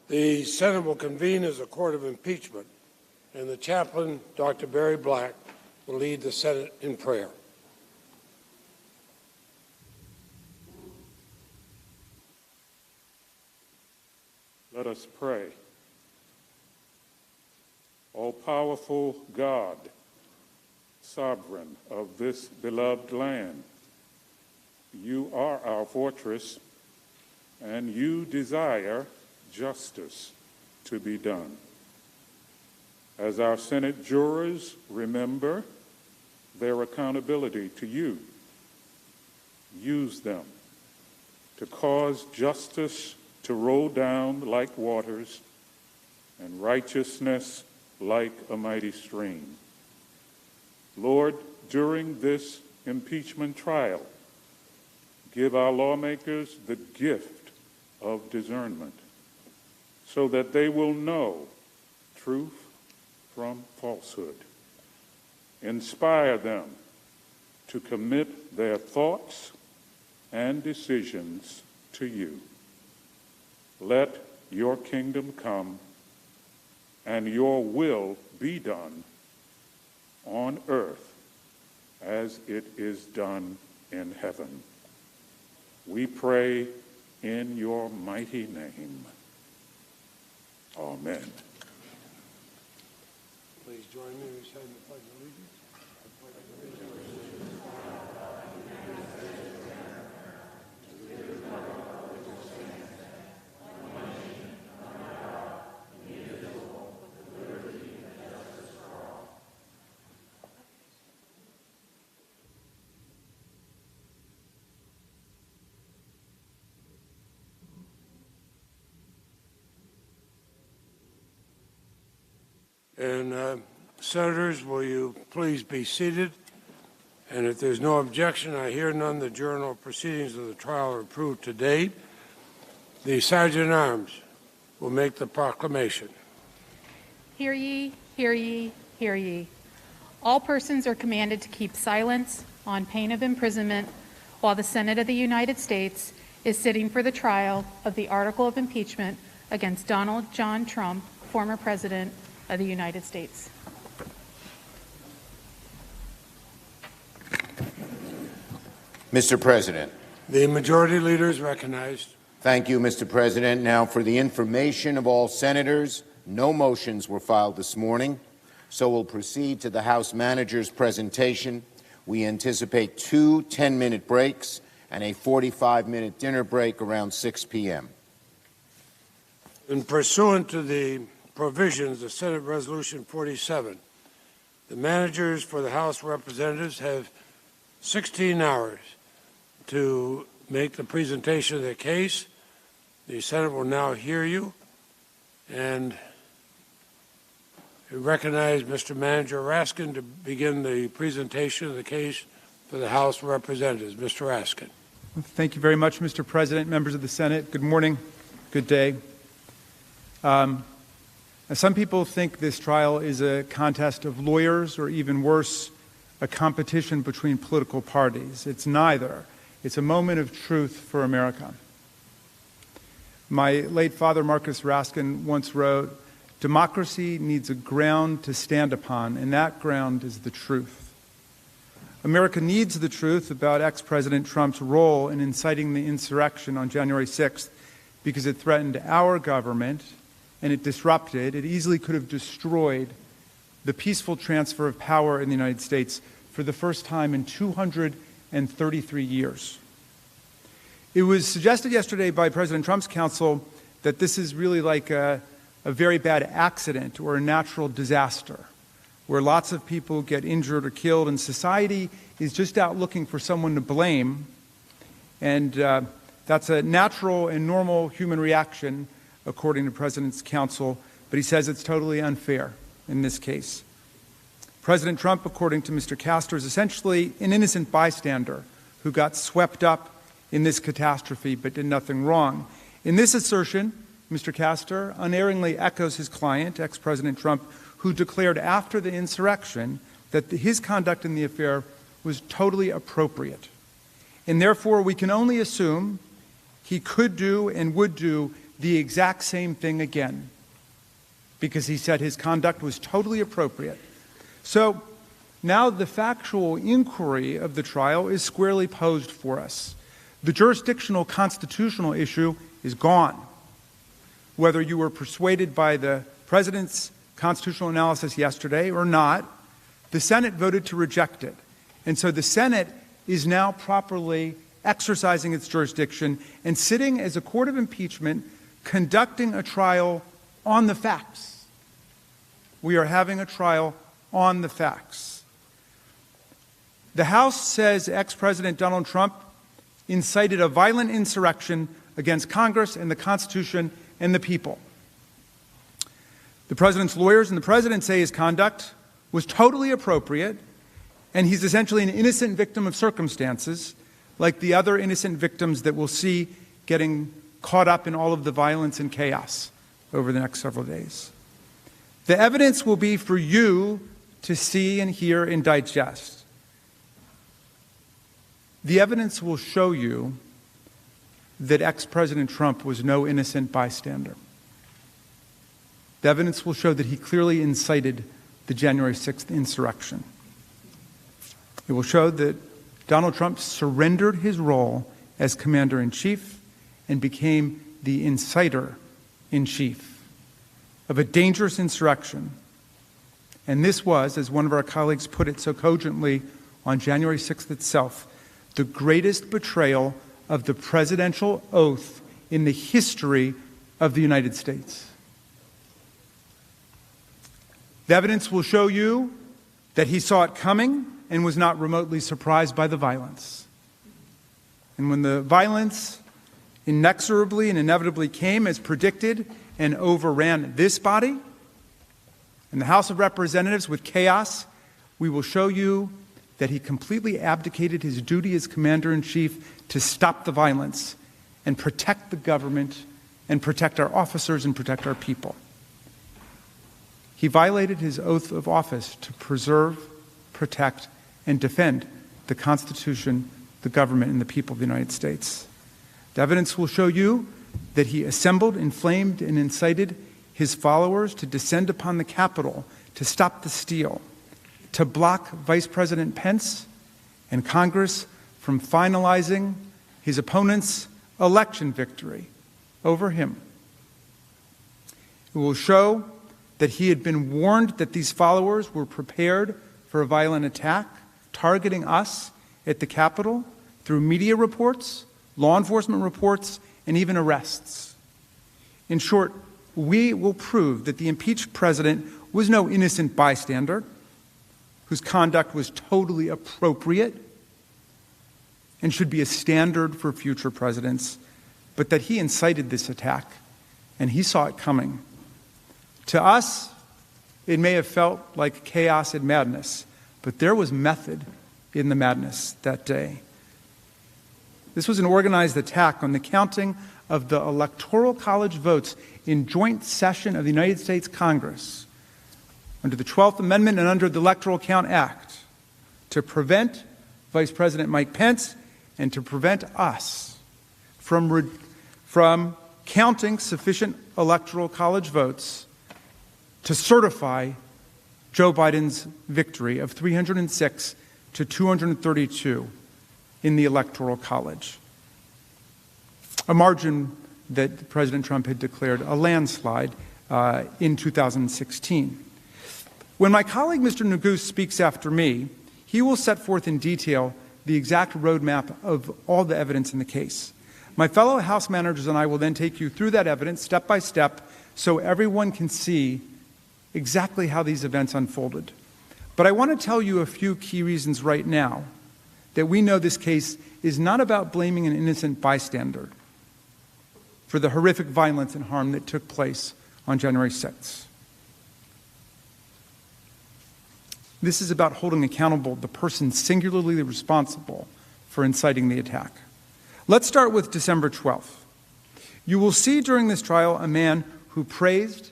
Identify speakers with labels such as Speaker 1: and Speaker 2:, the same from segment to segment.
Speaker 1: The Senate will convene as a court of impeachment, and the chaplain, Dr. Barry Black, will lead the Senate in prayer.
Speaker 2: Let us pray. All-powerful God, sovereign of this beloved land, you are our fortress, and you desire justice to be done. As our Senate jurors remember their accountability to you, use them to cause justice to roll down like waters and righteousness like a mighty stream. Lord, during this impeachment trial, give our lawmakers the gift of discernment so that they will know truth from falsehood. Inspire them to commit their thoughts and decisions to you. Let your kingdom come and your will be done on earth as it is done in heaven. We pray in your mighty name. Amen.
Speaker 1: Please join me in reciting the Pledge of Allegiance. And Senators, will you please be seated? And if there's no objection, I hear none, the journal of proceedings of the trial are approved to date. The Sergeant-at-Arms will make the proclamation.
Speaker 3: Hear ye, hear ye, hear ye. All persons are commanded to keep silence on pain of imprisonment while the Senate of the United States is sitting for the trial of the article of impeachment against Donald John Trump, former President of the United States.
Speaker 4: Mr. President.
Speaker 1: The Majority Leader is recognized.
Speaker 4: Thank you, Mr. President. Now, for the information of all senators, no motions were filed this morning, so we'll proceed to the House Manager's presentation. We anticipate 2 10-minute breaks and a 45-minute dinner break around 6 p.m.
Speaker 1: In pursuant to the provisions of Senate Resolution 47, the managers for the House of Representatives have 16 hours to make the presentation of their case. The Senate will now hear you, and I recognize Mr. Manager Raskin to begin the presentation of the case for the House of Representatives. Mr. Raskin.
Speaker 5: Thank you very much, Mr. President, members of the Senate. Good morning. Good day. Some people think this trial is a contest of lawyers, or even worse, a competition between political parties. It's neither. It's a moment of truth for America. My late father, Marcus Raskin, once wrote, "Democracy needs a ground to stand upon, and that ground is the truth." America needs the truth about ex-President Trump's role in inciting the insurrection on January 6th because it threatened our government and it disrupted, it easily could have destroyed the peaceful transfer of power in the United States for the first time in 233 years. It was suggested yesterday by President Trump's counsel that this is really like a very bad accident or a natural disaster where lots of people get injured or killed and society is just out looking for someone to blame. And that's a natural and normal human reaction, according to President's counsel, but he says it's totally unfair in this case. President Trump, according to Mr. Castor, is essentially an innocent bystander who got swept up in this catastrophe but did nothing wrong. In this assertion, Mr. Castor unerringly echoes his client, ex-President Trump, who declared after the insurrection that his conduct in the affair was totally appropriate. And therefore, we can only assume he could do and would do the exact same thing again because he said his conduct was totally appropriate. So now the factual inquiry of the trial is squarely posed for us. The jurisdictional constitutional issue is gone. Whether you were persuaded by the president's constitutional analysis yesterday or not, the Senate voted to reject it. And so the Senate is now properly exercising its jurisdiction and sitting as a court of impeachment, conducting a trial on the facts. We are having a trial on the facts. The House says ex-President Donald Trump incited a violent insurrection against Congress and the Constitution and the people. The president's lawyers and the president say his conduct was totally appropriate, and he's essentially an innocent victim of circumstances, like the other innocent victims that we'll see getting caught up in all of the violence and chaos over the next several days. The evidence will be for you to see and hear and digest. The evidence will show you that ex-President Trump was no innocent bystander. The evidence will show that he clearly incited the January 6th insurrection. It will show that Donald Trump surrendered his role as commander-in-chief and became the inciter-in-chief of a dangerous insurrection. And this was, as one of our colleagues put it so cogently on January 6th itself, the greatest betrayal of the presidential oath in the history of the United States. The evidence will show you that he saw it coming and was not remotely surprised by the violence. And when the violence inexorably and inevitably came as predicted and overran this body and the House of Representatives with chaos, we will show you that he completely abdicated his duty as commander-in-chief to stop the violence and protect the government and protect our officers and protect our people. He violated his oath of office to preserve, protect, and defend the Constitution, the government, and the people of the United States. The evidence will show you that he assembled, inflamed, and incited his followers to descend upon the Capitol to stop the steal, to block Vice President Pence and Congress from finalizing his opponent's election victory over him. It will show that he had been warned that these followers were prepared for a violent attack, targeting us at the Capitol through media reports, law enforcement reports, and even arrests. In short, we will prove that the impeached president was no innocent bystander, whose conduct was totally appropriate and should be a standard for future presidents, but that he incited this attack and he saw it coming. To us, it may have felt like chaos and madness, but there was method in the madness that day. This was an organized attack on the counting of the Electoral College votes in joint session of the United States Congress under the 12th Amendment and under the Electoral Count Act to prevent Vice President Mike Pence and to prevent us from counting sufficient Electoral College votes to certify Joe Biden's victory of 306 to 232 in the Electoral College, a margin that President Trump had declared a landslide in 2016. When my colleague, Mr. Neguse, speaks after me, he will set forth in detail the exact roadmap of all the evidence in the case. My fellow House managers and I will then take you through that evidence step by step so everyone can see exactly how these events unfolded. But I want to tell you a few key reasons right now that we know this case is not about blaming an innocent bystander for the horrific violence and harm that took place on January 6th. This is about holding accountable the person singularly responsible for inciting the attack. Let's start with December 12th. You will see during this trial a man who praised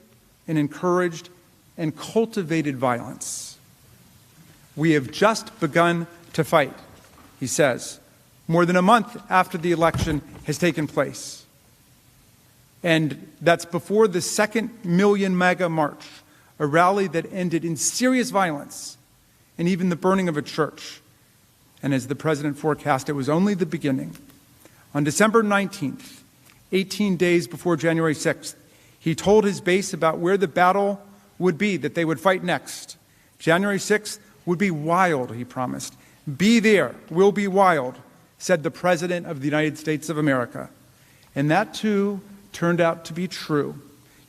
Speaker 5: and encouraged and cultivated violence. We have just begun to fight, he says, more than a month after the election has taken place. And that's before the second Million MAGA March, a rally that ended in serious violence and even the burning of a church. And as the president forecast, it was only the beginning. On December 19th, 18 days before January 6th, he told his base about where the battle would be that they would fight next. January 6th would be wild, he promised. Be there, will be wild, said the President of the United States of America. And that, too, turned out to be true.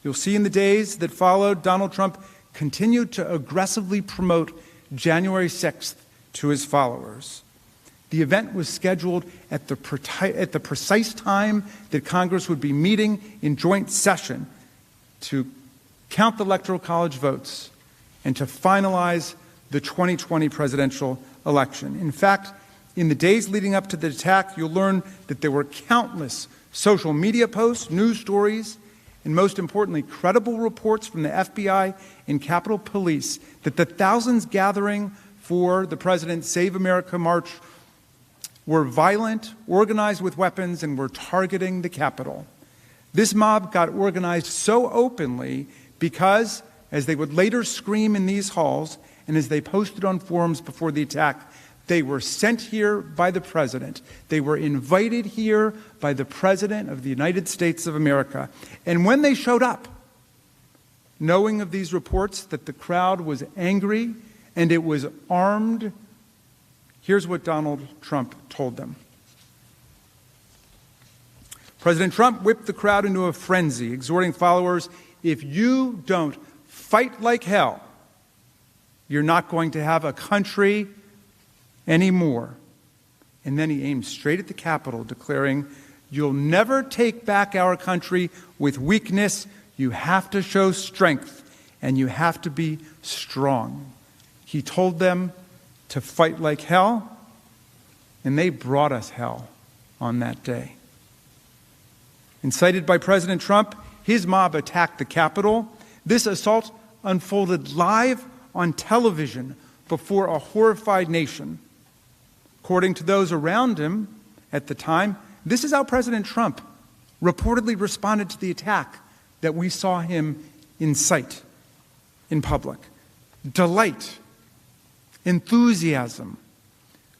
Speaker 5: You'll see in the days that followed, Donald Trump continued to aggressively promote January 6th to his followers. The event was scheduled at the precise time that Congress would be meeting in joint session to count the Electoral College votes and to finalize the 2020 presidential election. In fact, in the days leading up to the attack, you'll learn that there were countless social media posts, news stories, and most importantly, credible reports from the FBI and Capitol Police that the thousands gathering for the President's Save America March were violent, organized with weapons, and were targeting the Capitol. This mob got organized so openly because, as they would later scream in these halls, and as they posted on forums before the attack, they were sent here by the President. They were invited here by the President of the United States of America. And when they showed up, knowing of these reports that the crowd was angry and it was armed, here's what Donald Trump told them. President Trump whipped the crowd into a frenzy, exhorting followers, if you don't fight like hell, you're not going to have a country anymore. And then he aimed straight at the Capitol, declaring, you'll never take back our country with weakness. You have to show strength, and you have to be strong. He told them to fight like hell, and they brought us hell on that day. Incited by President Trump, his mob attacked the Capitol. This assault unfolded live on television before a horrified nation. According to those around him at the time, this is how President Trump reportedly responded to the attack that we saw him incite in public. Delight, enthusiasm,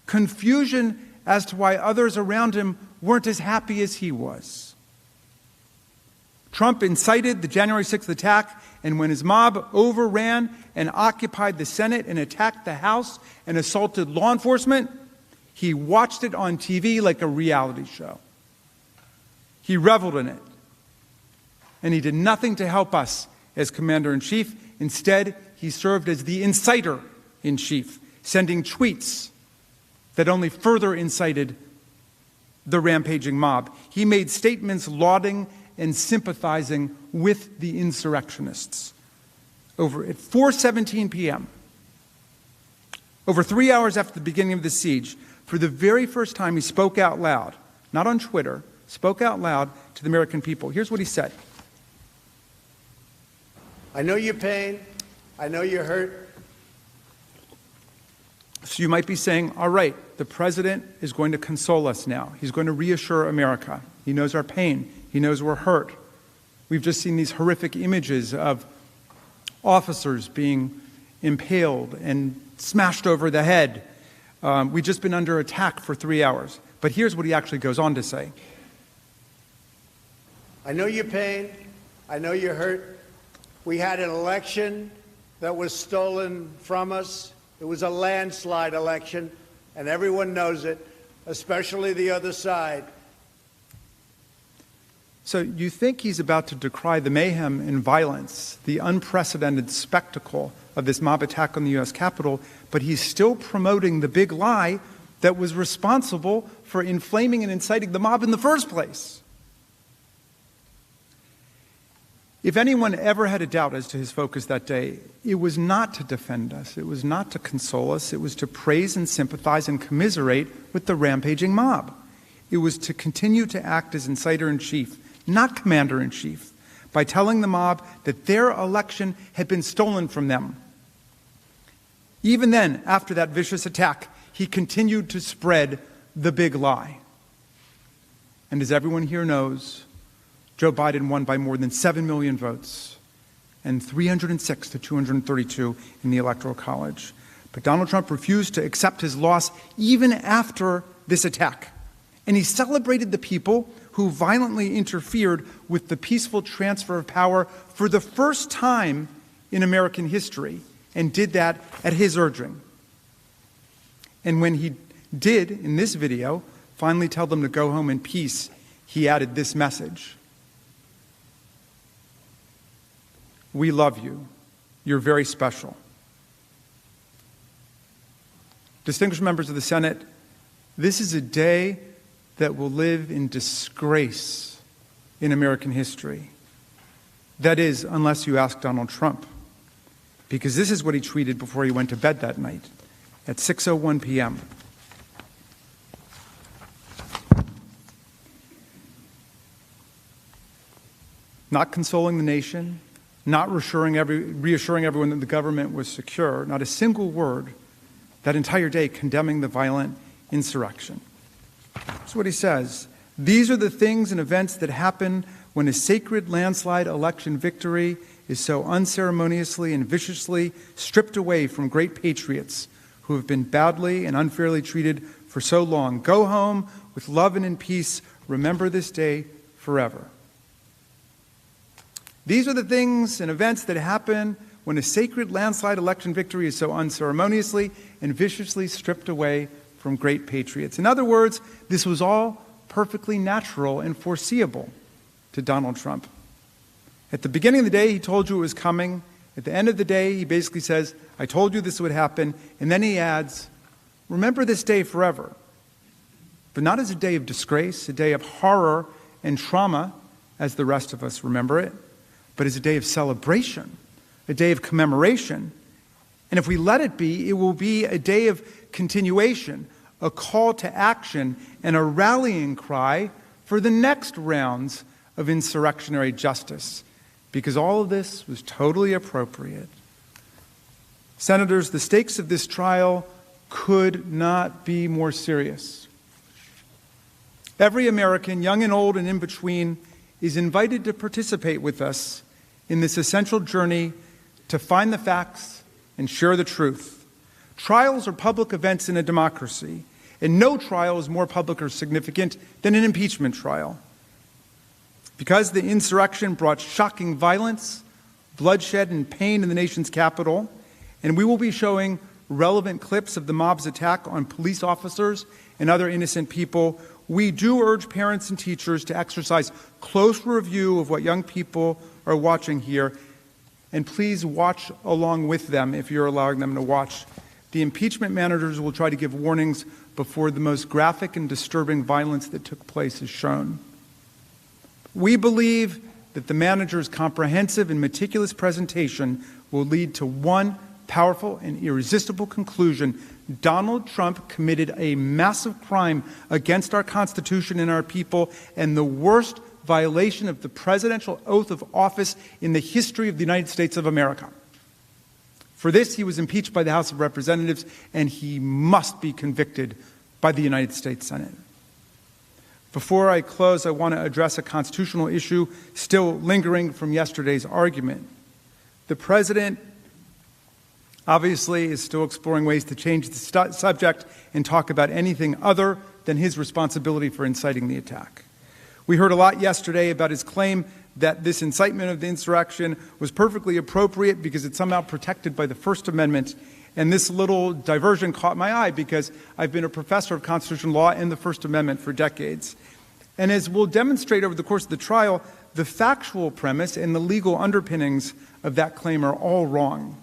Speaker 5: confusion as to why others around him weren't as happy as he was. Trump incited the January 6th attack, and when his mob overran and occupied the Senate and attacked the House and assaulted law enforcement, he watched it on TV like a reality show. He reveled in it. And he did nothing to help us as Commander-in-Chief. Instead, he served as the inciter-in-chief, sending tweets that only further incited the rampaging mob. He made statements lauding and sympathizing with the insurrectionists. Over at 4:17 p.m., over 3 hours after the beginning of the siege, for the very first time he spoke out loud, not on Twitter, spoke out loud to the American people. Here's what he said.
Speaker 6: I know your pain. I know you're hurt.
Speaker 5: So you might be saying, all right, the president is going to console us now. He's going to reassure America. He knows our pain. He knows we're hurt. We've just seen these horrific images of officers being impaled and smashed over the head. We've just been under attack for 3 hours. But here's what he actually goes on to say.
Speaker 6: I know your pain. I know you're hurt. We had an election that was stolen from us. It was a landslide election, and everyone knows it, especially the other side.
Speaker 5: So you think he's about to decry the mayhem and violence, the unprecedented spectacle of this mob attack on the U.S. Capitol, but he's still promoting the big lie that was responsible for inflaming and inciting the mob in the first place. If anyone ever had a doubt as to his focus that day, it was not to defend us, it was not to console us, it was to praise and sympathize and commiserate with the rampaging mob. It was to continue to act as inciter-in-chief, not commander-in-chief, by telling the mob that their election had been stolen from them. Even then, after that vicious attack, he continued to spread the big lie. And as everyone here knows, Joe Biden won by more than 7 million votes, and 306 to 232 in the Electoral College. But Donald Trump refused to accept his loss even after this attack. And he celebrated the people who violently interfered with the peaceful transfer of power for the first time in American history, and did that at his urging. And when he did, in this video, finally tell them to go home in peace, he added this message: "We love you. You're very special." Distinguished members of the Senate, this is a day that will live in disgrace in American history. That is, unless you ask Donald Trump, because this is what he tweeted before he went to bed that night at 6:01 p.m. Not consoling the nation, not reassuring everyone that the government was secure, not a single word that entire day condemning the violent insurrection. That's what he says. "These are the things and events that happen when a sacred landslide election victory is so unceremoniously and viciously stripped away from great patriots who have been badly and unfairly treated for so long. Go home with love and in peace. Remember this day forever." These are the things and events that happen when a sacred landslide election victory is so unceremoniously and viciously stripped away from great patriots. In other words, this was all perfectly natural and foreseeable to Donald Trump. At the beginning of the day, he told you it was coming. At the end of the day, he basically says, "I told you this would happen." And then he adds, "Remember this day forever." But not as a day of disgrace, a day of horror and trauma, as the rest of us remember it, but as a day of celebration, a day of commemoration. And if we let it will be a day of continuation, a call to action, and a rallying cry for the next rounds of insurrectionary justice, because all of this was totally appropriate. Senators, the stakes of this trial could not be more serious. Every American, young and old and in between, is invited to participate with us in this essential journey to find the facts and share the truth. Trials are public events in a democracy, and no trial is more public or significant than an impeachment trial. Because the insurrection brought shocking violence, bloodshed, and pain in the nation's capital, and we will be showing relevant clips of the mob's attack on police officers and other innocent people, we do urge parents and teachers to exercise close review of what young people are watching here, and please watch along with them if you're allowing them to watch. The impeachment managers will try to give warnings before the most graphic and disturbing violence that took place is shown. We believe that the manager's comprehensive and meticulous presentation will lead to one powerful and irresistible conclusion: Donald Trump committed a massive crime against our Constitution and our people, and the worst violation of the presidential oath of office in the history of the United States of America. For this, he was impeached by the House of Representatives, and he must be convicted by the United States Senate. Before I close, I want to address a constitutional issue still lingering from yesterday's argument. The president obviously is still exploring ways to change the subject and talk about anything other than his responsibility for inciting the attack. We heard a lot yesterday about his claim that this incitement of the insurrection was perfectly appropriate because it's somehow protected by the First Amendment. And this little diversion caught my eye because I've been a professor of constitutional law and the First Amendment for decades. And as we'll demonstrate over the course of the trial, the factual premise and the legal underpinnings of that claim are all wrong.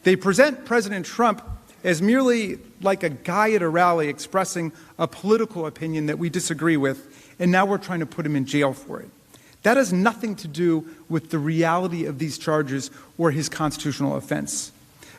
Speaker 5: They present President Trump as merely like a guy at a rally expressing a political opinion that we disagree with, and now we're trying to put him in jail for it. That has nothing to do with the reality of these charges or his constitutional offense.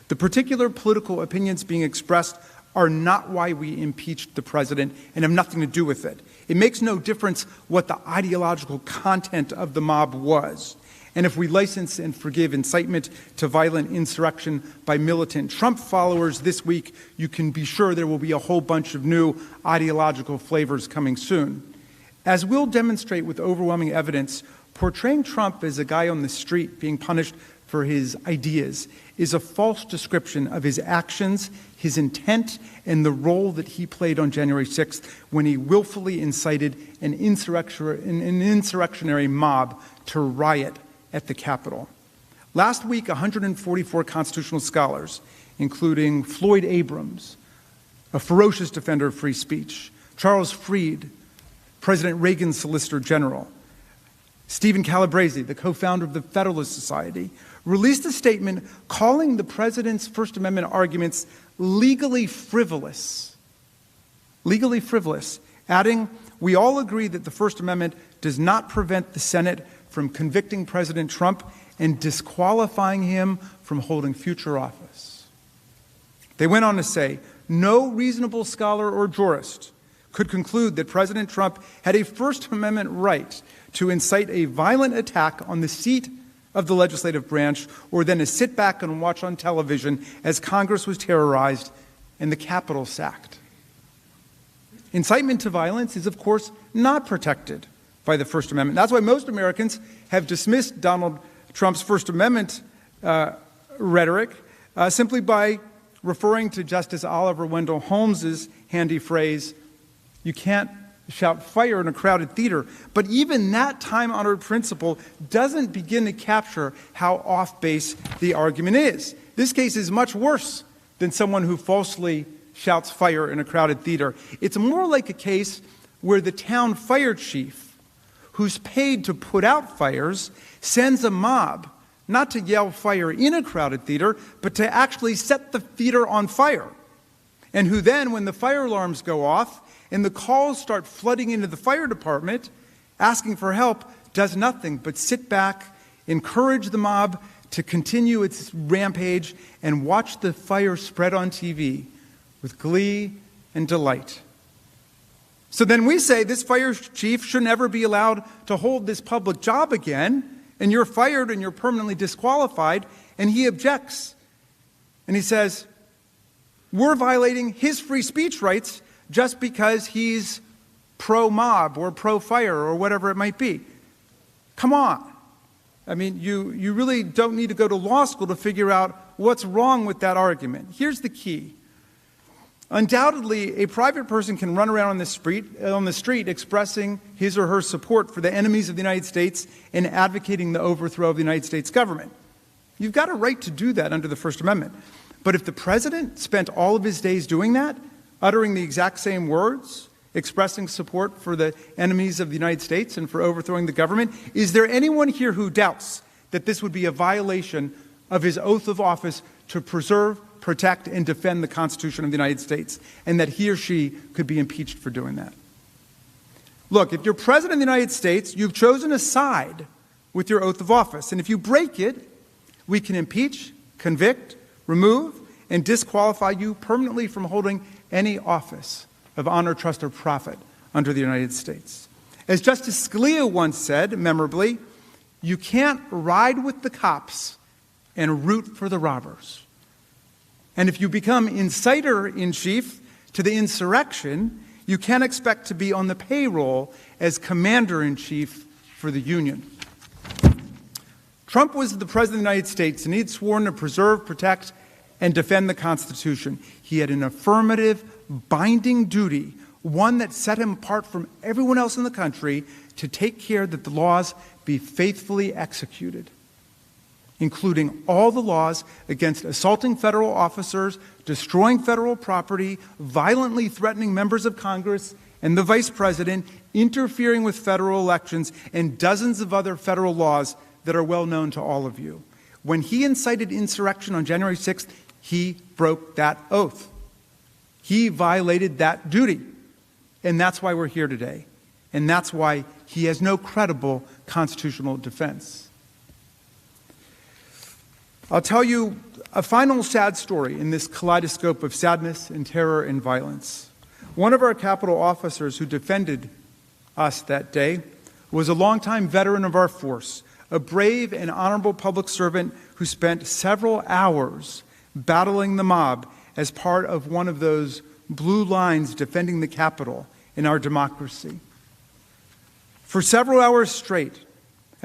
Speaker 5: The particular political opinions being expressed are not why we impeached the president and have nothing to do with it. It makes no difference what the ideological content of the mob was. And if we license and forgive incitement to violent insurrection by militant Trump followers this week, you can be sure there will be a whole bunch of new ideological flavors coming soon. As we'll demonstrate with overwhelming evidence, Portraying Trump as a guy on the street being punished for his ideas is a false description of his actions, his intent, and the role that he played on January 6th when he willfully incited an insurrectionary mob to riot at the Capitol. Last week, 144 constitutional scholars, including Floyd Abrams, a ferocious defender of free speech, Charles Fried, President Reagan's Solicitor General, Stephen Calabrese, the co-founder of the Federalist Society, released a statement calling the president's First Amendment arguments legally frivolous, adding, "We all agree that the First Amendment does not prevent the Senate from convicting President Trump and disqualifying him from holding future office." They went on to say, "No reasonable scholar or jurist could conclude that President Trump had a First Amendment right to incite a violent attack on the seat of the legislative branch, or then to sit back and watch on television as Congress was terrorized and the Capitol sacked." Incitement to violence is, of course, not protected by the First Amendment. That's why most Americans have dismissed Donald Trump's First Amendment rhetoric simply by referring to Justice Oliver Wendell Holmes's handy phrase, "You can't shout fire in a crowded theater." But even that time-honored principle doesn't begin to capture how off-base the argument is. This case is much worse than someone who falsely shouts fire in a crowded theater. It's more like a case where the town fire chief, who's paid to put out fires, sends a mob not to yell fire in a crowded theater, but to actually set the theater on fire. And who then, when the fire alarms go off and the calls start flooding into the fire department, asking for help, does nothing but sit back, encourage the mob to continue its rampage, and watch the fire spread on TV with glee and delight. So then we say this fire chief should never be allowed to hold this public job again, and you're fired and you're permanently disqualified, and he objects. And he says, we're violating his free speech rights just because he's pro-mob or pro-fire or whatever it might be. Come on. I mean, you really don't need to go to law school to figure out what's wrong with that argument. Here's the key. Undoubtedly, a private person can run around on the street expressing his or her support for the enemies of the United States and advocating the overthrow of the United States government. You've got a right to do that under the First Amendment. But if the president spent all of his days doing that, uttering the exact same words, expressing support for the enemies of the United States and for overthrowing the government, is there anyone here who doubts that this would be a violation of his oath of office to preserve, protect, and defend the Constitution of the United States, and that he or she could be impeached for doing that? Look, if you're president of the United States, you've chosen a side with your oath of office, and if you break it, we can impeach, convict, remove, and disqualify you permanently from holding any office of honor, trust, or profit under the United States. As Justice Scalia once said, memorably, you can't ride with the cops and root for the robbers. And if you become inciter-in-chief to the insurrection, you can't expect to be on the payroll as commander-in-chief for the Union. Trump was the president of the United States, and he'd sworn to preserve, protect, and defend the Constitution. He had an affirmative, binding duty, one that set him apart from everyone else in the country, to take care that the laws be faithfully executed, including all the laws against assaulting federal officers, destroying federal property, violently threatening members of Congress and the vice president, interfering with federal elections, and dozens of other federal laws that are well known to all of you. When he incited insurrection on January 6th, he broke that oath. He violated that duty. And that's why we're here today. And that's why he has no credible constitutional defense. I'll tell you a final sad story in this kaleidoscope of sadness and terror and violence. One of our Capitol officers who defended us that day was a longtime veteran of our force, a brave and honorable public servant who spent several hours battling the mob as part of one of those blue lines defending the Capitol in our democracy. For several hours straight,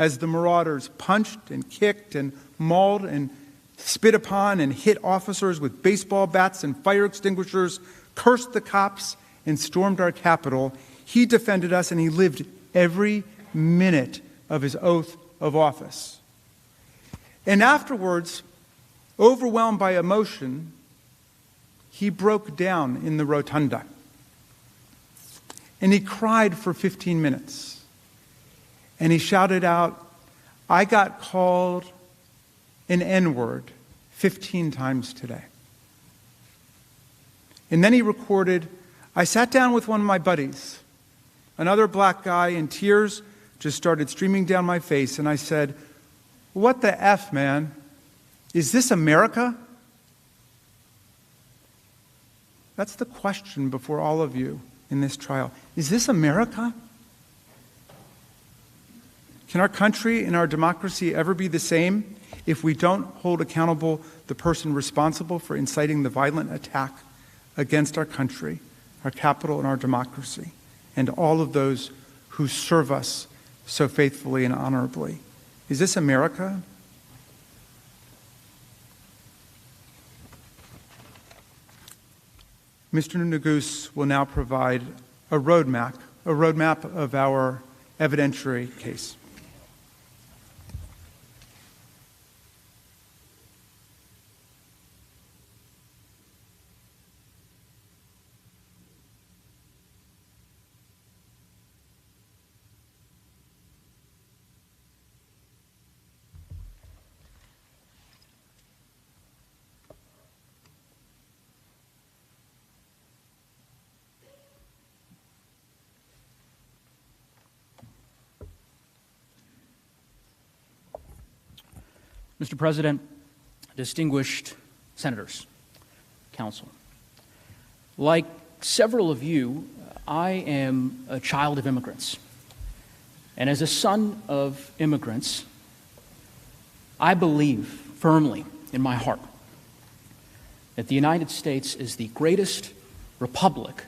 Speaker 5: as the marauders punched and kicked and mauled and spit upon and hit officers with baseball bats and fire extinguishers, cursed the cops, and stormed our Capitol, he defended us and he lived every minute of his oath of office. And afterwards, overwhelmed by emotion, he broke down in the rotunda. And he cried for 15 minutes. And he shouted out, "I got called an N-word 15 times today." And then he recorded, "I sat down with one of my buddies, another black guy, and tears just started streaming down my face. And I said, 'What the F, man? Is this America?'" That's the question before all of you in this trial. Is this America? Can our country and our democracy ever be the same if we don't hold accountable the person responsible for inciting the violent attack against our country, our capital, and our democracy, and all of those who serve us so faithfully and honorably? Is this America? Mr. Neguse will now provide a roadmap of our evidentiary case.
Speaker 7: Mr. President, distinguished senators, counsel, like several of you, I am a child of immigrants. And as a son of immigrants, I believe firmly in my heart that the United States is the greatest republic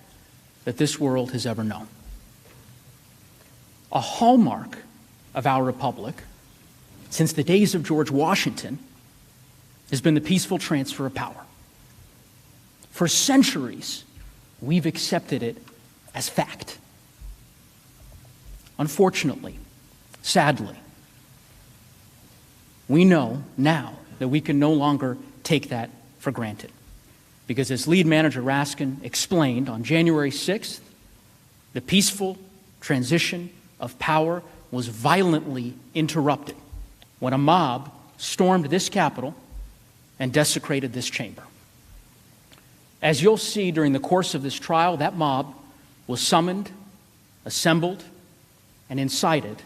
Speaker 7: that this world has ever known. A hallmark of our republic since the days of George Washington has been the peaceful transfer of power. For centuries, we've accepted it as fact. Unfortunately, sadly, we know now that we can no longer take that for granted. Because as lead manager Raskin explained on January 6th, the peaceful transition of power was violently interrupted when a mob stormed this Capitol and desecrated this chamber. As you'll see during the course of this trial, that mob was summoned, assembled, and incited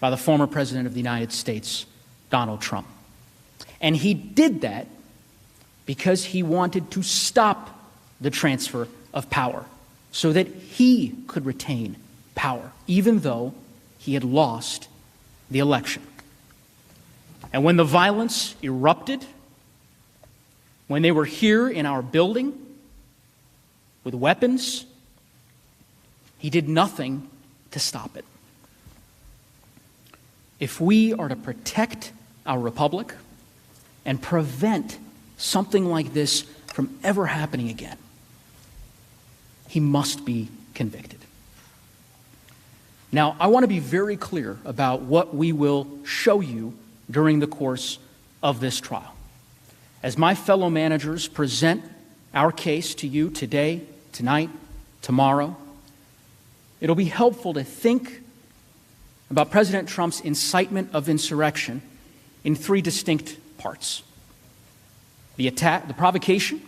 Speaker 7: by the former President of the United States, Donald Trump. And he did that because he wanted to stop the transfer of power so that he could retain power, even though he had lost the election. And when the violence erupted, when they were here in our building with weapons, he did nothing to stop it. If we are to protect our republic and prevent something like this from ever happening again, he must be convicted. Now, I want to be very clear about what we will show you during the course of this trial. As my fellow managers present our case to you today, tonight, tomorrow, it'll be helpful to think about President Trump's incitement of insurrection in three distinct parts: the attack, the provocation,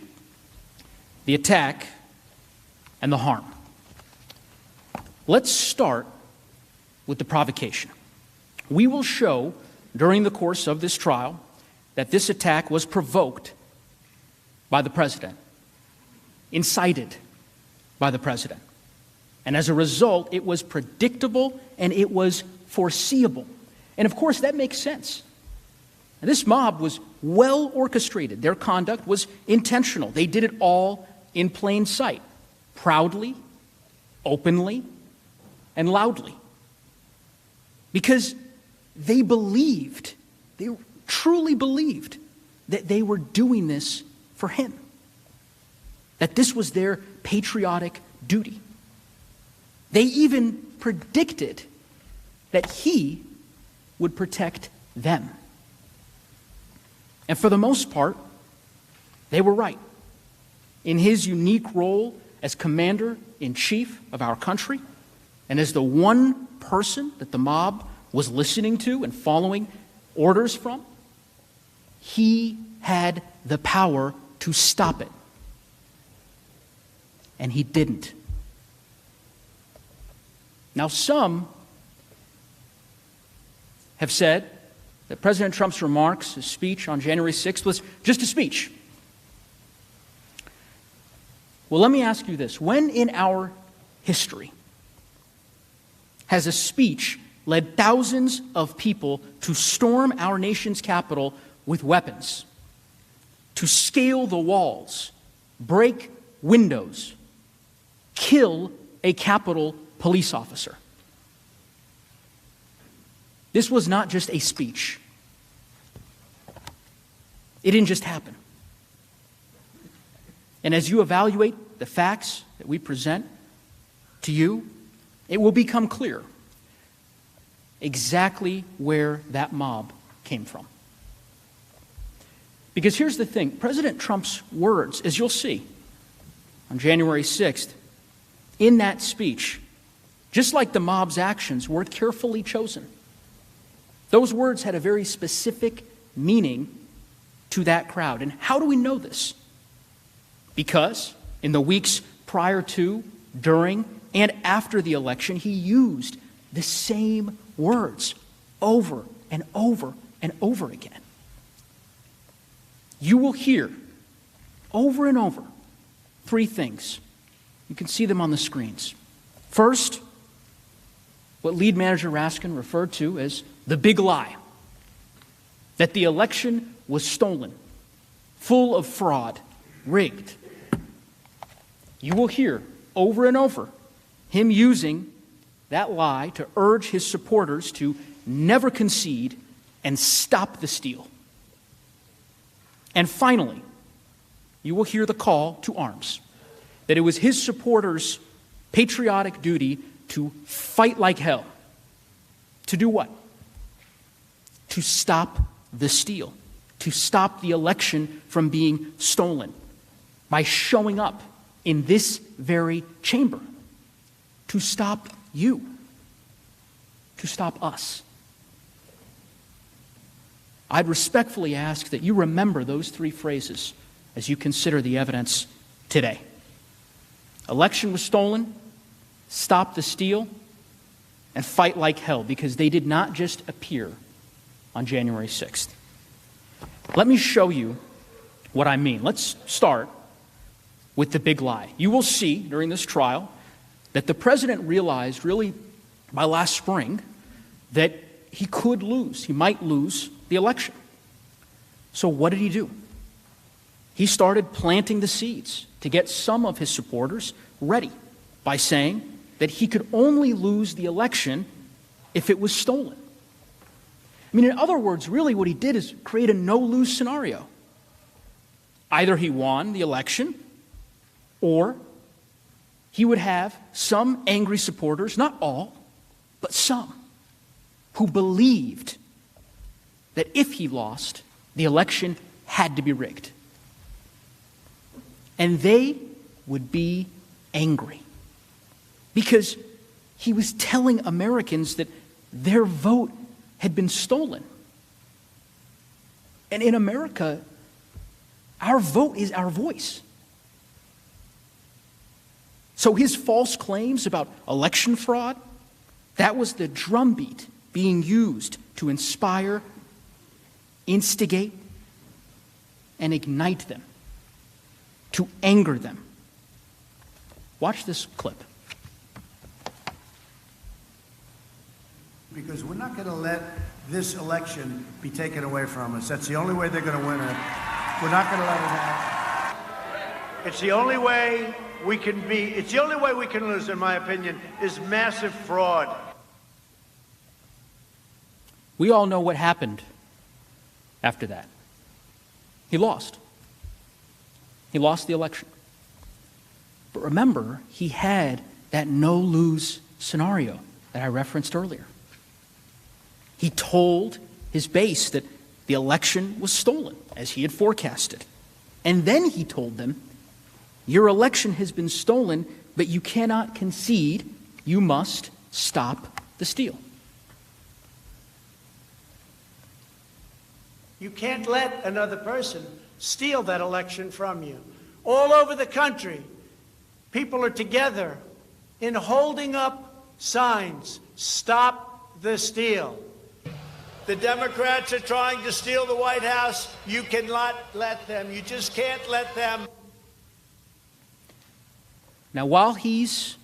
Speaker 7: the attack, and the harm. Let's start with the provocation. We will show during the course of this trial that this attack was provoked by the president, incited by the president. And as a result, it was predictable and it was foreseeable. And of course, that makes sense. And this mob was well orchestrated. Their conduct was intentional. They did it all in plain sight, proudly, openly, and loudly. Because they believed, they truly believed that they were doing this for him, that this was their patriotic duty. They even predicted that he would protect them. And for the most part, they were right. In his unique role as commander-in-chief of our country, and as the one person that the mob was listening to and following orders from, he had the power to stop it. And he didn't. Now, some have said that President Trump's remarks, his speech on January 6th, was just a speech. Well, let me ask you this. When in our history has a speech led thousands of people to storm our nation's capital with weapons, to scale the walls, break windows, kill a Capitol police officer? This was not just a speech. It didn't just happen. And as you evaluate the facts that we present to you, it will become clear exactly where that mob came from. Because here's the thing, President Trump's words, as you'll see on January 6th, in that speech, just like the mob's actions, were carefully chosen. Those words had a very specific meaning to that crowd. And how do we know this? Because in the weeks prior to, during, and after the election, he used the same words over and over and over again. You will hear over and over three things. You can see them on the screens. First, what lead manager Raskin referred to as the big lie, that the election was stolen, full of fraud, rigged. You will hear over and over him using that lie to urge his supporters to never concede and stop the steal. And finally, you will hear the call to arms, that it was his supporters' patriotic duty to fight like hell. To do what? To stop the steal, to stop the election from being stolen by showing up in this very chamber, to stop you, to stop us. I'd respectfully ask that you remember those three phrases as you consider the evidence today. Election was stolen, stop the steal, and fight like hell, because they did not just appear on January 6th. Let me show you what I mean. Let's start with the big lie. You will see during this trial that the president realized really by last spring that he could lose. He might lose the election. So what did he do? He started planting the seeds to get some of his supporters ready by saying that he could only lose the election if it was stolen. I mean, in other words, really what he did is create a no-lose scenario. Either he won the election, or he would have some angry supporters, not all, but some, who believed that if he lost, the election had to be rigged. And they would be angry because he was telling Americans that their vote had been stolen. And in America, our vote is our voice. So his false claims about election fraud, that was the drumbeat being used to inspire, instigate, and ignite them, to anger them. Watch this clip.
Speaker 6: Because we're not going to let this election be taken away from us. That's the only way they're going to win it. We're not going to let it happen. It's the only way we can it's the only way we can lose, in my opinion, is massive fraud.
Speaker 7: We all know what happened after that. He lost. He lost the election. But remember, he had that no-lose scenario that I referenced earlier. He told his base that the election was stolen, as he had forecasted. And then he told them, your election has been stolen, but you cannot concede. You must stop the steal.
Speaker 6: You can't let another person steal that election from you. All over the country, people are together in holding up signs, stop the steal. The Democrats are trying to steal the White House. You cannot let them. You just can't let them.
Speaker 7: Now, while he's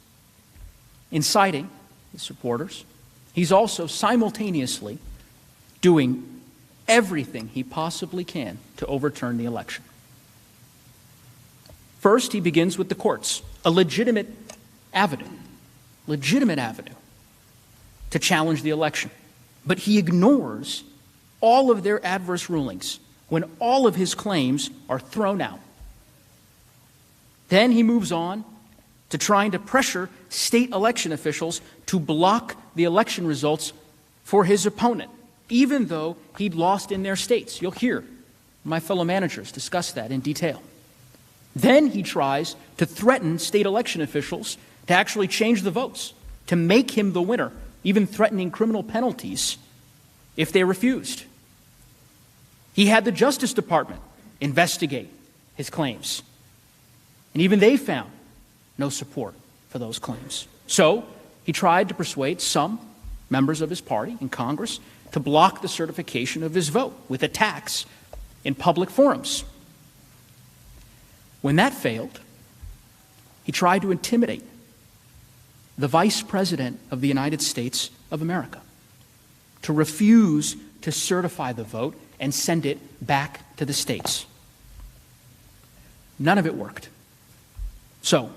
Speaker 7: inciting his supporters, he's also simultaneously doing everything he possibly can to overturn the election. First, he begins with the courts, a legitimate avenue to challenge the election. But he ignores all of their adverse rulings when all of his claims are thrown out. Then he moves on to trying to pressure state election officials to block the election results for his opponent, even though he'd lost in their states. You'll hear my fellow managers discuss that in detail. Then he tries to threaten state election officials to actually change the votes, to make him the winner, even threatening criminal penalties if they refused. He had the Justice Department investigate his claims, and even they found no support for those claims. So he tried to persuade some members of his party in Congress to block the certification of his vote with attacks in public forums. When that failed, he tried to intimidate the Vice President of the United States of America to refuse to certify the vote and send it back to the states. None of it worked. So,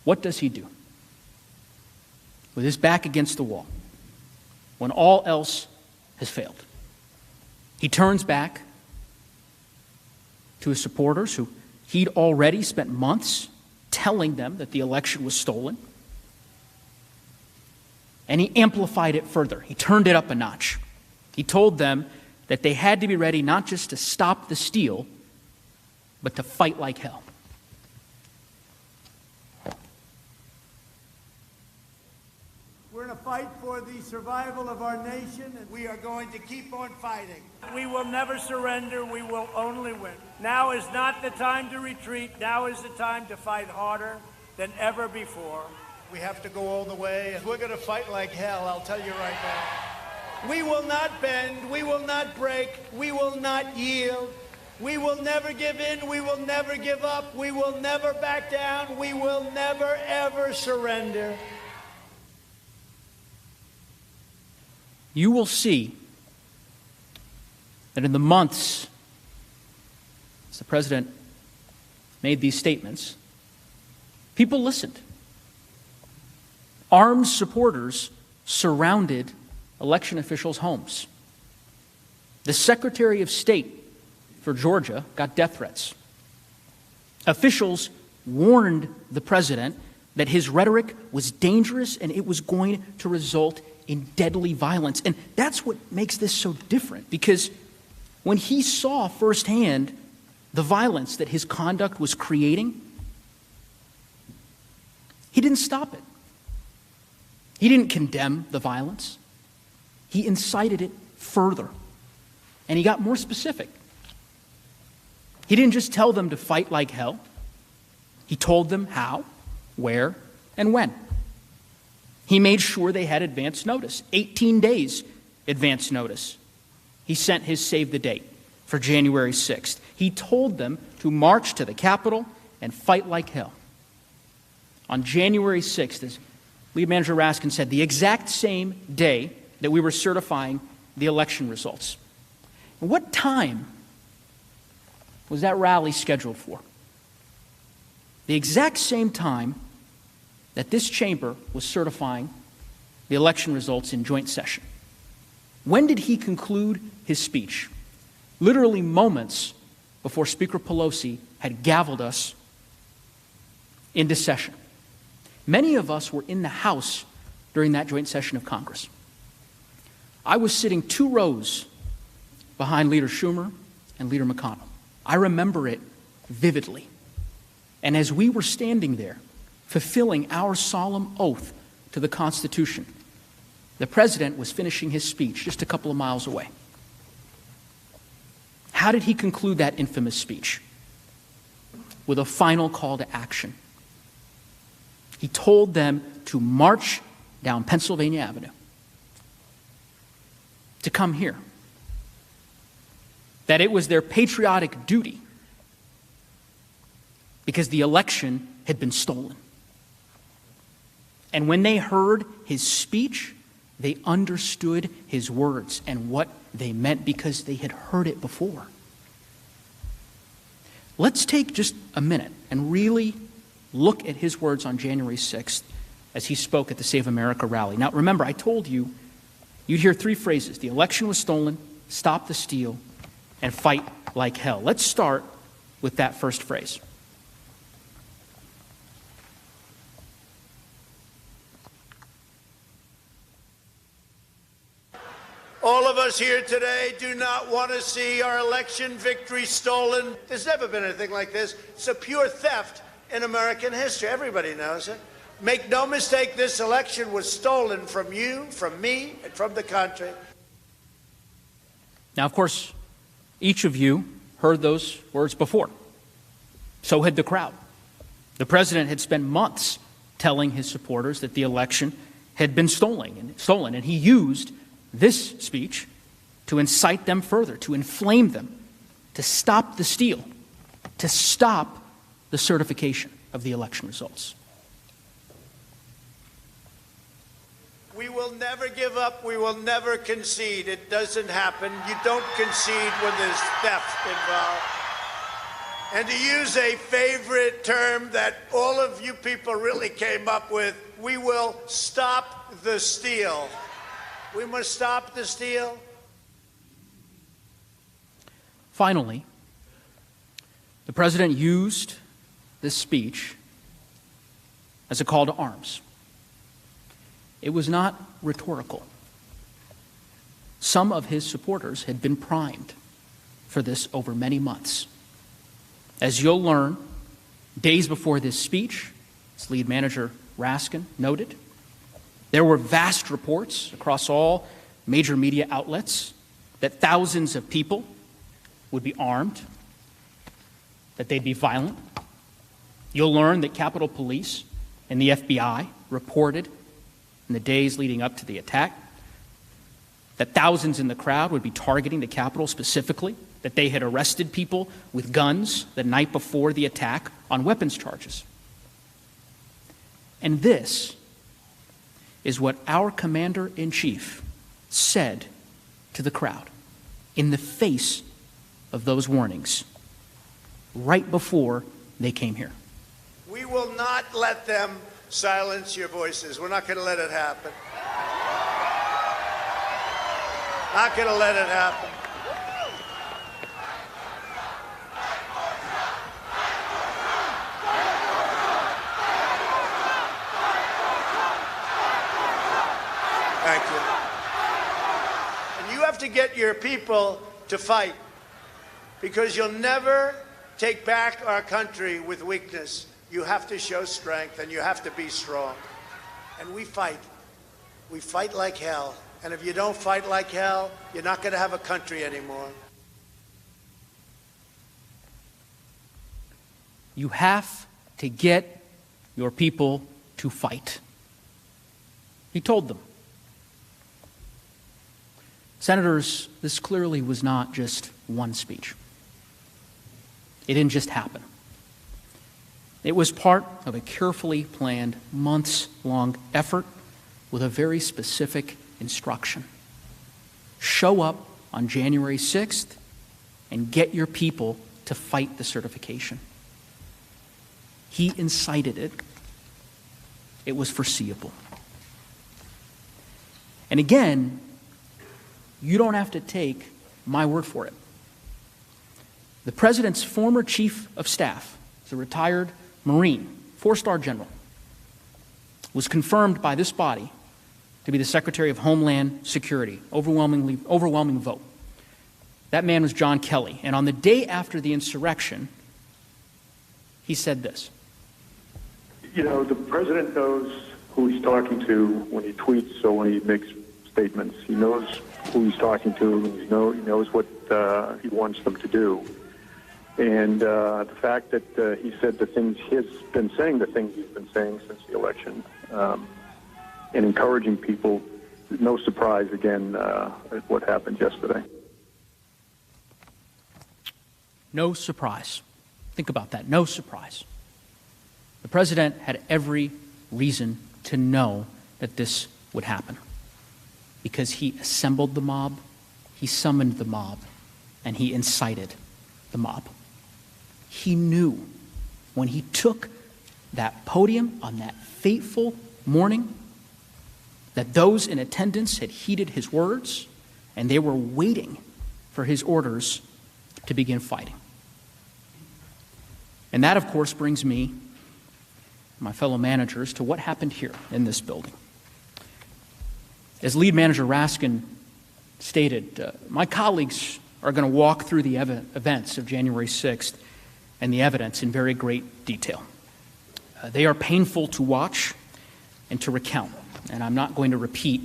Speaker 7: what does he do? With his back against the wall, when all else has failed, he turns back to his supporters who he'd already spent months telling them that the election was stolen. And he amplified it further. He turned it up a notch. He told them that they had to be ready not just to stop the steal, but to fight like hell.
Speaker 6: We're in a fight for the survival of our nation, and we are going to keep on fighting. We will never surrender. We will only win. Now is not the time to retreat. Now is the time to fight harder than ever before. We have to go all the way, and we're going to fight like hell, I'll tell you right now. We will not bend. We will not break. We will not yield. We will never give in. We will never give up. We will never back down. We will never, ever surrender.
Speaker 7: You will see that in the months as the president made these statements, people listened. Armed supporters surrounded election officials' homes. The Secretary of State for Georgia got death threats. Officials warned the president that his rhetoric was dangerous and it was going to result in deadly violence. And that's what makes this so different, because when he saw firsthand the violence that his conduct was creating, he didn't stop it. He didn't condemn the violence. He incited it further. And he got more specific. He didn't just tell them to fight like hell. He told them how, where, and when. He made sure they had advance notice, 18 days advance notice. He sent his save the date for January 6th. He told them to march to the Capitol and fight like hell. On January 6th, as Lead Manager Raskin said, the exact same day that we were certifying the election results. What time was that rally scheduled for? The exact same time that this chamber was certifying the election results in joint session. When did he conclude his speech? Literally moments before Speaker Pelosi had gavelled us into session. Many of us were in the House during that joint session of Congress. I was sitting 2 rows behind Leader Schumer and Leader McConnell. I remember it vividly. And as we were standing there, fulfilling our solemn oath to the Constitution, the President was finishing his speech just a couple of miles away. How did he conclude that infamous speech? With a final call to action. He told them to march down Pennsylvania Avenue, to come here, that it was their patriotic duty because the election had been stolen. And when they heard his speech, they understood his words and what they meant because they had heard it before. Let's take just a minute and really look at his words on January 6th as he spoke at the Save America rally. Now, remember, I told you, you'd hear 3 phrases. The election was stolen, stop the steal, and fight like hell. Let's start with that first phrase.
Speaker 6: All of us here today do not want to see our election victory stolen. There's never been anything like this. It's a pure theft in American history. Everybody knows it. Make no mistake, this election was stolen from you, from me, and from the country.
Speaker 7: Now, of course, each of you heard those words before. So had the crowd. The president had spent months telling his supporters that the election had been stolen, and he used this speech to incite them further, to inflame them, to stop the steal, to stop the certification of the election results.
Speaker 6: We will never give up. We will never concede. It doesn't happen. You don't concede when there's theft involved. And to use a favorite term that all of you people really came up with, we will stop the steal. We must stop the steal.
Speaker 7: Finally, the president used this speech as a call to arms. It was not rhetorical. Some of his supporters had been primed for this over many months. As you'll learn, days before this speech, as lead manager Raskin noted, there were vast reports across all major media outlets that thousands of people would be armed, that they'd be violent. You'll learn that Capitol Police and the FBI reported in the days leading up to the attack that thousands in the crowd would be targeting the Capitol specifically, that they had arrested people with guns the night before the attack on weapons charges. And this is what our commander-in-chief said to the crowd in the face of those warnings right before they came here.
Speaker 6: We will not let them silence your voices. We're not going to let it happen. Not going to let it happen. Thank you. And you have to get your people to fight, because you'll never take back our country with weakness. You have to show strength, and you have to be strong. And we fight. We fight like hell. And if you don't fight like hell, you're not going to have a country anymore.
Speaker 7: You have to get your people to fight. He told them. Senators, this clearly was not just one speech. It didn't just happen. It was part of a carefully planned, months-long effort with a very specific instruction. Show up on January 6th and get your people to fight the certification. He incited it. It was foreseeable. And again, You don't have to take my word for it. The president's former chief of staff, is a retired Marine, 4-star general, was confirmed by this body to be the Secretary of Homeland Security, overwhelming vote. That man was John Kelly. And on the day after the insurrection, he said this.
Speaker 8: You know, the president knows who he's talking to when he tweets or when he makes statements. He knows who he's talking to, and he knows what he wants them to do. And the fact that he said the things he's been saying, since the election, and encouraging people, no surprise again at what happened yesterday.
Speaker 7: No surprise. Think about that. No surprise. The president had every reason to know that this would happen because he assembled the mob, he summoned the mob, and he incited the mob. He knew when he took that podium on that fateful morning that those in attendance had heeded his words and they were waiting for his orders to begin fighting. And that, of course, brings me, my fellow managers, to what happened here in this building. As lead manager Raskin stated, my colleagues are going to walk through the events of January 6th and the evidence in very great detail. They are painful to watch and to recount, and I'm not going to repeat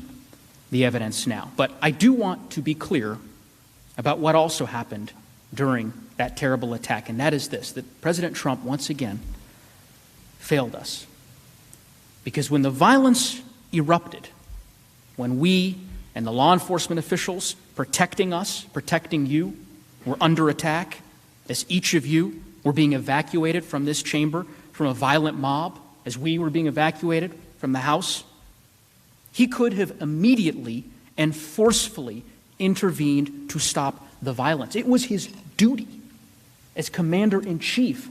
Speaker 7: the evidence now. But I do want to be clear about what also happened during that terrible attack, and that is this, that President Trump once again failed us. Because when the violence erupted, when we and the law enforcement officials protecting us, protecting you, were under attack, as each of you were being evacuated from this chamber, from a violent mob, as we were being evacuated from the House, he could have immediately and forcefully intervened to stop the violence. It was his duty as commander-in-chief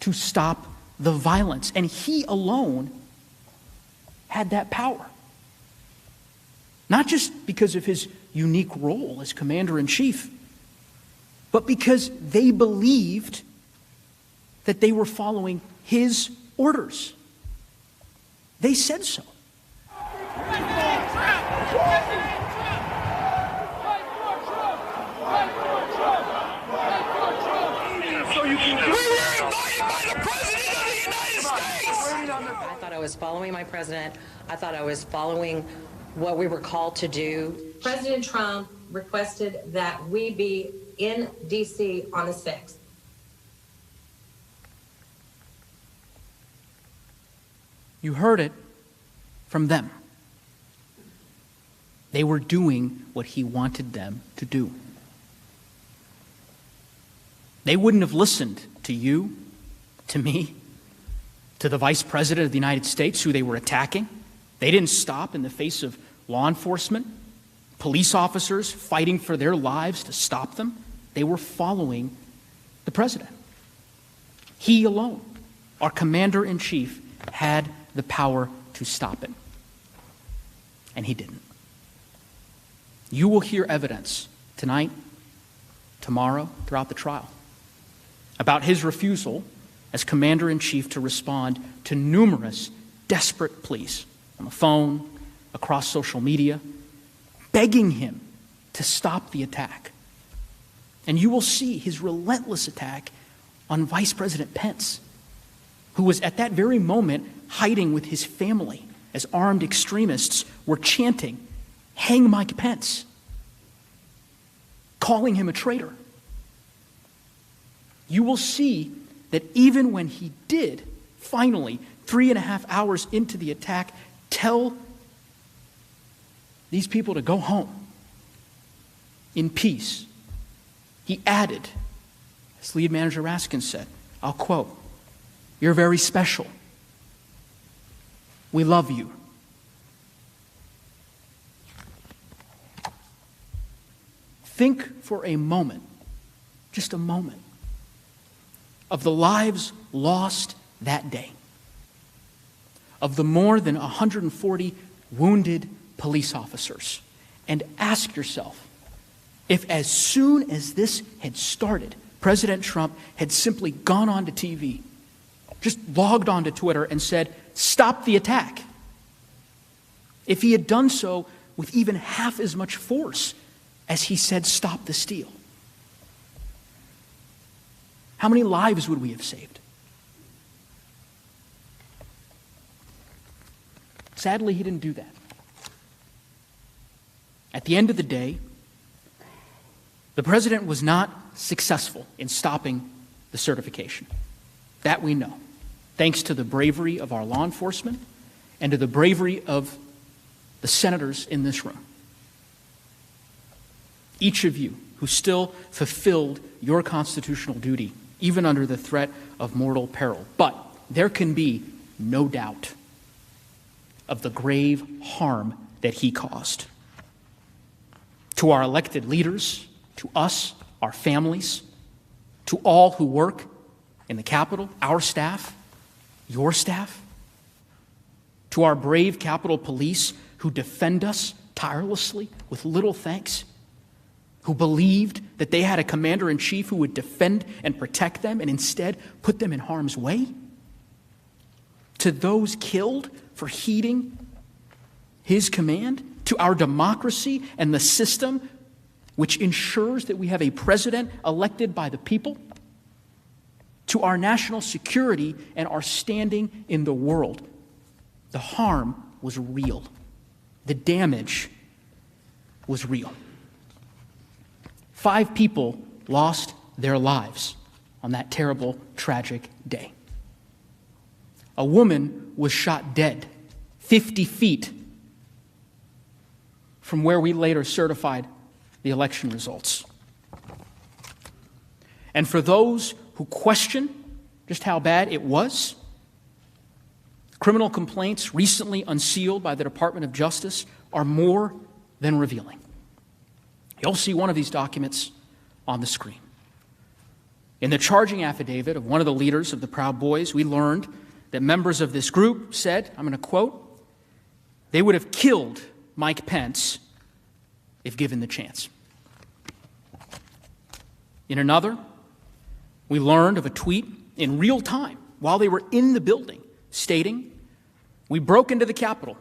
Speaker 7: to stop the violence, and he alone had that power. Not just because of his unique role as commander-in-chief, but because they believed that they were following his orders. They said so.
Speaker 9: I thought I was following my president. I thought I was following what we were called to do. President Trump requested that we be in D.C. on the 6th.
Speaker 7: You heard it from them. They were doing what he wanted them to do. They wouldn't have listened to you, to me, to the Vice President of the United States, who they were attacking. They didn't stop in the face of law enforcement, police officers fighting for their lives to stop them. They were following the president. He alone, our commander-in-chief, had the power to stop it. And he didn't. You will hear evidence tonight, tomorrow, throughout the trial, about his refusal as commander-in-chief to respond to numerous desperate pleas on the phone, across social media, begging him to stop the attack. And you will see his relentless attack on Vice President Pence, who was at that very moment hiding with his family as armed extremists were chanting, "Hang Mike Pence," calling him a traitor. You will see that even when he did, finally, 3.5 hours into the attack, tell these people to go home in peace, he added, as lead manager Raskin said, I'll quote, "You're very special. We love you." Think for a moment, just a moment, of the lives lost that day, of the more than 140 wounded police officers, and ask yourself, if as soon as this had started, President Trump had simply gone onto TV, just logged onto Twitter and said, "Stop the attack." If he had done so with even half as much force as he said, "Stop the steal," how many lives would we have saved? Sadly, he didn't do that. At the end of the day, the president was not successful in stopping the certification. That we know, thanks to the bravery of our law enforcement and to the bravery of the senators in this room. Each of you who still fulfilled your constitutional duty, even under the threat of mortal peril. But there can be no doubt of the grave harm that he caused. To our elected leaders, to us, our families, to all who work in the Capitol, our staff, your staff, to our brave Capitol Police who defend us tirelessly with little thanks, who believed that they had a commander-in-chief who would defend and protect them and instead put them in harm's way, to those killed for heeding his command, to our democracy and the system which ensures that we have a president elected by the people, to our national security and our standing in the world. The harm was real. The damage was real. 5 people lost their lives on that terrible, tragic day. A woman was shot dead 50 feet from where we later certified the election results. And for those who question just how bad it was, criminal complaints recently unsealed by the Department of Justice are more than revealing. You'll see one of these documents on the screen. In the charging affidavit of one of the leaders of the Proud Boys, we learned that members of this group said, I'm going to quote, "They would have killed Mike Pence if given the chance." In another, we learned of a tweet in real time while they were in the building stating, "We broke into the Capitol.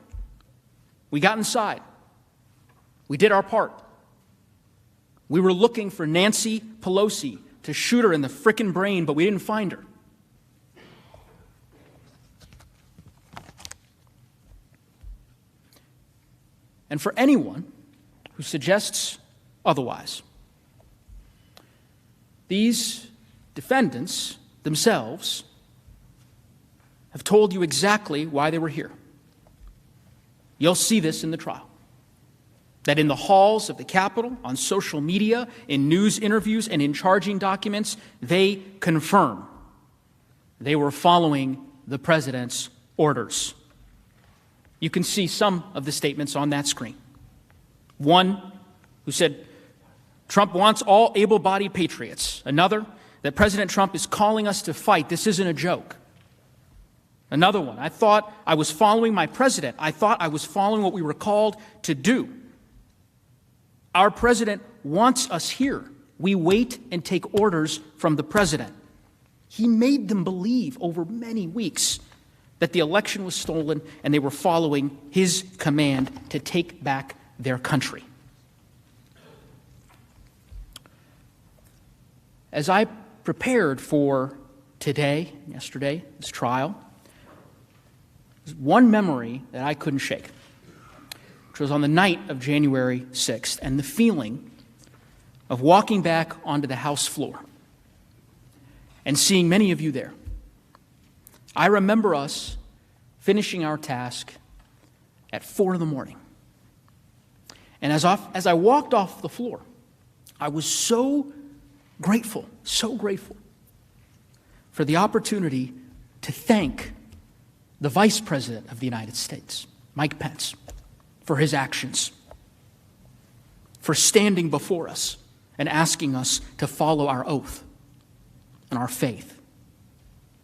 Speaker 7: We got inside. We did our part. We were looking for Nancy Pelosi to shoot her in the frickin' brain, but we didn't find her." And for anyone who suggests otherwise, these defendants themselves have told you exactly why they were here. You'll see this in the trial. That in the halls of the Capitol, on social media, in news interviews, and in charging documents, they confirm they were following the president's orders. You can see some of the statements on that screen. One who said, "Trump wants all able-bodied patriots." Another, that President Trump is calling us to fight. This isn't a joke. Another one, "I thought I was following my president. I thought I was following what we were called to do. Our president wants us here. We wait and take orders from the president." He made them believe over many weeks that the election was stolen and they were following his command to take back their country. As I prepared for yesterday, this trial, there's one memory that I couldn't shake, which was on the night of January 6th, and the feeling of walking back onto the House floor and seeing many of you there. I remember us finishing our task at 4 a.m. And as I walked off the floor, I was so grateful for the opportunity to thank the Vice President of the United States, Mike Pence, for his actions, for standing before us and asking us to follow our oath and our faith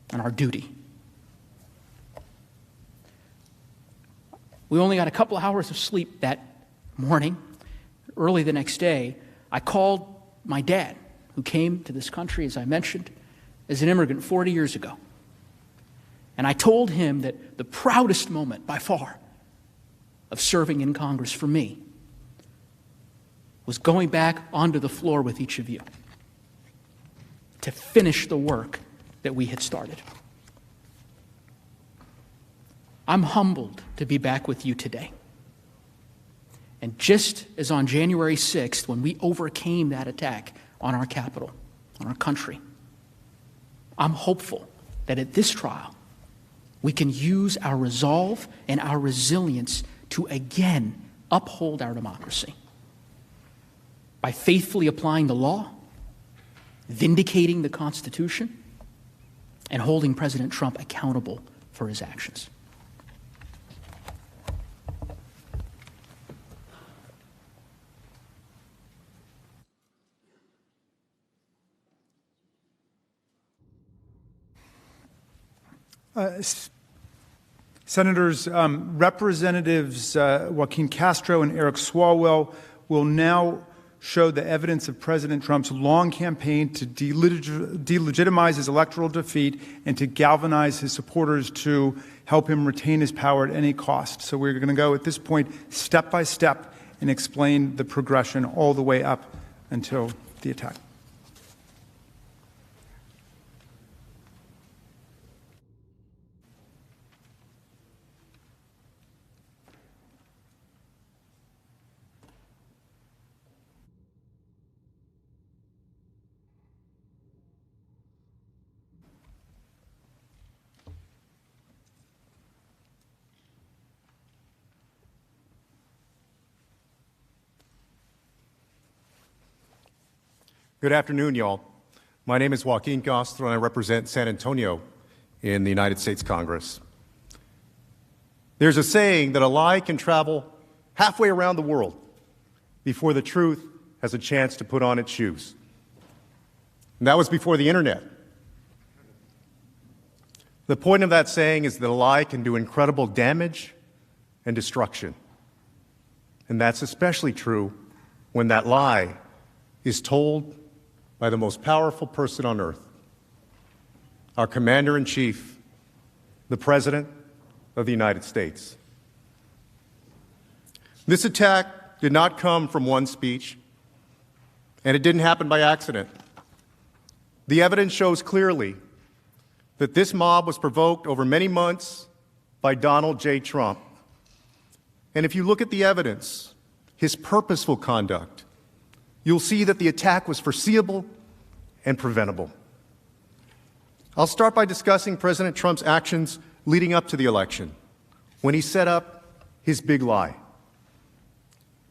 Speaker 7: and our duty. We only got a couple hours of sleep that morning. Early the next day, I called my dad, who came to this country, as I mentioned, as an immigrant 40 years ago. And I told him that the proudest moment, by far, of serving in Congress for me was going back onto the floor with each of you to finish the work that we had started. I'm humbled to be back with you today. And just as on January 6th, when we overcame that attack on our capital, on our country, I'm hopeful that at this trial, we can use our resolve and our resilience to again uphold our democracy by faithfully applying the law, vindicating the Constitution, and holding President Trump accountable for his actions.
Speaker 5: Senators, Representatives Joaquin Castro and Eric Swalwell will now show the evidence of President Trump's long campaign to delegitimize his electoral defeat and to galvanize his supporters to help him retain his power at any cost. So we're going to go at this point step by step and explain the progression all the way up until the attack.
Speaker 10: Good afternoon, y'all. My name is Joaquin Castro, and I represent San Antonio in the United States Congress. There's a saying that a lie can travel halfway around the world before the truth has a chance to put on its shoes. And that was before the internet. The point of that saying is that a lie can do incredible damage and destruction. And that's especially true when that lie is told by the most powerful person on earth, our Commander-in-Chief, the President of the United States. This attack did not come from one speech, and it didn't happen by accident. The evidence shows clearly that this mob was provoked over many months by Donald J. Trump. And if you look at the evidence, his purposeful conduct, you'll see that the attack was foreseeable and preventable. I'll start by discussing President Trump's actions leading up to the election, when he set up his big lie.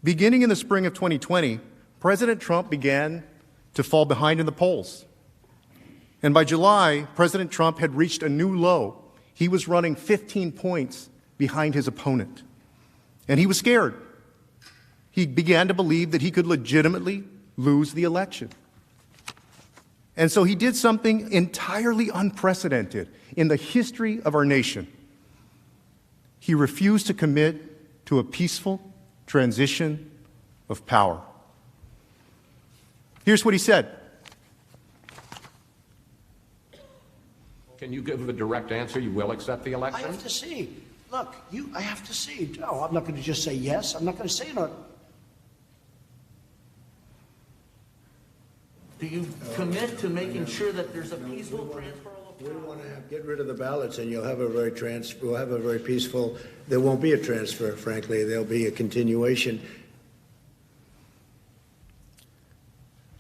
Speaker 10: Beginning in the spring of 2020, President Trump began to fall behind in the polls. And by July, President Trump had reached a new low. He was running 15 points behind his opponent. And he was scared. He began to believe that he could legitimately lose the election. And so he did something entirely unprecedented in the history of our nation. He refused to commit to a peaceful transition of power. Here's what he said.
Speaker 11: Can you give a direct answer? You will accept the election?
Speaker 12: I have to see. Look, I have to see. No, I'm not going to just say yes. I'm not going to say no.
Speaker 13: Do you commit to making sure that there's a peaceful transfer of
Speaker 6: We
Speaker 13: power?
Speaker 6: want to get rid of the ballots, and we'll have a very peaceful. There won't be a transfer, frankly. There'll be a continuation.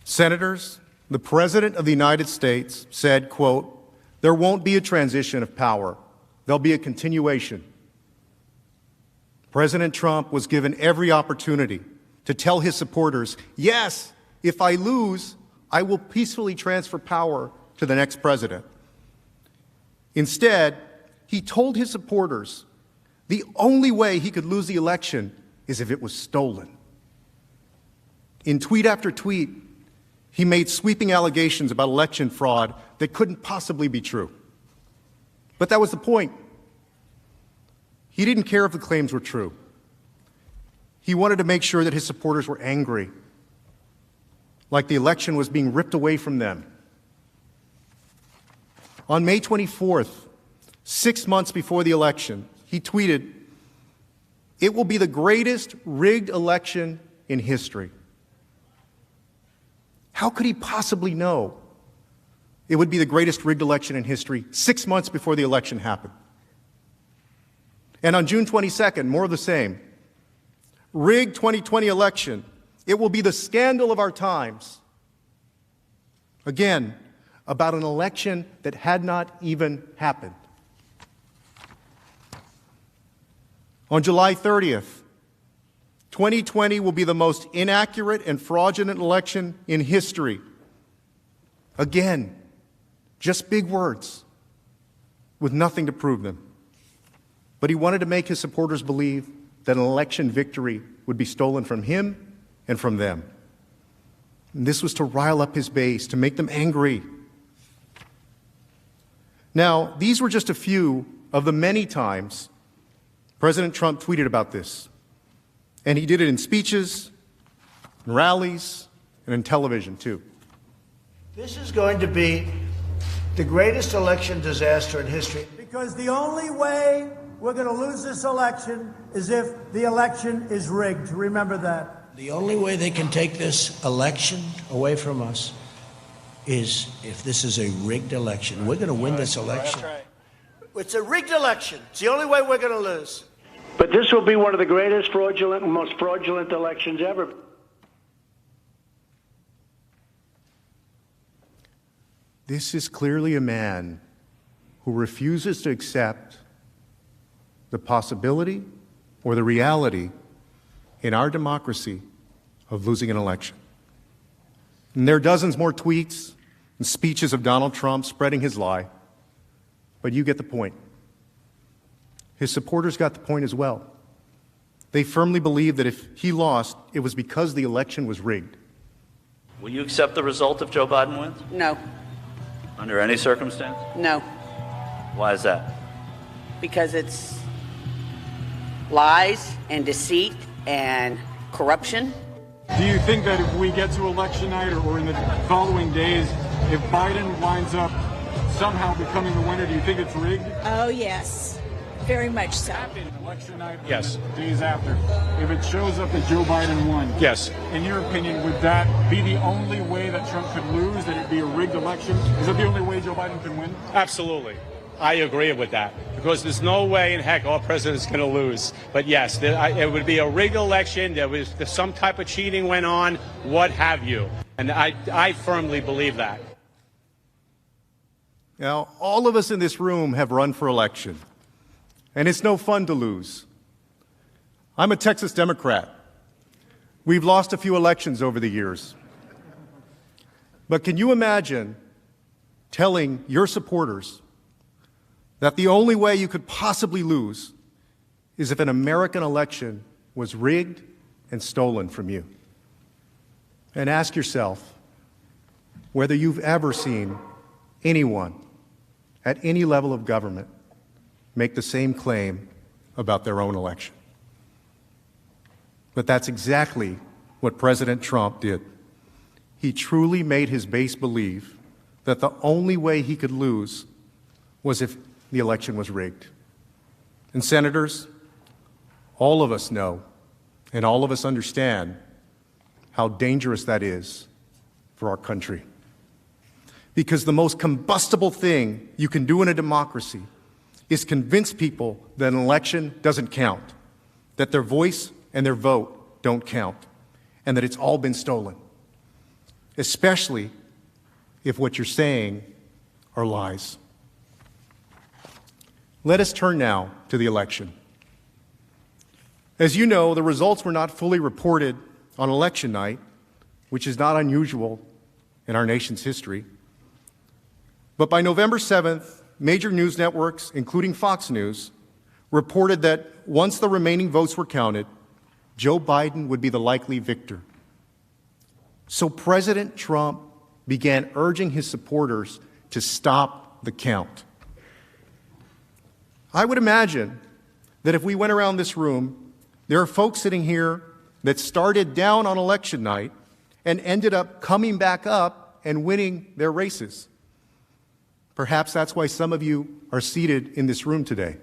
Speaker 10: Senators, the President of the United States said, quote, "There won't be a transition of power. There'll be a continuation." President Trump was given every opportunity to tell his supporters, yes, if I lose, I will peacefully transfer power to the next president. Instead, he told his supporters the only way he could lose the election is if it was stolen. In tweet after tweet, he made sweeping allegations about election fraud that couldn't possibly be true. But that was the point. He didn't care if the claims were true. He wanted to make sure that his supporters were angry. like the election was being ripped away from them. On May 24th, 6 months before the election, he tweeted, "It will be the greatest rigged election in history." How could he possibly know it would be the greatest rigged election in history 6 months before the election happened? And on June 22nd, more of the same. Rigged 2020 election. It will be the scandal of our times. Again, about an election that had not even happened. On July 30th, 2020 will be the most inaccurate and fraudulent election in history. Again, just big words with nothing to prove them. But he wanted to make his supporters believe that an election victory would be stolen from him and from them. And this was to rile up his base, to make them angry. Now, these were just a few of the many times President Trump tweeted about this. And he did it in speeches, in rallies, and in television, too.
Speaker 12: This is going to be the greatest election disaster in history.
Speaker 6: Because the only way we're going to lose this election is if the election is rigged. Remember that.
Speaker 12: The only way they can take this election away from us is if this is a rigged election. We're going to win this election.
Speaker 6: That's right. It's a rigged election. It's the only way we're going to lose.
Speaker 13: But this will be one of the greatest fraudulent, most fraudulent elections ever.
Speaker 10: This is clearly a man who refuses to accept the possibility or the reality in our democracy of losing an election. And there are dozens more tweets and speeches of Donald Trump spreading his lie, but you get the point. His supporters got the point as well. They firmly believe that if he lost, it was because the election was rigged.
Speaker 14: Will you accept the result if Joe Biden wins?
Speaker 15: No.
Speaker 14: Under any circumstance?
Speaker 15: No.
Speaker 14: Why is that?
Speaker 15: Because it's lies and deceit and corruption.
Speaker 16: Do you think that if we get to election night or in the following days, if Biden winds up somehow becoming the winner, do you think it's rigged?
Speaker 17: Oh, yes. Very much so.
Speaker 16: Election night,
Speaker 18: yes.
Speaker 16: Days after, if it shows up that Joe Biden won,
Speaker 18: yes.
Speaker 16: In your opinion, would that be the only way that Trump could lose, that it'd be a rigged election? Is that the only way Joe Biden can win?
Speaker 18: Absolutely. I agree with that, because there's no way in heck our president's going to lose. But yes, it would be a rigged election. There's some type of cheating went on, what have you. And I firmly believe that.
Speaker 10: Now, all of us in this room have run for election, and it's no fun to lose. I'm a Texas Democrat. We've lost a few elections over the years. But can you imagine telling your supporters that the only way you could possibly lose is if an American election was rigged and stolen from you? And ask yourself whether you've ever seen anyone at any level of government make the same claim about their own election. But that's exactly what President Trump did. He truly made his base believe that the only way he could lose was if the election was rigged. And senators, all of us know and all of us understand how dangerous that is for our country. Because the most combustible thing you can do in a democracy is convince people that an election doesn't count, that their voice and their vote don't count, and that it's all been stolen, especially if what you're saying are lies. Let us turn now to the election. As you know, the results were not fully reported on election night, which is not unusual in our nation's history. But by November 7th, major news networks, including Fox News, reported that once the remaining votes were counted, Joe Biden would be the likely victor. So President Trump began urging his supporters to stop the count. I would imagine that if we went around this room, there are folks sitting here that started down on election night and ended up coming back up and winning their races. Perhaps that's why some of you are seated in this room today.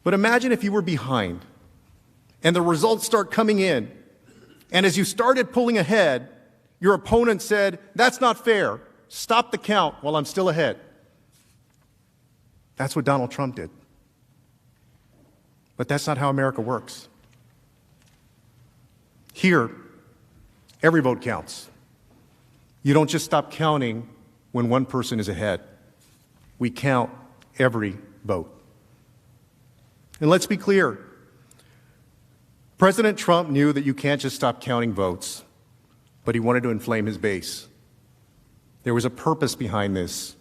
Speaker 10: But imagine if you were behind and the results start coming in, and as you started pulling ahead, your opponent said, "That's not fair. Stop the count while I'm still ahead." That's what Donald Trump did. But that's not how America works. Here, every vote counts. You don't just stop counting when one person is ahead. We count every vote. And let's be clear. President Trump knew that you can't just stop counting votes, but he wanted to inflame his base. There was a purpose behind this,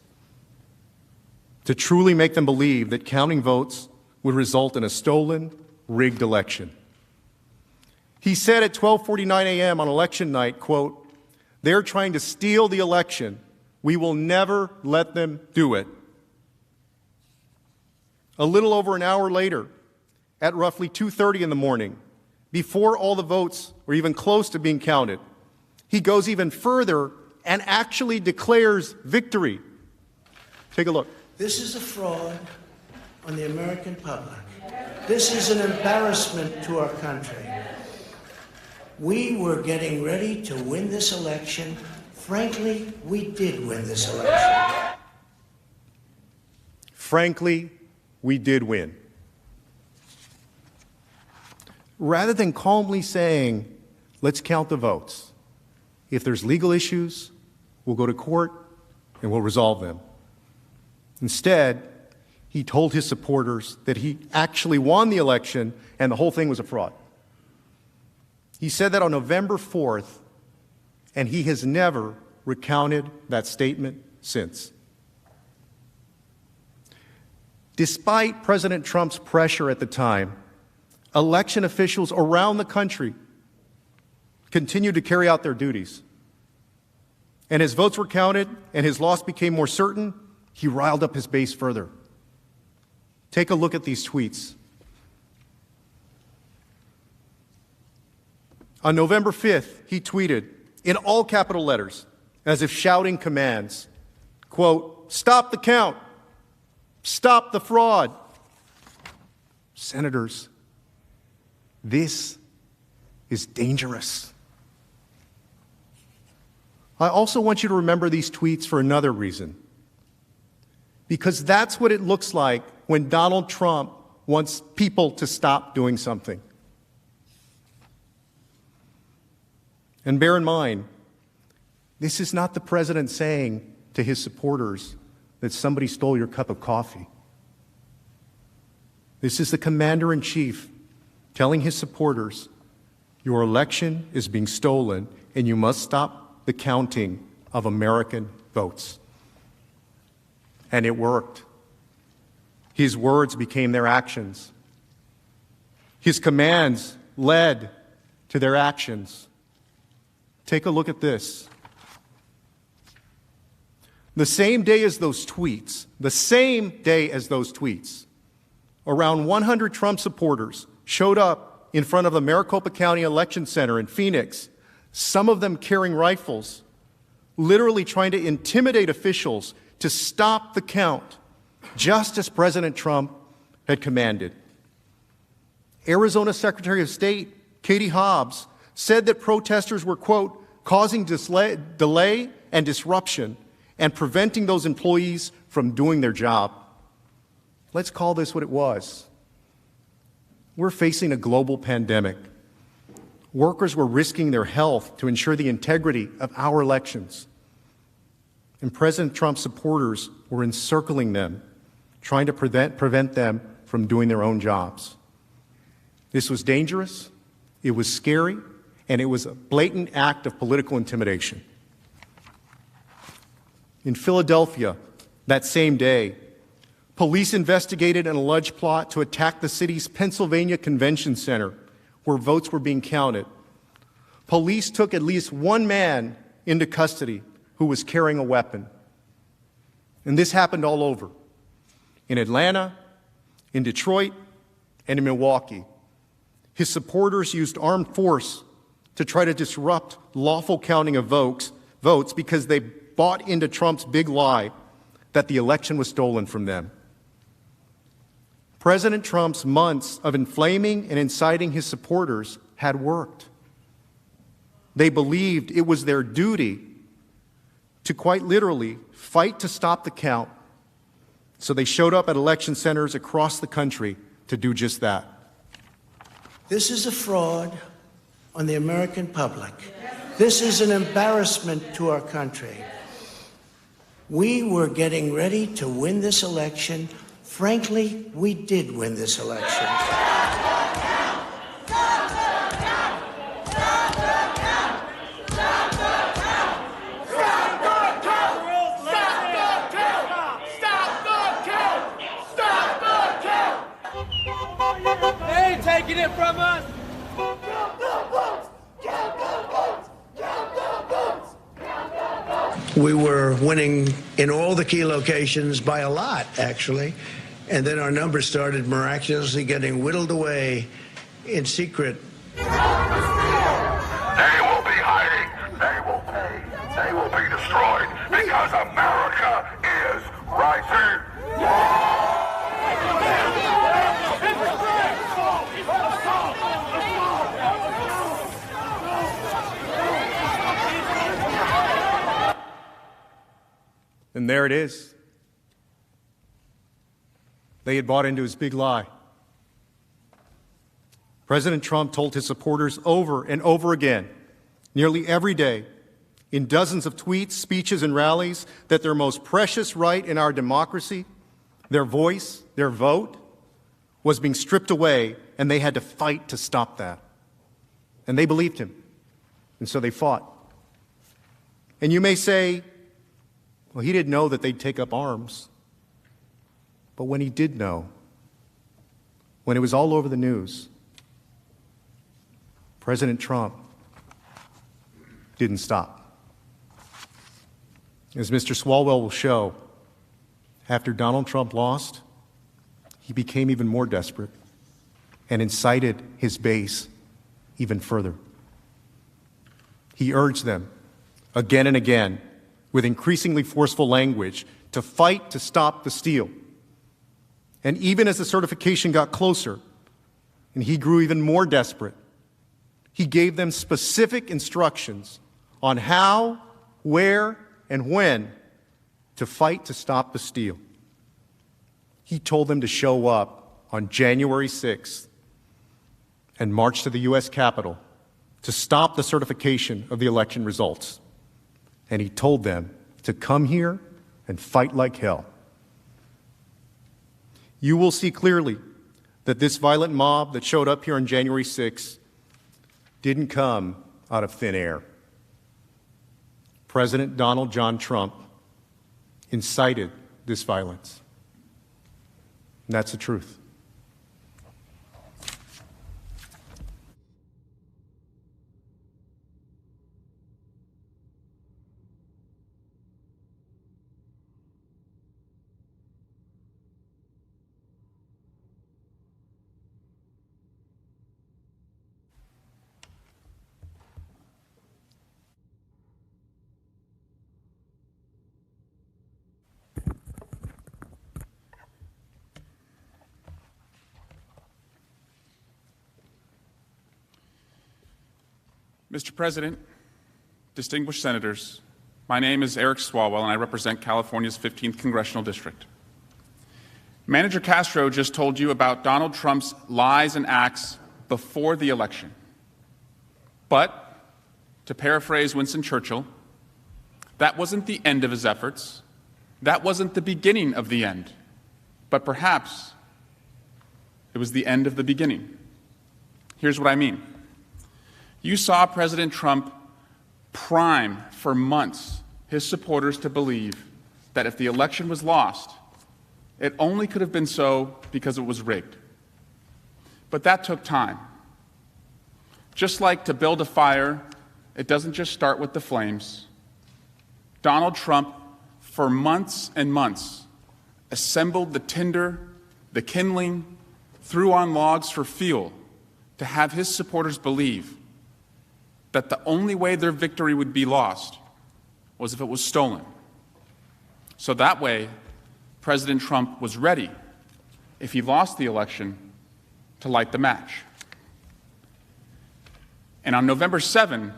Speaker 10: to truly make them believe that counting votes would result in a stolen, rigged election. He said at 12:49 a.m. on election night, quote, "They're trying to steal the election. We will never let them do it." A little over an hour later, at roughly 2:30 in the morning, before all the votes were even close to being counted, he goes even further and actually declares victory. Take a look.
Speaker 12: This is a fraud on the American public. This is an embarrassment to our country. We were getting ready to win this election. Frankly, we did win this election.
Speaker 10: Frankly, we did win. Rather than calmly saying, "Let's count the votes. If there's legal issues, we'll go to court and we'll resolve them." Instead, he told his supporters that he actually won the election and the whole thing was a fraud. He said that on November 4th, and he has never recounted that statement since. Despite President Trump's pressure at the time, election officials around the country continued to carry out their duties. And as votes were counted and his loss became more certain, he riled up his base further. Take a look at these tweets. On November 5th, he tweeted in all capital letters, as if shouting commands, quote, "Stop the count. Stop the fraud." Senators, this is dangerous. I also want you to remember these tweets for another reason. Because that's what it looks like when Donald Trump wants people to stop doing something. And bear in mind, this is not the president saying to his supporters that somebody stole your cup of coffee. This is the commander-in-chief telling his supporters, your election is being stolen and you must stop the counting of American votes. And it worked. His words became their actions. His commands led to their actions. Take a look at this. The same day as those tweets, around 100 Trump supporters showed up in front of the Maricopa County Election Center in Phoenix, some of them carrying rifles, literally trying to intimidate officials to stop the count, just as President Trump had commanded. Arizona Secretary of State Katie Hobbs said that protesters were, quote, causing delay and disruption and preventing those employees from doing their job. Let's call this what it was. We're facing a global pandemic. Workers were risking their health to ensure the integrity of our elections. And President Trump's supporters were encircling them, trying to prevent them from doing their own jobs. This was dangerous, it was scary, and it was a blatant act of political intimidation. In Philadelphia, that same day, police investigated an alleged plot to attack the city's Pennsylvania Convention Center, where votes were being counted. Police took at least one man into custody who was carrying a weapon. And this happened all over. In Atlanta, in Detroit, and in Milwaukee. His supporters used armed force to try to disrupt lawful counting of votes because they bought into Trump's big lie that the election was stolen from them. President Trump's months of inflaming and inciting his supporters had worked. They believed it was their duty to quite literally fight to stop the count, so they showed up at election centers across the country to do just that.
Speaker 12: This is a fraud on the American public. This is an embarrassment to our country. We were getting ready to win this election. Frankly, we did win this election.
Speaker 19: They ain't taking it from us.
Speaker 12: We were winning in all the key locations by a lot, actually. And then our numbers started miraculously getting whittled away in secret.
Speaker 20: They will be hiding. They will pay. They will be destroyed because America is rising.
Speaker 10: And there it is. They had bought into his big lie. President Trump told his supporters over and over again, nearly every day, in dozens of tweets, speeches, and rallies, that their most precious right in our democracy, their voice, their vote, was being stripped away, and they had to fight to stop that. And they believed him, and so they fought. And you may say, well, he didn't know that they'd take up arms. But when he did know, when it was all over the news, President Trump didn't stop. As Mr. Swalwell will show, after Donald Trump lost, he became even more desperate and incited his base even further. He urged them again and again, with increasingly forceful language, to fight to stop the steal. And even as the certification got closer and he grew even more desperate, he gave them specific instructions on how, where, and when to fight to stop the steal. He told them to show up on January 6th and march to the U.S. Capitol to stop the certification of the election results. And he told them to come here and fight like hell. You will see clearly that this violent mob that showed up here on January 6th didn't come out of thin air. President Donald John Trump incited this violence. And that's the truth.
Speaker 21: Mr. President, distinguished senators, my name is Eric Swalwell, and I represent California's 15th Congressional District. Manager Castro just told you about Donald Trump's lies and acts before the election. But, to paraphrase Winston Churchill, that wasn't the end of his efforts. That wasn't the beginning of the end. But perhaps it was the end of the beginning. Here's what I mean. You saw President Trump prime for months his supporters to believe that if the election was lost, it only could have been so because it was rigged. But that took time. Just like to build a fire, it doesn't just start with the flames. Donald Trump, for months and months, assembled the tinder, the kindling, threw on logs for fuel to have his supporters believe that the only way their victory would be lost was if it was stolen. So that way, President Trump was ready, if he lost the election, to light the match. And on November 7,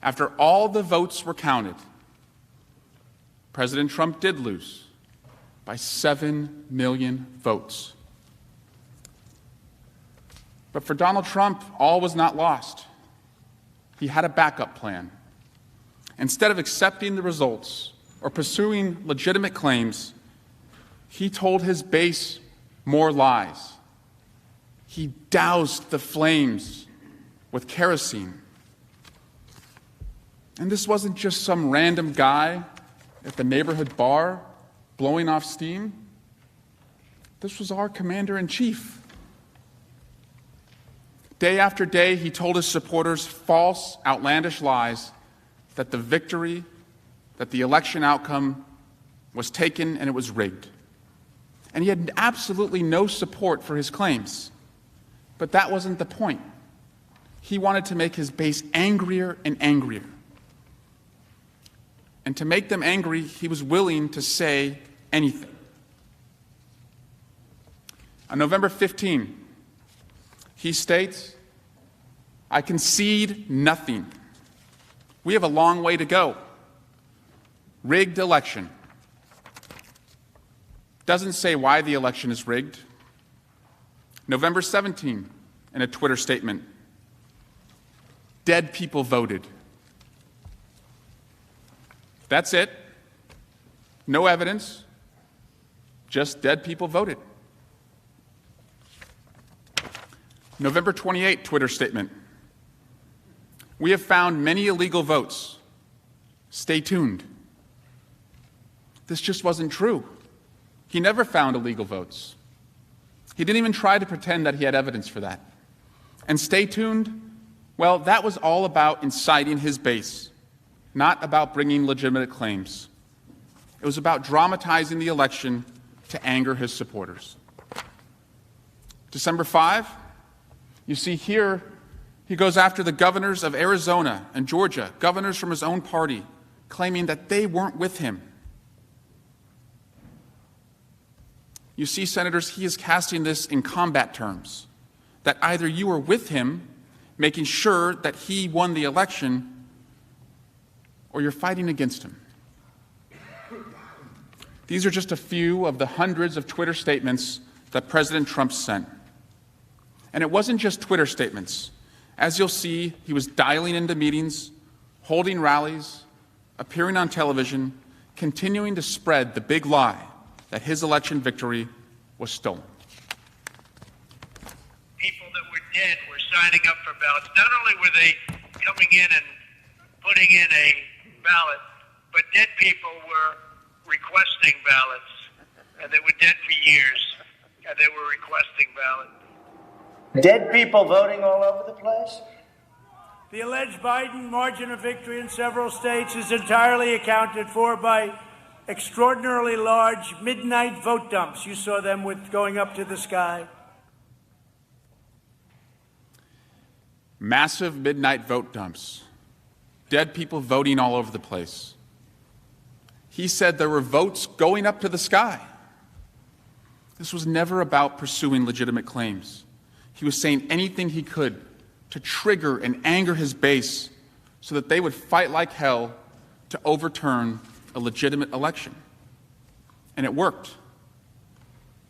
Speaker 21: after all the votes were counted, President Trump did lose by 7 million votes. But for Donald Trump, all was not lost. He had a backup plan. Instead of accepting the results or pursuing legitimate claims, he told his base more lies. He doused the flames with kerosene. And this wasn't just some random guy at the neighborhood bar blowing off steam. This was our commander-in-chief. Day after day, he told his supporters false, outlandish lies that the victory, that the election outcome was taken and it was rigged. And he had absolutely no support for his claims. But that wasn't the point. He wanted to make his base angrier and angrier. And to make them angry, he was willing to say anything. On November 15, he states, "I concede nothing. We have a long way to go. Rigged election." Doesn't say why the election is rigged. November 17, in a Twitter statement, "Dead people voted." That's it. No evidence. Just dead people voted. November 28, Twitter statement. "We have found many illegal votes. Stay tuned." This just wasn't true. He never found illegal votes. He didn't even try to pretend that he had evidence for that. And stay tuned, well, that was all about inciting his base, not about bringing legitimate claims. It was about dramatizing the election to anger his supporters. December 5, you see here, he goes after the governors of Arizona and Georgia, governors from his own party, claiming that they weren't with him. You see, senators, he is casting this in combat terms, that either you are with him, making sure that he won the election, or you're fighting against him. These are just a few of the hundreds of Twitter statements that President Trump sent. And it wasn't just Twitter statements. As you'll see, he was dialing into meetings, holding rallies, appearing on television, continuing to spread the big lie that his election victory was stolen.
Speaker 2: People that were dead were signing up for ballots. Not only were they coming in and putting in a ballot, but dead people were requesting ballots, and they were dead for years, and they were requesting ballots.
Speaker 12: Dead people voting all over the place?
Speaker 13: The alleged Biden margin of victory in several states is entirely accounted for by extraordinarily large midnight vote dumps. You saw them with going up to the sky.
Speaker 21: Massive midnight vote dumps. Dead people voting all over the place. He said there were votes going up to the sky. This was never about pursuing legitimate claims. He was saying anything he could to trigger and anger his base so that they would fight like hell to overturn a legitimate election. And it worked.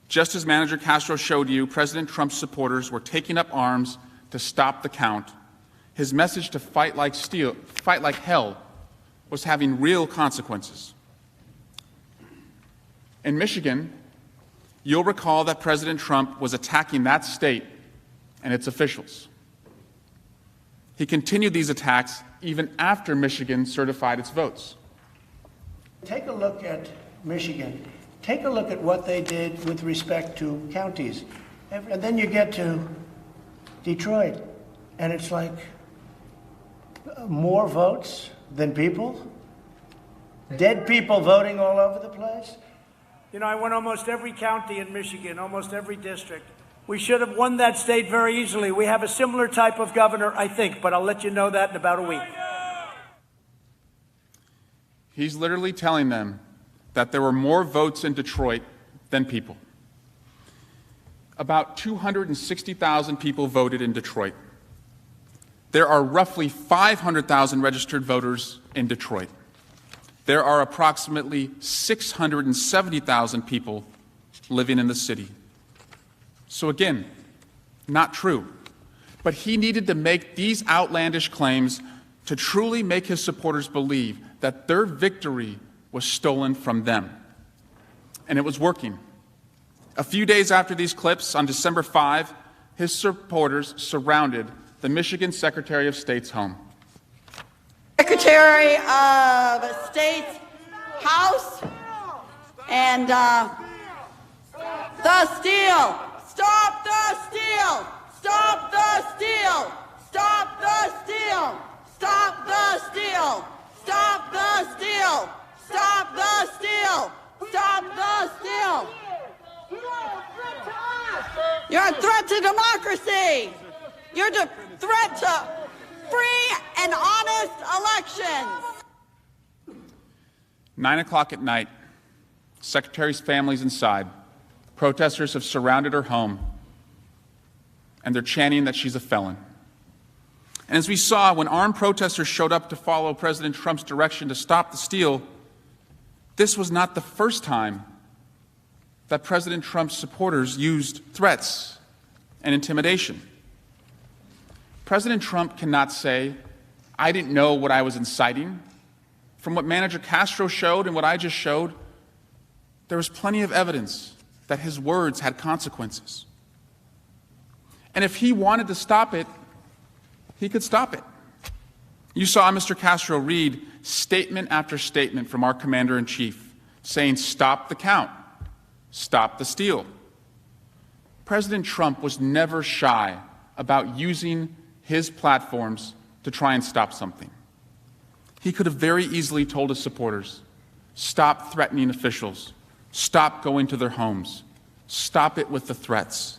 Speaker 21: Just as Manager Castro showed you, President Trump's supporters were taking up arms to stop the count. His message to fight like hell was having real consequences. In Michigan, you'll recall that President Trump was attacking that state and its officials. He continued these attacks even after Michigan certified its votes.
Speaker 12: Take a look at Michigan. Take a look at what they did with respect to counties. And then you get to Detroit, and it's like more votes than people? Dead people voting all over the place?
Speaker 13: You know, I went almost every county in Michigan, almost every district, We should have won that state very easily. We have a similar type of governor, I think, but I'll let you know that in about a week.
Speaker 21: He's literally telling them that there were more votes in Detroit than people. About 260,000 people voted in Detroit. There are roughly 500,000 registered voters in Detroit. There are approximately 670,000 people living in the city. So again, not true. But he needed to make these outlandish claims to truly make his supporters believe that their victory was stolen from them. And it was working. A few days after these clips, on December 5, his supporters surrounded the Michigan Secretary of State's home.
Speaker 3: Secretary of State's house and the steal. Stop the steal! Stop the steal! Stop the steal! Stop the steal! Stop the steal! Stop the steal! Stop the steal! You're a threat to democracy! You're a threat to free and honest elections!
Speaker 21: 9 o'clock at night, Secretary's family's inside. Protesters have surrounded her home, and they're chanting that she's a felon. And as we saw, when armed protesters showed up to follow President Trump's direction to stop the steal, this was not the first time that President Trump's supporters used threats and intimidation. President Trump cannot say, I didn't know what I was inciting. From what Manager Castro showed and what I just showed, there was plenty of evidence that his words had consequences. And if he wanted to stop it, he could stop it. You saw Mr. Castro read statement after statement from our commander-in-chief saying, stop the count, stop the steal. President Trump was never shy about using his platforms to try and stop something. He could have very easily told his supporters, stop threatening officials, stop going to their homes, stop it with the threats.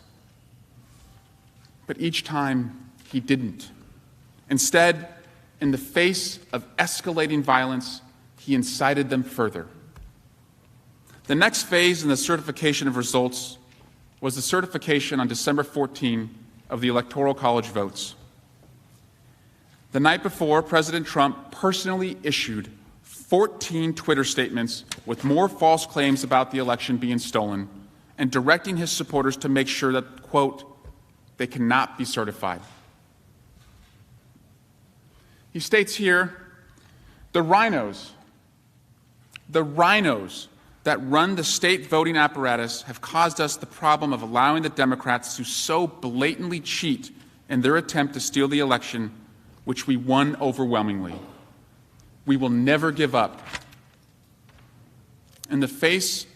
Speaker 21: But each time he didn't. Instead, in the face of escalating violence, he incited them further. The next phase in the certification of results was the certification on December 14 of the Electoral College votes. The night before, President Trump personally issued 14 Twitter statements with more false claims about the election being stolen and directing his supporters to make sure that, quote, they cannot be certified. He states here, the rhinos that run the state voting apparatus have caused us the problem of allowing the Democrats to so blatantly cheat in their attempt to steal the election, which we won overwhelmingly. We will never give up. In the face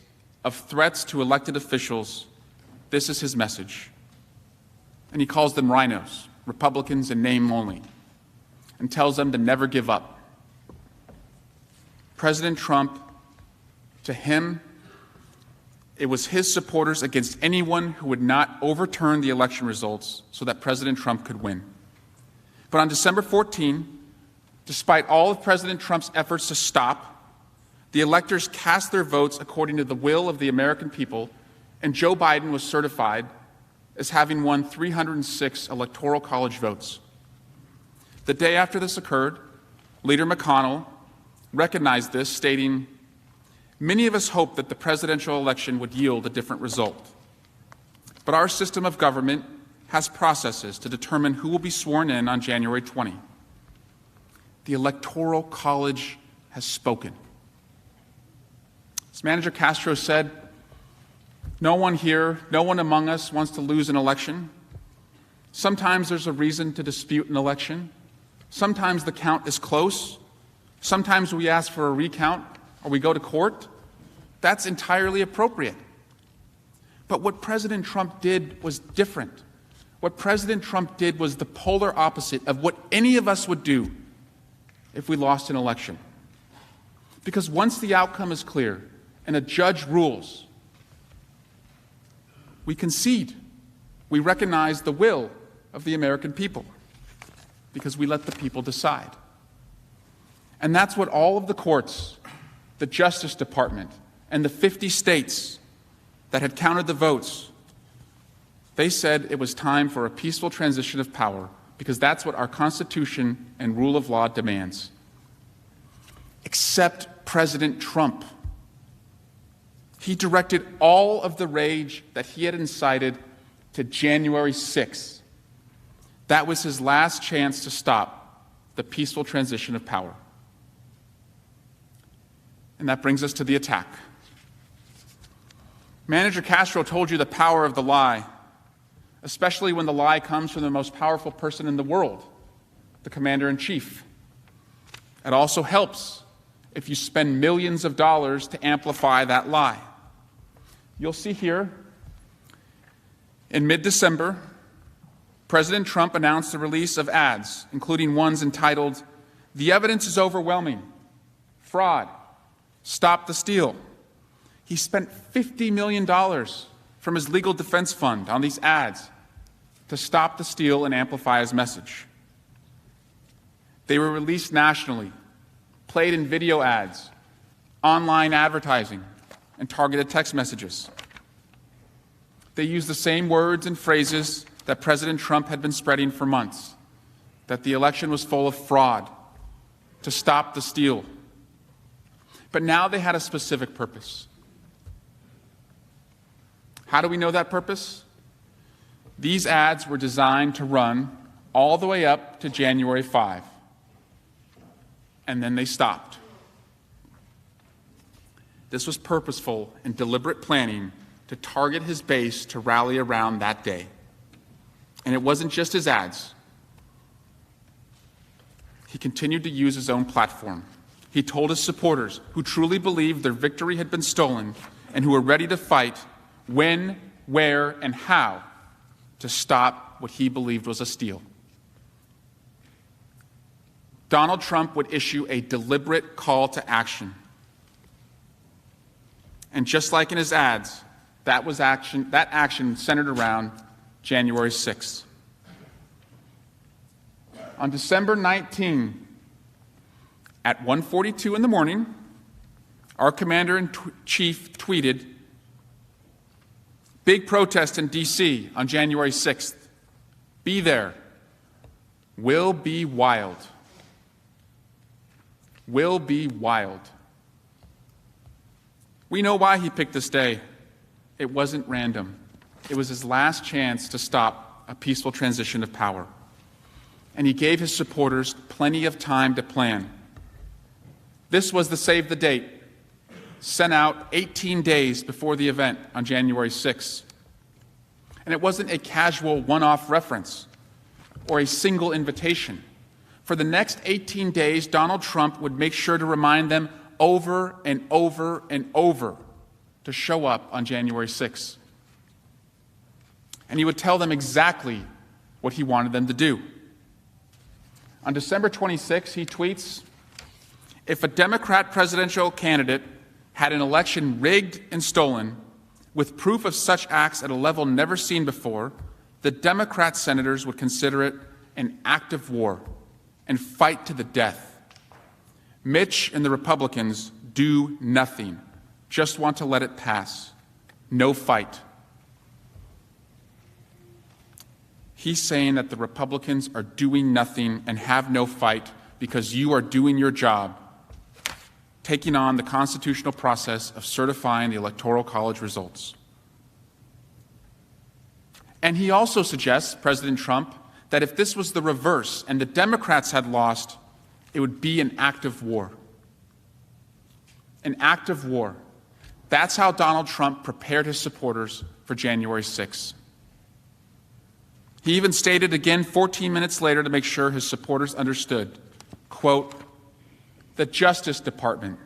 Speaker 21: of threats to elected officials, this is his message. And he calls them rhinos, Republicans in name only, and tells them to never give up. President Trump, to him, it was his supporters against anyone who would not overturn the election results so that President Trump could win. But on December 14, despite all of President Trump's efforts to stop, the electors cast their votes according to the will of the American people, and Joe Biden was certified as having won 306 Electoral College votes. The day after this occurred, Leader McConnell recognized this, stating, many of us hoped that the presidential election would yield a different result. But our system of government has processes to determine who will be sworn in on January 20. The Electoral College has spoken. As Manager Castro said, no one here, no one among us wants to lose an election. Sometimes there's a reason to dispute an election. Sometimes the count is close. Sometimes we ask for a recount or we go to court. That's entirely appropriate. But what President Trump did was different. What President Trump did was the polar opposite of what any of us would do if we lost an election. Because once the outcome is clear and a judge rules, we concede. We recognize the will of the American people because we let the people decide. And that's what all of the courts, the Justice Department, and the 50 states that had counted the votes, they said it was time for a peaceful transition of power because that's what our Constitution and rule of law demands. Except President Trump. He directed all of the rage that he had incited to January 6th. That was his last chance to stop the peaceful transition of power. And that brings us to the attack. Manager Castro told you the power of the lie, especially when the lie comes from the most powerful person in the world, the commander-in-chief. It also helps if you spend millions of dollars to amplify that lie. You'll see here, in mid-December, President Trump announced the release of ads, including ones entitled, "The evidence is overwhelming, fraud, stop the steal." He spent $50 million from his legal defense fund on these ads to stop the steal and amplify his message. They were released nationally, played in video ads, online advertising, and targeted text messages. They used the same words and phrases that President Trump had been spreading for months, that the election was full of fraud, to stop the steal. But now they had a specific purpose. How do we know that purpose? These ads were designed to run all the way up to January 5, and then they stopped. This was purposeful and deliberate planning to target his base to rally around that day. And it wasn't just his ads. He continued to use his own platform. He told his supporters, who truly believed their victory had been stolen and who were ready to fight, when, where, and how to stop what he believed was a steal. Donald Trump would issue a deliberate call to action. And just like in his ads, that action centered around January 6th. On December 19, at 1:42 in the morning, our commander-in-chief tweeted, "Big protest in D.C. on January 6th. Be there. Will be wild. Will be wild." We know why he picked this day. It wasn't random. It was his last chance to stop a peaceful transition of power. And he gave his supporters plenty of time to plan. This was the save the date, sent out 18 days before the event on January 6th. And it wasn't a casual one-off reference or a single invitation. For the next 18 days, Donald Trump would make sure to remind them over and over and over to show up on January 6th. And he would tell them exactly what he wanted them to do. On December 26th, he tweets, "If a Democrat presidential candidate had an election rigged and stolen, with proof of such acts at a level never seen before, the Democrat senators would consider it an act of war and fight to the death. Mitch and the Republicans do nothing, just want to let it pass. No fight." He's saying that the Republicans are doing nothing and have no fight because you are doing your job, taking on the constitutional process of certifying the Electoral College results. And he also suggests, President Trump, that if this was the reverse and the Democrats had lost, it would be an act of war. An act of war. That's how Donald Trump prepared his supporters for January 6th. He even stated again 14 minutes later to make sure his supporters understood, quote, "The Justice Department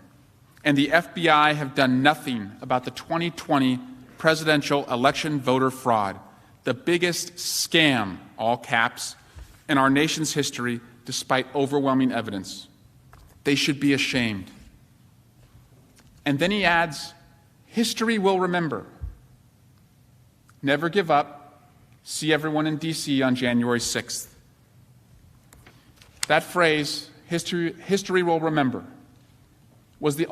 Speaker 21: and the FBI have done nothing about the 2020 presidential election voter fraud, the biggest scam, all caps, in our nation's history, despite overwhelming evidence. They should be ashamed." And then he adds, "History will remember. Never give up, See everyone in D.C. on January 6th. That phrase, history will remember, was the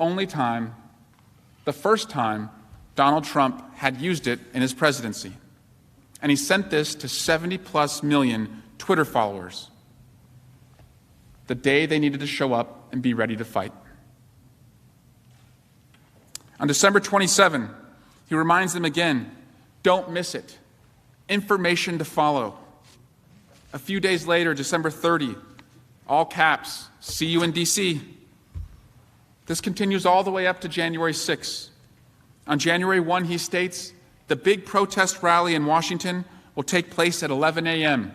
Speaker 21: first time Donald Trump had used it in his presidency. And he sent this to 70+ million Twitter followers the day they needed to show up and be ready to fight. On December 27, he reminds them again, don't miss it. Information to follow. A few days later, December 30, all caps, see you in D.C. This continues all the way up to January 6. On January 1, he states, the big protest rally in Washington will take place at 11 a.m.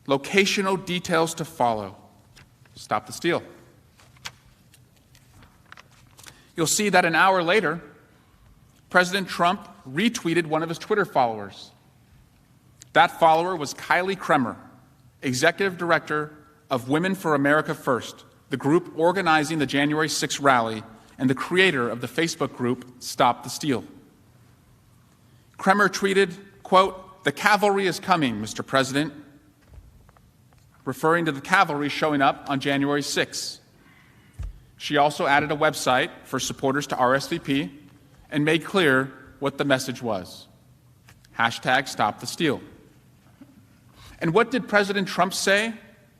Speaker 21: Locational details to follow. Stop the steal. You'll see that an hour later, President Trump retweeted one of his Twitter followers. That follower was Kylie Kremer, Executive Director of Women for America First, the group organizing the January 6 rally and the creator of the Facebook group Stop the Steal. Kremer tweeted, quote, "The cavalry is coming, Mr. President," referring to the cavalry showing up on January 6. She also added a website for supporters to RSVP and made clear what the message was. Hashtag Stop the Steal. And what did President Trump say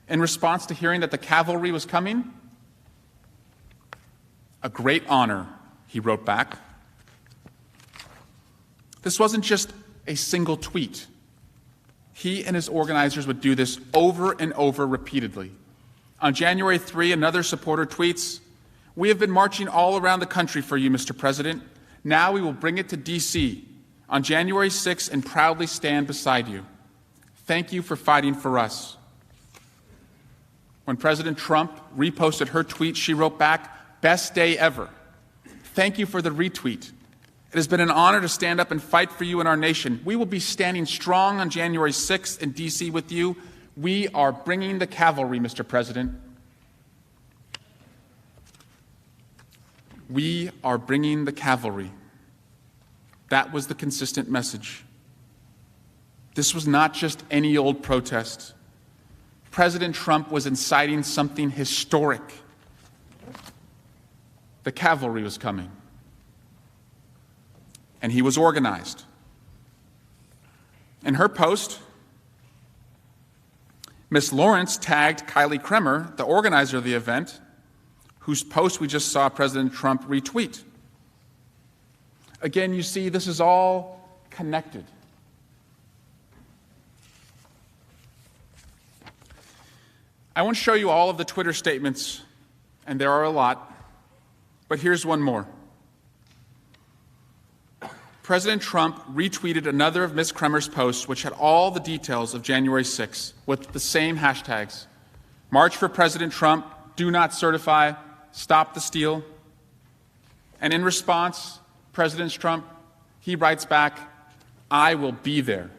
Speaker 21: in response to hearing that the cavalry was coming? A great honor, he wrote back. This wasn't just a single tweet. He and his organizers would do this over and over repeatedly. On January 3, another supporter tweets, "We have been marching all around the country for you, Mr. President. Now we will bring it to D.C. on January 6 and proudly stand beside you. Thank you for fighting for us." When President Trump reposted her tweet, she wrote back, "Best day ever. Thank you for the retweet. It has been an honor to stand up and fight for you and our nation. We will be standing strong on January 6th in D.C. with you. We are bringing the cavalry, Mr. President." We are bringing the cavalry. That was the consistent message. This was not just any old protest. President Trump was inciting something historic. The cavalry was coming. And he was organized. In her post, Ms. Lawrence tagged Kylie Kremer, the organizer of the event, whose post we just saw President Trump retweet. Again, you see, this is all connected. I won't show you all of the Twitter statements, and there are a lot, but here's one more. President Trump retweeted another of Ms. Kremer's posts, which had all the details of January 6 with the same hashtags. March for President Trump, do not certify, stop the steal. And in response, President Trump, he writes back, "I will be there.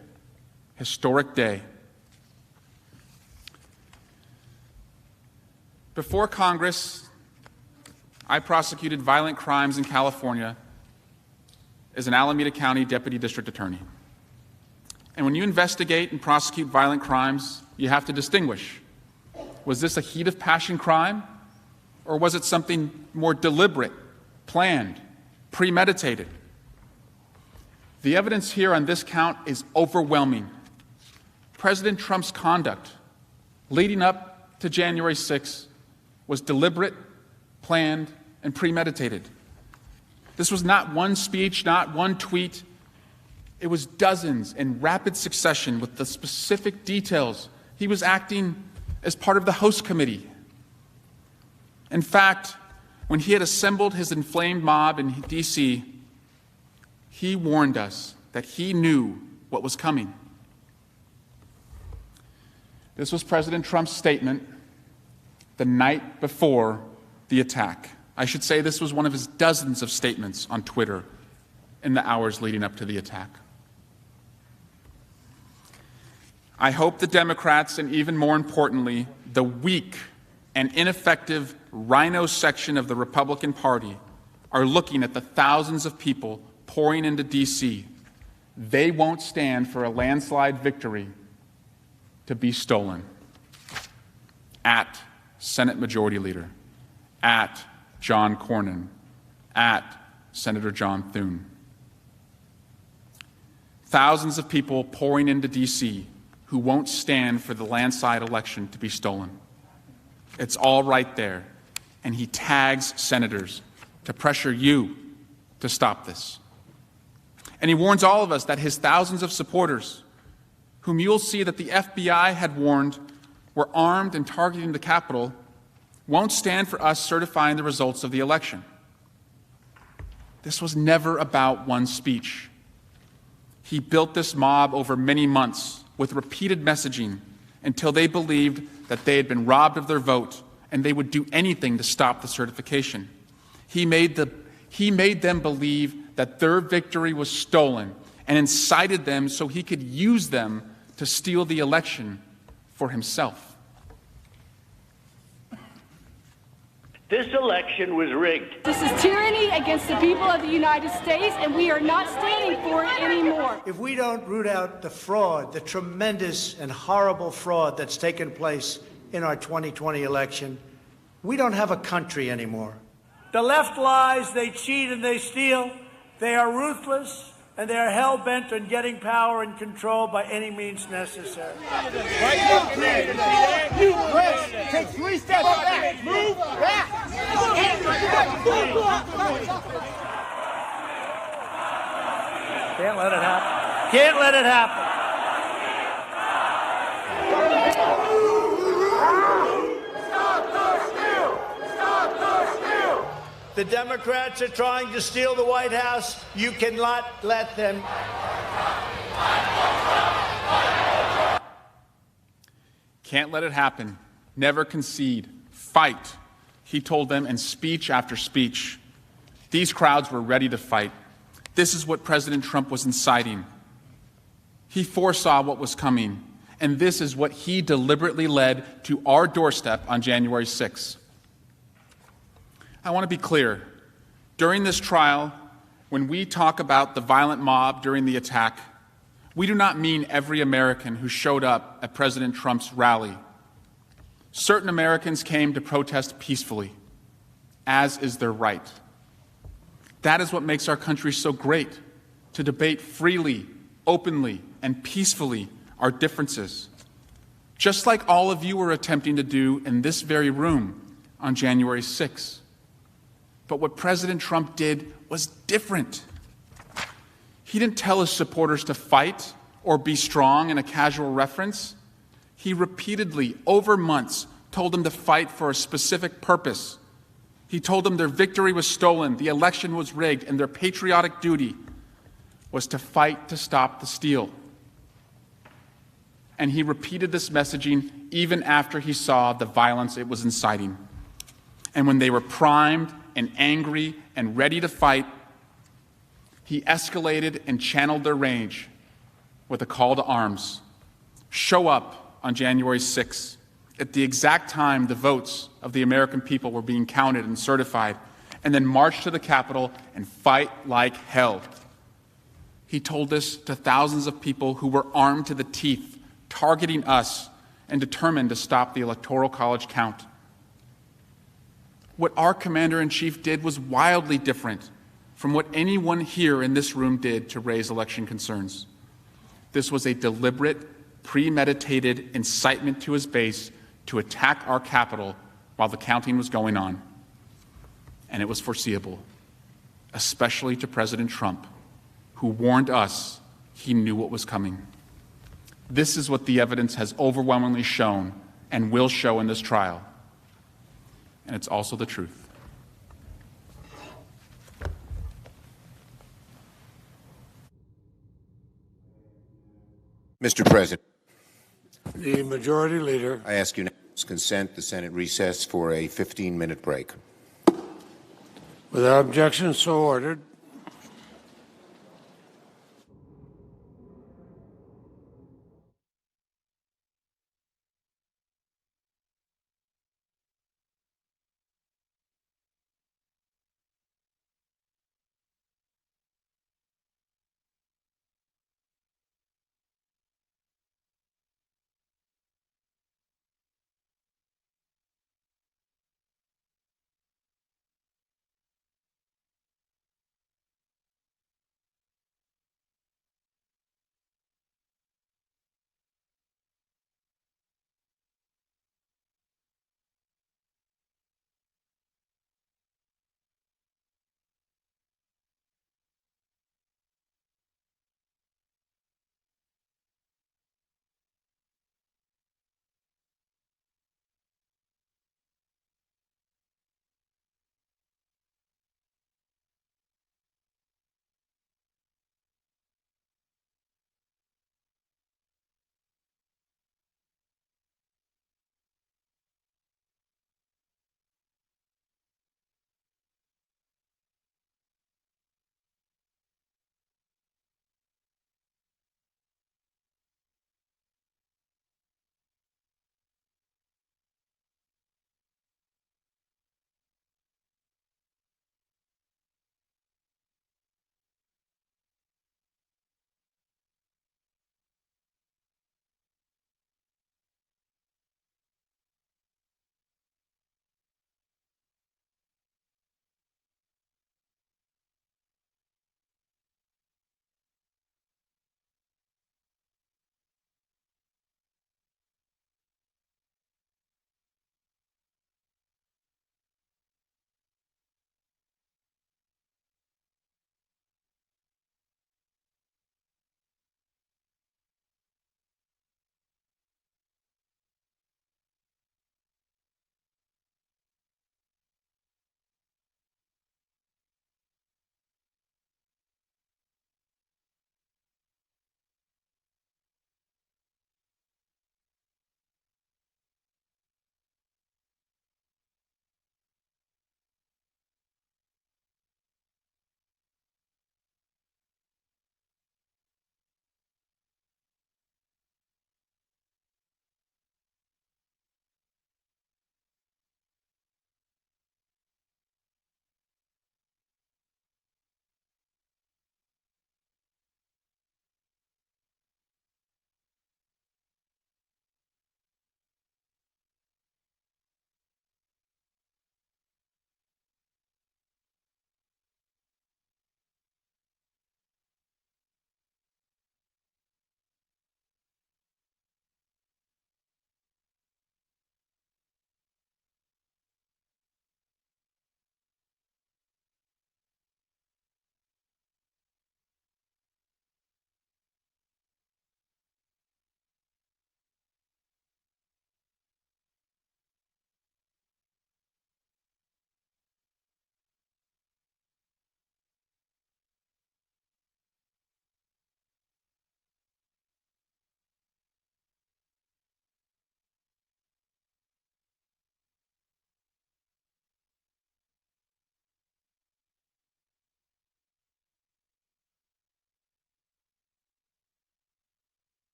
Speaker 21: Historic day." Before Congress, I prosecuted violent crimes in California as an Alameda County Deputy District Attorney. And when you investigate and prosecute violent crimes, you have to distinguish. Was this a heat of passion crime, or was it something more deliberate, planned, premeditated? The evidence here on this count is overwhelming. President Trump's conduct leading up to January 6 was deliberate, planned, and premeditated. This was not one speech, not one tweet. It was dozens in rapid succession with the specific details. He was acting as part of the host committee. In fact, when he had assembled his inflamed mob in D.C., he warned us that he knew what was coming. This was President Trump's statement the night before the attack. I should say this was one of his dozens of statements on Twitter in the hours leading up to the attack. I hope the Democrats, and even more importantly, the weak and ineffective rhino section of the Republican Party, are looking at the thousands of people pouring into D.C. they won't stand for a landslide victory to be stolen. At Senate Majority Leader, at John Cornyn, at Senator John Thune. Thousands of people pouring into D.C. who won't stand for the landslide election to be stolen. It's all right there. And he tags senators to pressure you to stop this. And he warns all of us that his thousands of supporters, whom you'll see that the FBI had warned were armed and targeting the Capitol, won't stand for us certifying the results of the election. This was never about one speech. He built this mob over many months with repeated messaging until they believed that they had been robbed of their vote and they would do anything to stop the certification. He made them believe that their victory was stolen and incited them so he could use them to steal the election for himself.
Speaker 4: This election was rigged.
Speaker 22: This is tyranny against the people of the United States, and we are not standing for it anymore.
Speaker 12: If we don't root out the fraud, the tremendous and horrible fraud that's taken place in our 2020 election, we don't have a country anymore.
Speaker 13: The left lies, they cheat and they steal. They are ruthless, and they are hell-bent on getting power and control by any means necessary.
Speaker 19: You Chris, take 3 steps back. Move back.
Speaker 13: Can't let it happen. Can't let it happen.
Speaker 20: Stop the steal! Stop the steal!
Speaker 6: The Democrats are trying to steal the White House. You cannot let them.
Speaker 21: Can't let it happen. Never concede. Fight, he told them in speech after speech. These crowds were ready to fight. This is what President Trump was inciting. He foresaw what was coming, and this is what he deliberately led to our doorstep on January 6th. I want to be clear. During this trial, when we talk about the violent mob during the attack, we do not mean every American who showed up at President Trump's rally. Certain Americans came to protest peacefully, as is their right. That is what makes our country so great, to debate freely, openly, and peacefully our differences, just like all of you were attempting to do in this very room on January 6th. But what President Trump did was different. He didn't tell his supporters to fight or be strong in a casual reference. He repeatedly, over months, told them to fight for a specific purpose. He told them their victory was stolen, the election was rigged, and their patriotic duty was to fight to stop the steal. And he repeated this messaging even after he saw the violence it was inciting. And when they were primed and angry and ready to fight, he escalated and channeled their rage with a call to arms. Show up on January 6th at the exact time the votes of the American people were being counted and certified, and then march to the Capitol and fight like hell. He told this to thousands of people who were armed to the teeth, targeting us and determined to stop the Electoral College count. What our commander-in-chief did was wildly different from what anyone here in this room did to raise election concerns. This was a deliberate, premeditated incitement to his base to attack our Capitol while the counting was going on. And it was foreseeable, especially to President Trump, who warned us he knew what was coming. This is what the evidence has overwhelmingly shown and will show in this trial. And it's also the truth.
Speaker 23: Mr. President.
Speaker 1: The Majority Leader.
Speaker 23: I ask unanimous consent the Senate recess for a 15-minute break.
Speaker 1: Without objection, so ordered.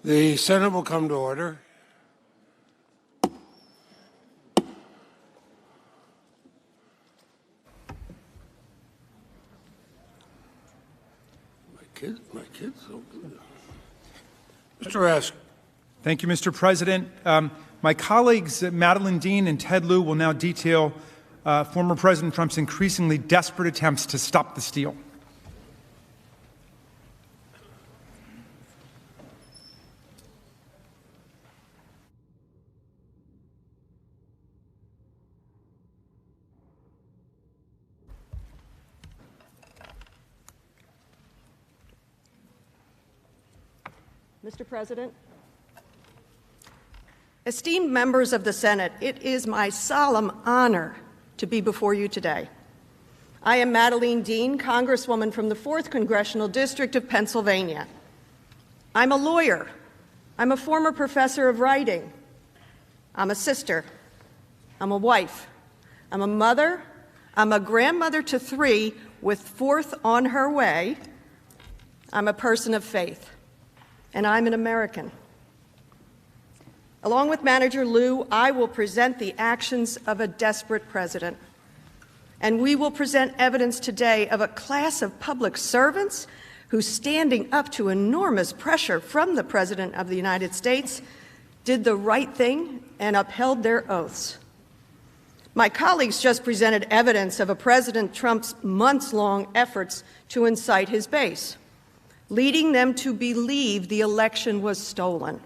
Speaker 1: The Senate will come to order. My kids so good. Mr. Raskin.
Speaker 5: Thank you, Mr. President. My colleagues Madeline Dean and Ted Lieu will now detail former President Trump's increasingly desperate attempts to stop the steal.
Speaker 7: Mr. President, esteemed members of the Senate, it is my solemn honor to be before you today. I am Madeline Dean, Congresswoman from the 4th Congressional District of Pennsylvania. I'm a lawyer. I'm a former professor of writing. I'm a sister. I'm a wife. I'm a mother. I'm a grandmother to 3 with 4th on her way. I'm a person of faith. And I'm an American. Along with Manager Lieu, I will present the actions of a desperate president. And we will present evidence today of a class of public servants who, standing up to enormous pressure from the President of the United States, did the right thing and upheld their oaths. My colleagues just presented evidence of a President Trump's months-long efforts to incite his base, leading them to believe the election was stolen,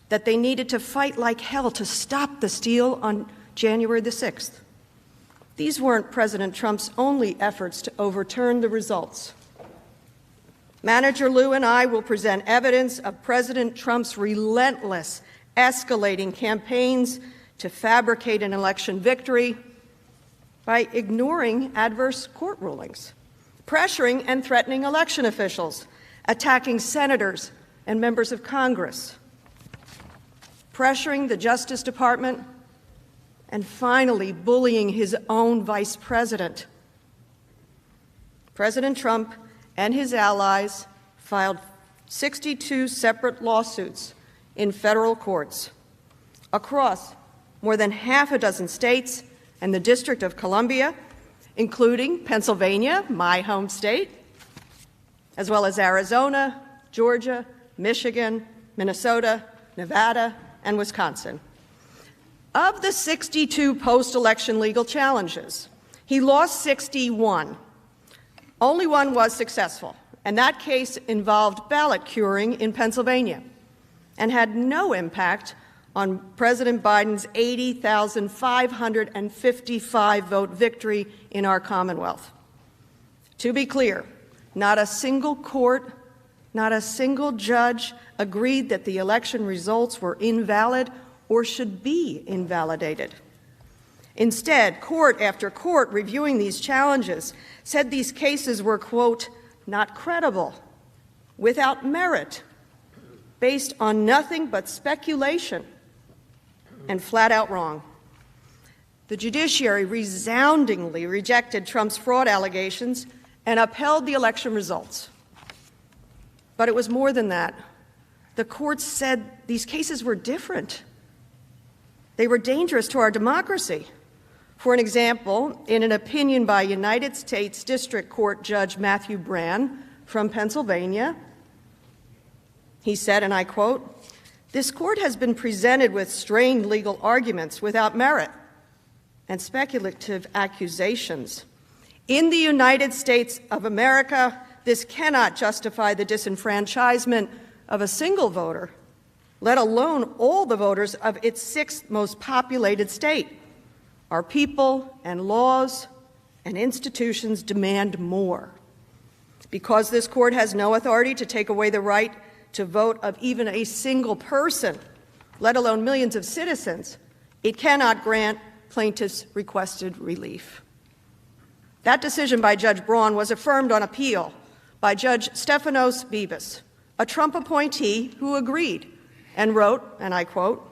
Speaker 7: that they needed to fight like hell to stop the steal on January the 6th. These weren't President Trump's only efforts to overturn the results. Manager Lieu and I will present evidence of President Trump's relentless, escalating campaigns to fabricate an election victory by ignoring adverse court rulings, pressuring and threatening election officials, attacking senators and members of Congress, pressuring the Justice Department, and finally bullying his own vice president. President Trump and his allies filed 62 separate lawsuits in federal courts across more than half a dozen states and the District of Columbia, including Pennsylvania, my home state, as well as Arizona, Georgia, Michigan, Minnesota, Nevada, and Wisconsin. Of the 62 post-election legal challenges, he lost 61. Only one was successful, and that case involved ballot curing in Pennsylvania and had no impact on President Biden's 80,555 vote victory in our Commonwealth. To be clear, not a single court, not a single judge agreed that the election results were invalid or should be invalidated. Instead, court after court reviewing these challenges said these cases were, quote, not credible, without merit, based on nothing but speculation, and flat out wrong. The judiciary resoundingly rejected Trump's fraud allegations and upheld the election results. But it was more than that. The courts said these cases were different. They were dangerous to our democracy. For an example, in an opinion by United States District Court Judge Matthew Brann from Pennsylvania, he said, and I quote, "This court has been presented with strained legal arguments without merit and speculative accusations. In the United States of America, this cannot justify the disenfranchisement of a single voter, let alone all the voters of its 6th most populated state. Our people and laws and institutions demand more. Because this court has no authority to take away the right to vote of even a single person, let alone millions of citizens, it cannot grant plaintiffs' requested relief." That decision by Judge Braun was affirmed on appeal by Judge Stephanos Bibas, a Trump appointee who agreed and wrote, and I quote,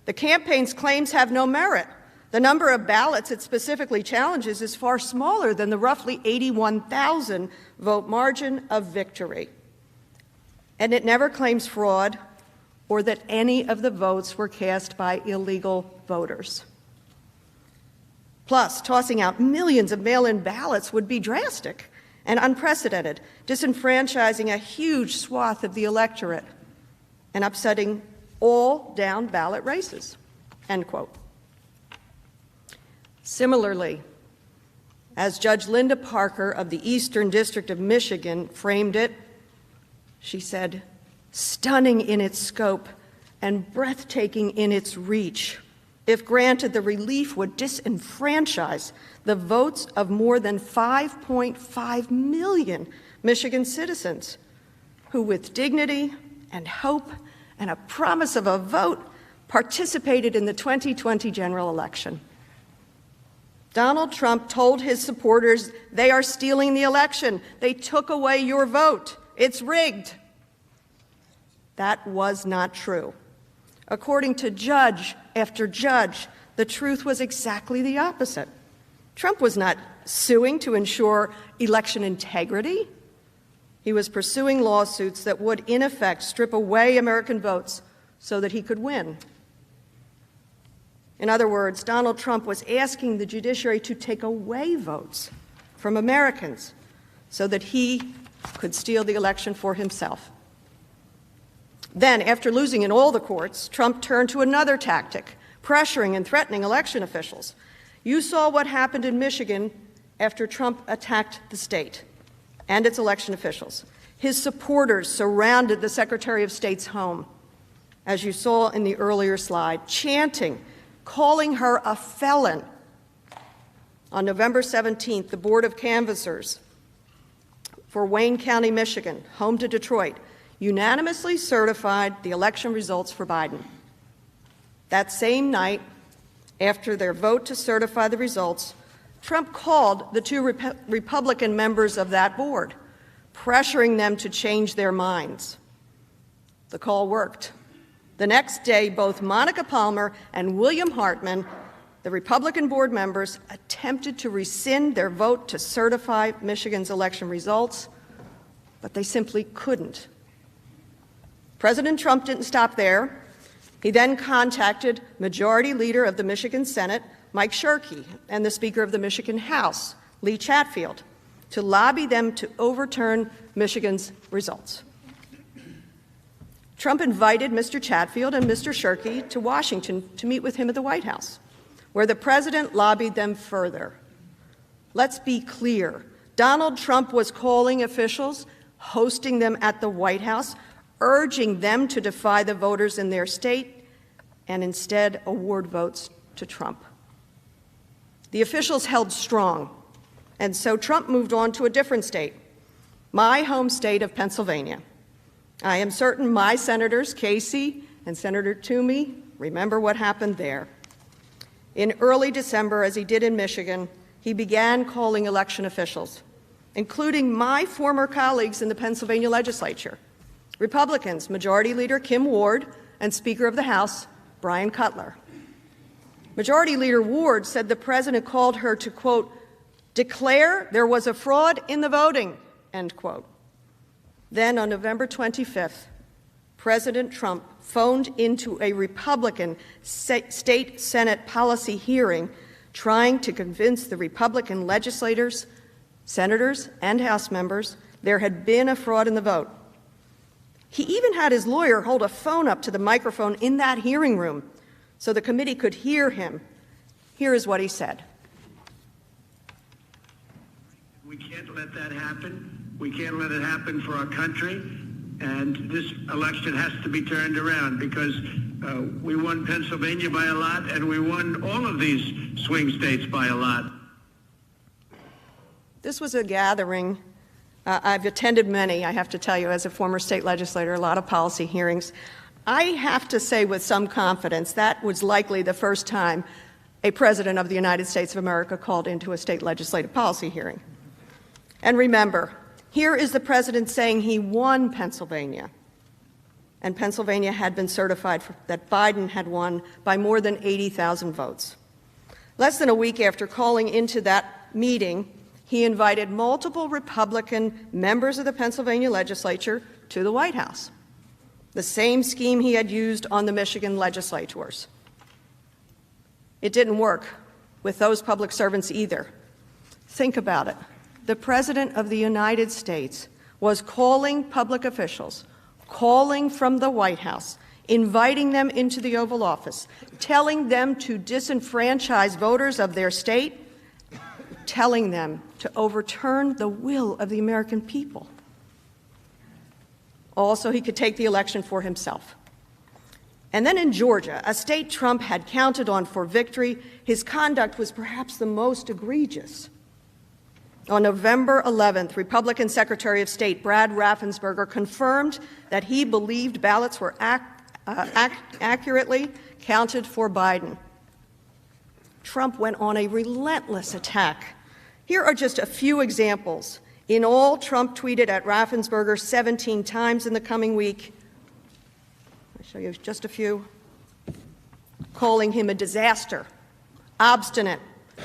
Speaker 7: "The campaign's claims have no merit. The number of ballots it specifically challenges is far smaller than the roughly 81,000 vote margin of victory." And it never claims fraud or that any of the votes were cast by illegal voters. Plus, tossing out millions of mail-in ballots would be drastic and unprecedented, disenfranchising a huge swath of the electorate and upsetting all down-ballot races, end quote. Similarly, as Judge Linda Parker of the Eastern District of Michigan framed it, she said, stunning in its scope and breathtaking in its reach. If granted, the relief would disenfranchise the votes of more than 5.5 million Michigan citizens who, with dignity and hope and a promise of a vote, participated in the 2020 general election. Donald Trump told his supporters, they are stealing the election. They took away your vote. It's rigged. That was not true. According to judge after judge, the truth was exactly the opposite. Trump was not suing to ensure election integrity. He was pursuing lawsuits that would, in effect, strip away American votes so that he could win. In other words, Donald Trump was asking the judiciary to take away votes from Americans so that he could steal the election for himself. Then, after losing in all the courts, Trump turned to another tactic, pressuring and threatening election officials. You saw what happened in Michigan after Trump attacked the state and its election officials. His supporters surrounded the Secretary of State's home, as you saw in the earlier slide, chanting, calling her a felon. On November 17th, the Board of Canvassers for Wayne County, Michigan, home to Detroit, unanimously certified the election results for Biden. That same night, after their vote to certify the results, Trump called the two Republican members of that board, pressuring them to change their minds. The call worked. The next day, both Monica Palmer and William Hartman, the Republican board members, attempted to rescind their vote to certify Michigan's election results, but they simply couldn't. President Trump didn't stop there. He then contacted Majority Leader of the Michigan Senate, Mike Shirkey, and the Speaker of the Michigan House, Lee Chatfield, to lobby them to overturn Michigan's results. Trump invited Mr. Chatfield and Mr. Shirkey to Washington to meet with him at the White House, where the president lobbied them further. Let's be clear. Donald Trump was calling officials, hosting them at the White House, urging them to defy the voters in their state and instead award votes to Trump. The officials held strong, and so Trump moved on to a different state, my home state of Pennsylvania. I am certain my senators, Casey and Senator Toomey, remember what happened there. In early December, as he did in Michigan, he began calling election officials, including my former colleagues in the Pennsylvania legislature, Republicans, Majority Leader Kim Ward and Speaker of the House Brian Cutler. Majority Leader Ward said the president called her to, quote, declare there was a fraud in the voting, end quote. Then on November 25th, President Trump phoned into a Republican state Senate policy hearing trying to convince the Republican legislators, senators, and House members there had been a fraud in the vote. He even had his lawyer hold a phone up to the microphone in that hearing room so the committee could hear him. Here is what he said.
Speaker 8: We can't let that happen. We can't let it happen for our country. And this election has to be turned around because we won Pennsylvania by a lot and we won all of these swing states by a lot.
Speaker 7: This was a gathering. I've attended many, I have to tell you, as a former state legislator, a lot of policy hearings. I have to say with some confidence that was likely the first time a president of the United States of America called into a state legislative policy hearing. And remember, here is the president saying he won Pennsylvania, and Pennsylvania had been certified that Biden had won by more than 80,000 votes. Less than a week after calling into that meeting, he invited multiple Republican members of the Pennsylvania legislature to the White House. The same scheme he had used on the Michigan legislators. It didn't work with those public servants either. Think about it. The President of the United States was calling public officials, calling from the White House, inviting them into the Oval Office, telling them to disenfranchise voters of their state, telling them to overturn the will of the American people. Also, he could take the election for himself. And then in Georgia, a state Trump had counted on for victory, his conduct was perhaps the most egregious. On November 11th, Republican Secretary of State Brad Raffensperger confirmed that he believed ballots were accurately counted for Biden. Trump went on a relentless attack. Here are just a few examples. In all, Trump tweeted at Raffensperger 17 times in the coming week. I'll show you just a few. Calling him a disaster, obstinate,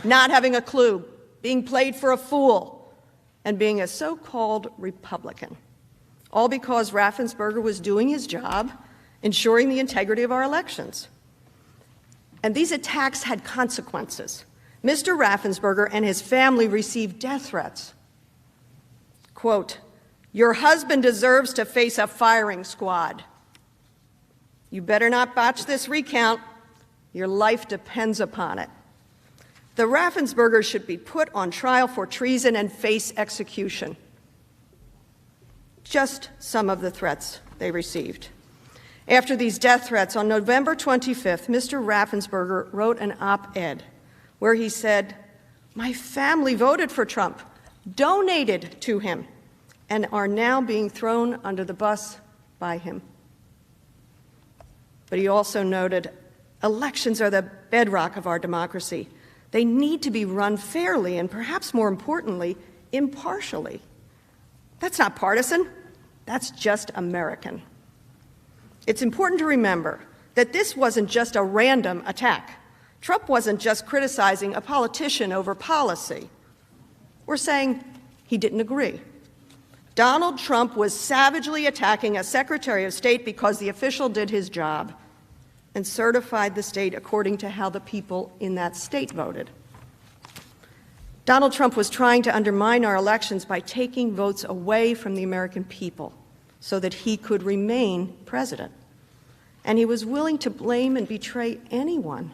Speaker 7: not having a clue, being played for a fool, and being a so-called Republican. All because Raffensperger was doing his job, ensuring the integrity of our elections. And these attacks had consequences. Mr. Raffensperger and his family received death threats. Quote, "Your husband deserves to face a firing squad. You better not botch this recount. Your life depends upon it." The Raffenspergers should be put on trial for treason and face execution. Just some of the threats they received. After these death threats, on November 25th, Mr. Raffensperger wrote an op-ed where he said, "My family voted for Trump, donated to him, and are now being thrown under the bus by him." But he also noted, elections are the bedrock of our democracy. They need to be run fairly and, perhaps more importantly, impartially. That's not partisan. That's just American. It's important to remember that this wasn't just a random attack. Trump wasn't just criticizing a politician over policy. We're saying he didn't agree. Donald Trump was savagely attacking a Secretary of State because the official did his job and certified the state according to how the people in that state voted. Donald Trump was trying to undermine our elections by taking votes away from the American people so that he could remain president. And he was willing to blame and betray anyone,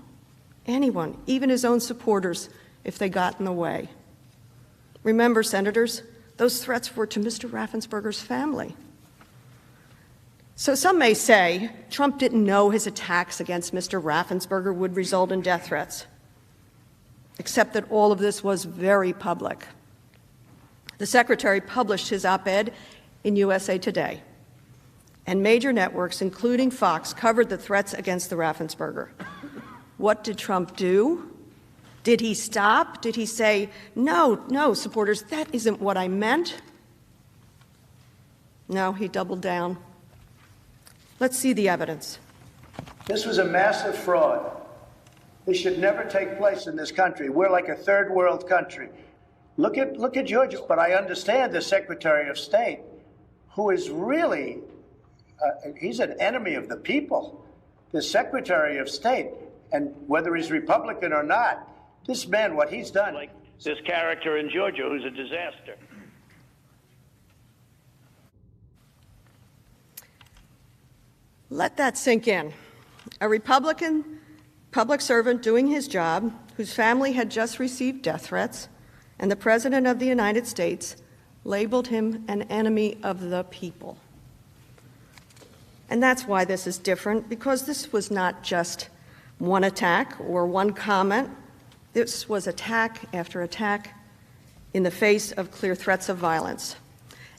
Speaker 7: even his own supporters, if they got in the way. Remember, senators, those threats were to Mr. Raffensperger's family. So some may say Trump didn't know his attacks against Mr. Raffensperger would result in death threats, except that all of this was very public. The Secretary published his op-ed in USA Today, and major networks, including Fox, covered the threats against the Raffensperger. What did Trump do? Did he stop? Did he say, no, supporters, that isn't what I meant? No, he doubled down. Let's see the evidence.
Speaker 12: This was a massive fraud. This should never take place in this country. We're like a third world country. Look at Georgia. But I understand the Secretary of State, who is really, he's an enemy of the people. The Secretary of State, and whether he's Republican or not, this man, what he's done.
Speaker 4: Like this character in Georgia who's a disaster.
Speaker 7: Let that sink in. A Republican public servant doing his job, whose family had just received death threats, and the President of the United States labeled him an enemy of the people. And that's why this is different, because this was not just one attack or one comment. This was attack after attack in the face of clear threats of violence.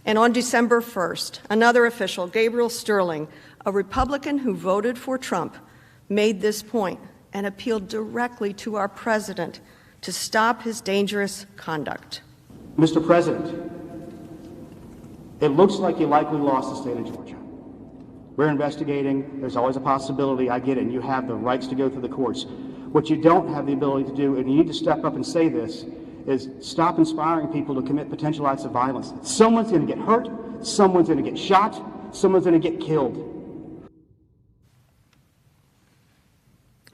Speaker 7: And on December 1st, another official, Gabriel Sterling, a Republican who voted for Trump, made this point and appealed directly to our president to stop his dangerous conduct.
Speaker 9: Mr. President, it looks like you likely lost the state of Georgia. We're investigating. There's always a possibility. I get it. And you have the rights to go through the courts. What you don't have the ability to do, and you need to step up and say this, is stop inspiring people to commit potential acts of violence. Someone's going to get hurt. Someone's going to get shot. someone's going to get killed.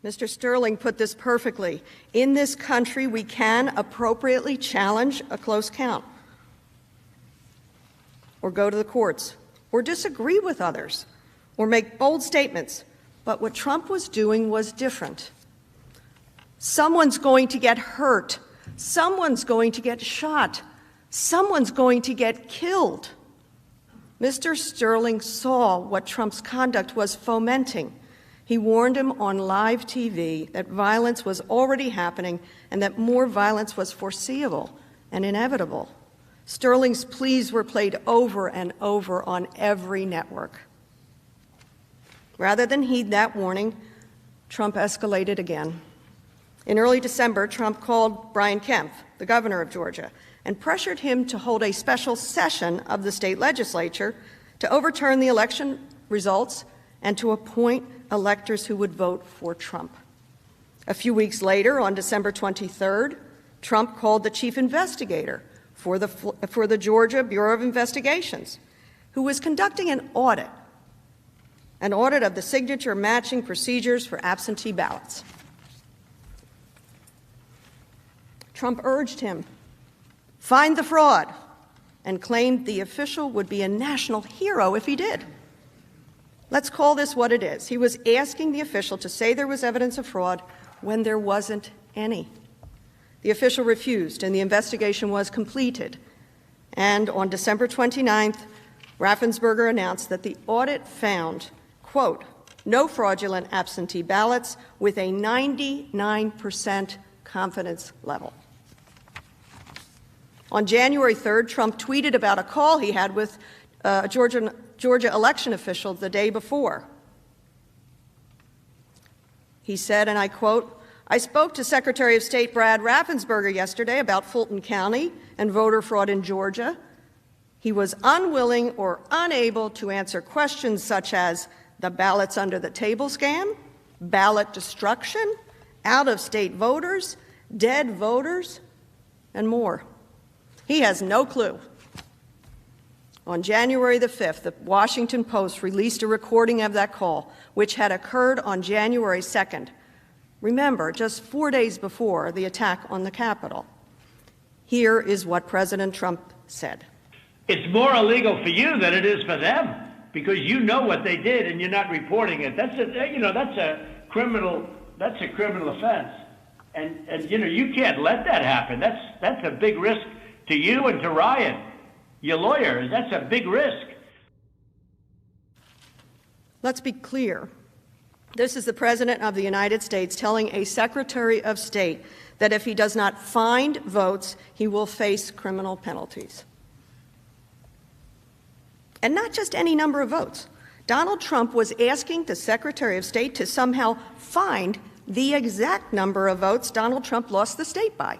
Speaker 7: Mr. Sterling put this perfectly. In this country, we can appropriately challenge a close count, or go to the courts, or disagree with others, or make bold statements. But what Trump was doing was different. Someone's going to get hurt. Someone's going to get shot. Someone's going to get killed. Mr. Sterling saw what Trump's conduct was fomenting. He warned him on live TV that violence was already happening and that more violence was foreseeable and inevitable. Sterling's pleas were played over and over on every network. Rather than heed that warning, Trump escalated again. In early December, Trump called Brian Kemp, the governor of Georgia, and pressured him to hold a special session of the state legislature to overturn the election results and to appoint electors who would vote for Trump. A few weeks later, on December 23rd, Trump called the chief investigator for the Georgia Bureau of Investigations, who was conducting an audit of the signature matching procedures for absentee ballots. Trump urged him, find the fraud, and claimed the official would be a national hero if he did. Let's call this what it is. He was asking the official to say there was evidence of fraud when there wasn't any. The official refused, and the investigation was completed. And on December 29th, Raffensperger announced that the audit found, quote, no fraudulent absentee ballots with a 99% confidence level. On January 3rd, Trump tweeted about a call he had with a Georgia election official the day before. He said, and I quote, I spoke to Secretary of State Brad Raffensperger yesterday about Fulton County and voter fraud in Georgia. He was unwilling or unable to answer questions such as the ballots under the table scam, ballot destruction, out-of-state voters, dead voters, and more. He has no clue. On January the 5th, the Washington Post released a recording of that call, which had occurred on January 2nd. Remember, just 4 days before the attack on the Capitol. Here is what President Trump said.
Speaker 8: It's more illegal for you than it is for them, because you know what they did and you're not reporting it. That's a criminal offense. And you can't let that happen. That's a big risk to you and to Riot, your lawyers. That's a big risk.
Speaker 7: Let's be clear. This is the President of the United States telling a Secretary of State that if he does not find votes, he will face criminal penalties. And not just any number of votes. Donald Trump was asking the Secretary of State to somehow find the exact number of votes Donald Trump lost the state by.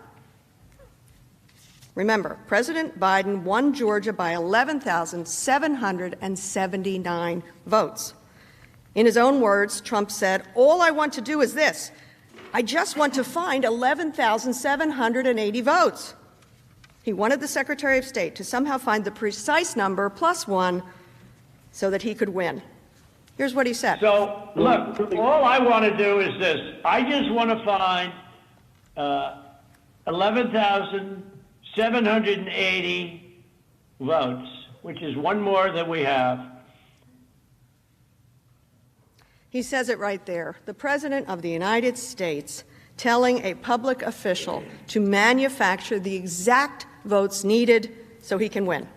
Speaker 7: Remember, President Biden won Georgia by 11,779 votes. In his own words, Trump said, all I want to do is this. I just want to find 11,780 votes. He wanted the Secretary of State to somehow find the precise number plus one so that he could win. Here's what he said.
Speaker 8: So, look, all I want to do is this. I just want to find 11,780 votes, which is one more than we have.
Speaker 7: He says it right there. The President of the United States telling a public official to manufacture the exact votes needed so he can win.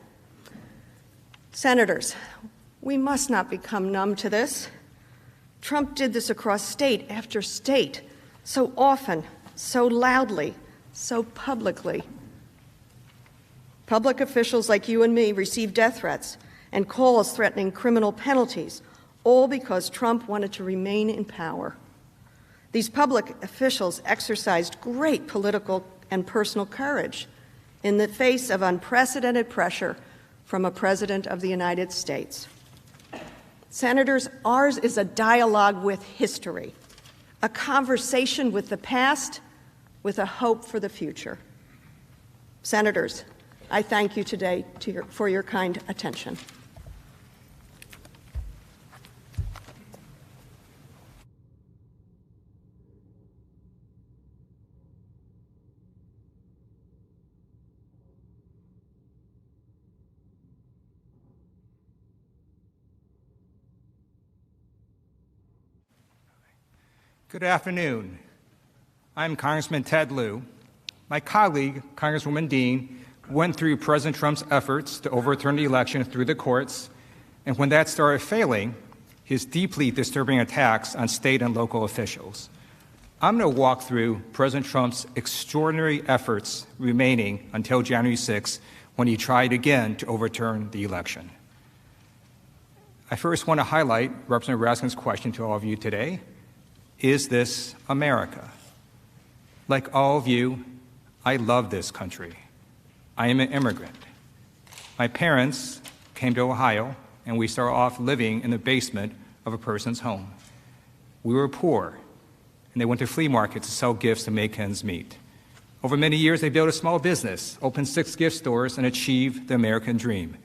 Speaker 7: Senators, we must not become numb to this. Trump did this across state after state, so often, so loudly, so publicly. Public officials like you and me receive death threats and calls threatening criminal penalties, all because Trump wanted to remain in power. These public officials exercised great political and personal courage in the face of unprecedented pressure from a President of the United States. Senators, ours is a dialogue with history, a conversation with the past, with a hope for the future. Senators, I thank you today for your kind attention.
Speaker 11: Good afternoon. I'm Congressman Ted Lieu. My colleague, Congresswoman Dean, went through President Trump's efforts to overturn the election through the courts, and when that started failing, his deeply disturbing attacks on state and local officials. I'm going to walk through President Trump's extraordinary efforts remaining until January 6th, when he tried again to overturn the election. I first want to highlight Representative Raskin's question to all of you today. Is this America? Like all of you, I love this country. I am an immigrant. My parents came to Ohio, and we started off living in the basement of a person's home. We were poor, and they went to flea markets to sell gifts to make ends meet. Over many years, they built a small business, opened 6 gift stores, and achieved the American dream.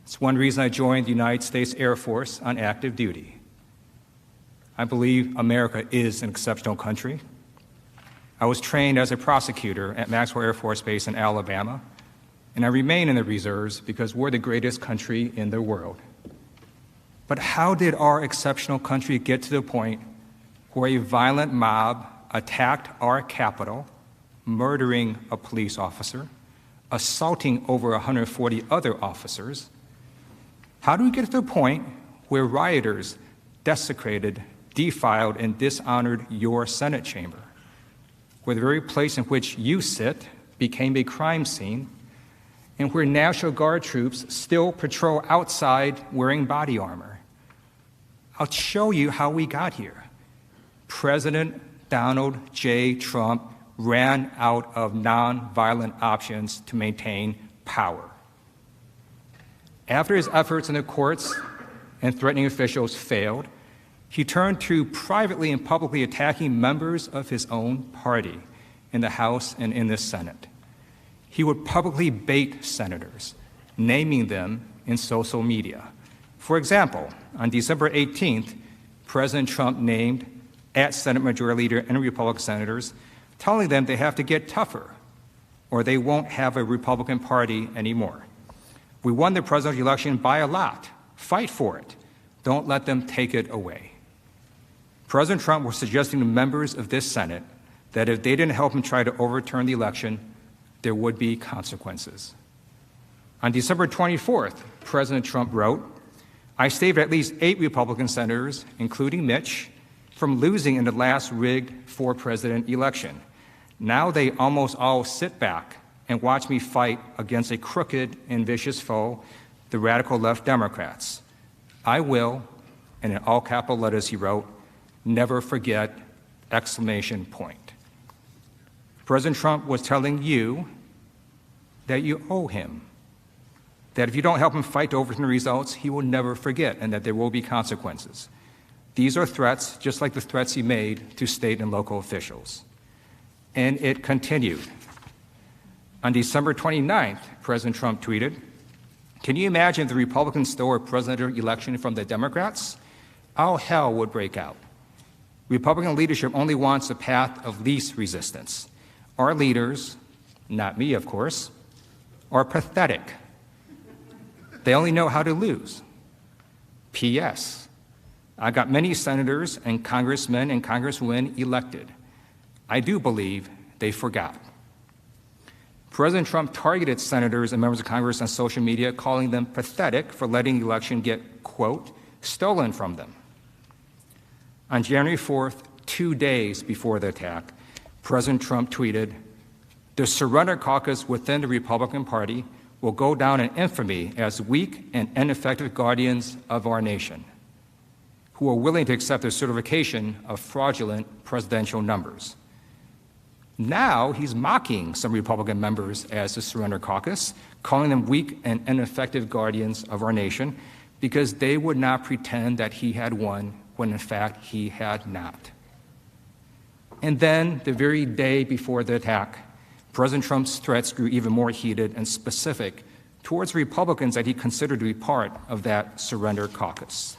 Speaker 11: It's one reason I joined the United States Air Force on active duty. I believe America is an exceptional country. I was trained as a prosecutor at Maxwell Air Force Base in Alabama, and I remain in the reserves because we're the greatest country in the world. But how did our exceptional country get to the point where a violent mob attacked our Capitol, murdering a police officer, assaulting over 140 other officers? How do we get to the point where rioters desecrated, defiled, and dishonored your Senate chamber, where the very place in which you sit became a crime scene, and where National Guard troops still patrol outside wearing body armor? I'll show you how we got here. President Donald J. Trump ran out of nonviolent options to maintain power. After his efforts in the courts and threatening officials failed, he turned to privately and publicly attacking members of his own party in the House and in the Senate. He would publicly bait senators, naming them in social media. For example, on December 18th, President Trump named at Senate Majority Leader and Republican senators, telling them they have to get tougher or they won't have a Republican Party anymore. We won the presidential election by a lot. Fight for it. Don't let them take it away. President Trump was suggesting to members of this Senate that if they didn't help him try to overturn the election, there would be consequences. On December 24th, President Trump wrote, "I saved at least 8 Republican senators, including Mitch, from losing in the last rigged for-president election. Now they almost all sit back and watch me fight against a crooked and vicious foe, the radical left Democrats. I will," and in all capital letters he wrote, "never forget!" exclamation point. President Trump was telling you that you owe him, that if you don't help him fight to overturn the results, he will never forget, and that there will be consequences. These are threats, just like the threats he made to state and local officials. And it continued. On December 29th, President Trump tweeted, "Can you imagine if the Republicans stole a presidential election from the Democrats? All hell would break out. Republican leadership only wants a path of least resistance. Our leaders, not me, of course, are pathetic. They only know how to lose. P.S. I got many senators and congressmen and congresswomen elected. I do believe they forgot." President Trump targeted senators and members of Congress on social media, calling them pathetic for letting the election get, quote, stolen from them. On January 4th, 2 days before the attack, President Trump tweeted, "The surrender caucus within the Republican Party will go down in infamy as weak and ineffective guardians of our nation, who are willing to accept the certification of fraudulent presidential numbers." Now he's mocking some Republican members as the surrender caucus, calling them weak and ineffective guardians of our nation because they would not pretend that he had won when in fact he had not. And then, the very day before the attack, President Trump's threats grew even more heated and specific towards Republicans that he considered to be part of that surrender caucus.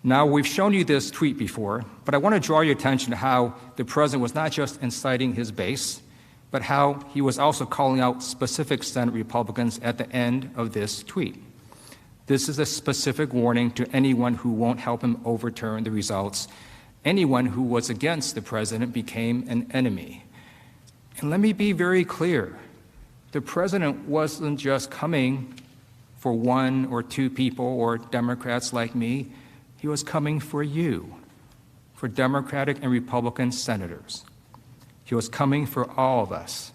Speaker 11: Now, we've shown you this tweet before, but I want to draw your attention to how the president was not just inciting his base, but how he was also calling out specific Senate Republicans at the end of this tweet. This is a specific warning to anyone who won't help him overturn the results, Anyone who was against the president became an enemy. And let me be very clear. The president wasn't just coming for one or two people or Democrats like me. He was coming for you, for Democratic and Republican senators. He was coming for all of us,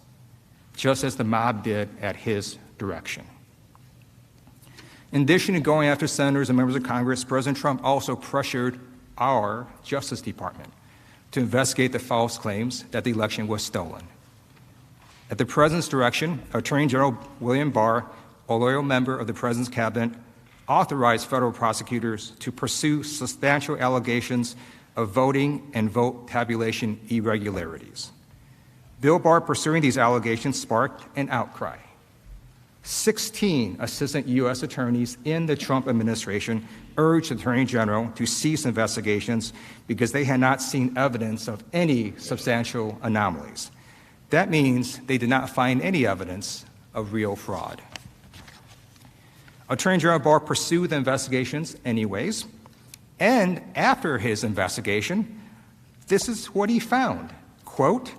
Speaker 11: just as the mob did at his direction. In addition to going after senators and members of Congress, President Trump also pressured our Justice Department to investigate the false claims that the election was stolen. At the President's direction, Attorney General William Barr, a loyal member of the President's cabinet, authorized federal prosecutors to pursue substantial allegations of voting and vote tabulation irregularities. Bill Barr pursuing these allegations sparked an outcry. 16 assistant U.S. attorneys in the Trump administration urged the Attorney General to cease investigations because they had not seen evidence of any substantial anomalies. That means they did not find any evidence of real fraud. Attorney General Barr pursued the investigations anyways, and after his investigation, this is what he found. Quote,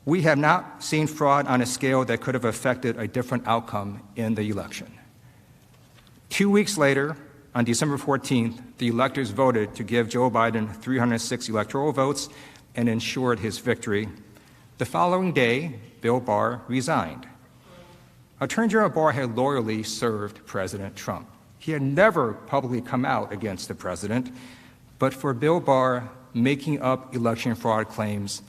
Speaker 11: "We have not seen fraud on a scale that could have affected a different outcome in the election." 2 weeks later, on December 14th, the electors voted to give Joe Biden 306 electoral votes and ensured his victory. The following day, Bill Barr resigned. Attorney General Barr had loyally served President Trump. He had never publicly come out against the president, but for Bill Barr, making up election fraud claims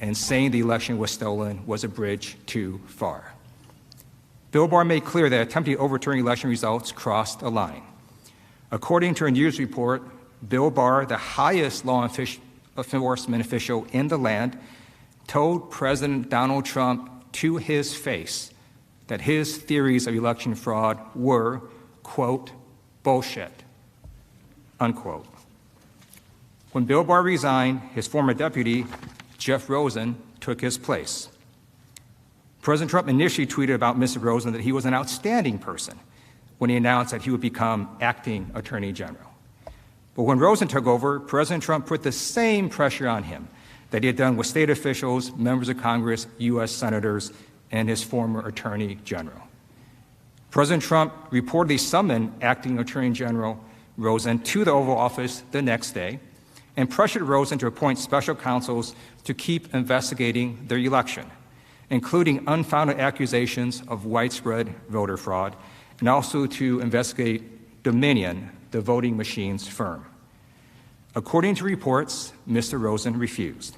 Speaker 11: and saying the election was stolen was a bridge too far. Bill Barr made clear that attempting to overturn election results crossed a line. According to a news report, Bill Barr, the highest law enforcement official in the land, told President Donald Trump to his face that his theories of election fraud were, quote, bullshit, unquote. When Bill Barr resigned, his former deputy, Jeff Rosen, took his place. President Trump initially tweeted about Mr. Rosen that he was an outstanding person when he announced that he would become acting Attorney General. But when Rosen took over, President Trump put the same pressure on him that he had done with state officials, members of Congress, U.S. senators, and his former Attorney General. President Trump reportedly summoned acting Attorney General Rosen to the Oval Office the next day and pressured Rosen to appoint special counsels to keep investigating the election, including unfounded accusations of widespread voter fraud, and also to investigate Dominion, the voting machines firm. According to reports, Mr. Rosen refused.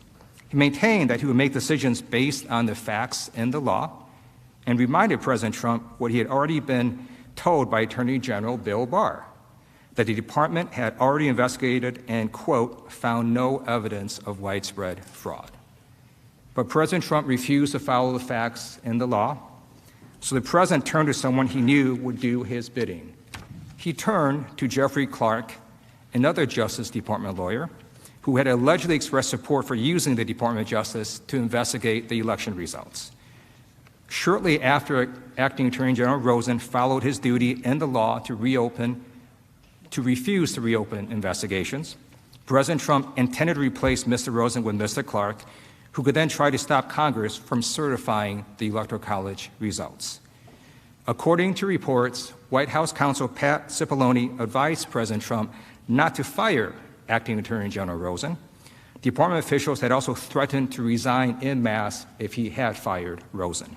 Speaker 11: He maintained that he would make decisions based on the facts and the law, and reminded President Trump what he had already been told by Attorney General Bill Barr, that the department had already investigated and, quote, found no evidence of widespread fraud. But President Trump refused to follow the facts and the law, so the president turned to someone he knew would do his bidding. He turned to Jeffrey Clark, another Justice Department lawyer, who had allegedly expressed support for using the Department of Justice to investigate the election results. Shortly after acting Attorney General Rosen followed his duty in the law to refuse to reopen investigations, President Trump intended to replace Mr. Rosen with Mr. Clark, who could then try to stop Congress from certifying the Electoral College results. According to reports, White House counsel Pat Cipollone advised President Trump not to fire acting Attorney General Rosen. Department officials had also threatened to resign en masse if he had fired Rosen.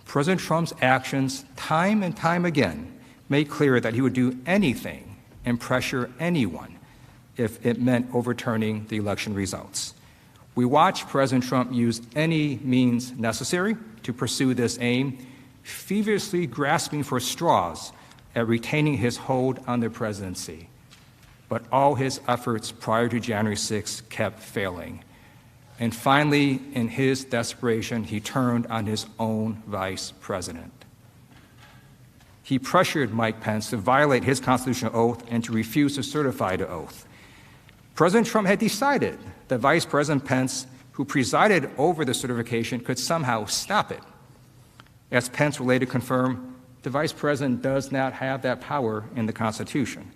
Speaker 11: President Trump's actions, time and time again, made clear that he would do anything and pressure anyone if it meant overturning the election results. We watched President Trump use any means necessary to pursue this aim, feverishly grasping for straws at retaining his hold on the presidency. But all his efforts prior to January 6th kept failing. And finally, in his desperation, he turned on his own vice president. He pressured Mike Pence to violate his constitutional oath and to refuse to certify the oath. President Trump had decided that Vice President Pence, who presided over the certification, could somehow stop it. As Pence will later confirm, the Vice President does not have that power in the Constitution.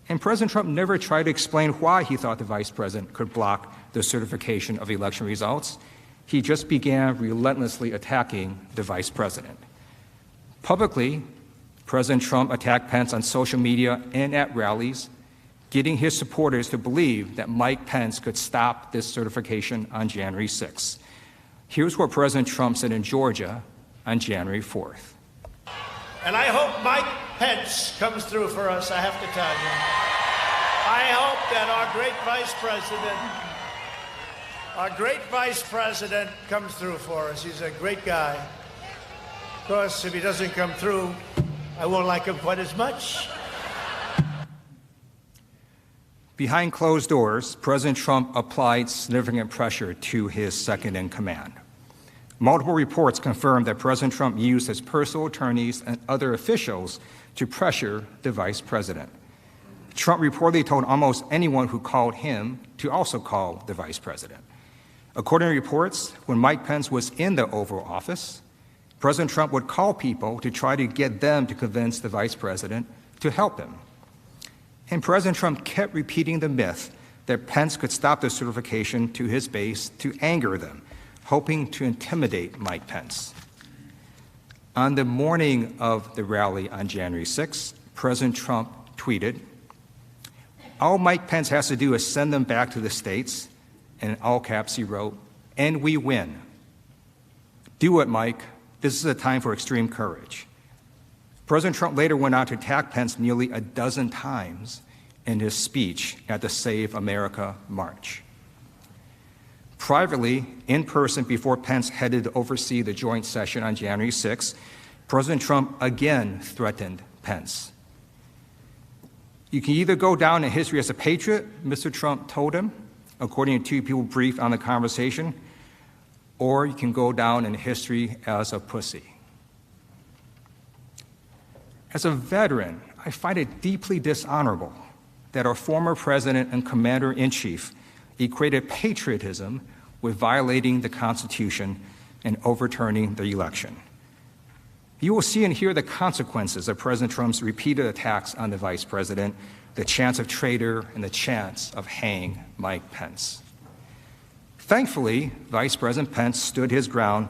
Speaker 11: And President Trump never tried to explain why he thought the vice president could block the certification of election results. He just began relentlessly attacking the vice president. Publicly, President Trump attacked Pence on social media and at rallies, getting his supporters to believe that Mike Pence could stop this certification on January 6th. Here's what President Trump said in Georgia on January 4th.
Speaker 12: And I hope Mike Pence comes through for us, I have to tell you. I hope that our great vice president comes through for us. He's a great guy. Of course, if he doesn't come through, I won't like him quite as much.
Speaker 11: Behind closed doors, President Trump applied significant pressure to his second in command. Multiple reports confirmed that President Trump used his personal attorneys and other officials to pressure the vice president. Trump reportedly told almost anyone who called him to also call the vice president. According to reports, when Mike Pence was in the Oval Office, President Trump would call people to try to get them to convince the vice president to help him. And President Trump kept repeating the myth that Pence could stop the certification to his base to anger them, hoping to intimidate Mike Pence. On the morning of the rally on January 6th, President Trump tweeted, "All Mike Pence has to do is send them back to the states," and in all caps he wrote, "and we win. Do it, Mike. This is a time for extreme courage." President Trump later went on to attack Pence nearly a dozen times in his speech at the Save America March. Privately, in person, before Pence headed to oversee the joint session on January 6th, President Trump again threatened Pence. "You can either go down in history as a patriot," Mr. Trump told him, according to two people briefed on the conversation, "or you can go down in history as a pussy." As a veteran, I find it deeply dishonorable that our former president and commander-in-chief equated patriotism with violating the Constitution and overturning the election. You will see and hear the consequences of President Trump's repeated attacks on the vice president, the chance of traitor, and the chance of hanging Mike Pence. Thankfully, Vice President Pence stood his ground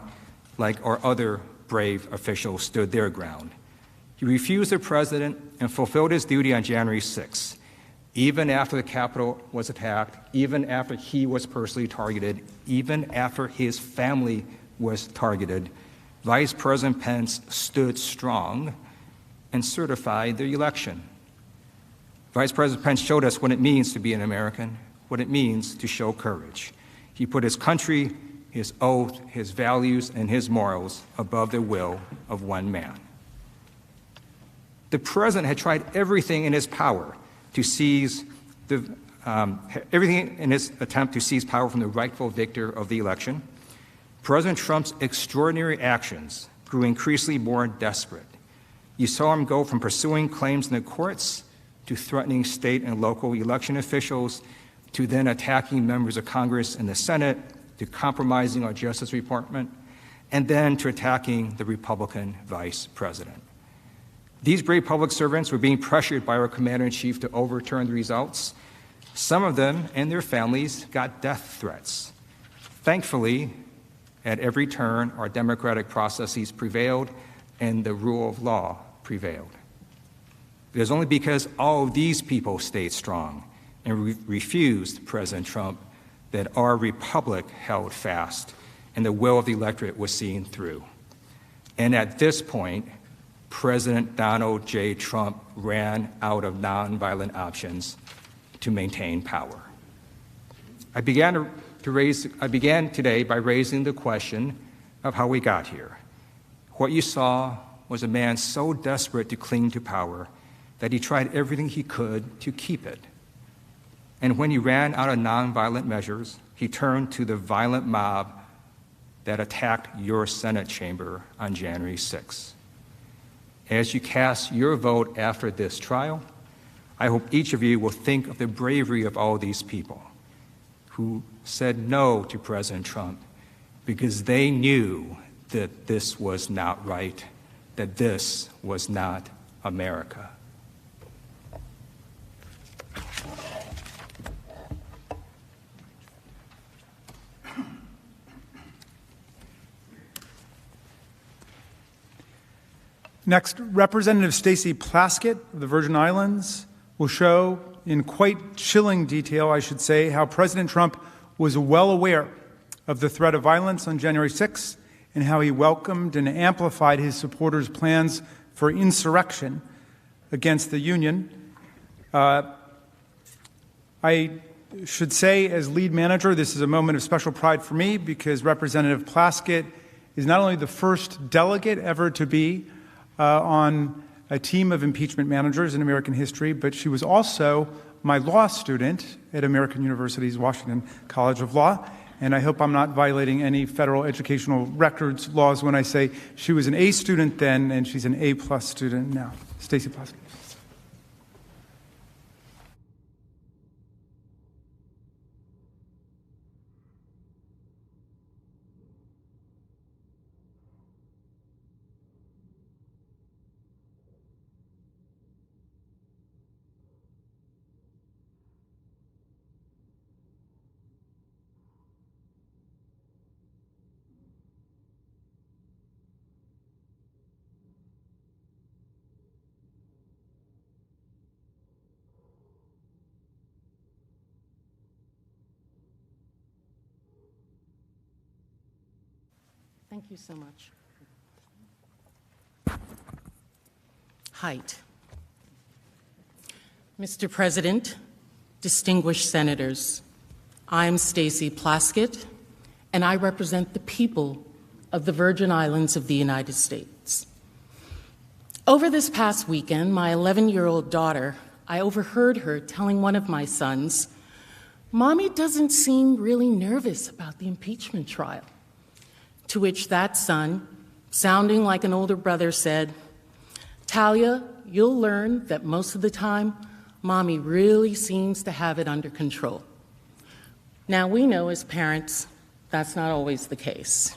Speaker 11: like our other brave officials stood their ground. He refused the president and fulfilled his duty on January 6th, even after the Capitol was attacked, even after he was personally targeted, even after his family was targeted. Vice President Pence stood strong and certified the election. Vice President Pence showed us what it means to be an American, what it means to show courage. He put his country, his oath, his values, and his morals above the will of one man. The president had tried everything in his power to seize everything in his attempt to seize power from the rightful victor of the election. President Trump's extraordinary actions grew increasingly more desperate. You saw him go from pursuing claims in the courts to threatening state and local election officials, to then attacking members of Congress and the Senate, to compromising our Justice Department, and then to attacking the Republican vice president. These brave public servants were being pressured by our commander-in-chief to overturn the results. Some of them and their families got death threats. Thankfully, at every turn, our democratic processes prevailed and the rule of law prevailed. It is only because all of these people stayed strong and refused President Trump that our republic held fast and the will of the electorate was seen through. And at this point, President Donald J. Trump ran out of nonviolent options to maintain power. I began today by raising the question of how we got here. What you saw was a man so desperate to cling to power that he tried everything he could to keep it. And when he ran out of nonviolent measures, he turned to the violent mob that attacked your Senate chamber on January 6th. As you cast your vote after this trial, I hope each of you will think of the bravery of all these people who said no to President Trump because they knew that this was not right, that this was not America.
Speaker 5: Next, Representative Stacey Plaskett of the Virgin Islands will show in quite chilling detail, I should say, how President Trump was well aware of the threat of violence on January 6th and how he welcomed and amplified his supporters' plans for insurrection against the Union. I should say, as lead manager, this is a moment of special pride for me because Representative Plaskett is not only the first delegate ever to be on a team of impeachment managers in American history, but she was also my law student at American University's Washington College of Law. And I hope I'm not violating any federal educational records laws when I say she was an A student then and she's an A+ student now. Stacey Plaskett.
Speaker 14: Thank you so much. Height. Mr. President, distinguished senators, I'm Stacey Plaskett, and I represent the people of the Virgin Islands of the United States. Over this past weekend, my 11-year-old daughter, I overheard her telling one of my sons, "Mommy doesn't seem really nervous about the impeachment trial." To which that son, sounding like an older brother, said, "Talia, you'll learn that most of the time, Mommy really seems to have it under control." Now, we know as parents that's not always the case.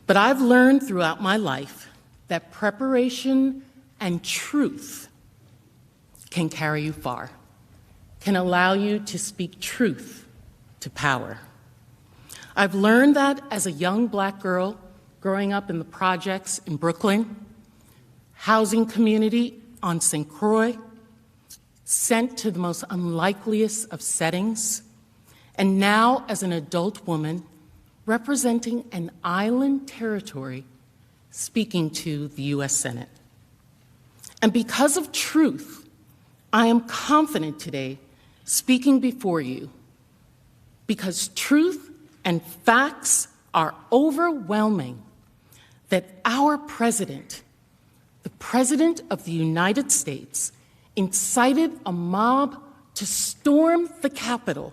Speaker 14: But I've learned throughout my life that preparation and truth can carry you far, can allow you to speak truth to power. I've learned that as a young black girl growing up in the projects in Brooklyn, housing community on St. Croix, sent to the most unlikeliest of settings, and now as an adult woman representing an island territory speaking to the U.S. Senate. And because of truth, I am confident today speaking before you, because truth and facts are overwhelming that our president, the President of the United States, incited a mob to storm the Capitol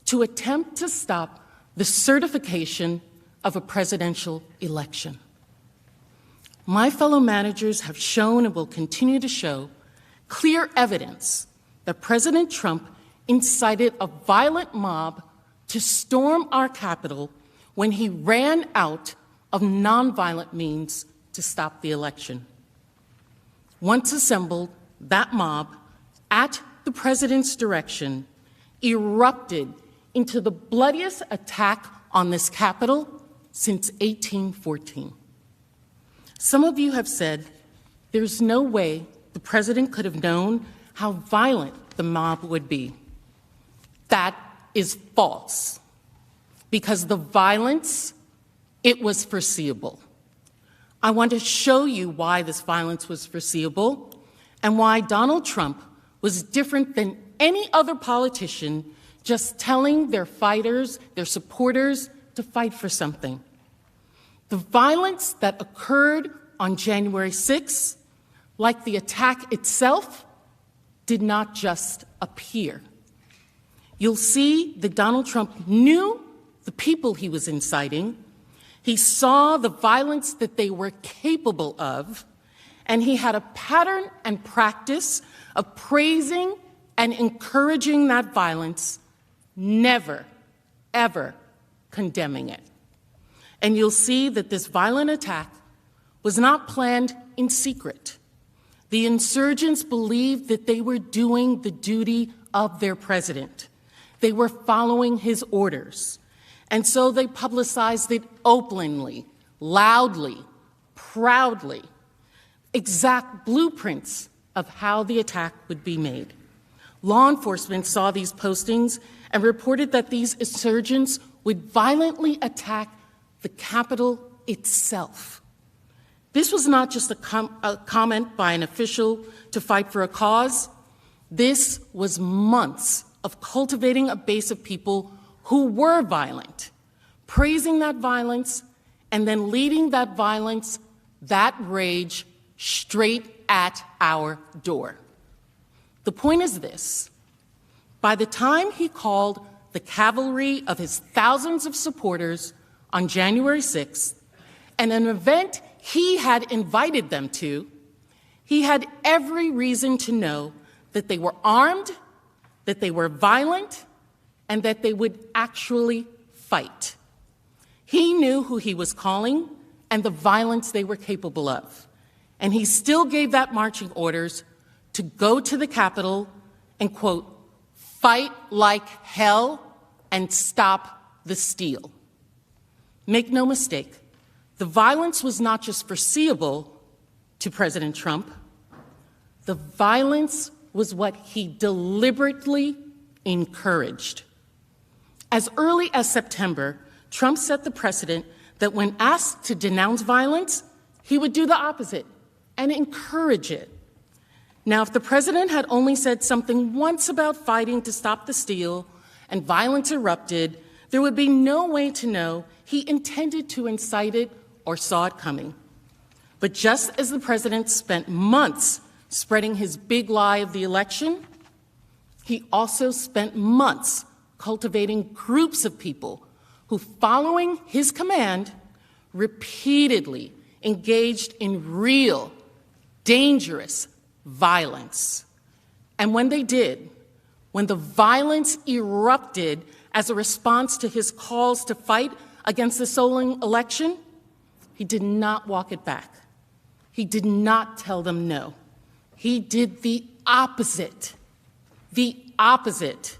Speaker 14: to attempt to stop the certification of a presidential election. My fellow managers have shown and will continue to show clear evidence that President Trump incited a violent mob to storm our Capitol when he ran out of nonviolent means to stop the election. Once assembled, that mob, at the president's direction, erupted into the bloodiest attack on this Capitol since 1814. Some of you have said there's no way the president could have known how violent the mob would be. That is false, because the violence, it was foreseeable. I want to show you why this violence was foreseeable and why Donald Trump was different than any other politician just telling their fighters, their supporters, to fight for something. The violence that occurred on January 6th, like the attack itself, did not just appear. You'll see that Donald Trump knew the people he was inciting. He saw the violence that they were capable of, and he had a pattern and practice of praising and encouraging that violence, never, ever condemning it. And you'll see that this violent attack was not planned in secret. The insurgents believed that they were doing the duty of their president. They were following his orders. And so they publicized it openly, loudly, proudly. exact blueprints of how the attack would be made. Law enforcement saw these postings and reported that these insurgents would violently attack the Capitol itself. This was not just a comment by an official to fight for a cause. This was months of cultivating a base of people who were violent, praising that violence, and then leading that violence, that rage, straight at our door. The point is this: by the time he called the cavalry of his thousands of supporters on January 6th, and an event he had invited them to, he had every reason to know that they were armed, that they were violent, and that they would actually fight. He knew who he was calling and the violence they were capable of. And he still gave that marching orders to go to the Capitol and, quote, fight like hell and stop the steal. Make no mistake, the violence was not just foreseeable to President Trump. The violence was what he deliberately encouraged. As early as September, Trump set the precedent that when asked to denounce violence, he would do the opposite and encourage it. Now, if the president had only said something once about fighting to stop the steal and violence erupted, there would be no way to know he intended to incite it or saw it coming. But just as the president spent months spreading his big lie of the election, he also spent months cultivating groups of people who, following his command, repeatedly engaged in real, dangerous violence. And when they did, when the violence erupted as a response to his calls to fight against the stolen election, he did not walk it back. He did not tell them no. He did the opposite. The opposite.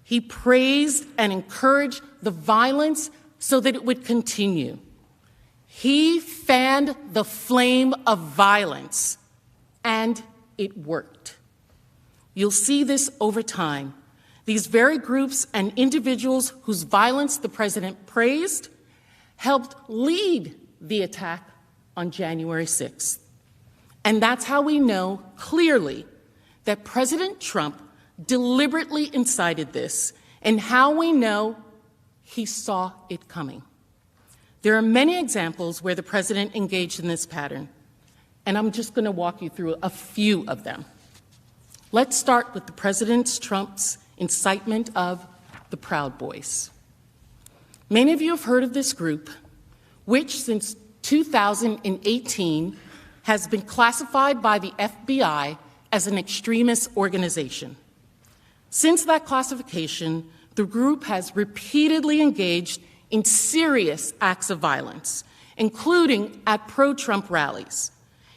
Speaker 14: He praised and encouraged the violence so that it would continue. He fanned the flame of violence, and it worked. You'll see this over time. These very groups and individuals whose violence the president praised helped lead the attack on January 6th. And that's how we know clearly that President Trump deliberately incited this, and how we know he saw it coming. There are many examples where the president engaged in this pattern, and I'm just going to walk you through a few of them. Let's start with the President Trump's incitement of the Proud Boys. Many of you have heard of this group, which since 2018 has been classified by the FBI as an extremist organization. Since that classification, the group has repeatedly engaged in serious acts of violence, including at pro-Trump rallies.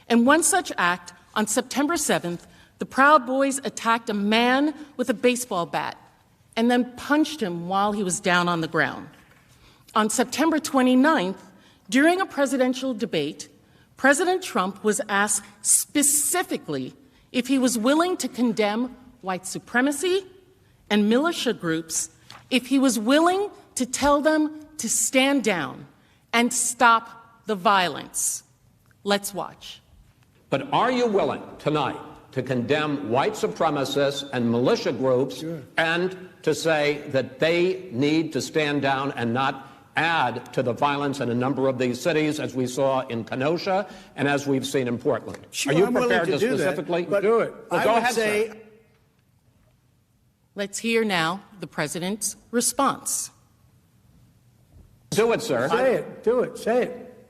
Speaker 14: In one such act, on September 7th, the Proud Boys attacked a man with a baseball bat and then punched him while he was down on the ground. On September 29th, during a presidential debate, President Trump was asked specifically if he was willing to condemn white supremacy and militia groups, if he was willing to tell them to stand down and stop the violence. Let's watch.
Speaker 15: But are you willing tonight to condemn white supremacists and militia groups and to say that they need to stand down and not add to the violence in a number of these cities, as we saw in Kenosha and as we've seen in Portland?
Speaker 12: Sure,
Speaker 15: are you
Speaker 12: I'm
Speaker 15: prepared
Speaker 12: willing to do
Speaker 15: specifically
Speaker 12: that, but
Speaker 15: do it? Well, go ahead, sir.
Speaker 14: Let's hear now the president's response.
Speaker 15: Do it, sir.
Speaker 12: Say it. Do it. Say it.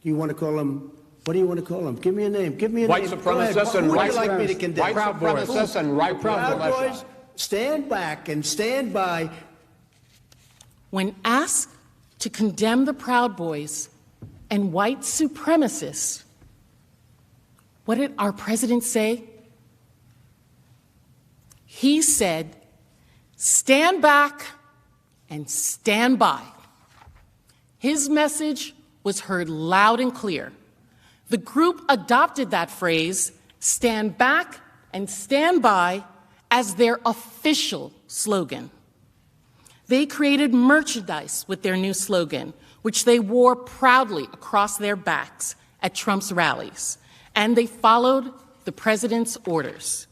Speaker 12: Do you want to call them? What do you want to call them? Give me a name. Give me a
Speaker 15: white
Speaker 12: name.
Speaker 15: Supremacists and
Speaker 12: white like me to condemn?
Speaker 15: White supremacists and right
Speaker 12: Proud
Speaker 15: militia.
Speaker 12: Boys, stand back and stand by.
Speaker 14: When asked to condemn the Proud Boys and white supremacists, what did our president say? He said, stand back and stand by. His message was heard loud and clear. The group adopted that phrase, "stand back and stand by," as their official slogan. They created merchandise with their new slogan, which they wore proudly across their backs at Trump's rallies, and they followed the president's orders.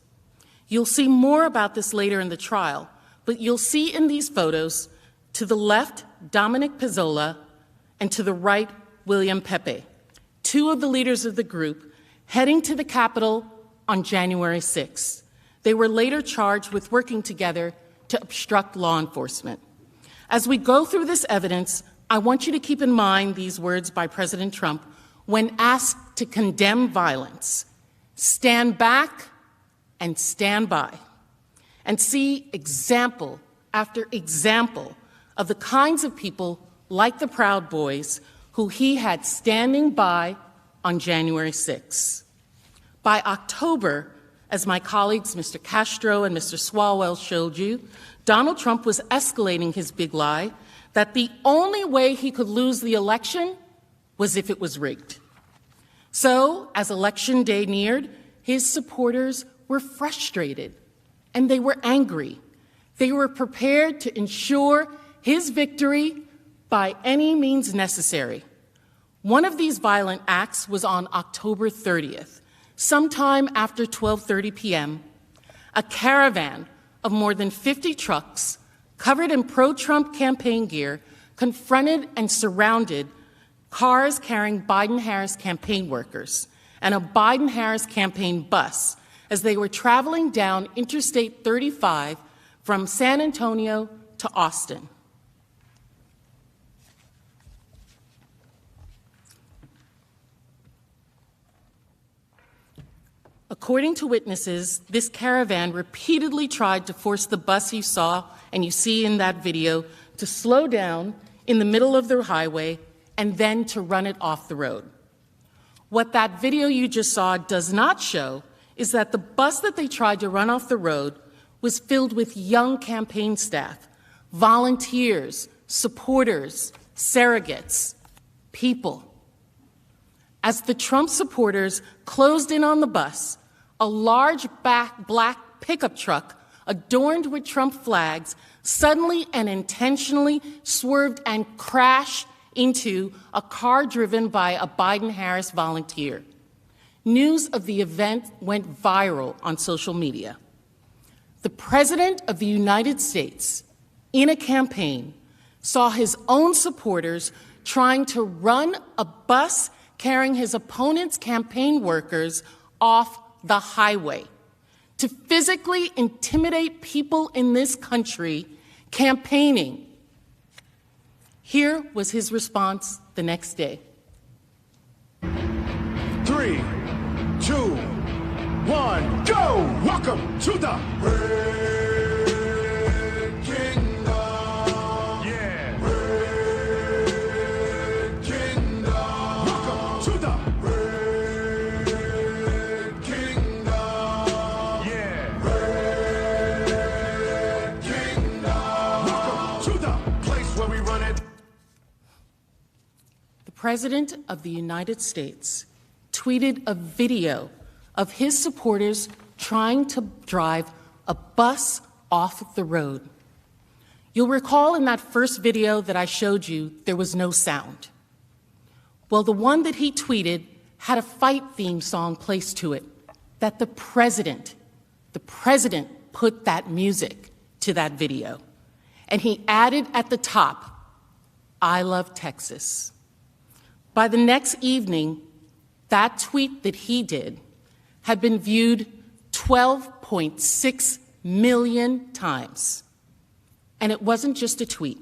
Speaker 14: You'll see more about this later in the trial, but you'll see in these photos, to the left, Dominic Pizzola, and to the right, William Pepe, two of the leaders of the group, heading to the Capitol on January 6th. They were later charged with working together to obstruct law enforcement. As we go through this evidence, I want you to keep in mind these words by President Trump when asked to condemn violence: stand back and stand by, and see example after example of the kinds of people like the Proud Boys who he had standing by on January 6th. By October, as my colleagues Mr. Castro and Mr. Swalwell showed you, Donald Trump was escalating his big lie that the only way he could lose the election was if it was rigged. So, as Election Day neared, his supporters were frustrated and they were angry. They were prepared to ensure his victory by any means necessary. One of these violent acts was on October 30th, sometime after 12:30 p.m. A caravan of more than 50 trucks covered in pro-Trump campaign gear confronted and surrounded cars carrying Biden-Harris campaign workers and a Biden-Harris campaign bus as they were traveling down Interstate 35 from San Antonio to Austin. According to witnesses, this caravan repeatedly tried to force the bus you saw and you see in that video to slow down in the middle of the highway and then to run it off the road. What that video you just saw does not show is that the bus that they tried to run off the road was filled with young campaign staff, volunteers, supporters, surrogates, people. As the Trump supporters closed in on the bus, a large black pickup truck adorned with Trump flags suddenly and intentionally swerved and crashed into a car driven by a Biden-Harris volunteer. News of the event went viral on social media. The President of the United States, in a campaign, saw his own supporters trying to run a bus carrying his opponent's campaign workers off the highway, to physically intimidate people in this country campaigning. Here was his response the next day.
Speaker 19: 3, 2, 1, go! Welcome to the Red Kingdom. Yeah. Red Kingdom. Welcome to the Red Kingdom. Yeah. Red Kingdom. Welcome to the place where we run it.
Speaker 14: The President of the United States tweeted a video of his supporters trying to drive a bus off the road. You'll recall in that first video that I showed you, there was no sound. Well, the one that he tweeted had a fight theme song placed to it that the president put that music to that video. And he added at the top, "I love Texas." By the next evening, that tweet that he did had been viewed 12.6 million times. And it wasn't just a tweet.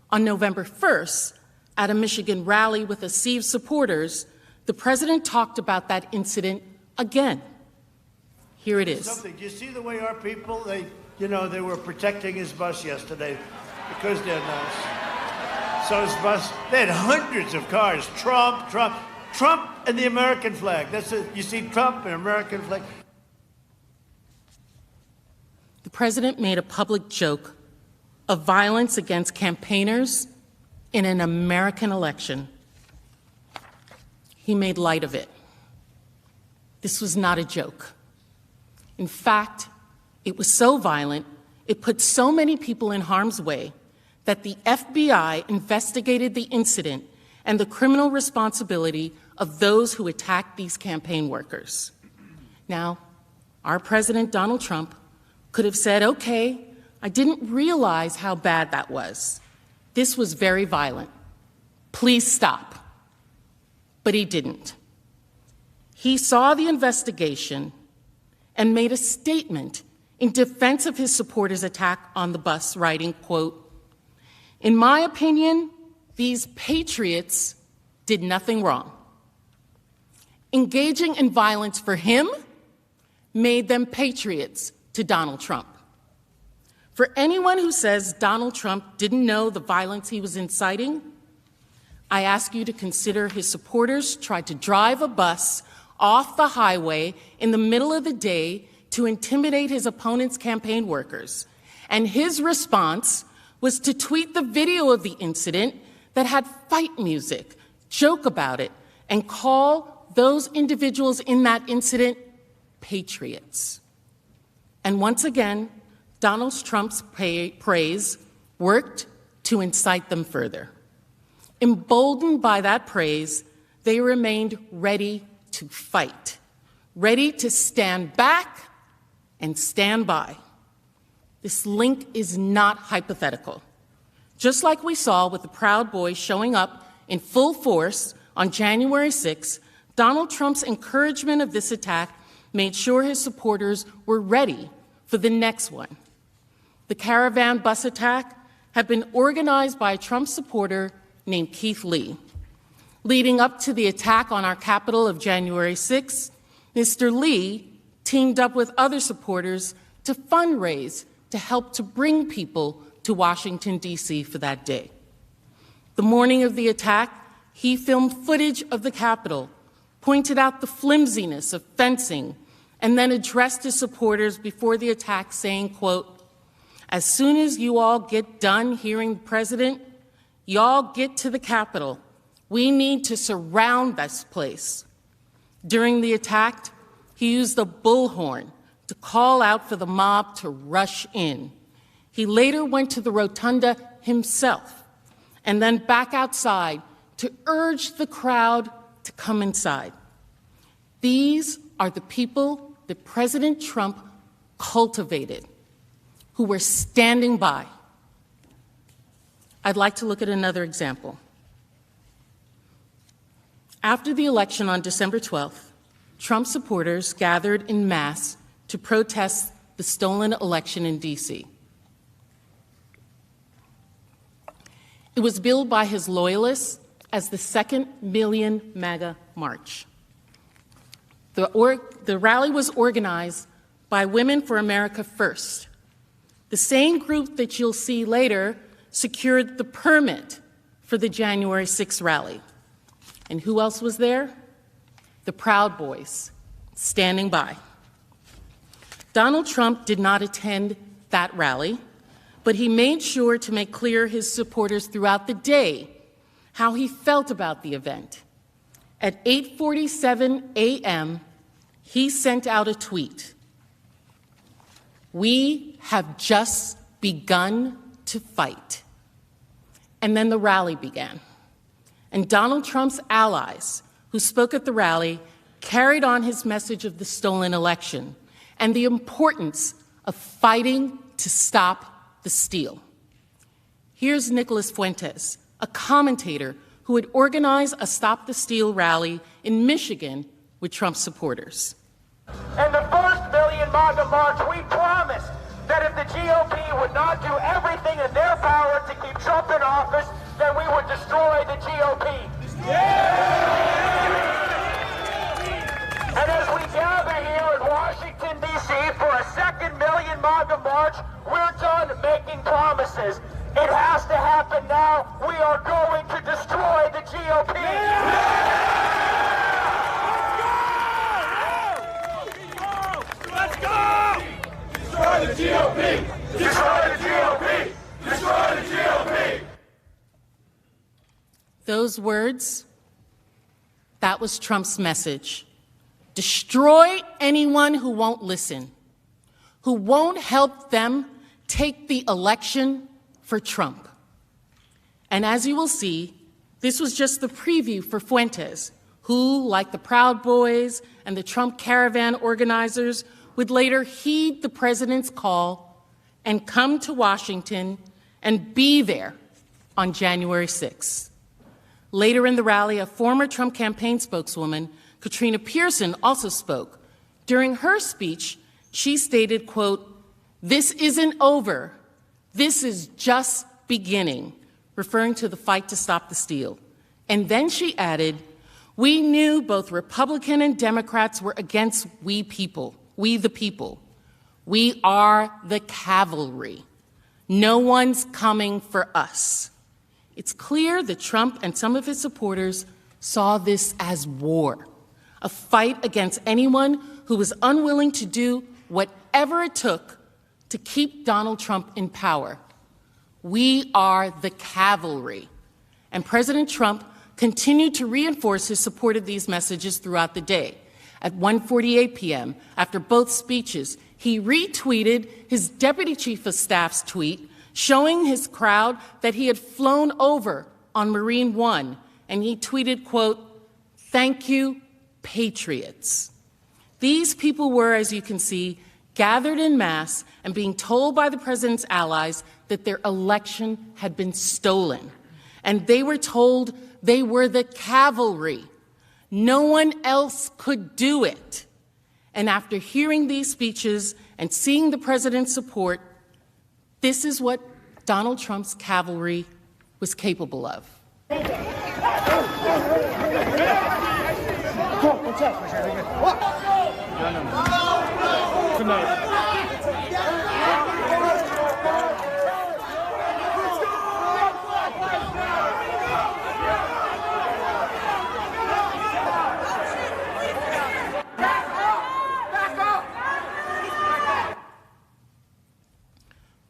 Speaker 14: On November 1st, at a Michigan rally with a sea of supporters, the president talked about that incident again. Here it is.
Speaker 6: Do you see the way our people, they were protecting his bus yesterday because they're nice. So his bus, they had hundreds of cars. Trump, and the American flag. That's it. You see Trump and American flag.
Speaker 14: The president made a public joke of violence against campaigners in an American election. He made light of it. This was not a joke. In fact, it was so violent, it put so many people in harm's way that the FBI investigated the incident and the criminal responsibility of those who attacked these campaign workers. Now, our President Donald Trump could have said, okay, I didn't realize how bad that was. This was very violent. Please stop. But he didn't. He saw the investigation and made a statement in defense of his supporters' attack on the bus, writing, quote, "In my opinion, these patriots did nothing wrong. Engaging in violence for him made them patriots to Donald Trump." For anyone who says Donald Trump didn't know the violence he was inciting, I ask you to consider his supporters tried to drive a bus off the highway in the middle of the day to intimidate his opponent's campaign workers. And his response was to tweet the video of the incident that had fight music, joke about it, and call those individuals in that incident patriots. And once again, Donald Trump's praise worked to incite them further. Emboldened by that praise, they remained ready to fight, ready to stand back and stand by. This link is not hypothetical. Just like we saw with the Proud Boys showing up in full force on January 6th, Donald Trump's encouragement of this attack made sure his supporters were ready for the next one. The caravan bus attack had been organized by a Trump supporter named Keith Lee. Leading up to the attack on our Capitol of January 6th, Mr. Lee teamed up with other supporters to fundraise to help to bring people to Washington, D.C. for that day. The morning of the attack, he filmed footage of the Capitol, pointed out the flimsiness of fencing, and then addressed his supporters before the attack saying, quote, "As soon as you all get done hearing the president, y'all get to the Capitol. We need to surround this place." During the attack, he used a bullhorn to call out for the mob to rush in. He later went to the rotunda himself and then back outside to urge the crowd to come inside. These are the people that President Trump cultivated, who were standing by. I'd like to look at another example. After the election on December 12th, Trump supporters gathered en masse to protest the stolen election in D.C. It was billed by his loyalists as the second Million MAGA March. The rally was organized by Women for America First, the same group that you'll see later secured the permit for the January 6th rally. And who else was there? The Proud Boys, standing by. Donald Trump did not attend that rally, but he made sure to make clear his supporters throughout the day how he felt about the event. At 8:47 a.m., he sent out a tweet. "We have just begun to fight." And then the rally began. And Donald Trump's allies, who spoke at the rally, carried on his message of the stolen election and the importance of fighting to stop the steal. Here's Nicholas Fuentes, a commentator who had organized a Stop the Steal rally in Michigan with Trump supporters.
Speaker 19: In the first Million MAGA March, we promised that if the GOP would not do everything in their power to keep Trump in office, then we would destroy the GOP. And as we gather here in Washington, D.C. for a second Million MAGA March, we're done making promises. It has to happen now. We are going to destroy the GOP. Let's go! Destroy the GOP! Destroy the GOP! Destroy the GOP!
Speaker 14: Those words, that was Trump's message. destroy anyone who won't listen, who won't help them take the election for Trump. And as you will see, this was just the preview for Fuentes, who, like the Proud Boys and the Trump caravan organizers, would later heed the president's call and come to Washington and be there on January 6th. Later in the rally, a former Trump campaign spokeswoman, Katrina Pearson, also spoke. During her speech, she stated, quote, "This isn't over. This is just beginning," referring to the fight to stop the steal. And then she added, "We knew both Republican and Democrats were against we the people. We are the cavalry. No one's coming for us." It's clear that Trump and some of his supporters saw this as war, a fight against anyone who was unwilling to do whatever it took to keep Donald Trump in power. We are the cavalry. And President Trump continued to reinforce his support of these messages throughout the day. At 1:48 p.m., after both speeches, he retweeted his Deputy Chief of Staff's tweet showing his crowd that he had flown over on Marine One, and he tweeted, quote, "Thank you, patriots." These people were, as you can see, gathered en masse and being told by the president's allies that their election had been stolen. And they were told they were the cavalry. No one else could do it. And after hearing these speeches and seeing the president's support, this is what Donald Trump's cavalry was capable of.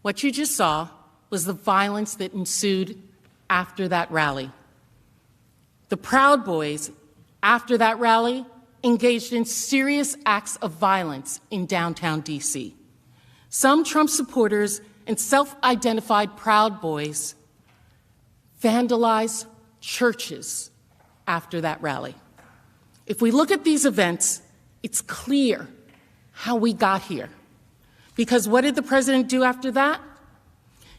Speaker 14: What you just saw was the violence that ensued after that rally. The Proud Boys, after that rally, engaged in serious acts of violence in downtown D.C. Some Trump supporters and self-identified Proud Boys vandalized churches after that rally. If we look at these events, it's clear how we got here. Because what did the president do after that?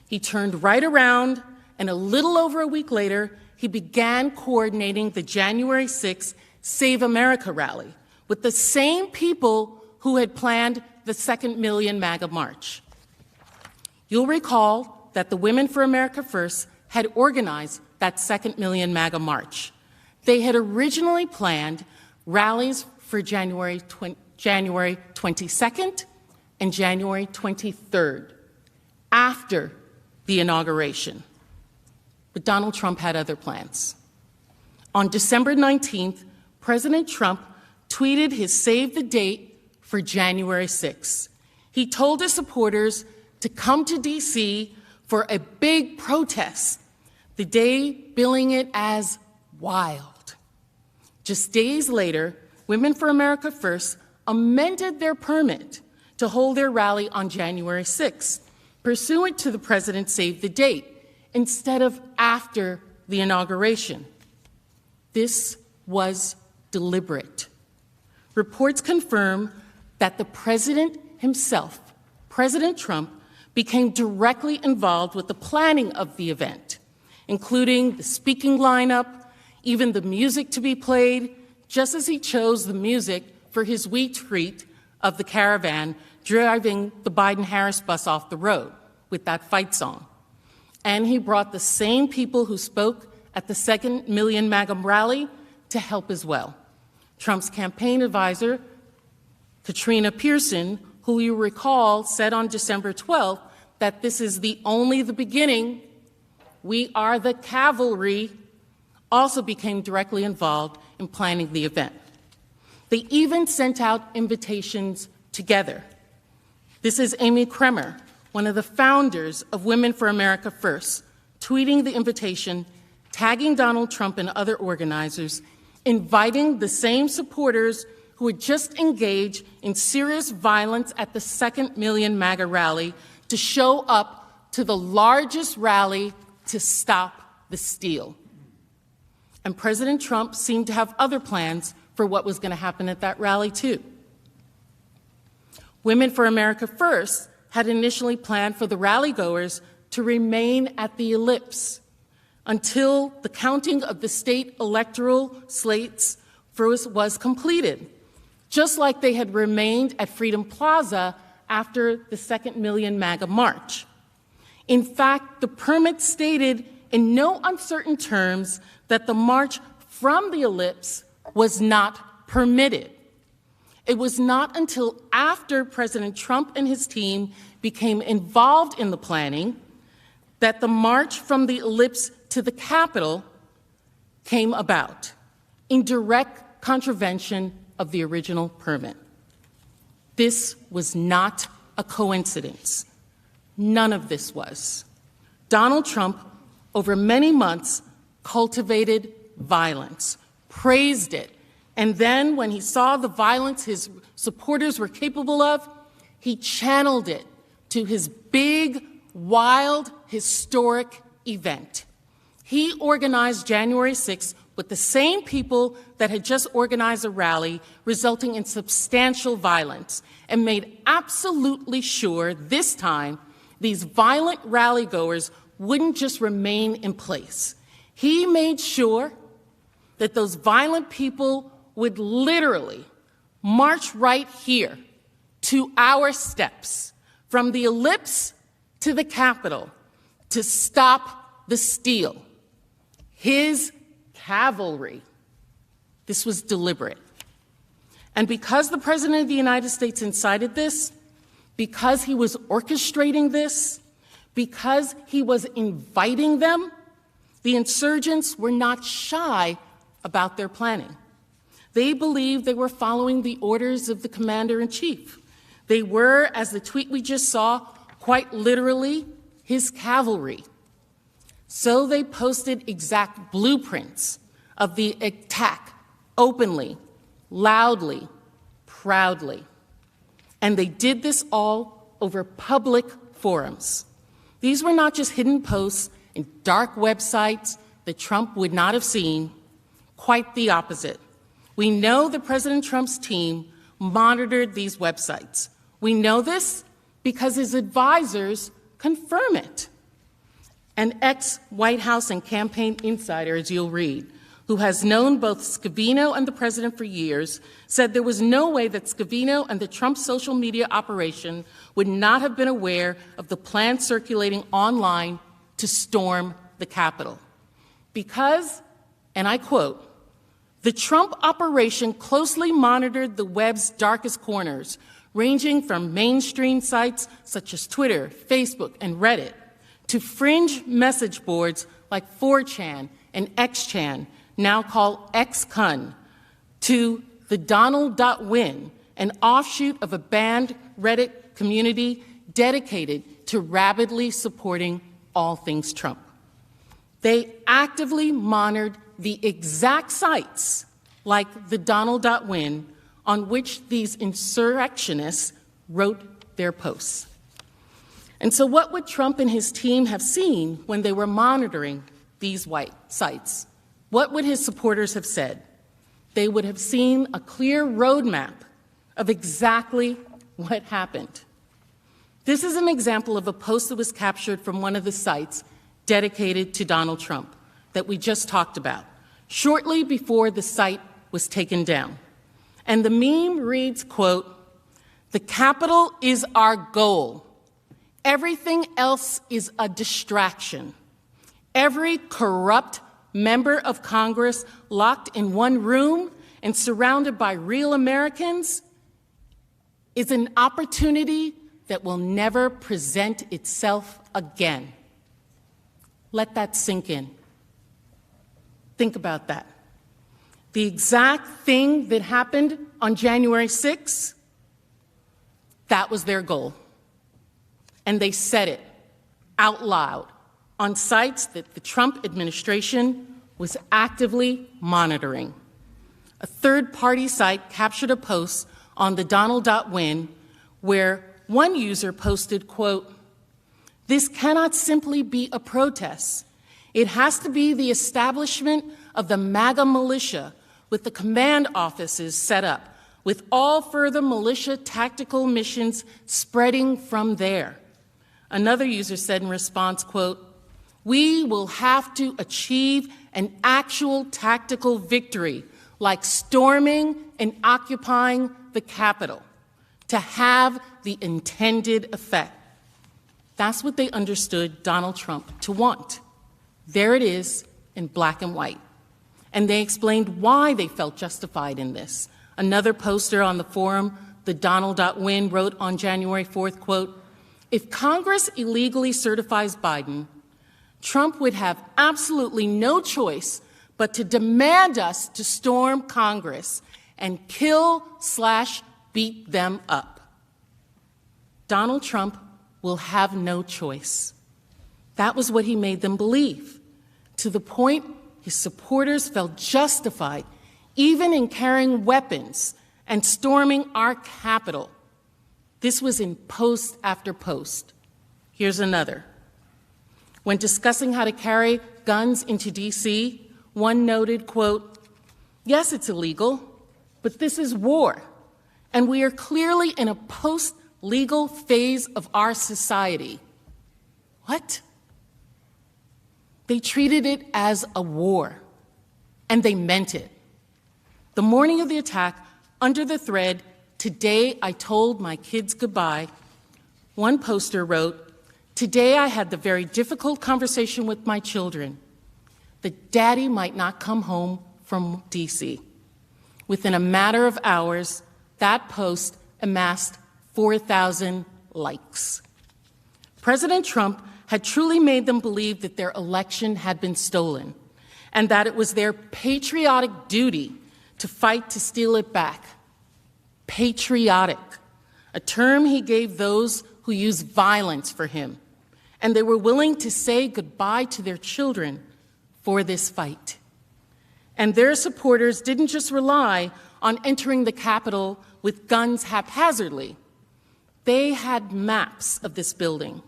Speaker 14: He turned right around, and a little over a week later, he began coordinating the January 6th Save America rally with the same people who had planned the 2nd Million MAGA March. You'll recall that the Women for America First had organized that 2nd Million MAGA March. They had originally planned rallies for January 22nd and January 23rd, after the inauguration. But Donald Trump had other plans. On December 19th, President Trump tweeted his save the date for January 6th. He told his supporters to come to D.C. for a big protest, the day billing it as wild. Just days later, Women for America First amended their permit to hold their rally on January 6th, pursuant to the president's save the date, instead of after the inauguration. This was deliberate. Reports confirm that the president himself, President Trump, became directly involved with the planning of the event, including the speaking lineup, even the music to be played, just as he chose the music for his retreat of the caravan driving the Biden-Harris bus off the road with that fight song. And he brought the same people who spoke at the 2nd Million MAGA rally to help as well. Trump's campaign advisor, Katrina Pearson, who you recall said on December 12th that this is only the beginning, we are the cavalry, also became directly involved in planning the event. They even sent out invitations together. This is Amy Kremer, one of the founders of Women for America First, tweeting the invitation, tagging Donald Trump and other organizers, inviting the same supporters who had just engaged in serious violence at the second Million MAGA rally to show up to the largest rally to stop the steal. And President Trump seemed to have other plans for what was going to happen at that rally, too. Women for America First had initially planned for the rally-goers to remain at the ellipse until the counting of the state electoral slates was completed, just like they had remained at Freedom Plaza after the second Million MAGA march. In fact, the permit stated in no uncertain terms that the march from the ellipse was not permitted. It was not until after President Trump and his team became involved in the planning that the march from the ellipse to the Capitol came about, in direct contravention of the original permit. This was not a coincidence. None of this was. Donald Trump, over many months, cultivated violence, praised it, and then when he saw the violence his supporters were capable of, he channeled it to his big, wild, historic event. He organized January 6th with the same people that had just organized a rally, resulting in substantial violence, and made absolutely sure this time these violent rally-goers wouldn't just remain in place. He made sure that those violent people would literally march right here to our steps, from the ellipse to the Capitol, to stop the steal. His cavalry. This was deliberate. And because the President of the United States incited this, because he was orchestrating this, because he was inviting them, the insurgents were not shy about their planning. They believed they were following the orders of the commander-in-chief. They were, as the tweet we just saw, quite literally his cavalry. So they posted exact blueprints of the attack openly, loudly, proudly. And they did this all over public forums. These were not just hidden posts in dark websites that Trump would not have seen. Quite the opposite. We know that President Trump's team monitored these websites. We know this because his advisors confirm it. An ex-White House and campaign insider, as you'll read, who has known both Scavino and the president for years, said there was no way that Scavino and the Trump social media operation would not have been aware of the plan circulating online to storm the Capitol. Because, and I quote, the Trump operation closely monitored the web's darkest corners, ranging from mainstream sites such as Twitter, Facebook, and Reddit, to fringe message boards like 4chan and XChan, now called XCon, to the Donald.win, an offshoot of a banned Reddit community dedicated to rabidly supporting all things Trump. They actively monitored the exact sites, like the Donald.win, on which these insurrectionists wrote their posts. And so what would Trump and his team have seen when they were monitoring these white sites? What would his supporters have said? They would have seen a clear roadmap of exactly what happened. This is an example of a post that was captured from one of the sites dedicated to Donald Trump that we just talked about, shortly before the site was taken down. And the meme reads, quote, "The Capitol is our goal. Everything else is a distraction. Every corrupt member of Congress locked in one room and surrounded by real Americans is an opportunity that will never present itself again." Let that sink in. Think about that. The exact thing that happened on January 6th, that was their goal. And they said it out loud on sites that the Trump administration was actively monitoring. A third-party site captured a post on the Donald.win where one user posted, quote, "This cannot simply be a protest. It has to be the establishment of the MAGA militia with the command offices set up, with all further militia tactical missions spreading from there." Another user said in response, quote, "We will have to achieve an actual tactical victory, like storming and occupying the Capitol, to have the intended effect." That's what they understood Donald Trump to want. There it is in black and white. And they explained why they felt justified in this. Another poster on the forum, the Donald.win, wrote on January 4th, quote, "If Congress illegally certifies Biden, Trump would have absolutely no choice but to demand us to storm Congress and kill/beat them up." Donald Trump will have no choice. That was what he made them believe, to the point his supporters felt justified even in carrying weapons and storming our Capitol. This was in post after post. Here's another. When discussing how to carry guns into D.C., one noted, quote, "Yes, it's illegal, but this is war, and we are clearly in a post-legal phase of our society." What? They treated it as a war, and they meant it. The morning of the attack, under the thread, "Today I told my kids goodbye," one poster wrote, "Today I had the very difficult conversation with my children that Daddy might not come home from D.C. Within a matter of hours, that post amassed 4,000 likes. President Trump had truly made them believe that their election had been stolen and that it was their patriotic duty to fight to steal it back. Patriotic, a term he gave those who used violence for him, and they were willing to say goodbye to their children for this fight. And their supporters didn't just rely on entering the Capitol with guns haphazardly. They had maps of this building.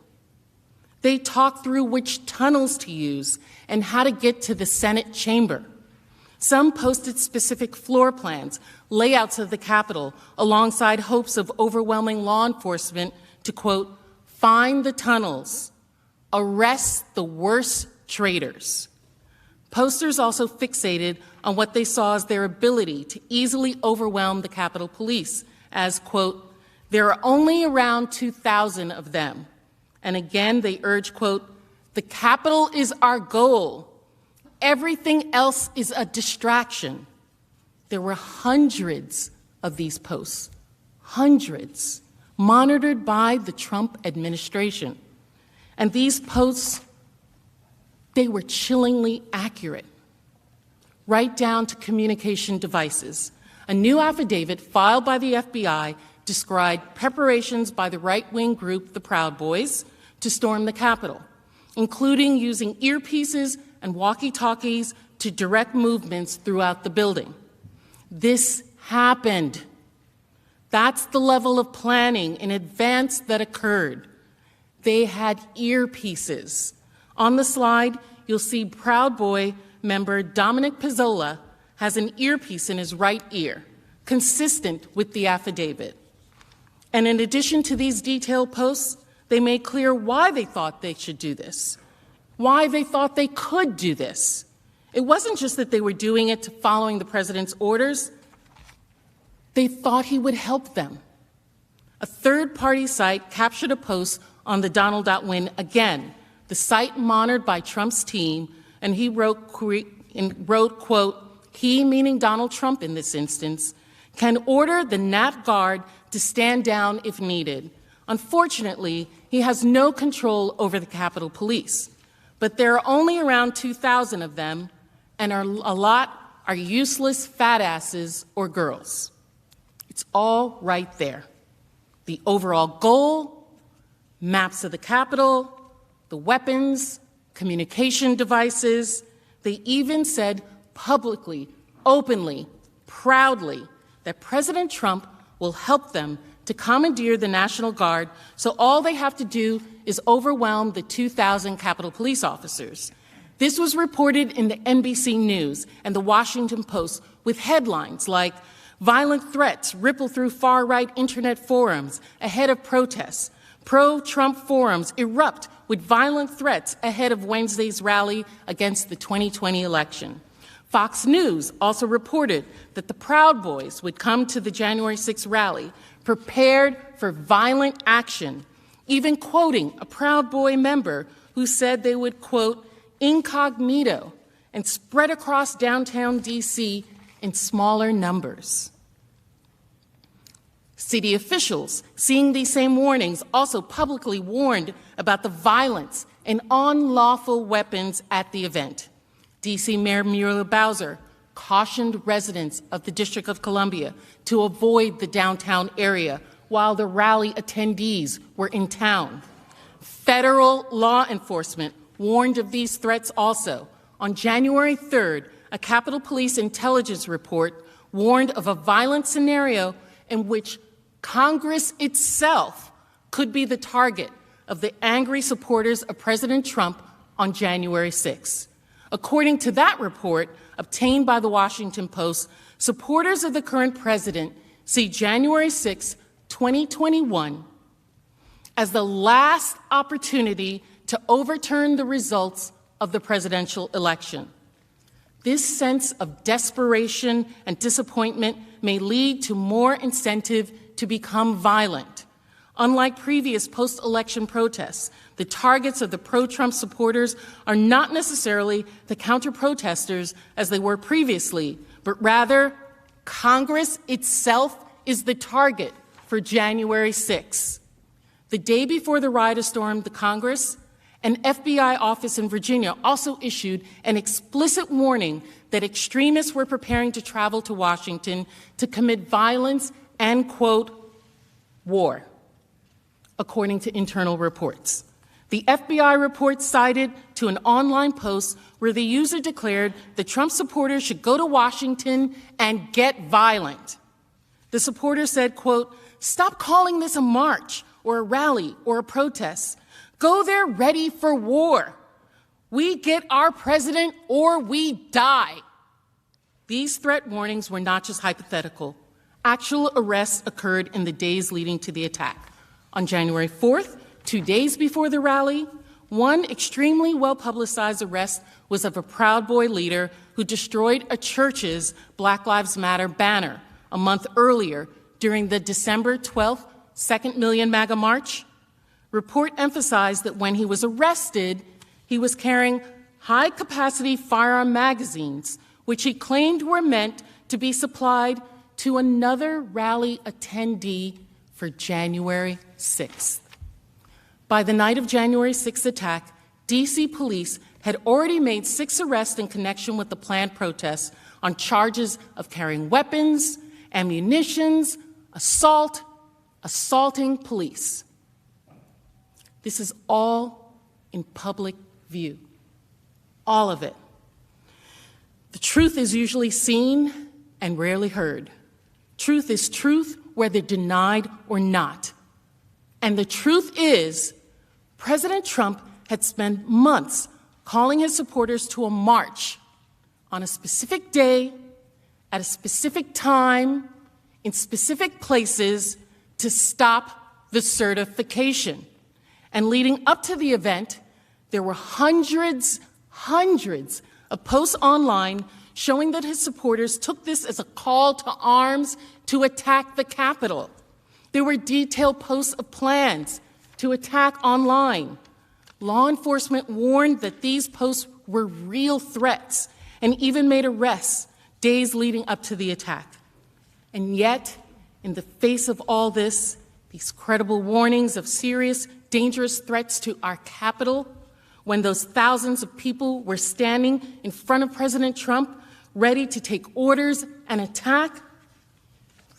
Speaker 14: They talked through which tunnels to use and how to get to the Senate chamber. Some posted specific floor plans, layouts of the Capitol, alongside hopes of overwhelming law enforcement to, quote, "find the tunnels, arrest the worst traitors." Posters also fixated on what they saw as their ability to easily overwhelm the Capitol Police, as, quote, "there are only around 2,000 of them." And again, they urged, quote, "the Capitol is our goal. Everything else is a distraction." There were hundreds of these posts, hundreds, monitored by the Trump administration. And these posts, they were chillingly accurate, right down to communication devices. A new affidavit filed by the FBI described preparations by the right-wing group, the Proud Boys, to storm the Capitol, including using earpieces and walkie-talkies to direct movements throughout the building. This happened. That's the level of planning in advance that occurred. They had earpieces. On the slide, you'll see Proud Boy member Dominic Pizzola has an earpiece in his right ear, consistent with the affidavit. And in addition to these detailed posts, they made clear why they thought they should do this, why they thought they could do this. It wasn't just that they were doing it following the president's orders. They thought he would help them. A third-party site captured a post on the Donald.win again, the site monitored by Trump's team, and he wrote, quote, "He," meaning Donald Trump in this instance, "can order the Nat Guard to stand down if needed. Unfortunately, he has no control over the Capitol Police. But there are only around 2,000 of them, and a lot are useless fat asses or girls." It's all right there. The overall goal, maps of the Capitol, the weapons, communication devices. They even said publicly, openly, proudly that President Trump will help them to commandeer the National Guard, so all they have to do is overwhelm the 2,000 Capitol Police officers. This was reported in the NBC News and the Washington Post with headlines like, "Violent threats ripple through far-right internet forums ahead of protests. Pro-Trump forums erupt with violent threats ahead of Wednesday's rally against the 2020 election." Fox News also reported that the Proud Boys would come to the January 6th rally prepared for violent action, even quoting a Proud Boy member who said they would, quote, incognito and spread across downtown D.C. in smaller numbers. City officials, seeing these same warnings, also publicly warned about the violence and unlawful weapons at the event. D.C. Mayor Muriel Bowser cautioned residents of the District of Columbia to avoid the downtown area while the rally attendees were in town. Federal law enforcement warned of these threats also. On January 3rd, a Capitol Police intelligence report warned of a violent scenario in which Congress itself could be the target of the angry supporters of President Trump on January 6th. According to that report, obtained by the Washington Post, supporters of the current president see January 6, 2021, as the last opportunity to overturn the results of the presidential election. This sense of desperation and disappointment may lead to more incentive to become violent. Unlike previous post-election protests, the targets of the pro-Trump supporters are not necessarily the counter-protesters as they were previously, but rather Congress itself is the target for January 6. The day before the rioters stormed the Congress, an FBI office in Virginia also issued an explicit warning that extremists were preparing to travel to Washington to commit violence and, quote, war, according to internal reports. The FBI report cited to an online post where the user declared that Trump supporters should go to Washington and get violent. The supporter said, quote, "Stop calling this a march or a rally or a protest. Go there ready for war. We get our president or we die." These threat warnings were not just hypothetical. Actual arrests occurred in the days leading to the attack. On January 4th, 2 days before the rally, one extremely well-publicized arrest was of a Proud Boy leader who destroyed a church's Black Lives Matter banner a month earlier during the December 12th Second Million MAGA March. Report emphasized that when he was arrested, he was carrying high-capacity firearm magazines, which he claimed were meant to be supplied to another rally attendee for January 6th. By the night of January 6th attack, D.C. police had already made 6 arrests in connection with the planned protests on charges of carrying weapons, ammunitions, assaulting police. This is all in public view, all of it. The truth is usually seen and rarely heard. Truth is truth, whether denied or not. And the truth is, President Trump had spent months calling his supporters to a march on a specific day, at a specific time, in specific places to stop the certification. And leading up to the event, there were hundreds of posts online showing that his supporters took this as a call to arms to attack the Capitol. There were detailed posts of plans to attack online. Law enforcement warned that these posts were real threats and even made arrests days leading up to the attack. And yet, in the face of all this, these credible warnings of serious, dangerous threats to our Capitol, when those thousands of people were standing in front of President Trump, ready to take orders and attack,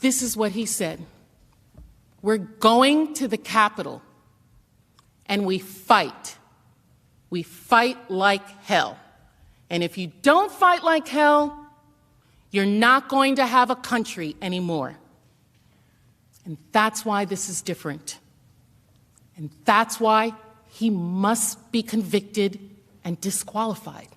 Speaker 14: this is what he said: "We're going to the Capitol, and we fight. We fight like hell. And if you don't fight like hell, You're not going to have a country anymore. And that's why this is different. And that's why he must be convicted and disqualified.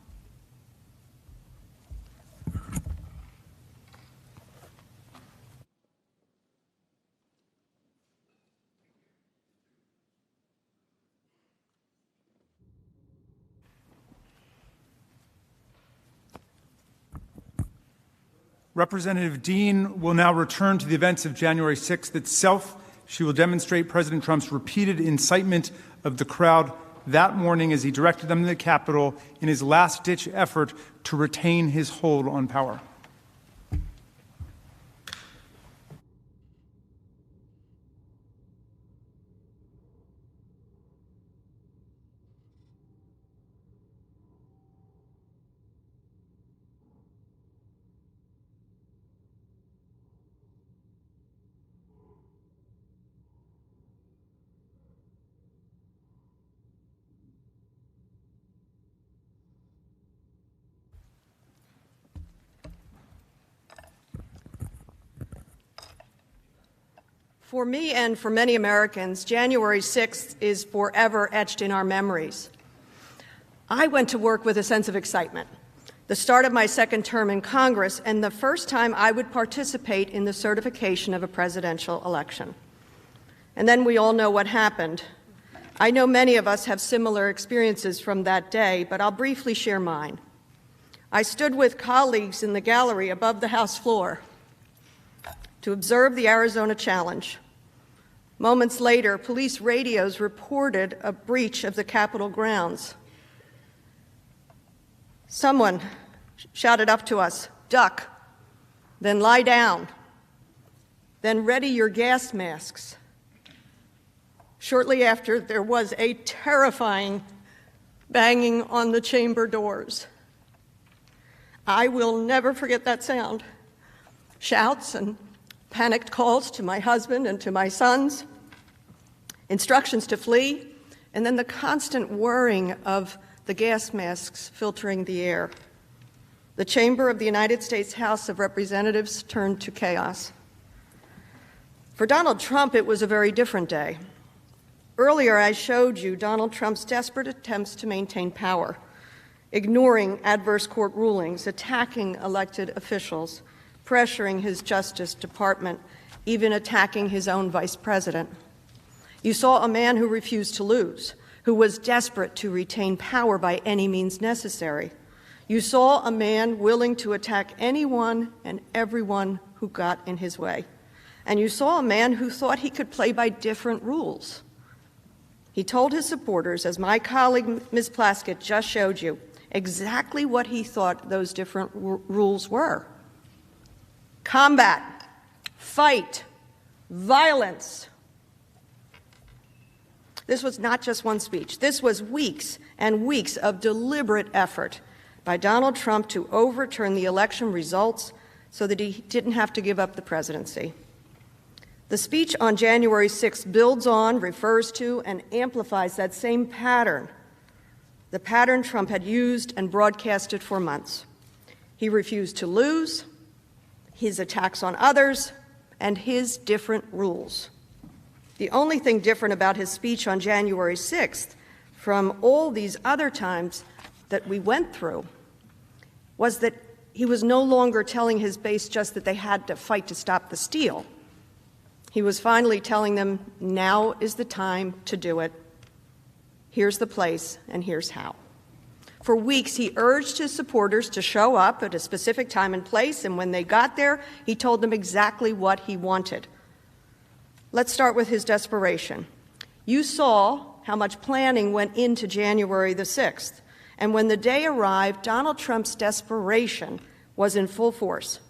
Speaker 5: Representative Dean will now return to the events of January 6th itself. She will demonstrate President Trump's repeated incitement of the crowd that morning as he directed them to the Capitol in his last-ditch effort to retain his hold on power.
Speaker 7: For me and for many Americans, January 6th is forever etched in our memories. I went to work with a sense of excitement, the start of my second term in Congress and the first time I would participate in the certification of a presidential election. And then we all know what happened. I know many of us have similar experiences from that day, but I'll briefly share mine. I stood with colleagues in the gallery above the House floor to observe the Arizona challenge. Moments later, police radios reported a breach of the Capitol grounds. Someone shouted up to us, "Duck, then lie down, then ready your gas masks." Shortly after, there was a terrifying banging on the chamber doors. I will never forget that sound. Shouts and panicked calls to my husband and to my sons, instructions to flee, and then the constant whirring of the gas masks filtering the air. The chamber of the United States House of Representatives turned to chaos. For Donald Trump, it was a very different day. Earlier, I showed you Donald Trump's desperate attempts to maintain power, ignoring adverse court rulings, attacking elected officials, pressuring his Justice Department, even attacking his own vice president. You saw a man who refused to lose, who was desperate to retain power by any means necessary. You saw a man willing to attack anyone and everyone who got in his way. And you saw a man who thought he could play by different rules. He told his supporters, as my colleague Ms. Plaskett just showed you, exactly what he thought those different rules were. Combat, fight, violence. This was not just one speech. This was weeks and weeks of deliberate effort by Donald Trump to overturn the election results so that he didn't have to give up the presidency. The speech on January 6th builds on, refers to, and amplifies that same pattern, the pattern Trump had used and broadcasted for months. He refused to lose, his attacks on others, and his different rules. The only thing different about his speech on January 6th from all these other times that we went through was that he was no longer telling his base just that they had to fight to stop the steal. He was finally telling them, now is the time to do it. Here's the place, and here's how. For weeks, he urged his supporters to show up at a specific time and place, and when they got there, he told them exactly what he wanted. Let's start with his desperation. You saw how much planning went into January the 6th, and when the day arrived, Donald Trump's desperation was in full force.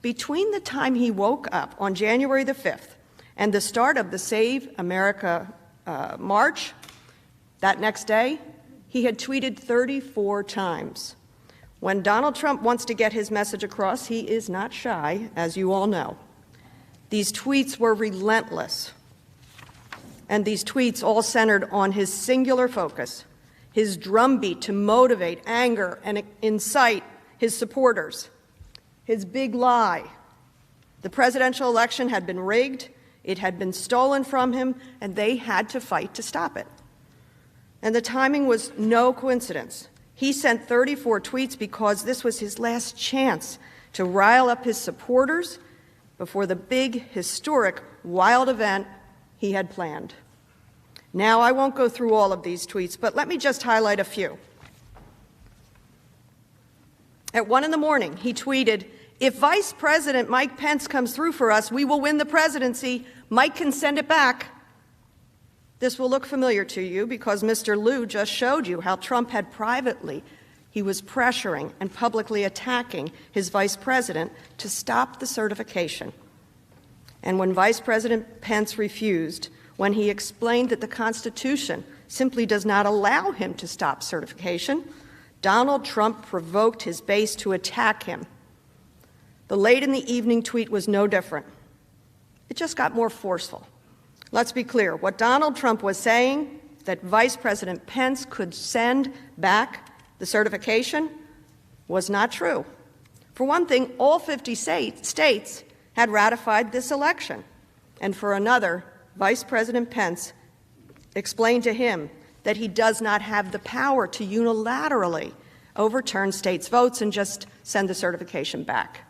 Speaker 7: Between the time he woke up on January the 5th and the start of the Save America March, that next day, he had tweeted 34 times. When Donald Trump wants to get his message across, he is not shy, as you all know. These tweets were relentless, and these tweets all centered on his singular focus, his drumbeat to motivate, anger, and incite his supporters. his big lie. The presidential election had been rigged, it had been stolen from him, and they had to fight to stop it. And the timing was no coincidence. He sent 34 tweets because this was his last chance to rile up his supporters before the big, historic, wild event he had planned. Now, I won't go through all of these tweets, but let me just highlight a few. At 1 a.m, he tweeted, "If Vice President Mike Pence comes through for us, we will win the presidency. Mike can send it back." This will look familiar to you because Mr. Liu just showed you how Trump had privately, he was pressuring and publicly attacking his vice president to stop the certification. And when Vice President Pence refused, when he explained that the Constitution simply does not allow him to stop certification, Donald Trump provoked his base to attack him. The late in the evening tweet was no different. It just got more forceful. Let's be clear. What Donald Trump was saying, that Vice President Pence could send back the certification, was not true. For one thing, all 50 states had ratified this election. And for another, Vice President Pence explained to him that he does not have the power to unilaterally overturn states' votes and just send the certification back.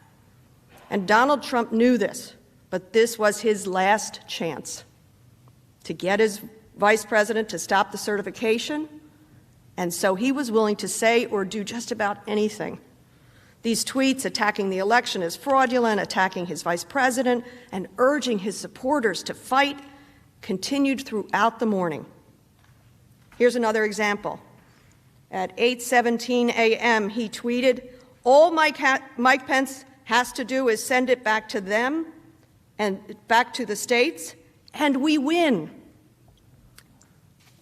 Speaker 7: And Donald Trump knew this, but this was his last chance to get his vice president to stop the certification, and so he was willing to say or do just about anything. These tweets attacking the election as fraudulent, attacking his vice president, and urging his supporters to fight continued throughout the morning. Here's another example. At 8:17 a.m., he tweeted, "All Mike Pence has to do is send it back to them and back to the states, and we win."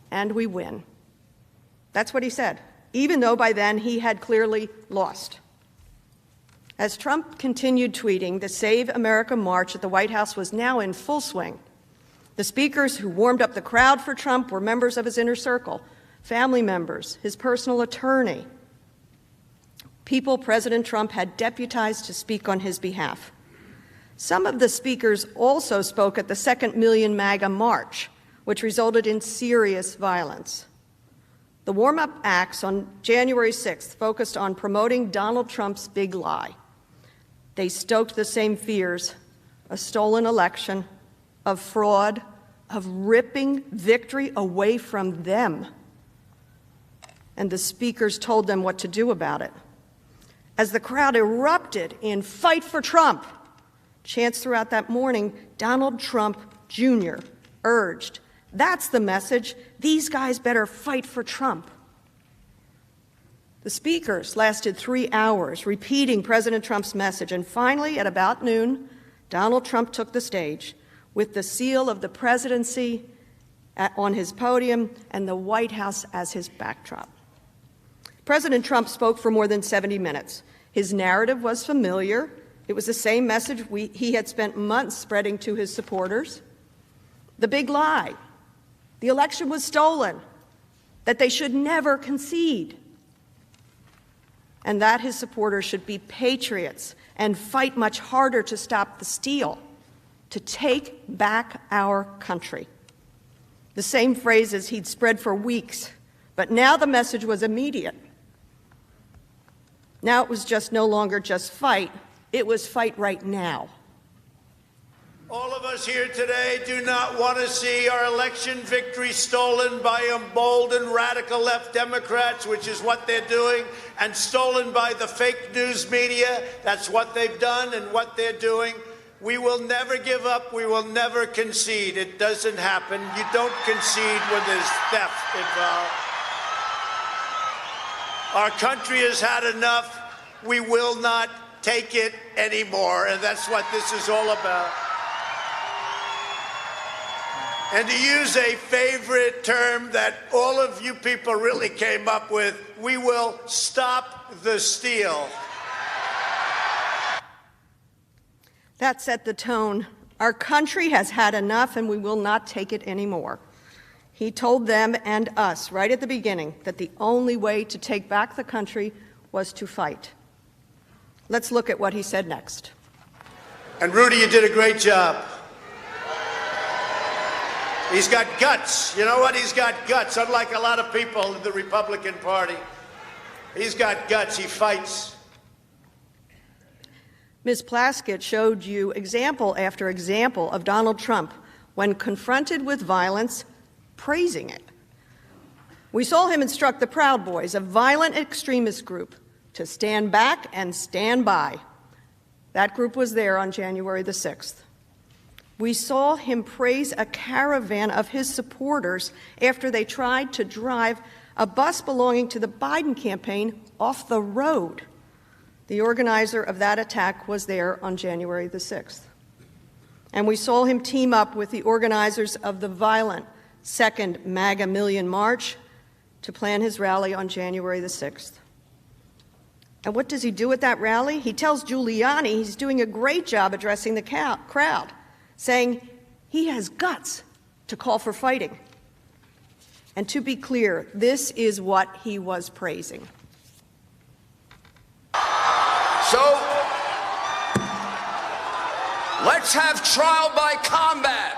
Speaker 7: And we win. That's what he said, even though by then he had clearly lost. As Trump continued tweeting, the Save America March at the White House was now in full swing. The speakers who warmed up the crowd for Trump were members of his inner circle, family members, his personal attorney, people President Trump had deputized to speak on his behalf. Some of the speakers also spoke at the Second Million MAGA March, which resulted in serious violence. The warm-up acts on January 6th focused on promoting Donald Trump's big lie. They stoked the same fears: a stolen election, of fraud, of ripping victory away from them. And the speakers told them what to do about it. As the crowd erupted in "Fight for Trump," chants throughout that morning, Donald Trump Jr. urged, "That's the message. These guys better fight for Trump." The speakers lasted 3 hours, repeating President Trump's message, and finally, at about noon, Donald Trump took the stage with the seal of the presidency on his podium and the White House as his backdrop. President Trump spoke for more than 70 minutes. His narrative was familiar. It was the same message he had spent months spreading to his supporters. The big lie: the election was stolen, that they should never concede, and that his supporters should be patriots and fight much harder to stop the steal, to take back our country. The same phrases he'd spread for weeks, but now the message was immediate. Now it was just no longer just fight, it was fight right now.
Speaker 6: All of us here today do not want to see our election victory stolen by emboldened radical left Democrats, which is what they're doing, and stolen by the fake news media. That's what they've done and what they're doing. We will never give up. We will never concede. It doesn't happen. You don't concede when there's theft involved. Our country has had enough. We will not take it anymore, and that's what this is all about. And to use a favorite term that all of you people really came up with, we will stop the steal.
Speaker 7: That set the tone. Our country has had enough, and we will not take it anymore. He told them and us right at the beginning that the only way to take back the country was to fight. Let's look at what he said next.
Speaker 6: And Rudy, you did a great job. He's got guts. You know what? He's got guts. Unlike a lot of people in the Republican Party, he's got guts. He fights.
Speaker 7: Ms. Plaskett showed you example after example of Donald Trump, when confronted with violence, praising it. We saw him instruct the Proud Boys, a violent extremist group, to stand back and stand by. That group was there on January the 6th. We saw him praise a caravan of his supporters after they tried to drive a bus belonging to the Biden campaign off the road. The organizer of that attack was there on January the 6th. And we saw him team up with the organizers of the violent Second MAGA Million March to plan his rally on January the 6th. And what does he do at that rally? He tells Giuliani he's doing a great job addressing the crowd, saying he has guts to call for fighting. And to be clear, this is what he was praising.
Speaker 16: So, let's have trial by combat.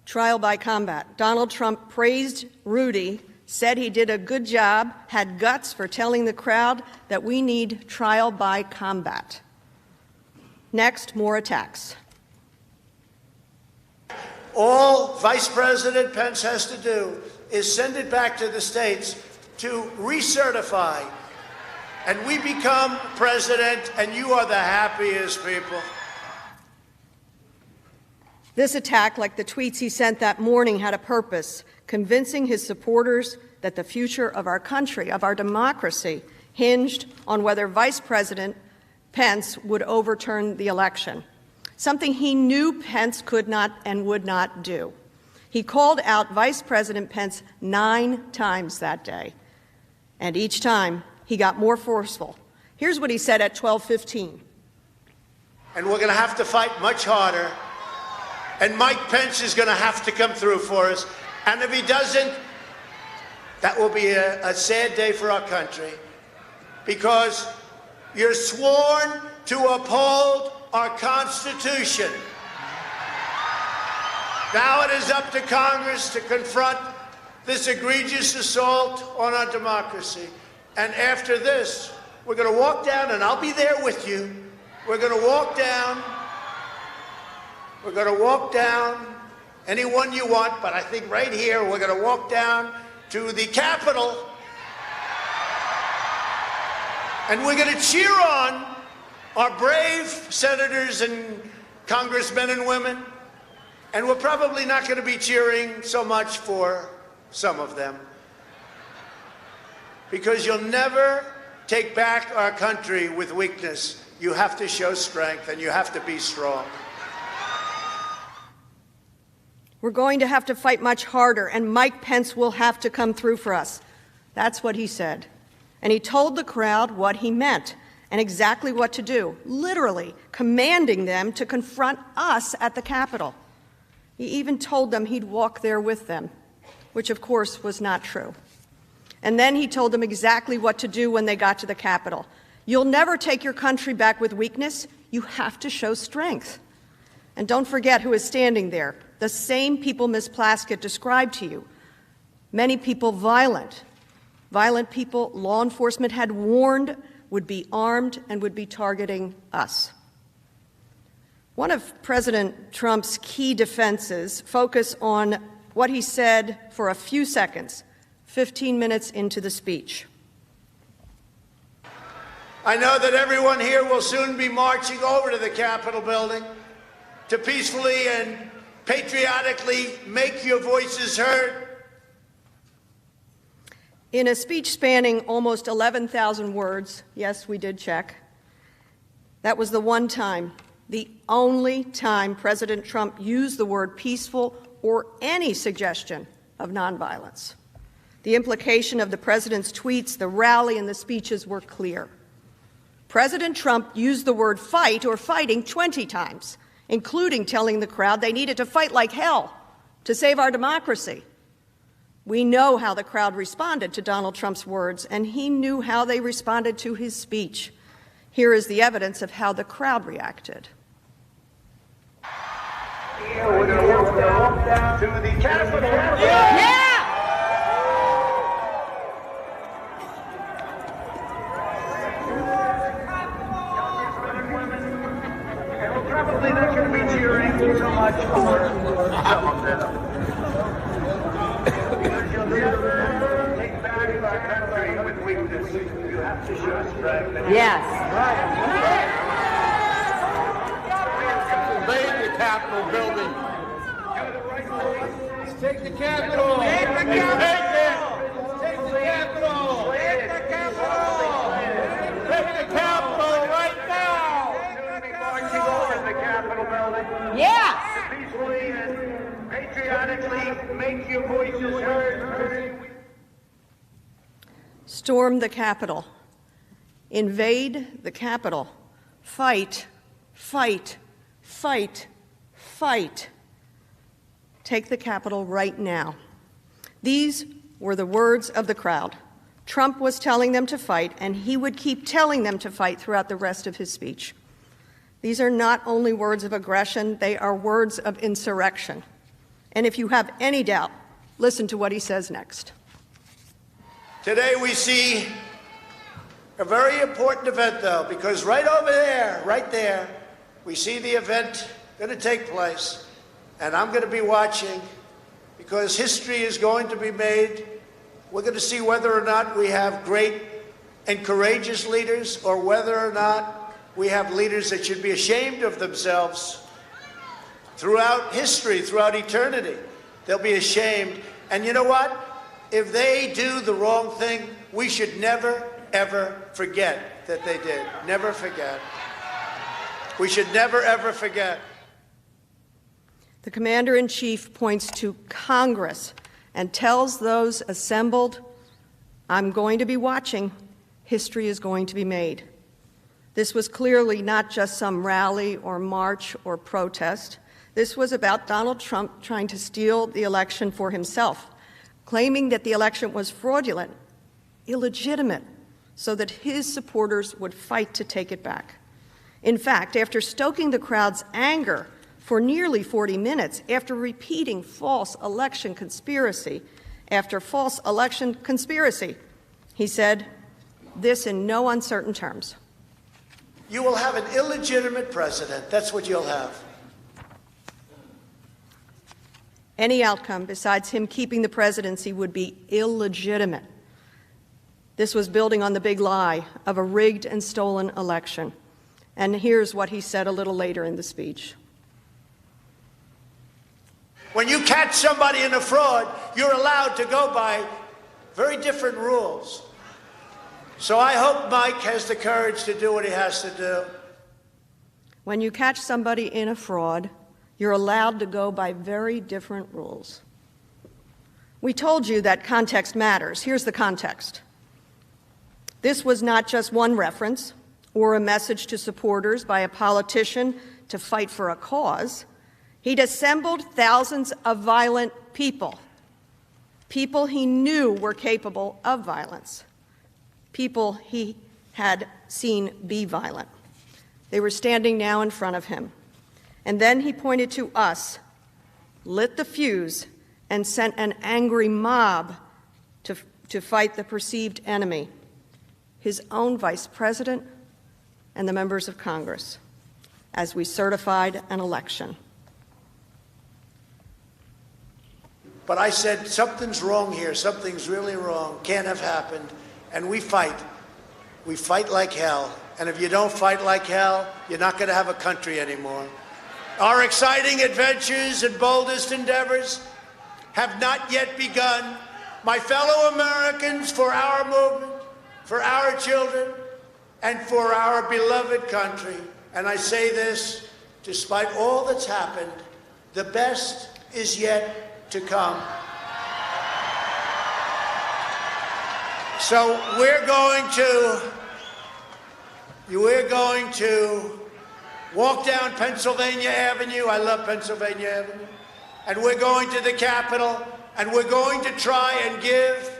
Speaker 7: Trial by combat. Donald Trump praised Rudy, said he did a good job, had guts for telling the crowd that we need trial by combat. Next, more attacks.
Speaker 6: All Vice President Pence has to do is send it back to the states to recertify, and we become president, and you are the happiest people.
Speaker 7: This attack, like the tweets he sent that morning, had a purpose: convincing his supporters that the future of our country, of our democracy, hinged on whether Vice President Pence would overturn the election, something he knew Pence could not and would not do. He called out Vice President Pence 9 times that day, and each time he got more forceful. Here's what he said at 12:15.
Speaker 6: And we're going to have to fight much harder, and Mike Pence is going to have to come through for us, and if he doesn't, that will be a sad day for our country, because you're sworn to uphold our Constitution. Now it is up to Congress to confront this egregious assault on our democracy. And after this, we're going to walk down, and I'll be there with you. We're going to walk down. We're going to walk down anyone you want, but I think right here we're going to walk down to the Capitol, and we're going to cheer on our brave senators and congressmen and women, and we're probably not going to be cheering so much for some of them, because you'll never take back our country with weakness. You have to show strength, and you have to be strong.
Speaker 7: We're going to have to fight much harder, and Mike Pence will have to come through for us. That's what he said. And he told the crowd what he meant and exactly what to do, literally commanding them to confront us at the Capitol. He even told them he'd walk there with them, which of course was not true. And then he told them exactly what to do when they got to the Capitol. You'll never take your country back with weakness. You have to show strength. And don't forget who is standing there. The same people Ms. Plaskett described to you. Many people violent. Violent people law enforcement had warned would be armed and would be targeting us. One of President Trump's key defenses focus on what he said for a few seconds, 15 minutes into the speech.
Speaker 6: I know that everyone here will soon be marching over to the Capitol building to peacefully and patriotically make your voices heard.
Speaker 7: In a speech spanning almost 11,000 words, yes, we did check, that was the one time, the only time President Trump used the word peaceful or any suggestion of nonviolence. The implication of the president's tweets, the rally, and the speeches were clear. President Trump used the word fight or fighting 20 times, including telling the crowd they needed to fight like hell to save our democracy. We know how the crowd responded to Donald Trump's words, and he knew how they responded to his speech. Here is the evidence of how the crowd reacted.
Speaker 19: We're going to walk down to the Capitol. Yeah! And we're probably not going to be cheering so much for some of them. Because you'll never take back our country with weakness. You have to show strength.
Speaker 3: Yes.
Speaker 19: Invade the Capitol building. Take the Capitol. Take the Capitol. Take the Capitol. Take the Capitol. Take the Capitol right now. We'll be marching over the Capitol building.
Speaker 3: Yeah.
Speaker 19: To peacefully and patriotically make your voices heard.
Speaker 7: Storm the Capitol. Invade the Capitol. Fight, fight, fight, fight. Take the Capitol right now. These were the words of the crowd. Trump was telling them to fight, and he would keep telling them to fight throughout the rest of his speech. These are not only words of aggression, they are words of insurrection. And if you have any doubt, listen to what he says next.
Speaker 6: Today we see a very important event, though, because right over there, right there, we see the event going to take place. And I'm going to be watching because history is going to be made. We're going to see whether or not we have great and courageous leaders or whether or not we have leaders that should be ashamed of themselves throughout history, throughout eternity. They'll be ashamed. And you know what? If they do the wrong thing, we should never, ever forget that they did. Never forget. We should never, ever forget.
Speaker 7: The Commander-in-Chief points to Congress and tells those assembled, I'm going to be watching. History is going to be made. This was clearly not just some rally or march or protest. This was about Donald Trump trying to steal the election for himself, claiming that the election was fraudulent, illegitimate, so that his supporters would fight to take it back. In fact, after stoking the crowd's anger for nearly 40 minutes, after repeating false election conspiracy after false election conspiracy, he said this in no uncertain terms.
Speaker 6: You will have an illegitimate president. That's what you'll have.
Speaker 7: Any outcome besides him keeping the presidency would be illegitimate. This was building on the big lie of a rigged and stolen election. And here's what he said a little later in the speech.
Speaker 6: When you catch somebody in a fraud, you're allowed to go by very different rules. So I hope Mike has the courage to do what he has to do.
Speaker 7: When you catch somebody in a fraud, you're allowed to go by very different rules. We told you that context matters. Here's the context. This was not just one reference or a message to supporters by a politician to fight for a cause. He'd assembled thousands of violent people, people he knew were capable of violence, people he had seen be violent. They were standing now in front of him. And then he pointed to us, lit the fuse, and sent an angry mob to fight the perceived enemy, his own vice president and the members of Congress, as we certified an election.
Speaker 6: But I said, something's wrong here. Something's really wrong. Can't have happened. And we fight. We fight like hell. And if you don't fight like hell, you're not going to have a country anymore. Our exciting adventures and boldest endeavors have not yet begun. My fellow Americans, for our movement, for our children, and for our beloved country. And I say this, despite all that's happened, the best is yet to come. So we're going to walk down Pennsylvania Avenue. I love Pennsylvania Avenue. And we're going to the Capitol, And we're going to try and give,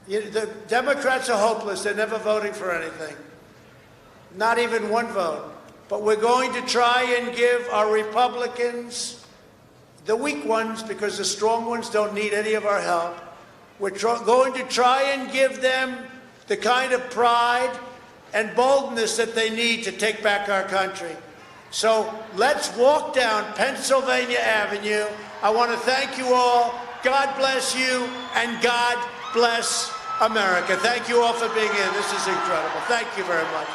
Speaker 6: the Democrats are hopeless. They're never voting for anything. Not even one vote. But we're going to try and give our Republicans, the weak ones, because the strong ones don't need any of our help, we're going to try and give them the kind of pride and boldness that they need to take back our country. So let's walk down Pennsylvania Avenue. I want to thank you all. God bless you, and God bless America. Thank you all for being here. This is incredible. Thank you very much.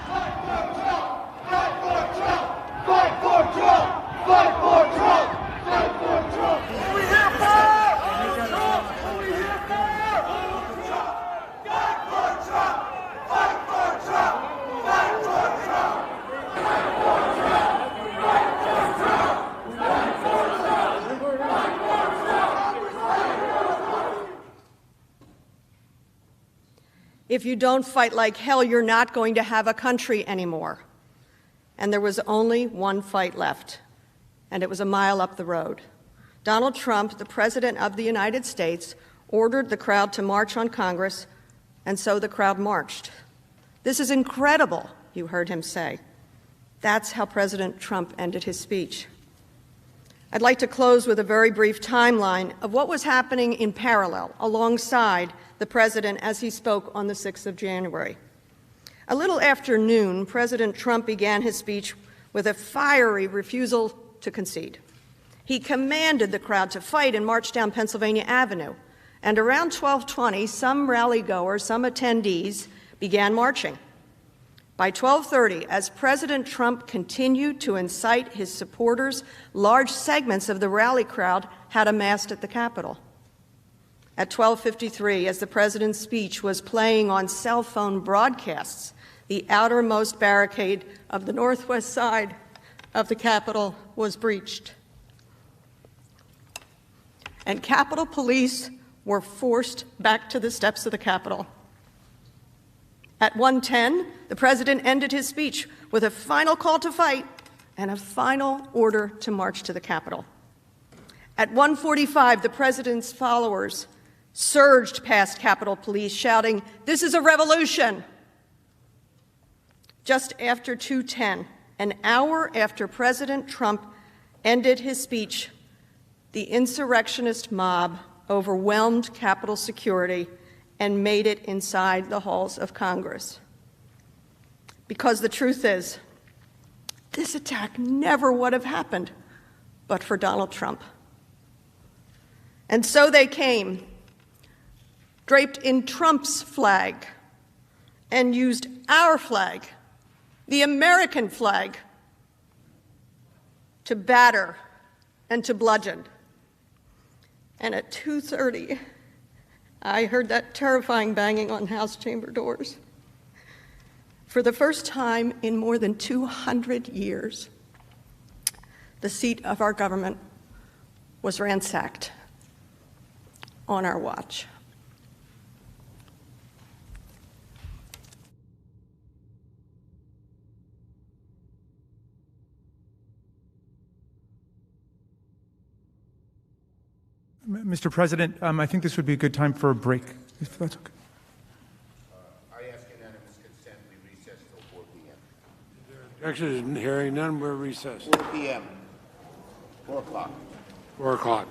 Speaker 3: Fight for Trump! Fight for Trump! Fight for Trump! Fight for Trump! Fight for Trump! What are we here for? Trump! What are we here for? Trump! Fight for Trump! Fight for Trump! Fight for Trump! Fight for Trump! Fight for Trump! Fight for Trump! Fight for Trump!
Speaker 7: If you don't fight like hell, you're not going to have a country anymore. And there was only one fight left, and it was a mile up the road. Donald Trump, the President of the United States, ordered the crowd to march on Congress, and so the crowd marched. This is incredible, you heard him say. That's how President Trump ended his speech. I'd like to close with a very brief timeline of what was happening in parallel alongside the President as he spoke on the 6th of January. A little after noon, President Trump began his speech with a fiery refusal to concede. He commanded the crowd to fight and march down Pennsylvania Avenue. And around 12:20, some rally-goers, some attendees, began marching. By 12:30, as President Trump continued to incite his supporters, large segments of the rally crowd had amassed at the Capitol. At 12:53, as the President's speech was playing on cell phone broadcasts, the outermost barricade of the northwest side of the Capitol was breached. And Capitol Police were forced back to the steps of the Capitol. At 1:10, the President ended his speech with a final call to fight and a final order to march to the Capitol. At 1:45, the President's followers surged past Capitol Police, shouting, "This is a revolution!" Just after 2:10, an hour after President Trump ended his speech, the insurrectionist mob overwhelmed Capitol security and made it inside the halls of Congress. Because the truth is, this attack never would have happened but for Donald Trump. And so they came, draped in Trump's flag, and used our flag, the American flag, to batter and to bludgeon. And at 2:30, I heard that terrifying banging on House chamber doors. For the first time in more than 200 years, the seat of our government was ransacked on our watch.
Speaker 5: Mr. President, I think this would be a good time for a break, if that's okay.
Speaker 23: I ask unanimous consent we recess till 4 p.m.
Speaker 1: Objection, hearing none, we're recessed.
Speaker 23: 4 p.m. 4 o'clock.
Speaker 1: 4 o'clock.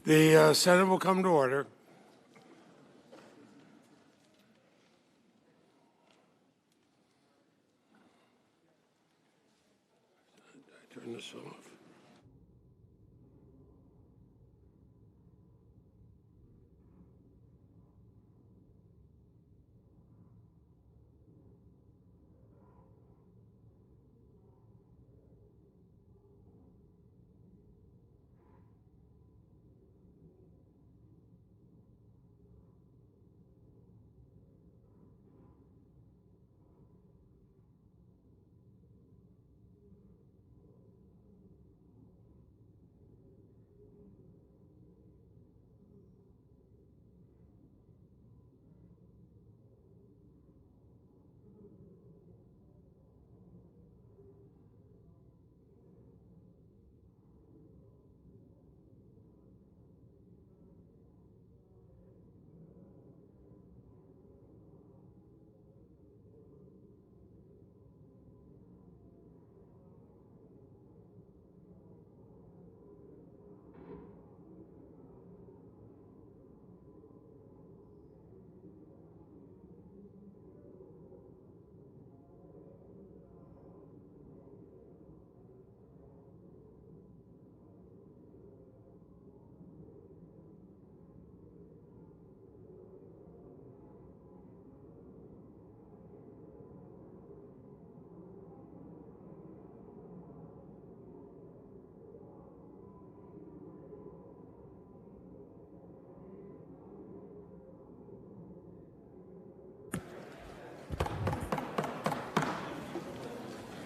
Speaker 1: The Senate will come to order. Turn this off.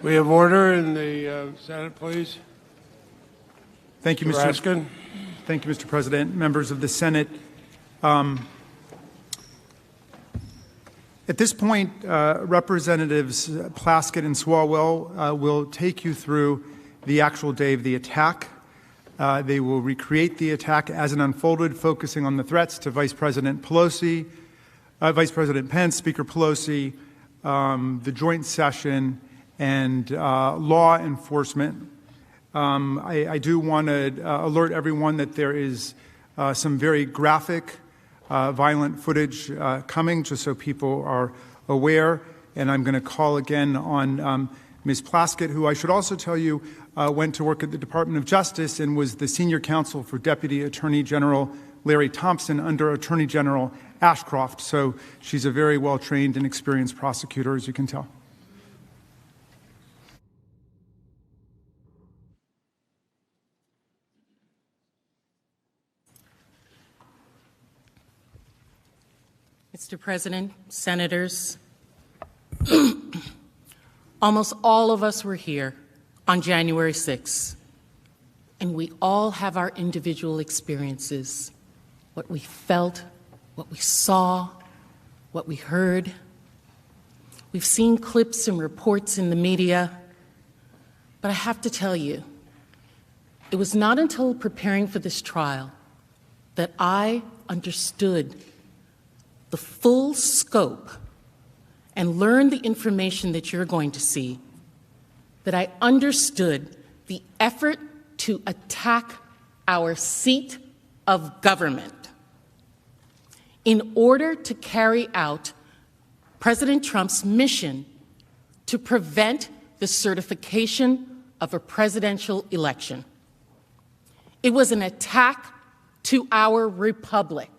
Speaker 1: We have order in the Senate, please.
Speaker 5: Thank you, Mr.
Speaker 1: Raskin.
Speaker 5: Thank you, Mr. President. Members of the Senate. At this point, Representatives Plaskett and Swalwell will take you through the actual day of the attack. They will recreate the attack as it unfolded, focusing on the threats to Vice President Pelosi, Vice President Pence, Speaker Pelosi, the joint session, and law enforcement. I do want to alert everyone that there is some very graphic, violent footage coming, just so people are aware. And I'm going to call again on Ms. Plaskett, who I should also tell you went to work at the Department of Justice and was the senior counsel for Deputy Attorney General Larry Thompson under Attorney General Ashcroft. So she's a very well-trained and experienced prosecutor, as you can tell.
Speaker 14: Mr. President, Senators, almost all of us were here on January 6th, and we all have our individual experiences, what we felt, what we saw, what we heard. We've seen clips and reports in the media, but I have to tell you, it was not until preparing for this trial that I understood the full scope and learned the information that you're going to see, that I understood the effort to attack our seat of government in order to carry out President Trump's mission to prevent the certification of a presidential election. It was an attack to our republic,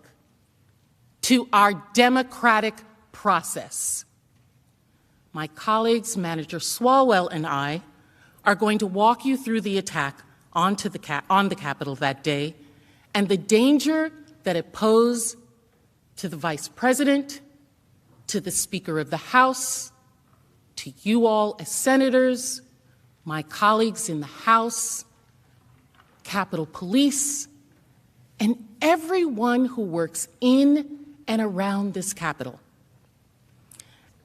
Speaker 14: to our democratic process. My colleagues, Manager Swalwell and I, are going to walk you through the attack on the Capitol that day and the danger that it posed to the Vice President, to the Speaker of the House, to you all as senators, my colleagues in the House, Capitol Police, and everyone who works in and around this Capitol.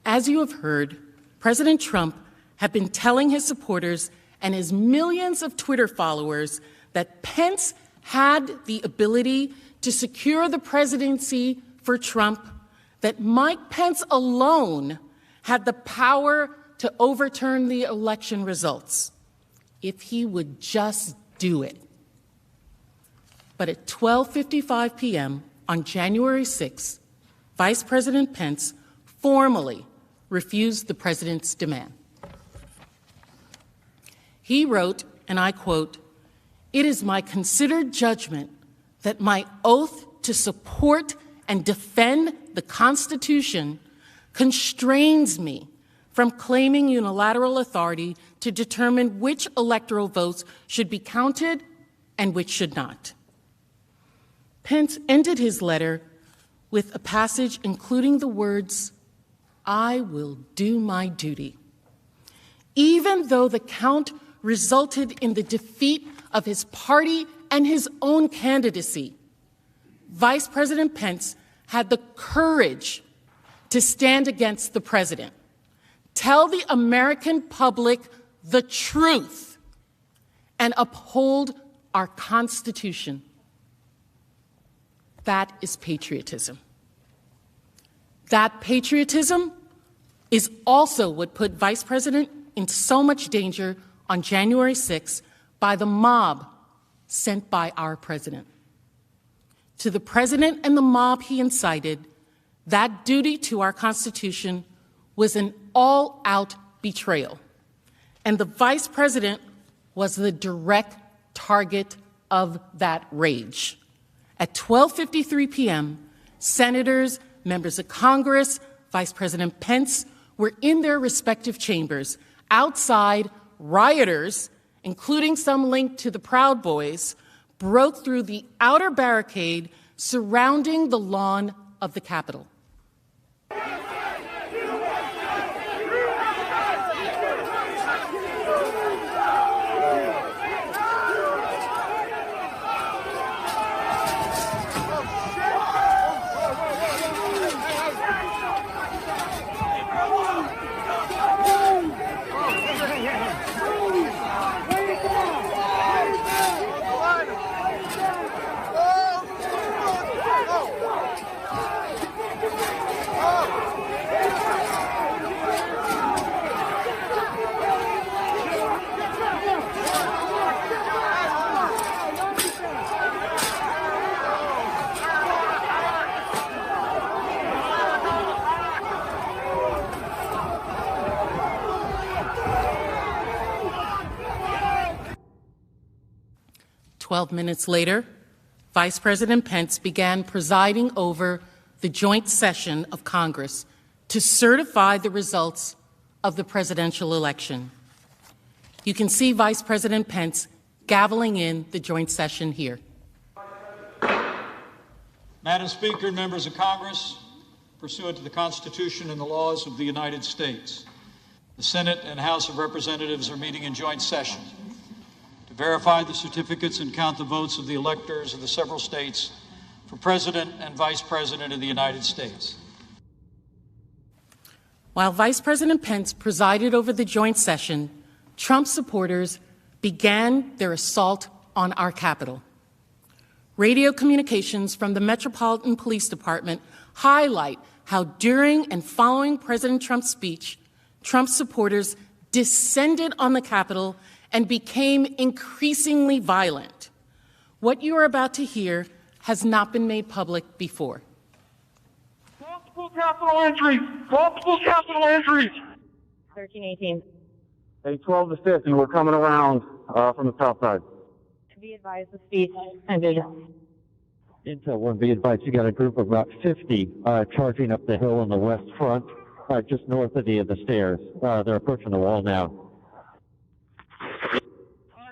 Speaker 14: As you have heard, President Trump had been telling his supporters and his millions of Twitter followers that Pence had the ability to secure the presidency for Trump, that Mike Pence alone had the power to overturn the election results if he would just do it. But at 12:55 p.m. on January 6, Vice President Pence formally refused the president's demand. He wrote, and I quote, "It is my considered judgment that my oath to support and defend the Constitution constrains me from claiming unilateral authority to determine which electoral votes should be counted and which should not." Pence ended his letter with a passage including the words, "I will do my duty." Even though the count resulted in the defeat of his party and his own candidacy, Vice President Pence had the courage to stand against the president, tell the American public the truth, and uphold our Constitution. That is patriotism. That patriotism is also what put Vice President in so much danger on January 6 by the mob sent by our president. To the president and the mob he incited, that duty to our Constitution was an all-out betrayal, and the vice president was the direct target of that rage. At 12:53 p.m., senators, members of Congress, Vice President Pence were in their respective chambers. Outside, rioters, including some linked to the Proud Boys, broke through the outer barricade surrounding the lawn of the Capitol. Minutes later, Vice President Pence began presiding over the joint session of Congress to certify the results of the presidential election. You can see Vice President Pence gaveling in the joint session here.
Speaker 10: Madam Speaker and members of Congress, pursuant to the Constitution and the laws of the United States, the Senate and House of Representatives are meeting in joint session to verify the certificates and count the votes of the electors of the several states for President and Vice President of the United States.
Speaker 14: While Vice President Pence presided over the joint session, Trump supporters began their assault on our Capitol. Radio communications from the Metropolitan Police Department highlight how during and following President Trump's speech, Trump supporters descended on the Capitol and became increasingly violent. What you are about to hear has not been made public before.
Speaker 19: Multiple capital entries! Multiple capital entries!
Speaker 17: 1318.
Speaker 18: Hey, 12 to 50, we're coming around from the south side.
Speaker 17: Be advised, the speech ended.
Speaker 24: Intel 1, be advised, you got a group of about 50 charging up the hill on the west front, just north of the stairs. They're approaching the wall now.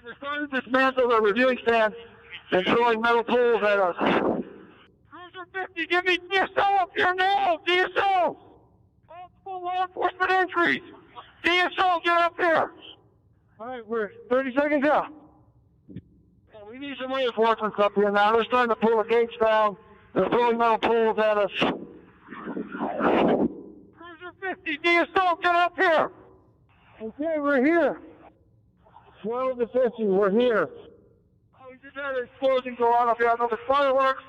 Speaker 19: They're starting to dismantle their reviewing stands and throwing metal poles at us. Cruiser 50, give me DSO up here now! DSO! Multiple law enforcement entries! DSO, get up here! Alright, we're 30 seconds out. We need some reinforcements up here now. They're starting to pull the gates down. They're throwing metal poles at us. Cruiser 50, DSO, get up here! Okay, we're here. 12 to 50, we're here. Oh, we just had an explosion go on up here. I know there's fireworks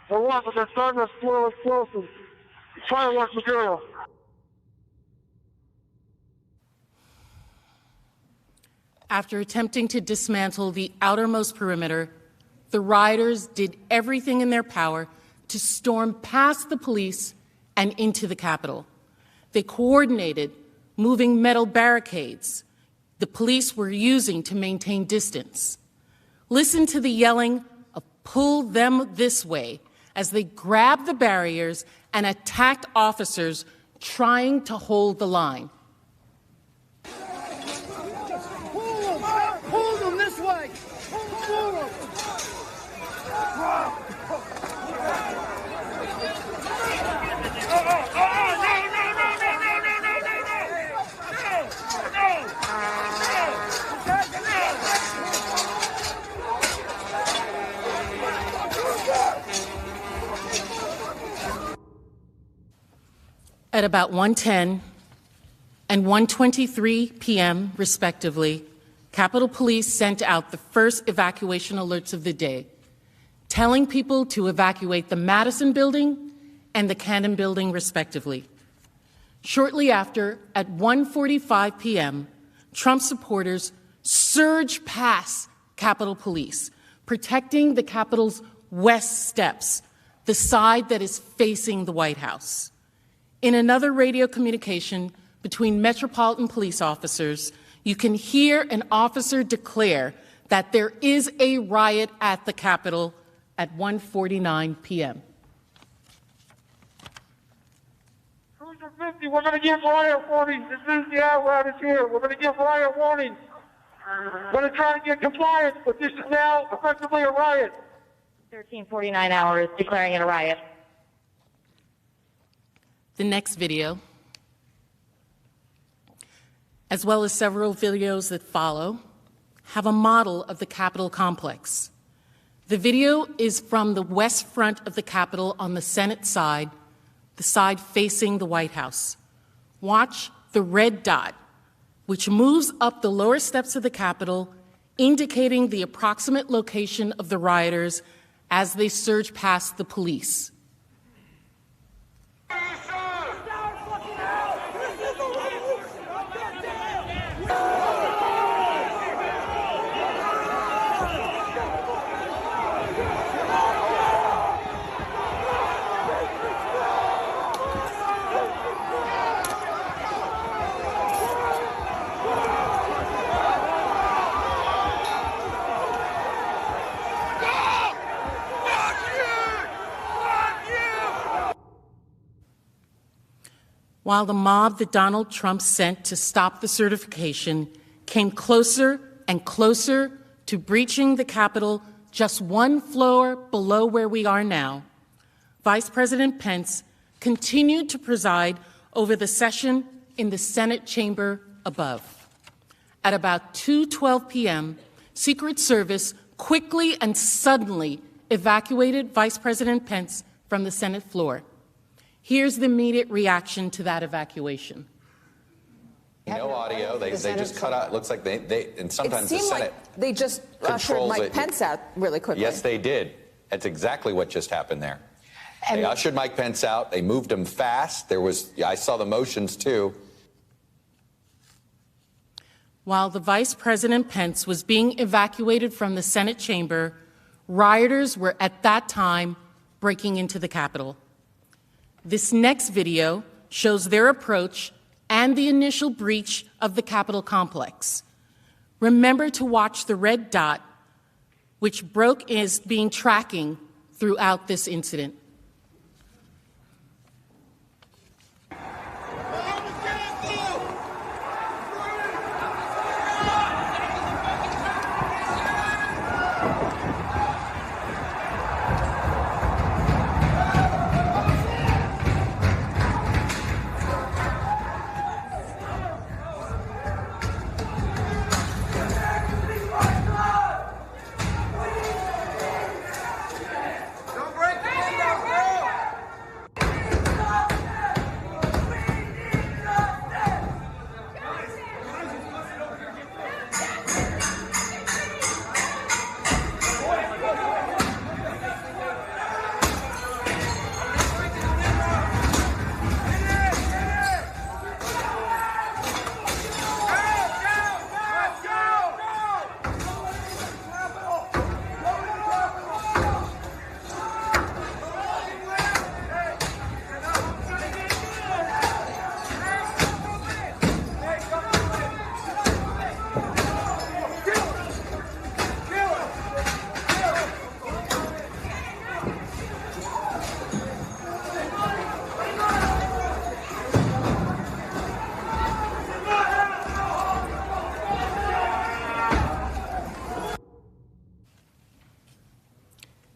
Speaker 19: or what, but they're starting to explode explosives. Fireworks material.
Speaker 14: After attempting to dismantle the outermost perimeter, the rioters did everything in their power to storm past the police and into the Capitol. They coordinated moving metal barricades the police were using to maintain distance. Listen to the yelling of "pull them this way" as they grabbed the barriers and attacked officers trying to hold the line.
Speaker 3: Pull them this way! Pull them!
Speaker 14: At about 1:10 and 1:23 p.m., respectively, Capitol Police sent out the first evacuation alerts of the day, telling people to evacuate the Madison Building and the Cannon Building, respectively. Shortly after, at 1:45 p.m., Trump supporters surged past Capitol Police, protecting the Capitol's west steps, the side that is facing the White House. In another radio communication between Metropolitan Police officers, you can hear an officer declare that there is a riot at the Capitol at 1:49 p.m.
Speaker 19: Cruiser 50, we're going to give riot warnings as soon as the apparatus is here. We're going to give riot warnings. We're going to try to get compliance, but this is now effectively a riot.
Speaker 17: 1349 hours declaring it a riot.
Speaker 14: The next video, as well as several videos that follow, have a model of the Capitol complex. The video is from the west front of the Capitol on the Senate side, the side facing the White House. Watch the red dot, which moves up the lower steps of the Capitol, indicating the approximate location of the rioters as they surge past the police. While the mob that Donald Trump sent to stop the certification came closer and closer to breaching the Capitol just one floor below where we are now, Vice President Pence continued to preside over the session in the Senate chamber above. At about 2:12 p.m., Secret Service quickly and suddenly evacuated Vice President Pence from the Senate floor. Here's the immediate reaction to that evacuation.
Speaker 2: No audio. They just cut out. It looks like they and sometimes the
Speaker 13: It seemed
Speaker 2: Senate
Speaker 13: like they just ushered Mike Pence out really quickly.
Speaker 2: Yes, they did. That's exactly what just happened there. They ushered Mike Pence out. They moved him fast. I saw the motions too.
Speaker 14: While the Vice President Pence was being evacuated from the Senate chamber, rioters were at that time breaking into the Capitol. This next video shows their approach and the initial breach of the Capitol complex. Remember to watch the red dot, which broke is being tracking throughout this incident.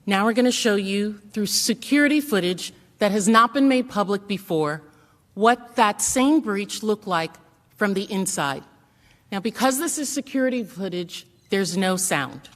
Speaker 14: Now we're going to show you, through security footage that has not been made public before, what that same breach looked like from the inside. Now, because this is security footage, there's no sound.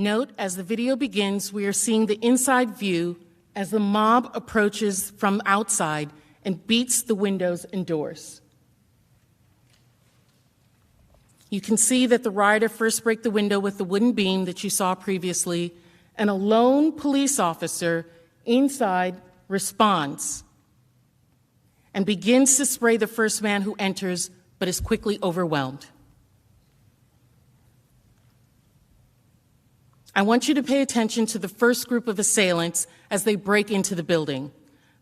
Speaker 14: Note, as the video begins, we are seeing the inside view as the mob approaches from outside and beats the windows and doors. You can see that the rioter first breaks the window with the wooden beam that you saw previously, and a lone police officer inside responds and begins to spray the first man who enters, but is quickly overwhelmed. I want you to pay attention to the first group of assailants as they break into the building.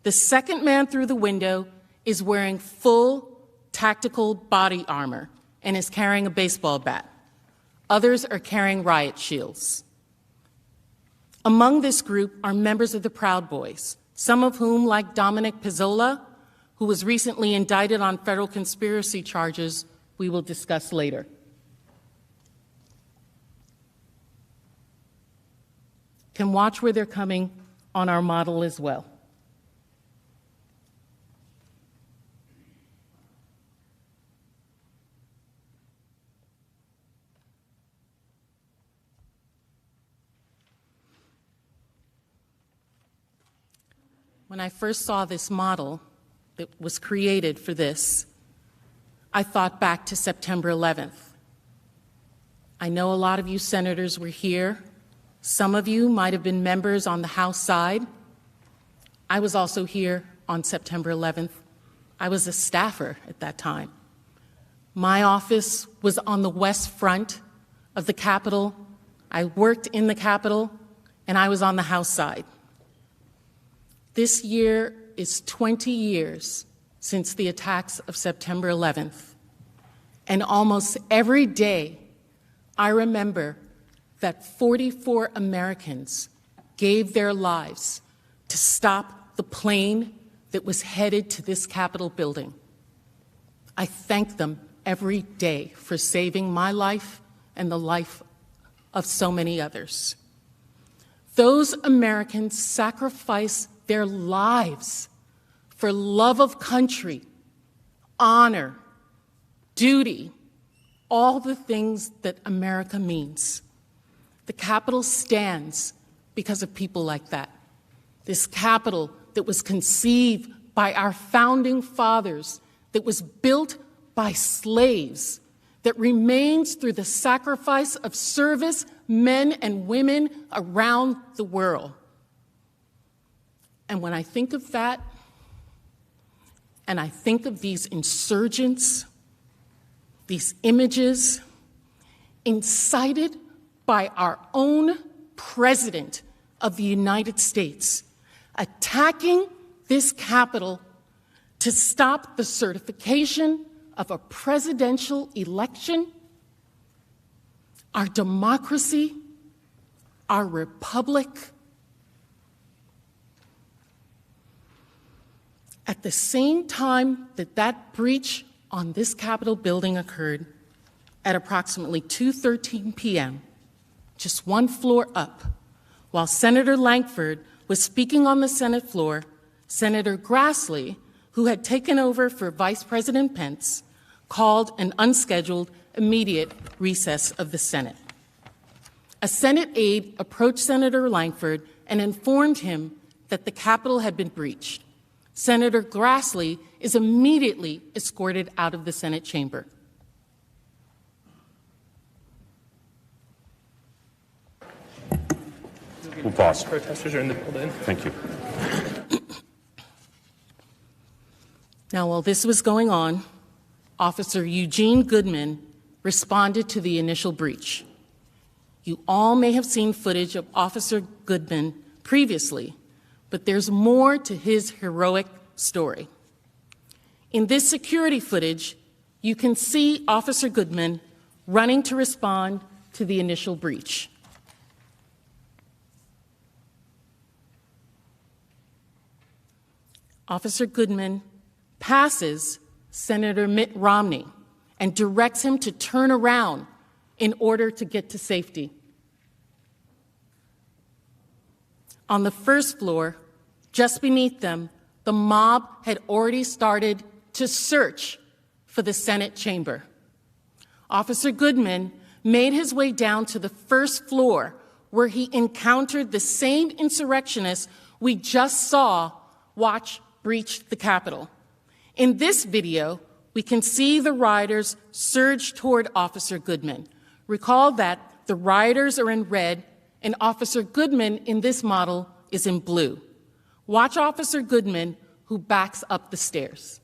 Speaker 14: The second man through the window is wearing full tactical body armor and is carrying a baseball bat. Others are carrying riot shields. Among this group are members of the Proud Boys, some of whom, like Dominic Pizzola, who was recently indicted on federal conspiracy charges, we will discuss later. Can watch where they're coming on our model as well. When I first saw this model that was created for this, I thought back to September 11th. I know a lot of you senators were here. Some of you might have been members on the House side. I was also here on September 11th. I was a staffer at that time. My office was on the west front of the Capitol. I worked in the Capitol, and I was on the House side. This year is 20 years since the attacks of September 11th. And almost every day, I remember that 44 Americans gave their lives to stop the plane that was headed to this Capitol building. I thank them every day for saving my life and the life of so many others. Those Americans sacrificed their lives for love of country, honor, duty, all the things that America means. The Capitol stands because of people like that. This Capitol that was conceived by our founding fathers, that was built by slaves, that remains through the sacrifice of service men and women around the world. And when I think of that, and I think of these insurgents, these images, incited by our own President of the United States, attacking this Capitol to stop the certification of a presidential election, our democracy, our republic. At the same time that that breach on this Capitol building occurred, at approximately 2:13 p.m., just one floor up, while Senator Lankford was speaking on the Senate floor, Senator Grassley, who had taken over for Vice President Pence, called an unscheduled immediate recess of the Senate. A Senate aide approached Senator Lankford and informed him that the Capitol had been breached. Senator Grassley is immediately escorted out of the Senate chamber.
Speaker 4: We'll pause.
Speaker 20: Protesters are in the building.
Speaker 4: Thank you.
Speaker 14: Now, while this was going on, Officer Eugene Goodman responded to the initial breach. You all may have seen footage of Officer Goodman previously, But there's more to his heroic story. In this security footage, you can see Officer Goodman running to respond to the initial breach. Officer Goodman passes Senator Mitt Romney and directs him to turn around in order to get to safety. On the first floor, just beneath them, the mob had already started to search for the Senate chamber. Officer Goodman made his way down to the first floor, where he encountered the same insurrectionists we just saw watch breach the Capitol. In this video, we can see the rioters surge toward Officer Goodman. Recall that the rioters are in red and Officer Goodman in this model is in blue. Watch Officer Goodman, who backs up the stairs.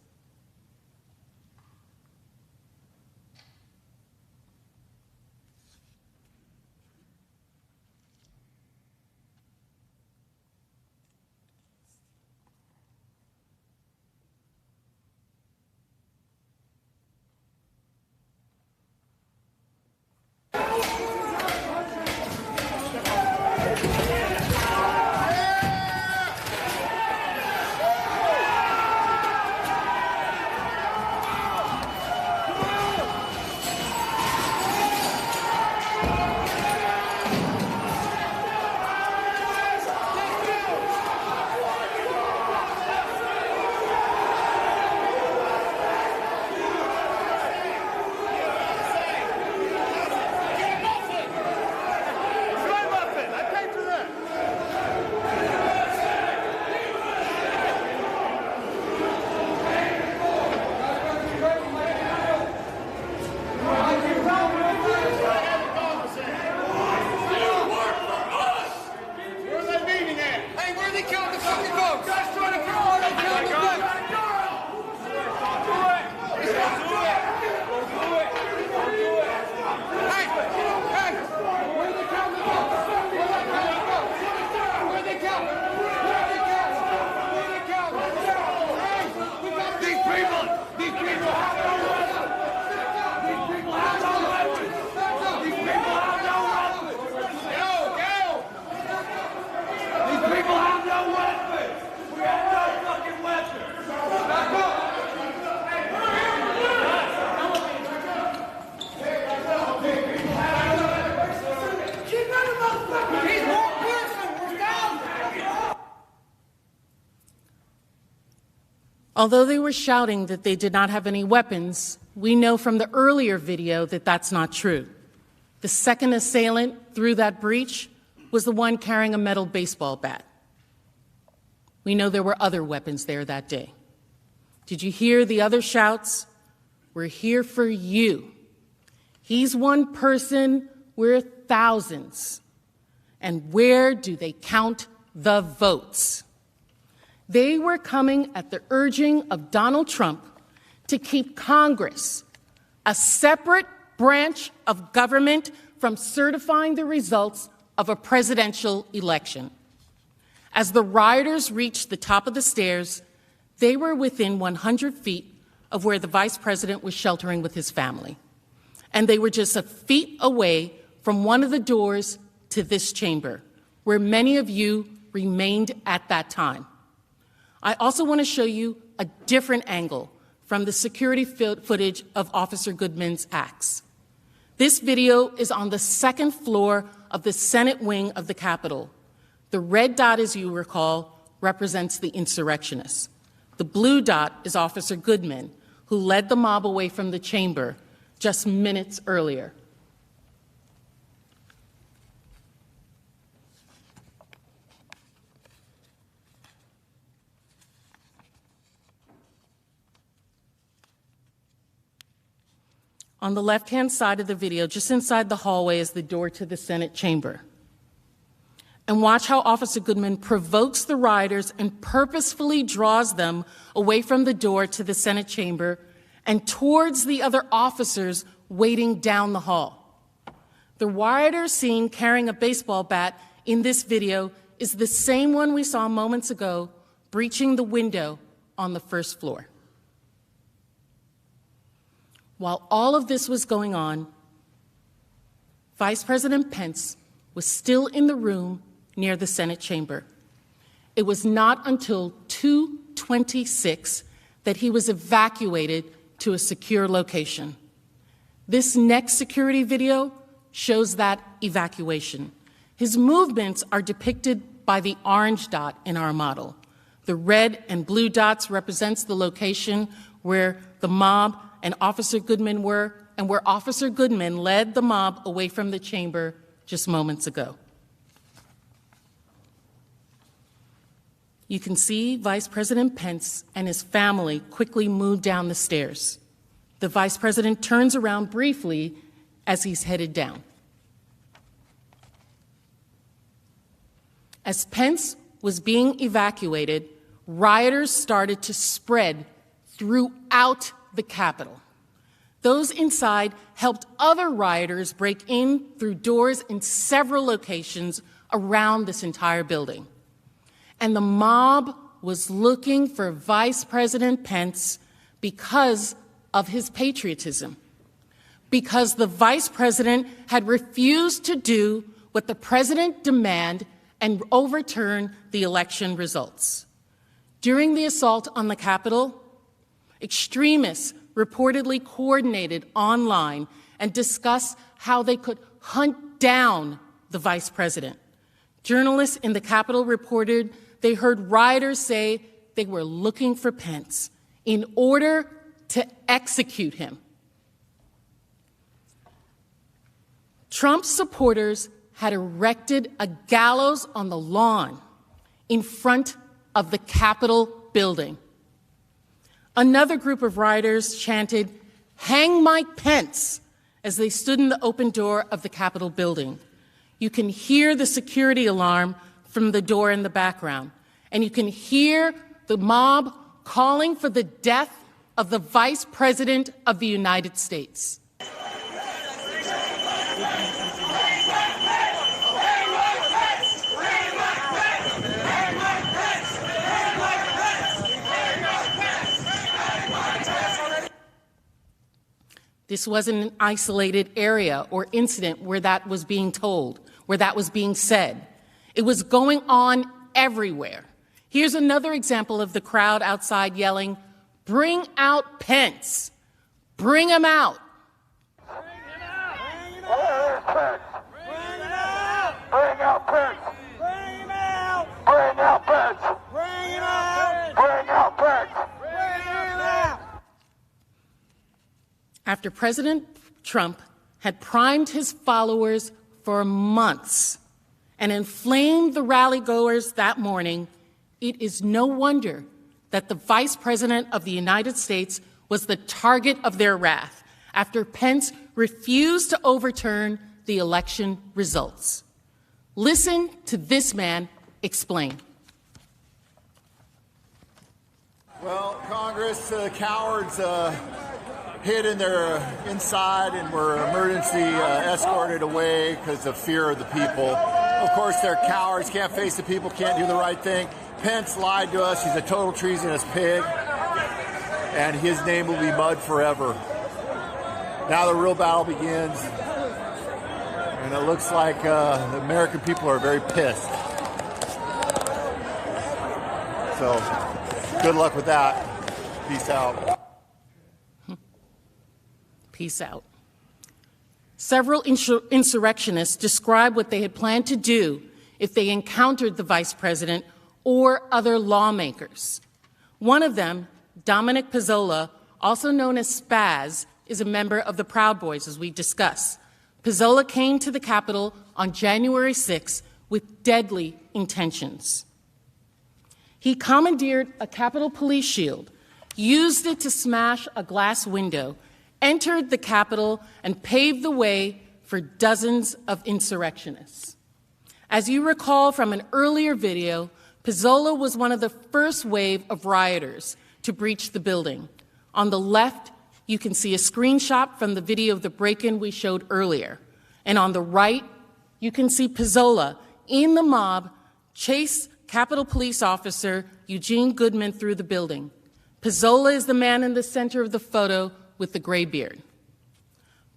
Speaker 14: Although they were shouting that they did not have any weapons, we know from the earlier video that that's not true. The second assailant through that breach was the one carrying a metal baseball bat. We know there were other weapons there that day. Did you hear the other shouts? We're here for you. He's one person, we're thousands. And where do they count the votes? They were coming at the urging of Donald Trump to keep Congress, a separate branch of government, from certifying the results of a presidential election. As the rioters reached the top of the stairs, they were within 100 feet of where the vice president was sheltering with his family. And they were just a feet away from one of the doors to this chamber, where many of you remained at that time. I also want to show you a different angle from the security footage of Officer Goodman's acts. This video is on the second floor of the Senate wing of the Capitol. The red dot, as you recall, represents the insurrectionists. The blue dot is Officer Goodman, who led the mob away from the chamber just minutes earlier. On the left-hand side of the video, just inside the hallway, is the door to the Senate chamber. And watch how Officer Goodman provokes the rioters and purposefully draws them away from the door to the Senate chamber and towards the other officers waiting down the hall. The rioter seen carrying a baseball bat in this video is the same one we saw moments ago breaching the window on the first floor. While all of this was going on, Vice President Pence was still in the room near the Senate chamber. It was not until 2:26 that he was evacuated to a secure location. This next security video shows that evacuation. His movements are depicted by the orange dot in our model. The red and blue dots represents the location where the mob and Officer Goodman were, and where Officer Goodman led the mob away from the chamber just moments ago. You can see Vice President Pence and his family quickly move down the stairs. The Vice President turns around briefly as he's headed down. As Pence was being evacuated, rioters started to spread throughout the Capitol. Those inside helped other rioters break in through doors in several locations around this entire building. And the mob was looking for Vice President Pence because of his patriotism, because the Vice President had refused to do what the President demanded and overturn the election results. During the assault on the Capitol, extremists reportedly coordinated online and discussed how they could hunt down the Vice President. Journalists in the Capitol reported they heard rioters say they were looking for Pence in order to execute him. Trump's supporters had erected a gallows on the lawn in front of the Capitol building. Another group of rioters chanted, "Hang Mike Pence," as they stood in the open door of the Capitol building. You can hear the security alarm from the door in the background, and you can hear the mob calling for the death of the Vice President of the United States. This wasn't an isolated area or incident where that was being told, where that was being said. It was going on everywhere. Here's another example of the crowd outside yelling, "Bring out Pence! Bring him out!"
Speaker 19: Bring out Pence! Bring him out! Bring out Pence! Bring him out! Bring out Pence! Bring him out!
Speaker 14: After President Trump had primed his followers for months and inflamed the rally-goers that morning, it is no wonder that the Vice President of the United States was the target of their wrath after Pence refused to overturn the election results. Listen to this man explain.
Speaker 4: Well, Congress, cowards hid in their inside and were emergency escorted away because of fear of the people. Of course, they're cowards, can't face the people, can't do the right thing. Pence lied to us. He's a total treasonous pig, and his name will be mud forever. Now the real battle begins, and it looks like the American people are very pissed. So, good luck with that. Peace out.
Speaker 14: Peace out. Several insurrectionists described what they had planned to do if they encountered the Vice President or other lawmakers. One of them, Dominic Pizzola, also known as Spaz, is a member of the Proud Boys, as we discussed. Pizzola came to the Capitol on January 6 with deadly intentions. He commandeered a Capitol Police shield, used it to smash a glass window, entered the Capitol, and paved the way for dozens of insurrectionists. As you recall from an earlier video, Pizzola was one of the first wave of rioters to breach the building. On the left, you can see a screenshot from the video of the break-in we showed earlier. And on the right, you can see Pizzola in the mob chased Capitol Police Officer Eugene Goodman through the building. Pizzola is the man in the center of the photo with the gray beard.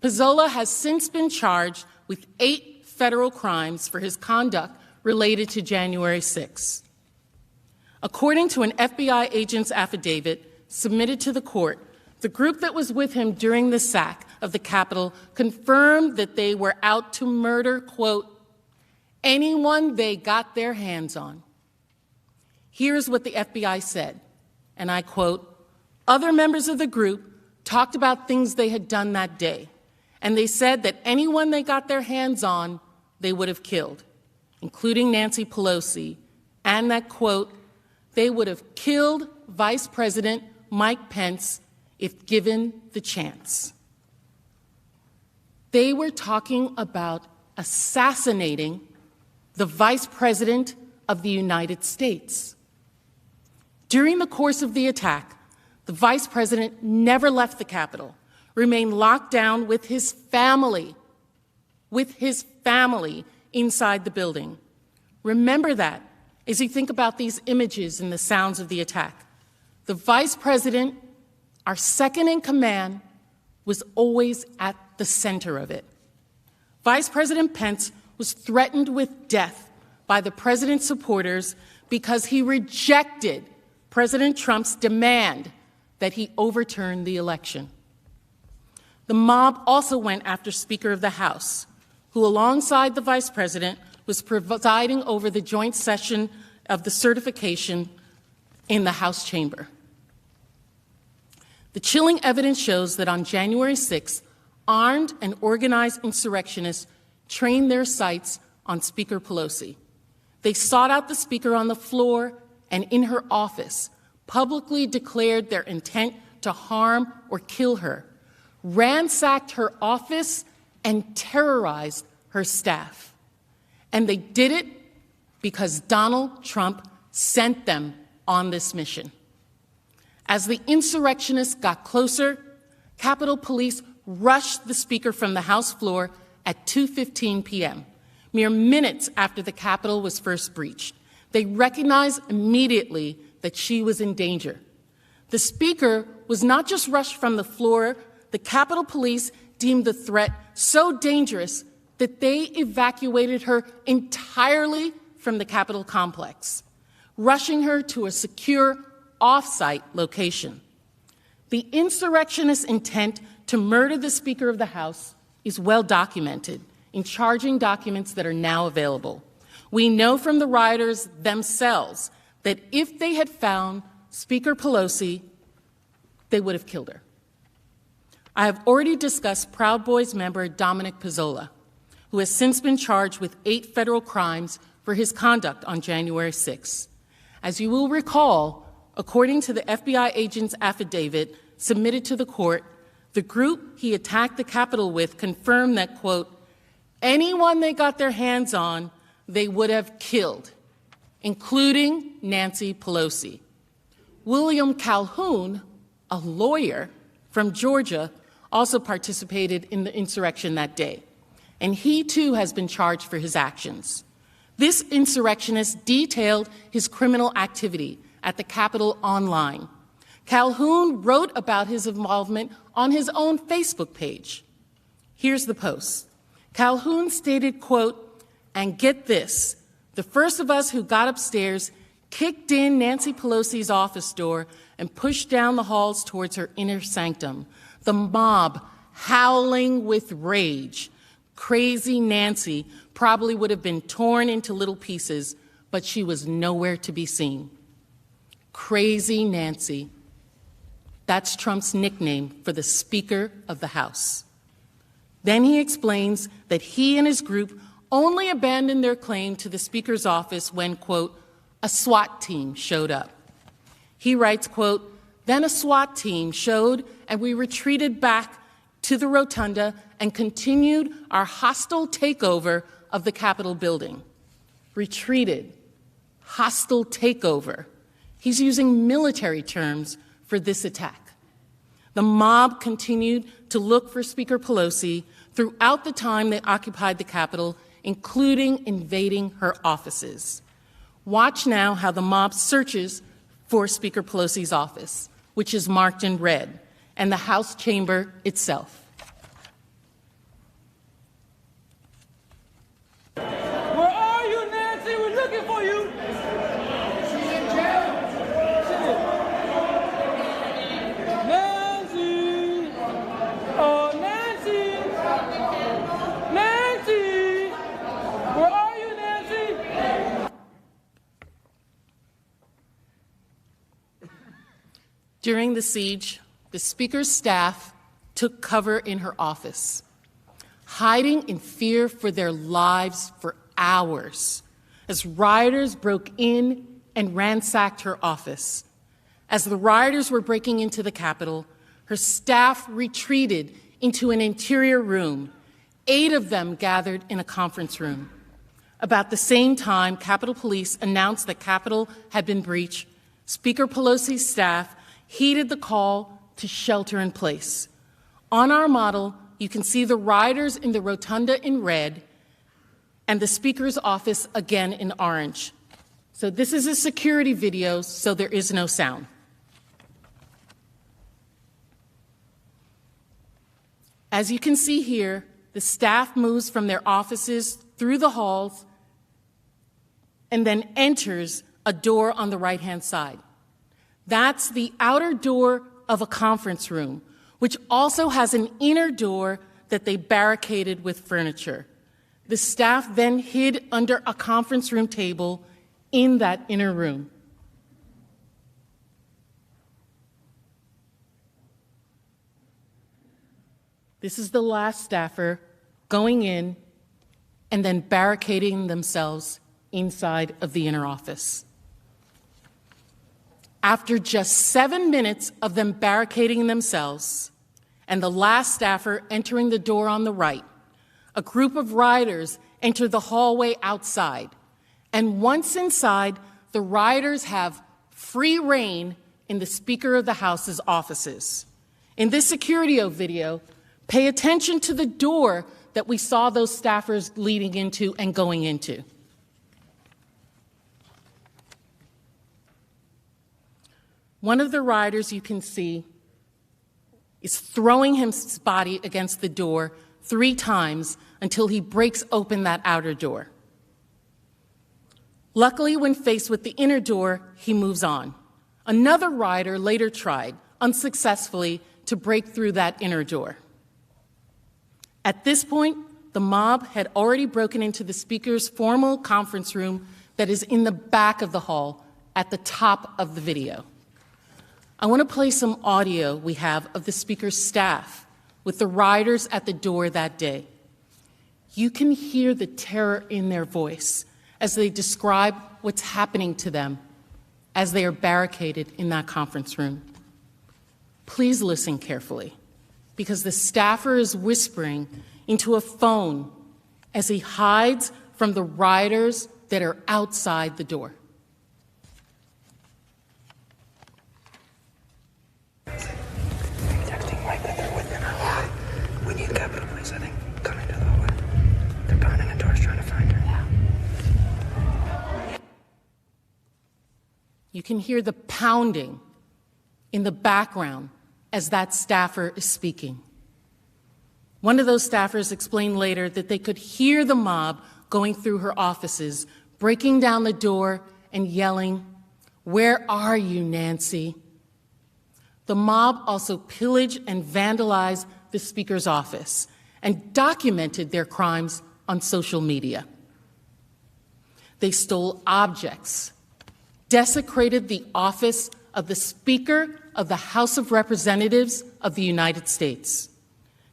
Speaker 14: Pizzola has since been charged with 8 federal crimes for his conduct related to January 6. According to an FBI agent's affidavit submitted to the court, the group that was with him during the sack of the Capitol confirmed that they were out to murder, quote, anyone they got their hands on. Here's what the FBI said, and I quote, other members of the group talked about things they had done that day, and they said that anyone they got their hands on, they would have killed, including Nancy Pelosi, and that, quote, they would have killed Vice President Mike Pence if given the chance. They were talking about assassinating the Vice President of the United States. During the course of the attack, the Vice President never left the Capitol, remained locked down with his family inside the building. Remember that as you think about these images and the sounds of the attack. The Vice President, our second in command, was always at the center of it. Vice President Pence was threatened with death by the president's supporters because he rejected President Trump's demand that he overturn the election. The mob also went after Speaker of the House, who alongside the Vice President was presiding over the joint session of the certification in the House chamber. The chilling evidence shows that on January 6th, armed and organized insurrectionists trained their sights on Speaker Pelosi. They sought out the Speaker on the floor and in her office, publicly declared their intent to harm or kill her, ransacked her office, and terrorized her staff. And they did it because Donald Trump sent them on this mission. As the insurrectionists got closer, Capitol Police rushed the Speaker from the House floor at 2:15 p.m., mere minutes after the Capitol was first breached. They recognized immediately that she was in danger. The Speaker was not just rushed from the floor. The Capitol Police deemed the threat so dangerous that they evacuated her entirely from the Capitol complex, rushing her to a secure off-site location. The insurrectionists' intent to murder the Speaker of the House is well documented in charging documents that are now available. We know from the rioters themselves that if they had found Speaker Pelosi, they would have killed her. I have already discussed Proud Boys member Dominic Pizzola, who has since been charged with 8 federal crimes for his conduct on January 6. As you will recall, according to the FBI agent's affidavit submitted to the court, the group he attacked the Capitol with confirmed that, quote, anyone they got their hands on, they would have killed, including Nancy Pelosi. William Calhoun, a lawyer from Georgia, also participated in the insurrection that day, and he too has been charged for his actions. This insurrectionist detailed his criminal activity at the Capitol online. Calhoun wrote about his involvement on his own Facebook page. Here's the post. Calhoun stated, quote, and get this, the first of us who got upstairs kicked in Nancy Pelosi's office door and pushed down the halls towards her inner sanctum. The mob howling with rage. Crazy Nancy probably would have been torn into little pieces, but she was nowhere to be seen. Crazy Nancy. That's Trump's nickname for the Speaker of the House. Then he explains that he and his group only abandoned their claim to the Speaker's office when, quote, a SWAT team showed up. He writes, quote, then a SWAT team showed and we retreated back to the rotunda and continued our hostile takeover of the Capitol building. Retreated, hostile takeover. He's using military terms for this attack. The mob continued to look for Speaker Pelosi throughout the time they occupied the Capitol, including invading her offices. Watch now how the mob searches for Speaker Pelosi's office, which is marked in red, and the House chamber itself.
Speaker 19: Where are you, Nancy? We're looking for you. She's in jail. Nancy. Oh, Nancy. Nancy. Where are you, Nancy?
Speaker 14: During the siege, the Speaker's staff took cover in her office, hiding in fear for their lives for hours as rioters broke in and ransacked her office. As the rioters were breaking into the Capitol, her staff retreated into an interior room. 8 of them gathered in a conference room. About the same time, Capitol Police announced that Capitol had been breached. Speaker Pelosi's staff heeded the call to shelter in place. On our model, you can see the rioters in the rotunda in red and the Speaker's office again in orange. So this is a security video, so there is no sound. As you can see here, the staff moves from their offices through the halls and then enters a door on the right-hand side. That's the outer door of a conference room, which also has an inner door that they barricaded with furniture. The staff then hid under a conference room table in that inner room. This is the last staffer going in and then barricading themselves inside of the inner office. After just 7 minutes of them barricading themselves and the last staffer entering the door on the right, a group of rioters enter the hallway outside. And once inside, the rioters have free reign in the Speaker of the House's offices. In this security video, pay attention to the door that we saw those staffers leading into and going into. One of the rioters you can see is throwing his body against the door 3 times until he breaks open that outer door. Luckily, when faced with the inner door, he moves on. Another rioter later tried, unsuccessfully, to break through that inner door. At this point, the mob had already broken into the Speaker's formal conference room that is in the back of the hall at the top of the video. I want to play some audio we have of the Speaker's staff with the rioters at the door that day. You can hear the terror in their voice as they describe what's happening to them as they are barricaded in that conference room. Please listen carefully, because the staffer is whispering into a phone as he hides from the rioters that are outside the door.
Speaker 9: Texting Mike that they're within our hallway. We need Capitol Police, I think, coming to the hallway. They're pounding on doors trying to find her.
Speaker 14: You can hear the pounding in the background as that staffer is speaking. One of those staffers explained later that they could hear the mob going through her offices, breaking down the door and yelling, "Where are you, Nancy?" The mob also pillaged and vandalized the Speaker's office and documented their crimes on social media. They stole objects, desecrated the office of the Speaker of the House of Representatives of the United States.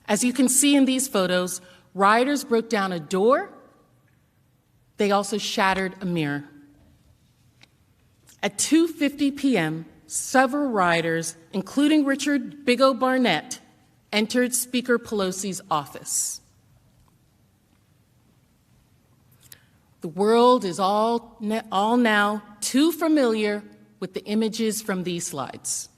Speaker 14: As you can see in these photos, rioters broke down a door. They also shattered a mirror. At 2:50 p.m., several rioters, including Richard Big O Barnett, entered Speaker Pelosi's office. The world is all now too familiar with the images from these slides.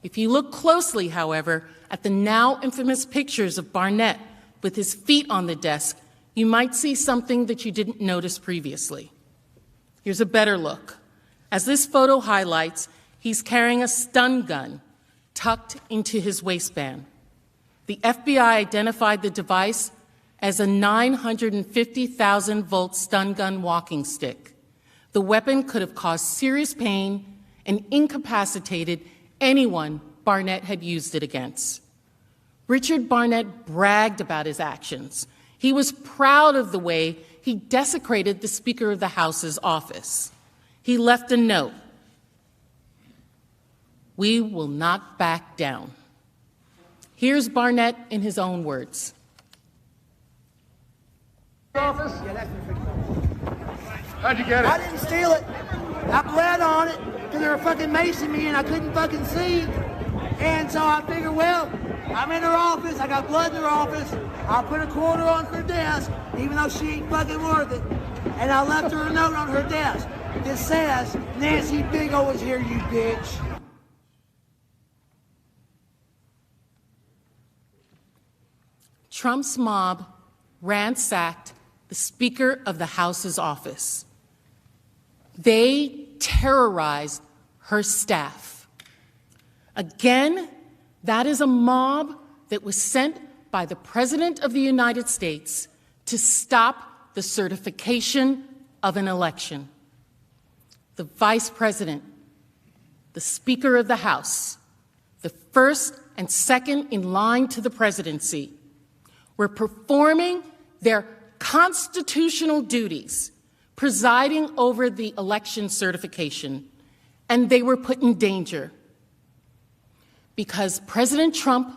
Speaker 14: If you look closely, however, at the now infamous pictures of Barnett with his feet on the desk, you might see something that you didn't notice previously. Here's a better look. As this photo highlights, he's carrying a stun gun tucked into his waistband. The FBI identified the device as a 950,000-volt stun gun walking stick. The weapon could have caused serious pain and incapacitated anyone Barnett had used it against. Richard Barnett bragged about his actions. He was proud of the way he desecrated the Speaker of the House's office. He left a note. We will not back down. Here's Barnett in his own words.
Speaker 8: Office?
Speaker 20: How'd you get it?
Speaker 8: I didn't steal it. I bled on it because they were fucking macing me and I couldn't fucking see. And so I figured, well, I'm in her office. I got blood in her office. I'll put a quarter on her desk, even though she ain't fucking worth it. And I left her a note on her desk that says, Nancy Big O is here, you bitch.
Speaker 14: Trump's mob ransacked the Speaker of the House's office. They terrorized her staff. Again, that is a mob that was sent by the President of the United States to stop the certification of an election. The Vice President, the Speaker of the House, the first and second in line to the presidency, were performing their constitutional duties, presiding over the election certification, and they were put in danger because President Trump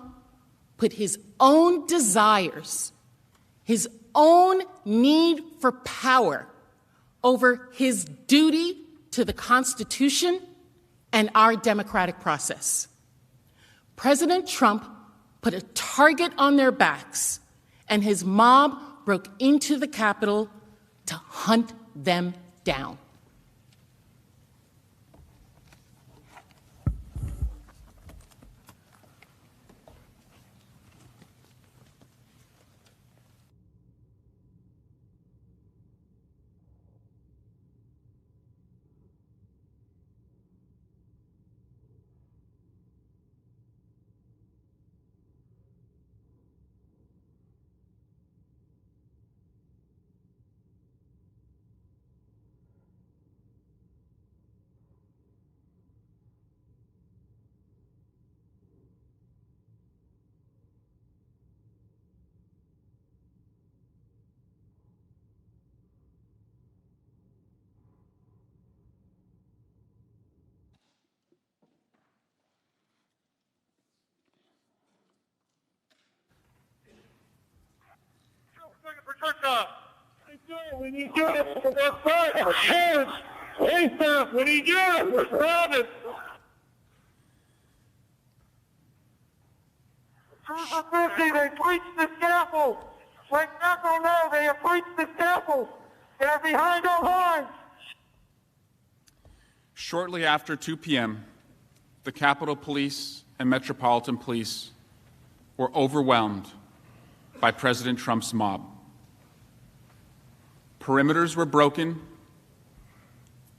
Speaker 14: put his own desires, his own need for power over his duty to the Constitution and our democratic process. President Trump put a target on their backs, and his mob broke into the Capitol to hunt them down.
Speaker 8: We need you to work hard. Our parents, ASAP, we need you. We're surrounded. They breached the scaffold. Like nothing now, they have breached the scaffold. They're behind our lines.
Speaker 21: Shortly after 2 p.m., the Capitol Police and Metropolitan Police were overwhelmed by President Trump's mob. Perimeters were broken.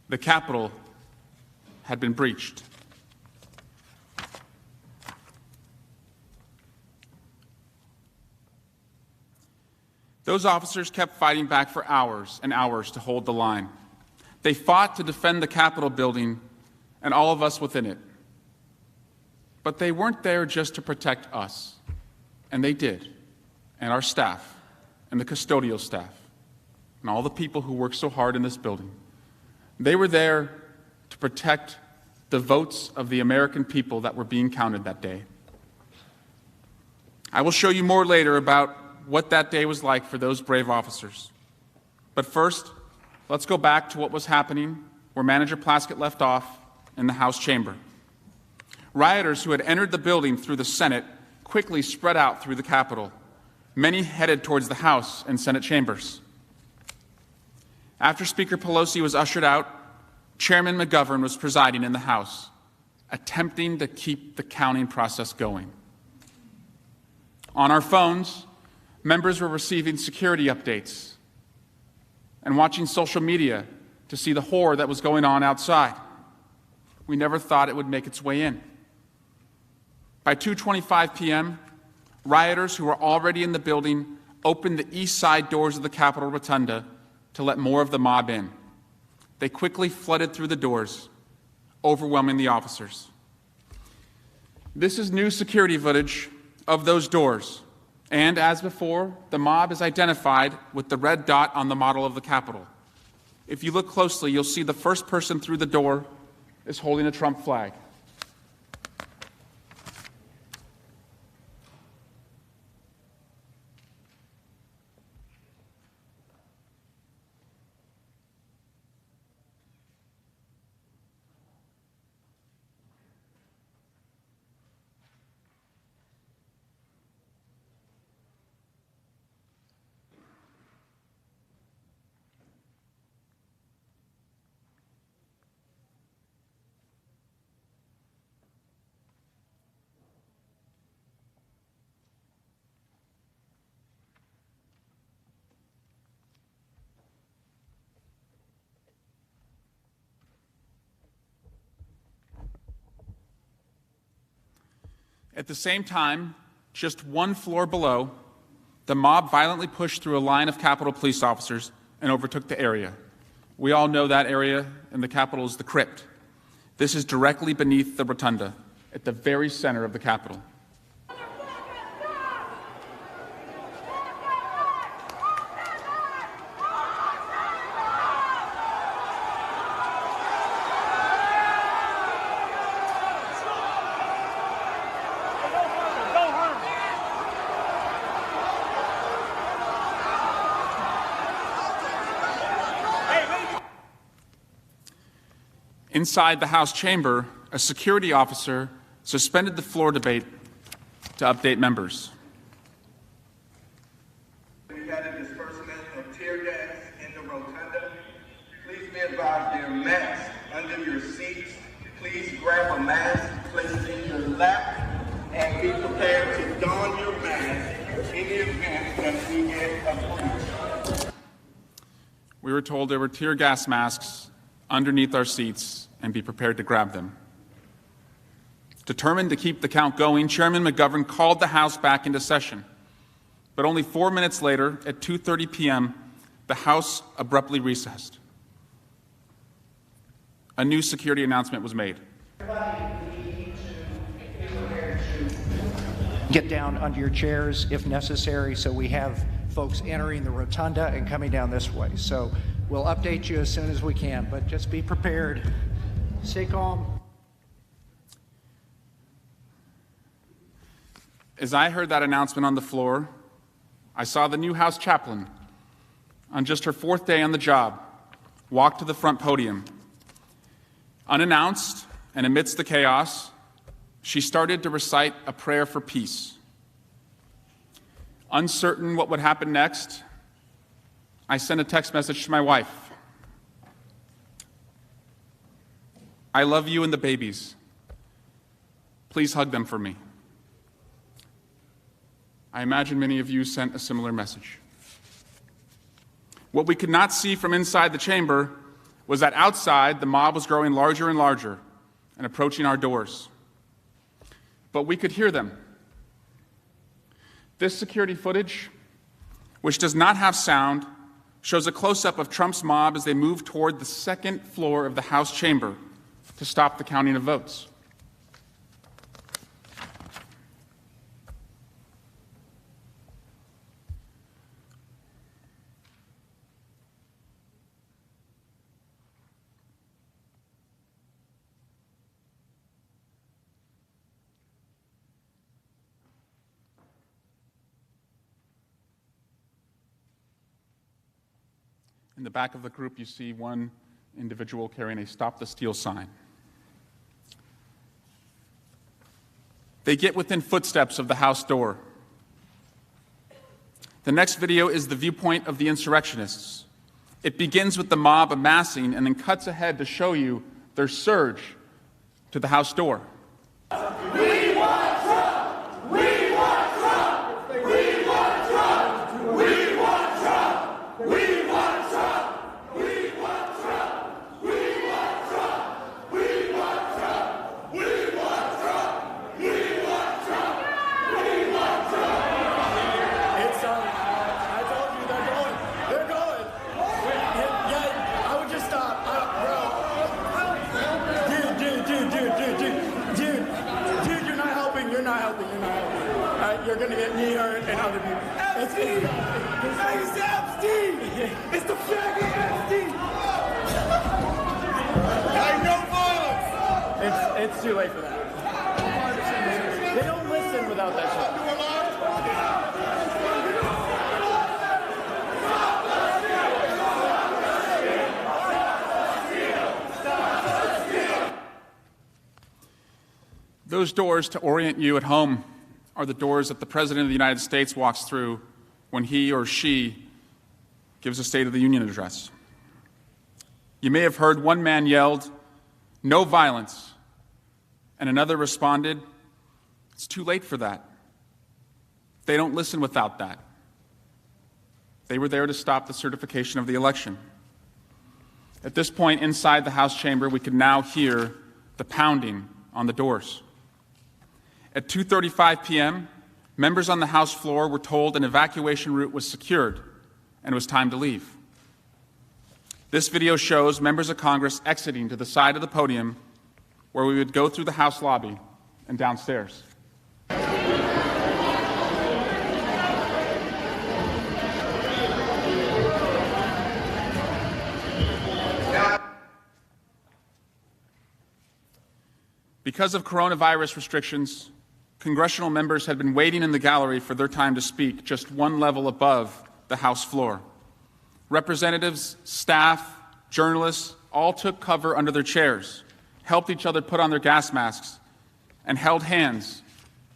Speaker 21: The Capitol had been breached. Those officers kept fighting back for hours and hours to hold the line. They fought to defend the Capitol building and all of us within it. But they weren't there just to protect us, and they did, and our staff, and the custodial staff, and all the people who work so hard in this building. They were there to protect the votes of the American people that were being counted that day. I will show you more later about what that day was like for those brave officers. But first, let's go back to what was happening where Manager Plaskett left off in the House chamber. Rioters who had entered the building through the Senate quickly spread out through the Capitol. Many headed towards the House and Senate chambers. After Speaker Pelosi was ushered out, Chairman McGovern was presiding in the House, attempting to keep the counting process going. On our phones, members were receiving security updates and watching social media to see the horror that was going on outside. We never thought it would make its way in. By 2:25 p.m., rioters who were already in the building opened the east side doors of the Capitol Rotunda to let more of the mob in. They quickly flooded through the doors, overwhelming the officers. This is new security footage of those doors, and as before, the mob is identified with the red dot on the model of the Capitol. If you look closely, you'll see the first person through the door is holding a Trump flag. At the same time, just one floor below, the mob violently pushed through a line of Capitol police officers and overtook the area. We all know that area in the Capitol is the crypt. This is directly beneath the rotunda, at the very center of the Capitol. Inside the House chamber, a security officer suspended the floor debate to update members.
Speaker 11: We had a disbursement of tear gas in the rotunda. Please be advised there are masks under your seats. Please grab a mask, place it in your lap, and be prepared to don your mask in the event that we get a breach.
Speaker 21: We were told there were tear gas masks underneath our seats and be prepared to grab them. Determined to keep the count going, Chairman McGovern called the House back into session. But only 4 minutes later, at 2:30 p.m., the House abruptly recessed. A new security announcement was made.
Speaker 15: Get down under your chairs if necessary, so we have folks entering the rotunda and coming down this way. So we'll update you as soon as we can, but just be prepared. Stay calm.
Speaker 21: As I heard that announcement on the floor, I saw the new House chaplain, on just her 4th day on the job, walk to the front podium. Unannounced and amidst the chaos, she started to recite a prayer for peace. Uncertain what would happen next, I sent a text message to my wife. I love you and the babies. Please hug them for me. I imagine many of you sent a similar message. What we could not see from inside the chamber was that outside the mob was growing larger and larger and approaching our doors. But we could hear them. This security footage, which does not have sound, shows a close-up of Trump's mob as they move toward the second floor of the House chamber to stop the counting of votes. In the back of the group, you see one individual carrying a "Stop the Steal" sign. They get within footsteps of the House door. The next video is the viewpoint of the insurrectionists. It begins with the mob amassing and then cuts ahead to show you their surge to the House door.
Speaker 19: We want Trump! We want Trump! We want Trump! We want Trump! We want Trump! We want Trump!
Speaker 12: you're going to get me hurt and other people. Epstein! It's Epstein! It's the faggot Epstein! No violence! It's too late for that. They don't listen without that shit.
Speaker 21: Those doors, to orient you at home, are the doors that the President of the United States walks through when he or she gives a State of the Union address. You may have heard one man yelled, "No violence," and another responded, "It's too late for that." They don't listen without that. They were there to stop the certification of the election. At this point, inside the House chamber, we could now hear the pounding on the doors. At 2:35 p.m., members on the House floor were told an evacuation route was secured and it was time to leave. This video shows members of Congress exiting to the side of the podium where we would go through the House lobby and downstairs. Because of coronavirus restrictions, congressional members had been waiting in the gallery for their time to speak just one level above the House floor. Representatives, staff, journalists all took cover under their chairs, helped each other put on their gas masks, and held hands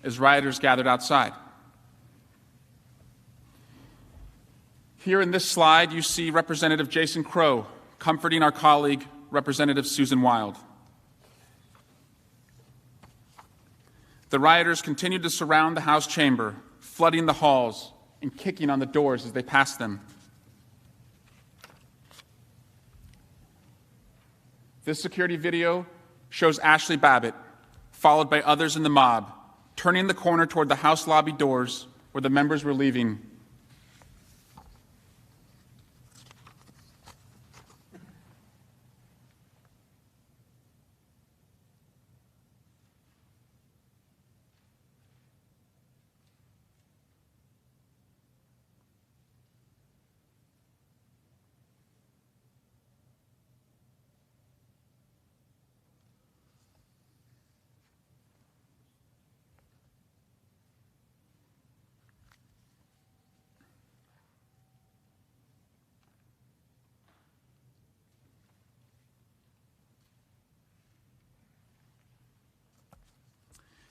Speaker 21: as rioters gathered outside. Here in this slide, you see Representative Jason Crow comforting our colleague, Representative Susan Wild. The rioters continued to surround the House chamber, flooding the halls and kicking on the doors as they passed them. This security video shows Ashley Babbitt, followed by others in the mob, turning the corner toward the House lobby doors where the members were leaving.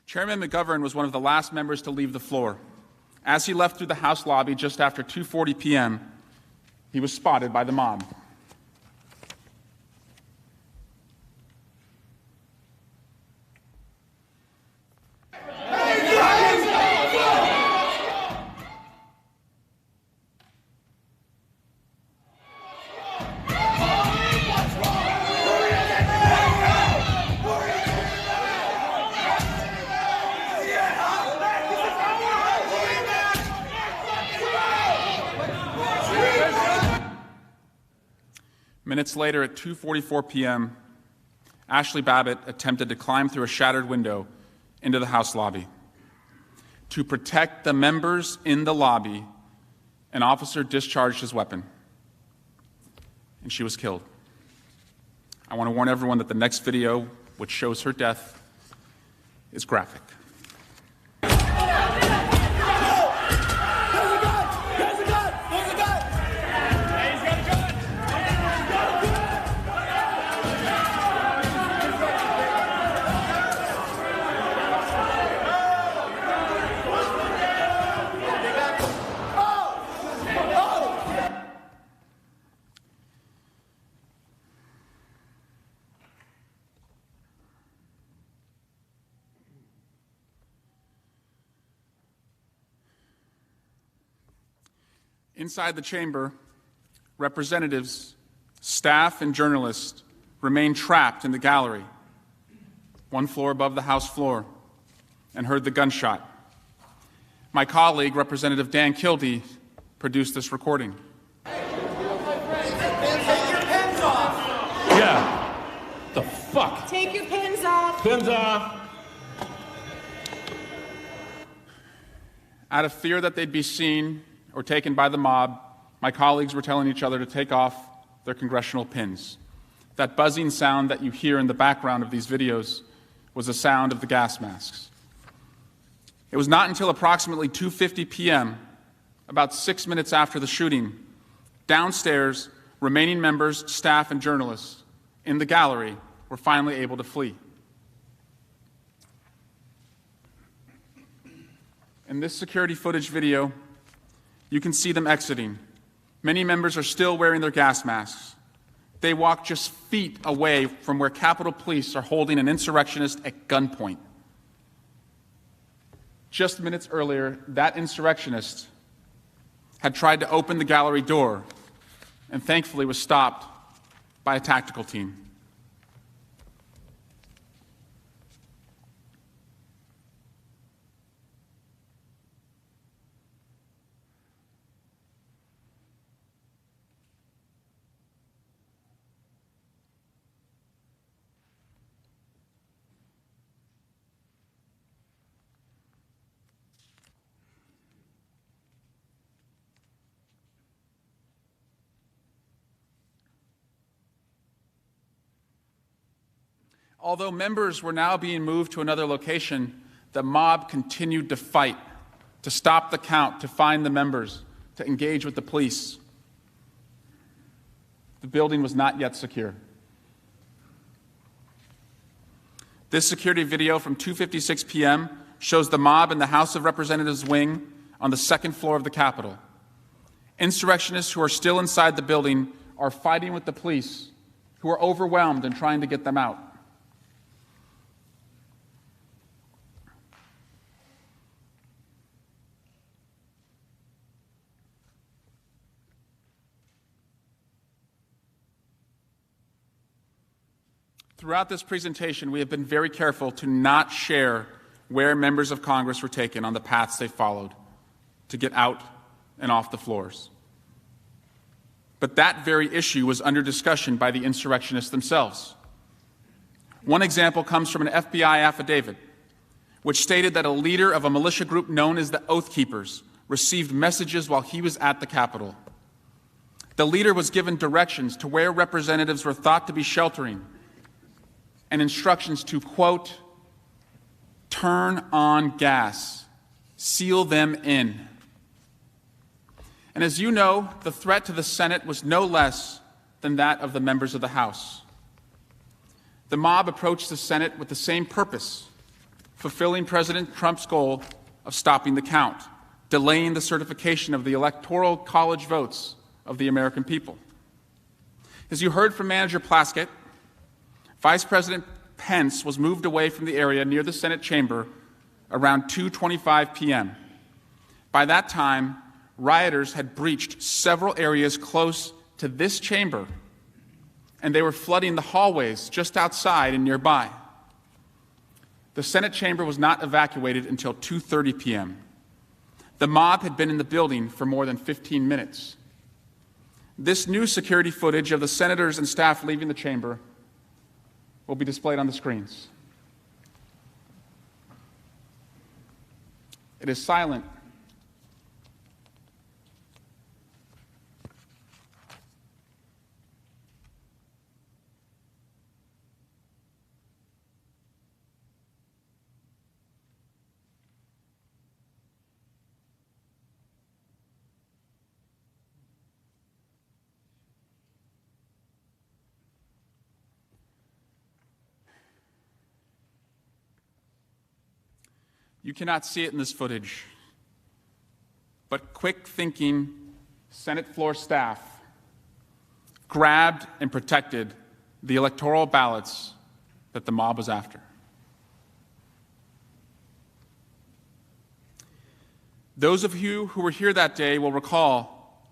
Speaker 21: Chairman McGovern was one of the last members to leave the floor. As he left through the House lobby just after 2:40 p.m., he was spotted by the mob. Minutes later, at 2:44 p.m., Ashley Babbitt attempted to climb through a shattered window into the House lobby. To protect the members in the lobby, an officer discharged his weapon, and she was killed. I want to warn everyone that the next video, which shows her death, is graphic. Inside the chamber, representatives, staff, and journalists remained trapped in the gallery, one floor above the House floor, and heard the gunshot. My colleague, Representative Dan Kildee, produced this recording.
Speaker 16: Yeah. The fuck?
Speaker 20: Take your pins off.
Speaker 16: Pins off.
Speaker 21: Out of fear that they'd be seen or taken by the mob, my colleagues were telling each other to take off their congressional pins. That buzzing sound that you hear in the background of these videos was the sound of the gas masks. It was not until approximately 2:50 p.m., about 6 minutes after the shooting, downstairs, remaining members, staff, and journalists in the gallery were finally able to flee. In this security footage video, you can see them exiting. Many members are still wearing their gas masks. They walk just feet away from where Capitol Police are holding an insurrectionist at gunpoint. Just minutes earlier, that insurrectionist had tried to open the gallery door and thankfully was stopped by a tactical team. Although members were now being moved to another location, the mob continued to fight, to stop the count, to find the members, to engage with the police. The building was not yet secure. This security video from 2:56 p.m. shows the mob in the House of Representatives wing on the second floor of the Capitol. Insurrectionists who are still inside the building are fighting with the police, who are overwhelmed and trying to get them out. Throughout this presentation, we have been very careful to not share where members of Congress were taken on the paths they followed to get out and off the floors. But that very issue was under discussion by the insurrectionists themselves. One example comes from an FBI affidavit, which stated that a leader of a militia group known as the Oath Keepers received messages while he was at the Capitol. The leader was given directions to where representatives were thought to be sheltering and instructions to, quote, turn on gas, seal them in. And as you know, the threat to the Senate was no less than that of the members of the House. The mob approached the Senate with the same purpose, fulfilling President Trump's goal of stopping the count, delaying the certification of the Electoral College votes of the American people. As you heard from Manager Plaskett, Vice President Pence was moved away from the area near the Senate chamber around 2:25 p.m. By that time, rioters had breached several areas close to this chamber, and they were flooding the hallways just outside and nearby. The Senate chamber was not evacuated until 2:30 p.m. The mob had been in the building for more than 15 minutes. This new security footage of the senators and staff leaving the chamber will be displayed on the screens. It is silent. You cannot see it in this footage, but quick-thinking Senate floor staff grabbed and protected the electoral ballots that the mob was after. Those of you who were here that day will recall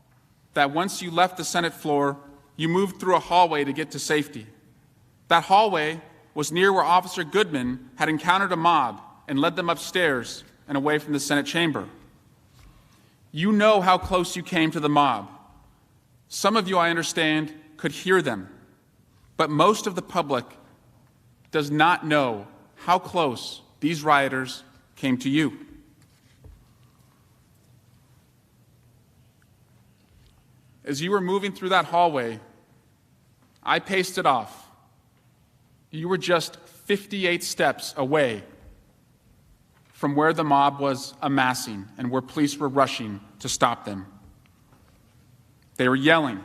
Speaker 21: that once you left the Senate floor, you moved through a hallway to get to safety. That hallway was near where Officer Goodman had encountered a mob and led them upstairs and away from the Senate chamber. You know how close you came to the mob. Some of you, I understand, could hear them, but most of the public does not know how close these rioters came to you. as you were moving through that hallway, I paced it off. You were just 58 steps away from where the mob was amassing and where police were rushing to stop them. They were yelling.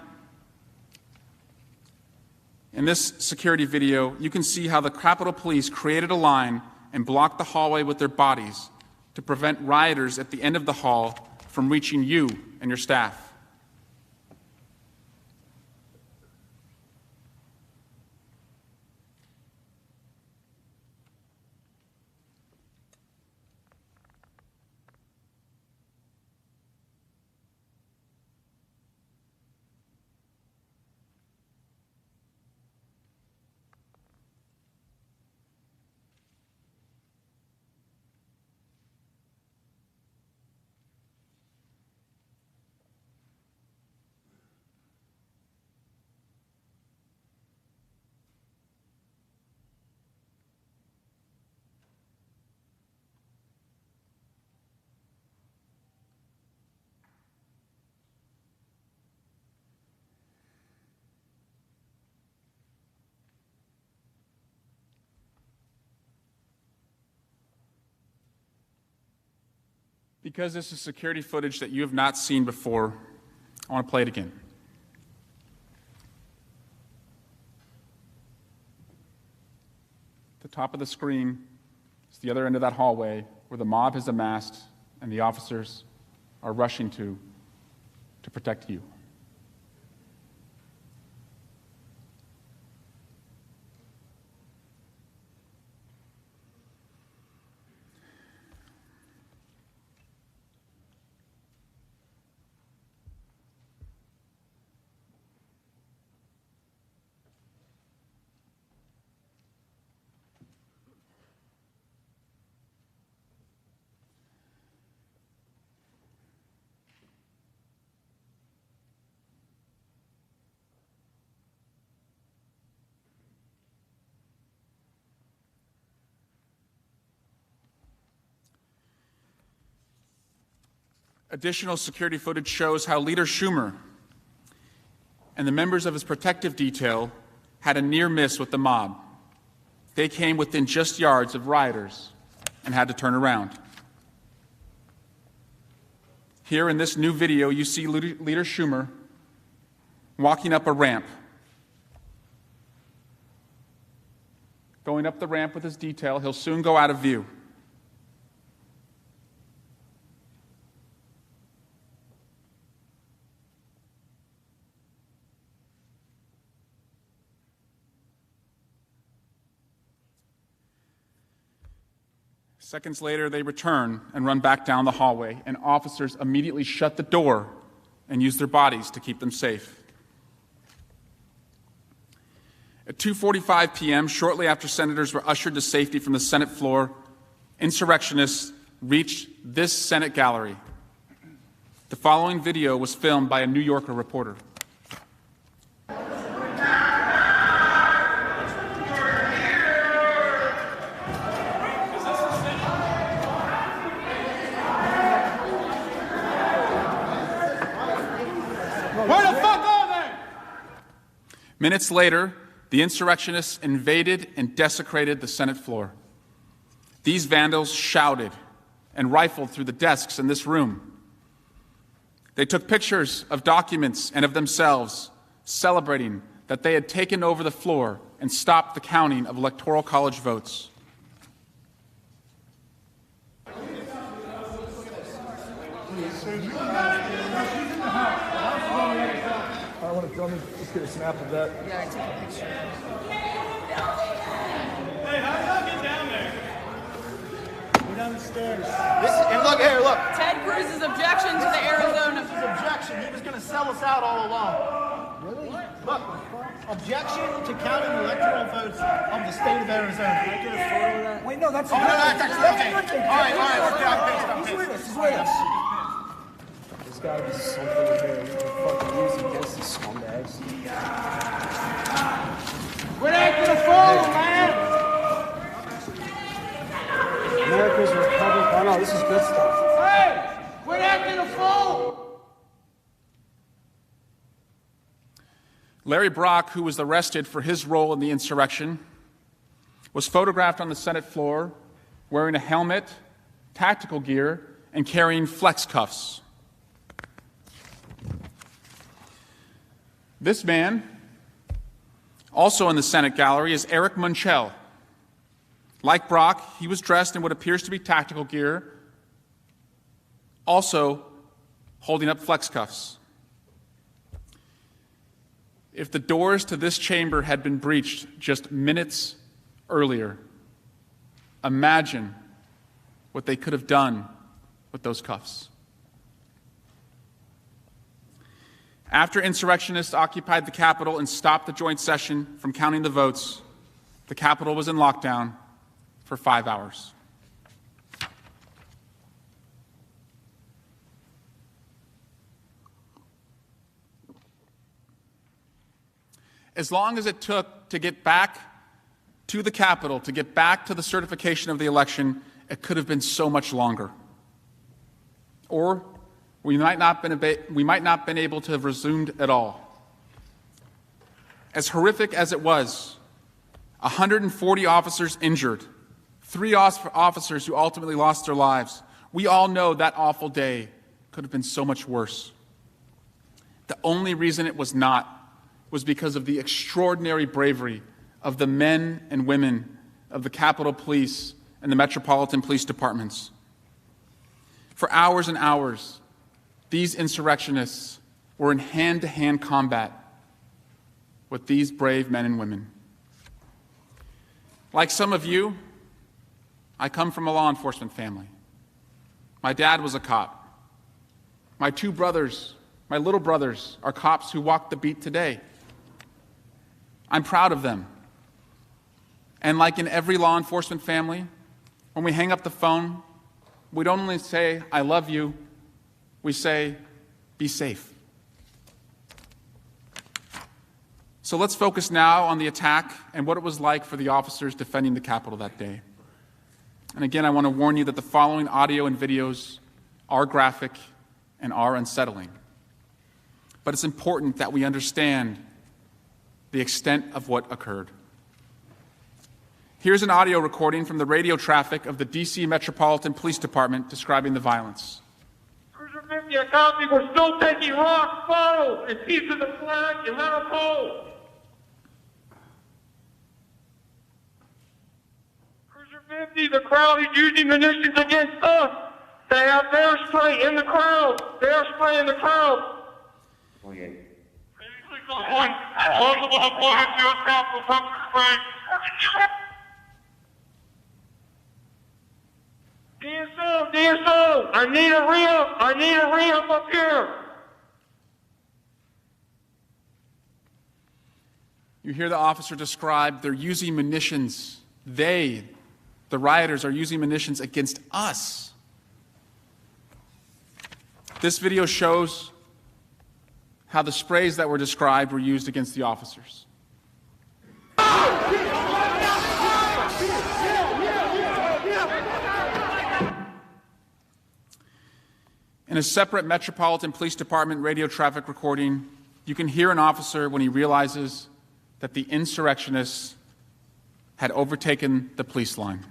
Speaker 21: In this security video, you can see how the Capitol Police created a line and blocked the hallway with their bodies to prevent rioters at the end of the hall from reaching you and your staff. Because this is security footage that you have not seen before, I want to play it again. At the top of the screen is the other end of that hallway where the mob has amassed and the officers are rushing to protect you. Additional security footage shows how Leader Schumer and the members of his protective detail had a near miss with the mob. They came within just yards of rioters and had to turn around. Here in this new video, you see Leader Schumer walking up a ramp. Going up the ramp with his detail, he'll soon go out of view. Seconds later, they return and run back down the hallway, and officers immediately shut the door and use their bodies to keep them safe. At 2:45 p.m., shortly after senators were ushered to safety from the Senate floor, insurrectionists reached this Senate gallery. The following video was filmed by a New Yorker reporter.
Speaker 16: Where the fuck are they?
Speaker 21: Minutes later, the insurrectionists invaded and desecrated the Senate floor. These vandals shouted and rifled through the desks in this room. They took pictures of documents and of themselves, celebrating that they had taken over the floor and stopped the counting of Electoral College votes.
Speaker 12: Let me just get a snap of that.
Speaker 13: Yeah, I took a picture.
Speaker 16: Hey, how did I get down there?
Speaker 12: Go down the stairs.
Speaker 8: And look here, look.
Speaker 3: Ted Cruz's objection to the Arizona.
Speaker 8: His objection. He was going to sell us out all along. Really? Look. Objection to counting the electoral votes of the state of Arizona. Can I get a photo of that? Wait, no, that's... Oh, no, that's okay. All right. He's with us. He's with us.
Speaker 12: There's got to be something in there we can fucking use against these scumbags.
Speaker 8: Quit acting a fool, man!
Speaker 12: America's Republic. Oh, no, this is good stuff.
Speaker 8: Hey! Quit acting a fool!
Speaker 21: Larry Brock, who was arrested for his role in the insurrection, was photographed on the Senate floor wearing a helmet, tactical gear, and carrying flex cuffs. This man, also in the Senate gallery, is Eric Munchell. Like Brock, he was dressed in what appears to be tactical gear, also holding up flex cuffs. If the doors to this chamber had been breached just minutes earlier, imagine what they could have done with those cuffs. After insurrectionists occupied the Capitol and stopped the joint session from counting the votes, the Capitol was in lockdown for 5 hours. As long as it took to get back to the Capitol, to get back to the certification of the election, it could have been so much longer. Or we might not have been able to have resumed at all. As horrific as it was, 140 officers injured, 3 officers who ultimately lost their lives. We all know that awful day could have been so much worse. The only reason it was not was because of the extraordinary bravery of the men and women of the Capitol Police and the Metropolitan Police Departments. For hours and hours, these insurrectionists were in hand-to-hand combat with these brave men and women. Like some of you, I come from a law enforcement family. My dad was a cop. My 2 brothers, my little brothers, are cops who walk the beat today. I'm proud of them. And like in every law enforcement family, when we hang up the phone, we don't only say, "I love you," we say, "Be safe." So let's focus now on the attack and what it was like for the officers defending the Capitol that day. And again, I want to warn you that the following audio and videos are graphic and are unsettling. But it's important that we understand the extent of what occurred. Here's an audio recording from the radio traffic of the D.C. Metropolitan Police Department describing the violence.
Speaker 19: Cruiser 50 and copy, we're still taking rocks, bottles, and pieces of flag and metal poles. Cruiser 50, the crowd is using munitions against us. They have bear spray in the crowd. Bear spray in the crowd. DSO, I need a re-up up here.
Speaker 21: You hear the officer describe they're using munitions. The rioters, are using munitions against us. This video shows how the sprays that were described were used against the officers. In a separate Metropolitan Police Department radio traffic recording, you can hear an officer when he realizes that the insurrectionists had overtaken the police line.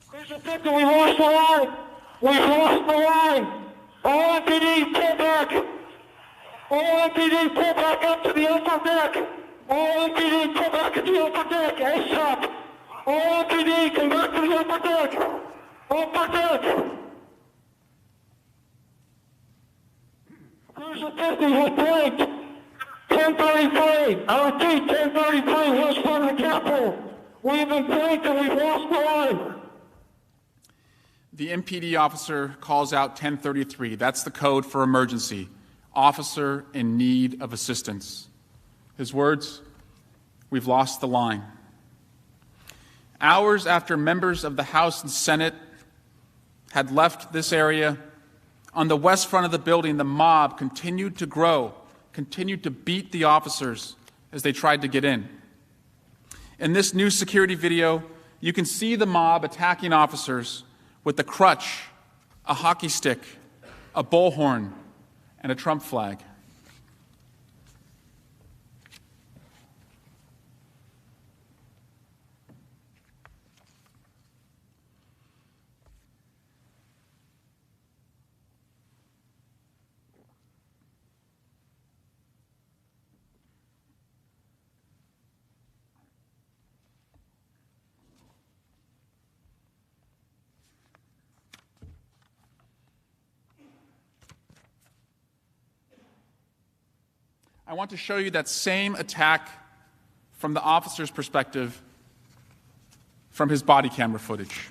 Speaker 19: Cruiser 50, we lost the line. We lost the line. All MPD, pull back. All MPD, pull back up to the upper deck. All MPD, pull back to the upper deck. ASAP. All MPD, come back to the upper deck. Upper deck. Cruiser 50 was blanked. 1033. I repeat, 1033 was from the Capitol. We've been blanked and we've lost the line.
Speaker 21: The MPD officer calls out 1033. That's the code for emergency. Officer in need of assistance. His words, "We've lost the line." Hours after members of the House and Senate had left this area, on the west front of the building, the mob continued to grow, continued to beat the officers as they tried to get in. In this new security video, you can see the mob attacking officers with a crutch, a hockey stick, a bullhorn, and a Trump flag. I want to show you that same attack from the officer's perspective from his body camera footage.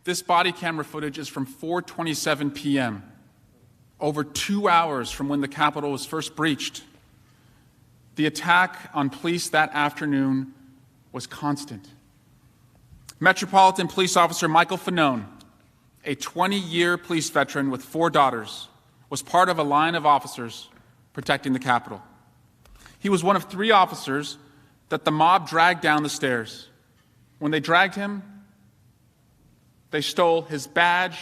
Speaker 21: This body camera footage is from 4:27 p.m., over 2 hours from when the Capitol was first breached. The attack on police that afternoon was constant. Metropolitan Police Officer Michael Fanone, a 20-year police veteran with 4 daughters, was part of a line of officers protecting the Capitol. He was one of 3 officers that the mob dragged down the stairs. When they dragged him, they stole his badge,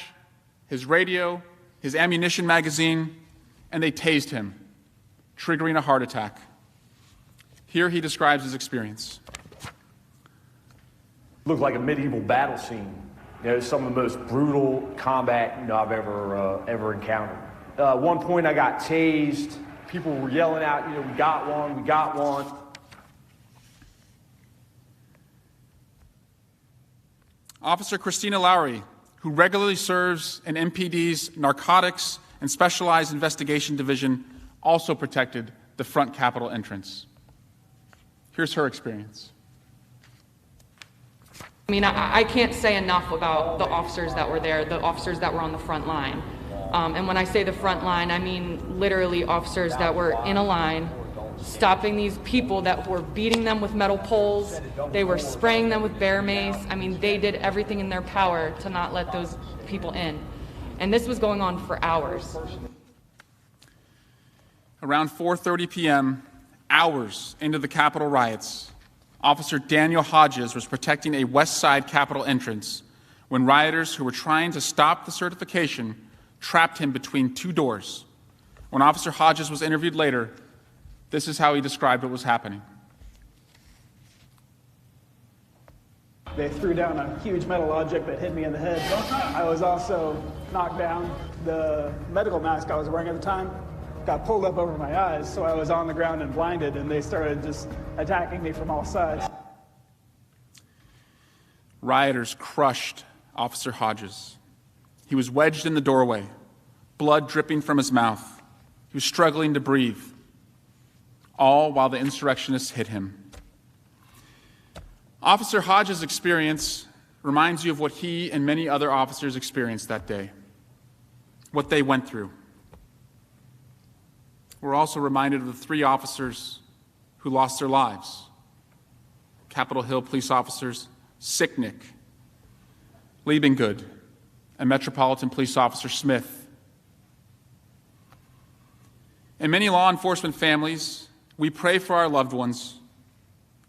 Speaker 21: his radio, his ammunition magazine, and they tased him, triggering a heart attack. Here he describes his experience.
Speaker 6: Looked like a medieval battle scene. Some of the most brutal combat I've ever encountered. At one point I got tased. People were yelling out, we got one, we got one.
Speaker 21: Officer Christina Lowry, who regularly serves in MPD's Narcotics and Specialized Investigation Division, also protected the front Capitol entrance. Here's her experience.
Speaker 7: I can't say enough about the officers that were there, the officers that were on the front line. And when I say the front line, I mean literally officers that were in a line, stopping these people that were beating them with metal poles. They were spraying them with bear mace. They did everything in their power to not let those people in. And this was going on for hours.
Speaker 21: Around 4:30 p.m., hours into the Capitol riots, Officer Daniel Hodges was protecting a West Side Capitol entrance when rioters who were trying to stop the certification trapped him between 2 doors. When Officer Hodges was interviewed later, this is how he described what was happening.
Speaker 20: They threw down a huge metal object that hit me in the head. I was also knocked down. The medical mask I was wearing at the time got pulled up over my eyes, so I was on the ground and blinded, and they started just attacking me from all sides.
Speaker 21: Rioters crushed Officer Hodges. He was wedged in the doorway, blood dripping from his mouth. He was struggling to breathe, all while the insurrectionists hit him. Officer Hodges' experience reminds you of what he and many other officers experienced that day, what they went through. We're also reminded of the 3 officers who lost their lives. Capitol Hill police officers Sicknick, Liebengood, and Metropolitan Police Officer Smith. In many law enforcement families, we pray for our loved ones,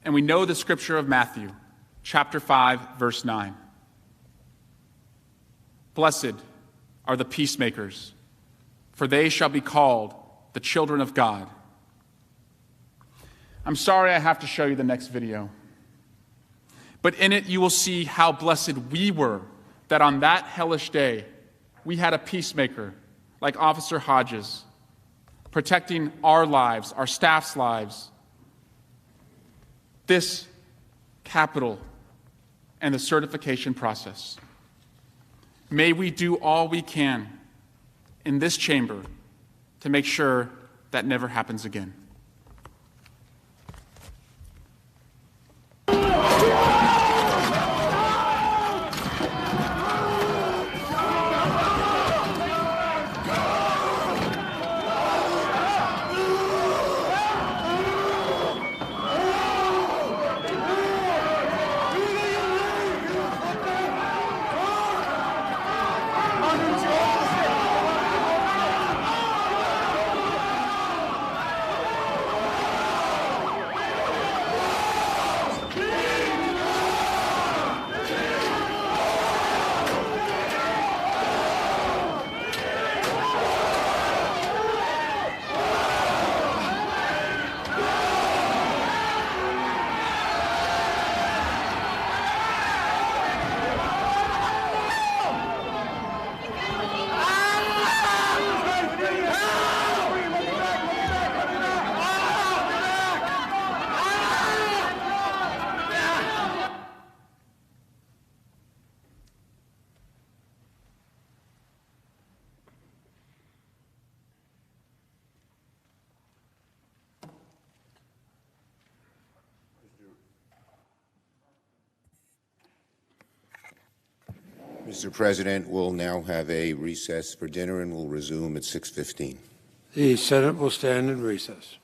Speaker 21: and we know the scripture of Matthew, chapter 5, verse 9. Blessed are the peacemakers, for they shall be called the children of God. I'm sorry I have to show you the next video, but in it you will see how blessed we were that on that hellish day we had a peacemaker like Officer Hodges, protecting our lives, our staff's lives, this Capitol, and the certification process. May we do all we can in this chamber to make sure that never happens again.
Speaker 1: Mr. President, we'll now have a recess for dinner and we'll resume at 6:15.
Speaker 5: The Senate will stand in recess.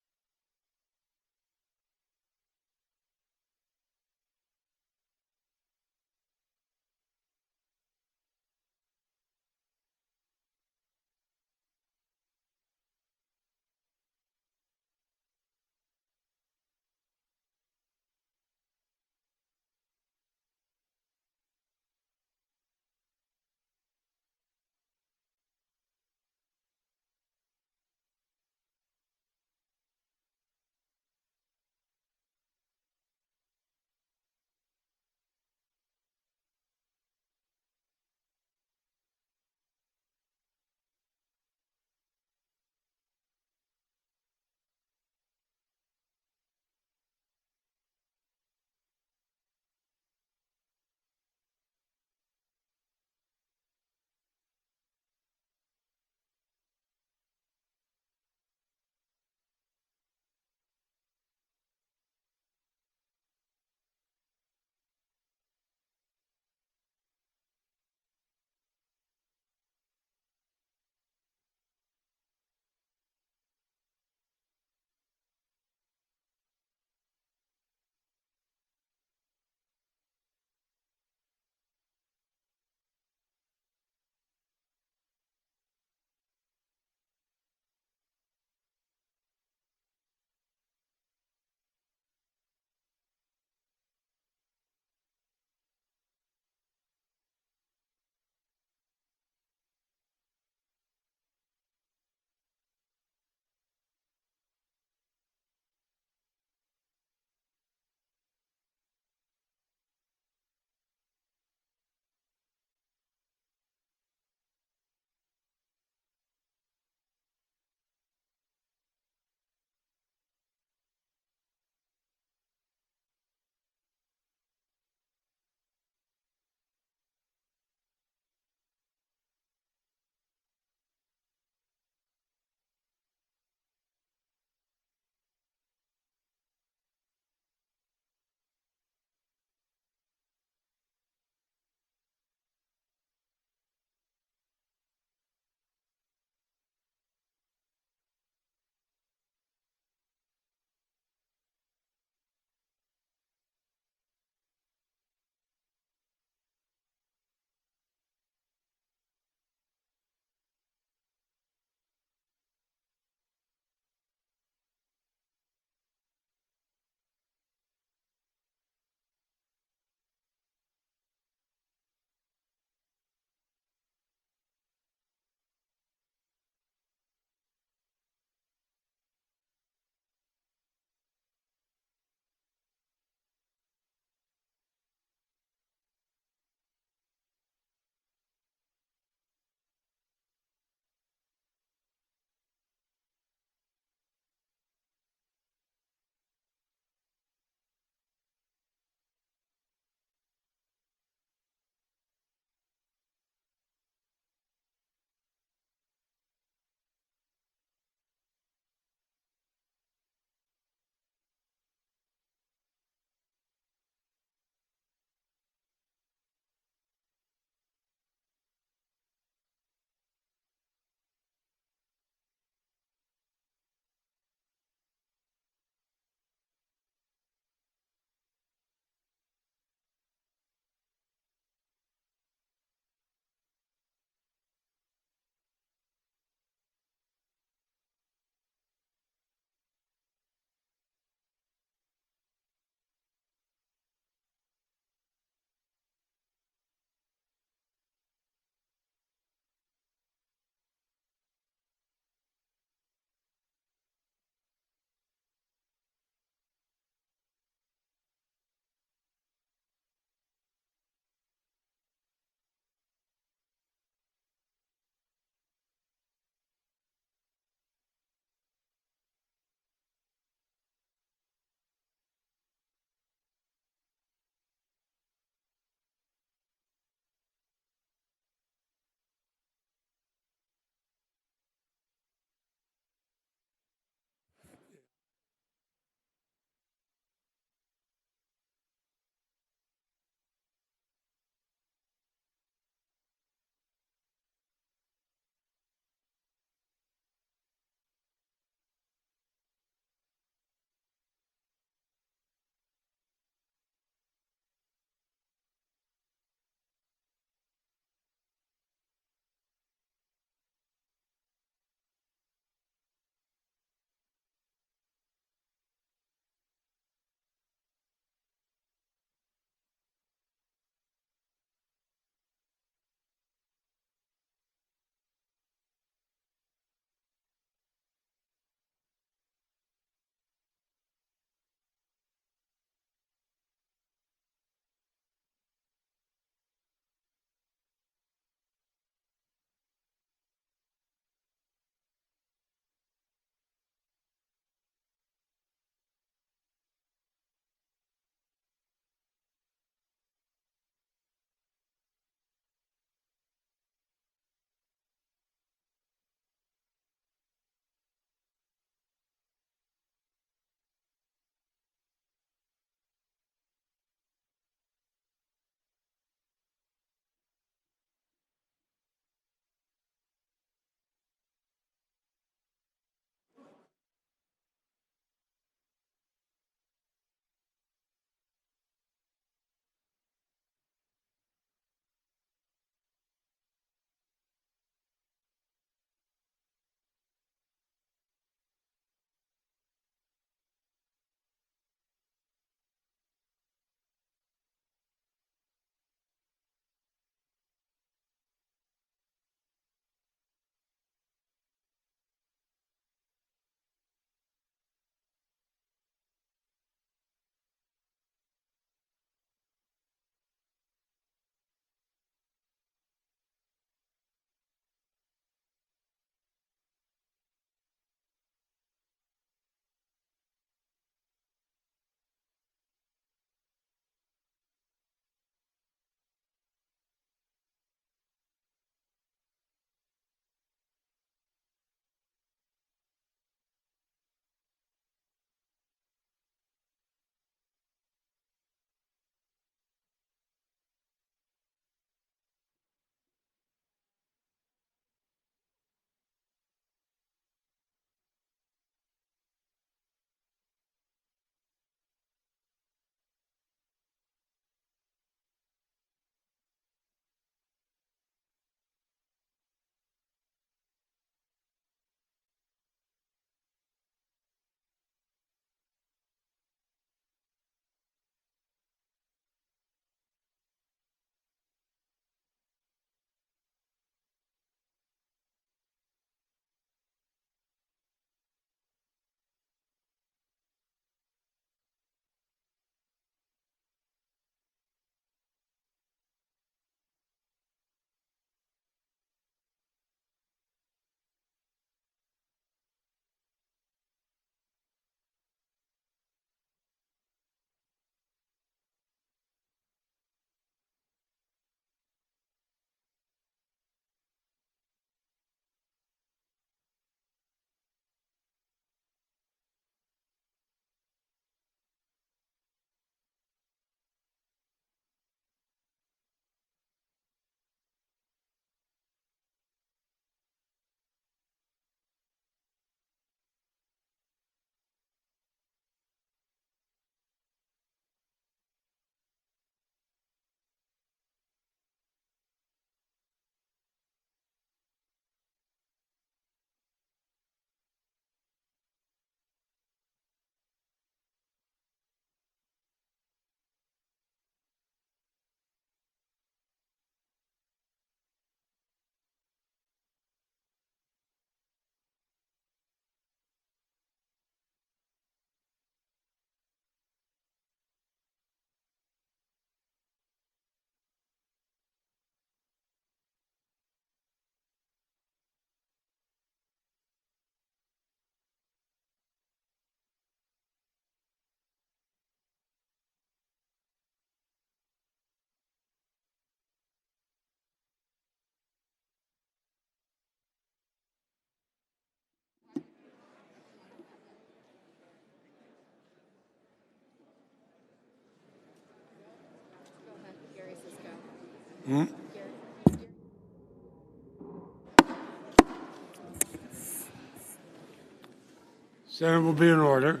Speaker 5: Senate will be in order.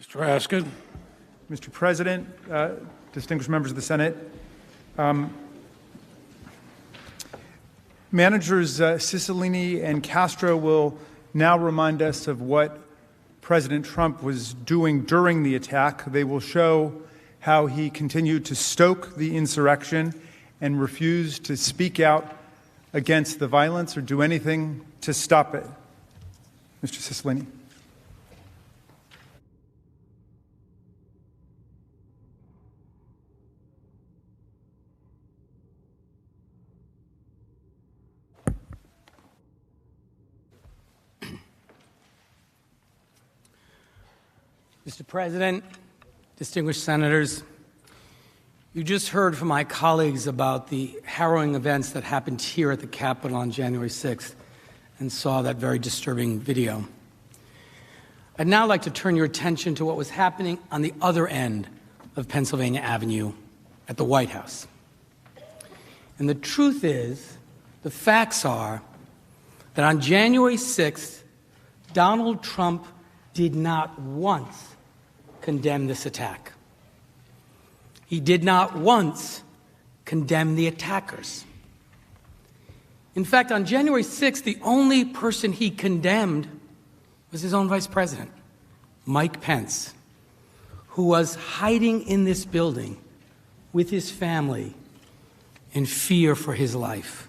Speaker 5: Mr. Raskin.
Speaker 10: Mr. President, distinguished members of the Senate, Managers Cicilline and Castro will now remind us of what President Trump was doing during the attack. They will show how he continued to stoke the insurrection and refused to speak out against the violence or do anything to stop it. Mr. Cicilline.
Speaker 18: Mr. President, distinguished senators, you just heard from my colleagues about the harrowing events that happened here at the Capitol on January 6th and saw that very disturbing video. I'd now like to turn your attention to what was happening on the other end of Pennsylvania Avenue at the White House. And the truth is, the facts are that on January 6th, Donald Trump did not once condemn this attack. He did not once condemn the attackers. In fact, on January 6th, the only person he condemned was his own vice president, Mike Pence, who was hiding in this building with his family in fear for his life.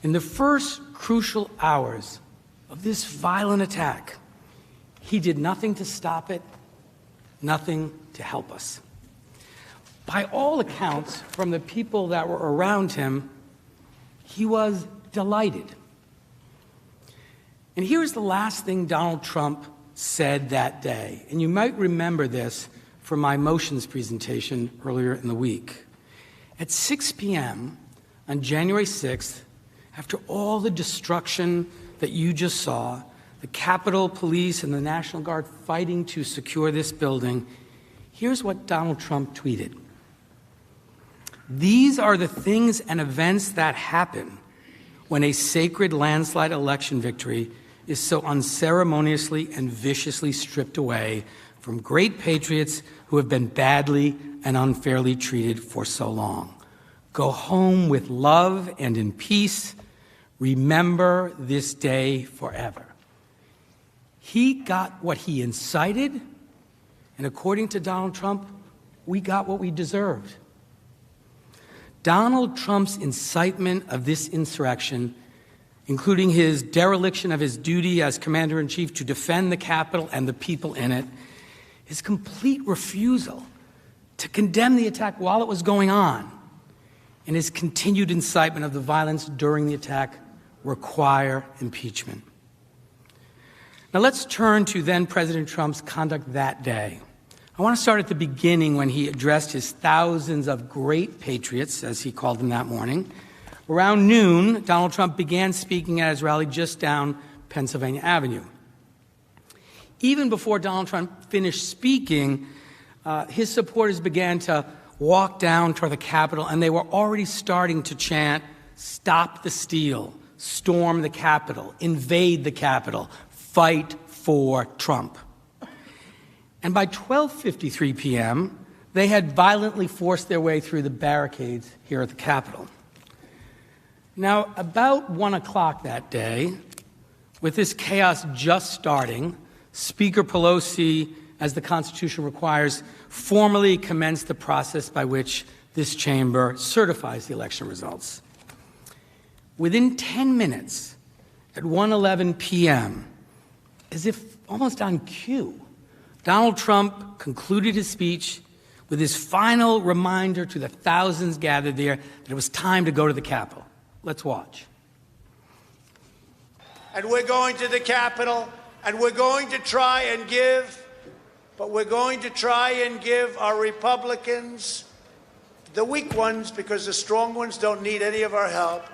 Speaker 18: In the first crucial hours of this violent attack, he did nothing to stop it, nothing to help us. By all accounts, from the people that were around him, he was delighted. And here's the last thing Donald Trump said that day. And you might remember this from my motions presentation earlier in the week. At 6 p.m. on January 6th, after all the destruction that you just saw, the Capitol Police and the National Guard fighting to secure this building, here's what Donald Trump tweeted. These are the things and events that happen when a sacred landslide election victory is so unceremoniously and viciously stripped away from great patriots who have been badly and unfairly treated for so long. Go home with love and in peace. Remember this day forever. He got what he incited, and according to Donald Trump, we got what we deserved. Donald Trump's incitement of this insurrection, including his dereliction of his duty as commander-in-chief to defend the Capitol and the people in it, his complete refusal to condemn the attack while it was going on, and his continued incitement of the violence during the attack require impeachment. Now let's turn to then President Trump's conduct that day. I want to start at the beginning when he addressed his thousands of great patriots, as he called them that morning. Around noon, Donald Trump began speaking at his rally just down Pennsylvania Avenue. Even before Donald Trump finished speaking, his supporters began to walk down toward the Capitol, and they were already starting to chant, "Stop the steal, storm the Capitol, invade the Capitol, fight for Trump." And by 12:53 p.m., they had violently forced their way through the barricades here at the Capitol. Now, about 1 o'clock that day, with this chaos just starting, Speaker Pelosi, as the Constitution requires, formally commenced the process by which this chamber certifies the election results. Within 10 minutes, at 1:11 p.m., as if almost on cue, Donald Trump concluded his speech with his final reminder to the thousands gathered there that it was time to go to the Capitol. Let's watch.
Speaker 22: And we're going to the Capitol, and we're going to try and give, but we're going to try and give our Republicans, the weak ones, because the strong ones don't need any of our help,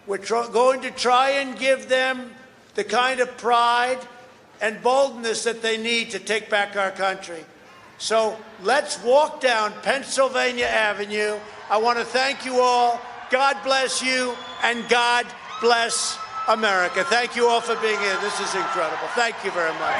Speaker 22: we're going to try and give them the kind of pride and boldness that they need to take back our country. So let's walk down Pennsylvania Avenue. I want to thank you all. God bless you, and God bless America. Thank you all for being here. This is incredible. Thank you very much.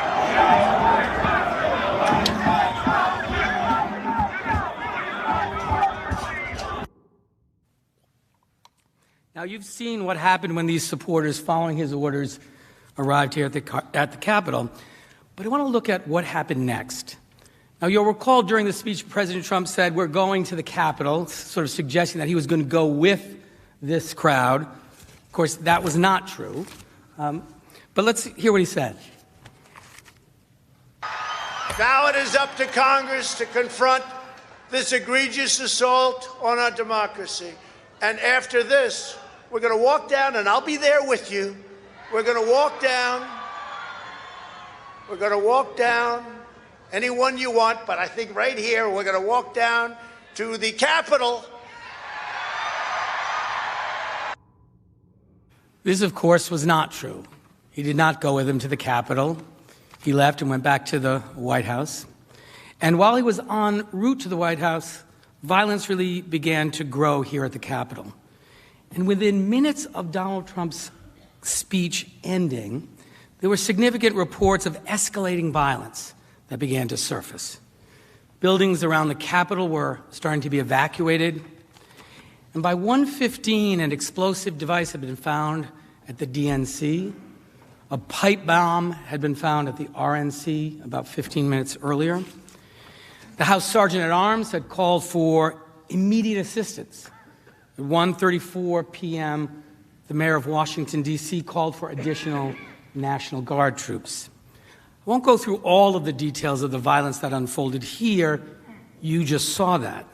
Speaker 18: Now, you've seen what happened when these supporters, following his orders, arrived here at the Capitol. But I want to look at what happened next. Now, you'll recall during the speech, President Trump said, we're going to the Capitol, sort of suggesting that he was going to go with this crowd. Of course, that was not true. But let's hear what he said.
Speaker 22: Now it is up to Congress to confront this egregious assault on our democracy. And after this, we're going to walk down, and I'll be there with you. We're going to walk down. We're going to walk down anyone you want, but I think right here we're going to walk down to the Capitol.
Speaker 18: This, of course, was not true. He did not go with him to the Capitol. He left and went back to the White House. And while he was en route to the White House, violence really began to grow here at the Capitol. And within minutes of Donald Trump's speech ending, there were significant reports of escalating violence that began to surface. Buildings around the Capitol were starting to be evacuated. And by 1:15, an explosive device had been found at the DNC. A pipe bomb had been found at the RNC about 15 minutes earlier. The House Sergeant at Arms had called for immediate assistance. At 1:34 p.m., the mayor of Washington, D.C., called for additional National Guard troops. I won't go through all of the details of the violence that unfolded here. You just saw that.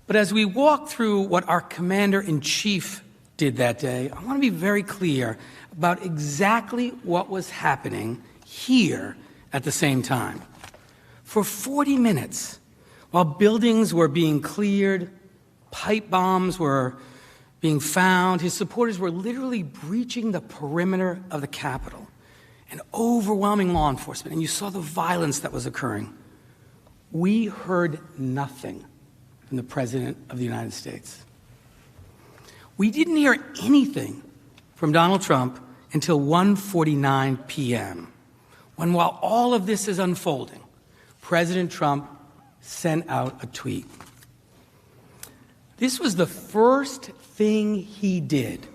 Speaker 18: But as we walk through what our commander-in-chief did that day, I want to be very clear about exactly what was happening here at the same time. For 40 minutes, while buildings were being cleared, pipe bombs were being found, his supporters were literally breaching the perimeter of the Capitol and overwhelming law enforcement. And you saw the violence that was occurring. We heard nothing from the President of the United States. We didn't hear anything from Donald Trump until 1:49 p.m., when while all of this is unfolding, President Trump sent out a tweet. This was the first thing he did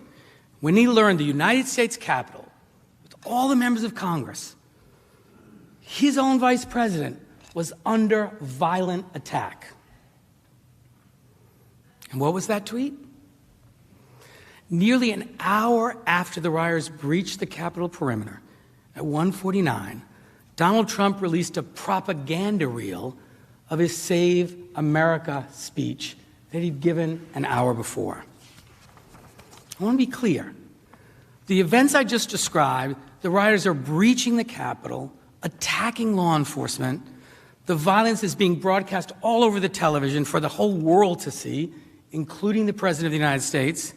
Speaker 18: when he learned the United States Capitol, with all the members of Congress, his own vice president, was under violent attack. And what was that tweet? Nearly an hour after the rioters breached the Capitol perimeter, at 1:49, Donald Trump released a propaganda reel of his Save America speech that he'd given an hour before. I want to be clear. The events I just described, the rioters are breaching the Capitol, attacking law enforcement. The violence is being broadcast all over the television for the whole world to see, including the President of the United States.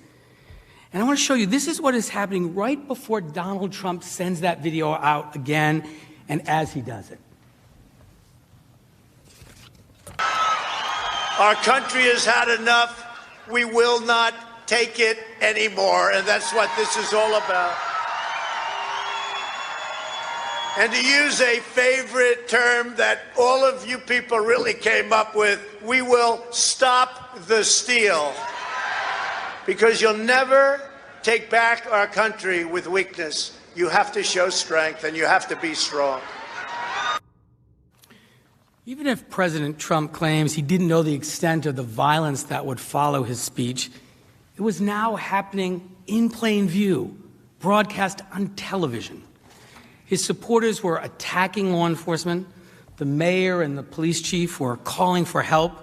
Speaker 18: And I want to show you, this is what is happening right before Donald Trump sends that video out again, and as he does it.
Speaker 22: Our country has had enough. We will not take it anymore, and that's what this is all about. And to use a favorite term that all of you people really came up with, we will stop the steal. Because you'll never take back our country with weakness. You have to show strength, and you have to be strong.
Speaker 18: Even if President Trump claims he didn't know the extent of the violence that would follow his speech, it was now happening in plain view, broadcast on television. His supporters were attacking law enforcement. The mayor and the police chief were calling for help.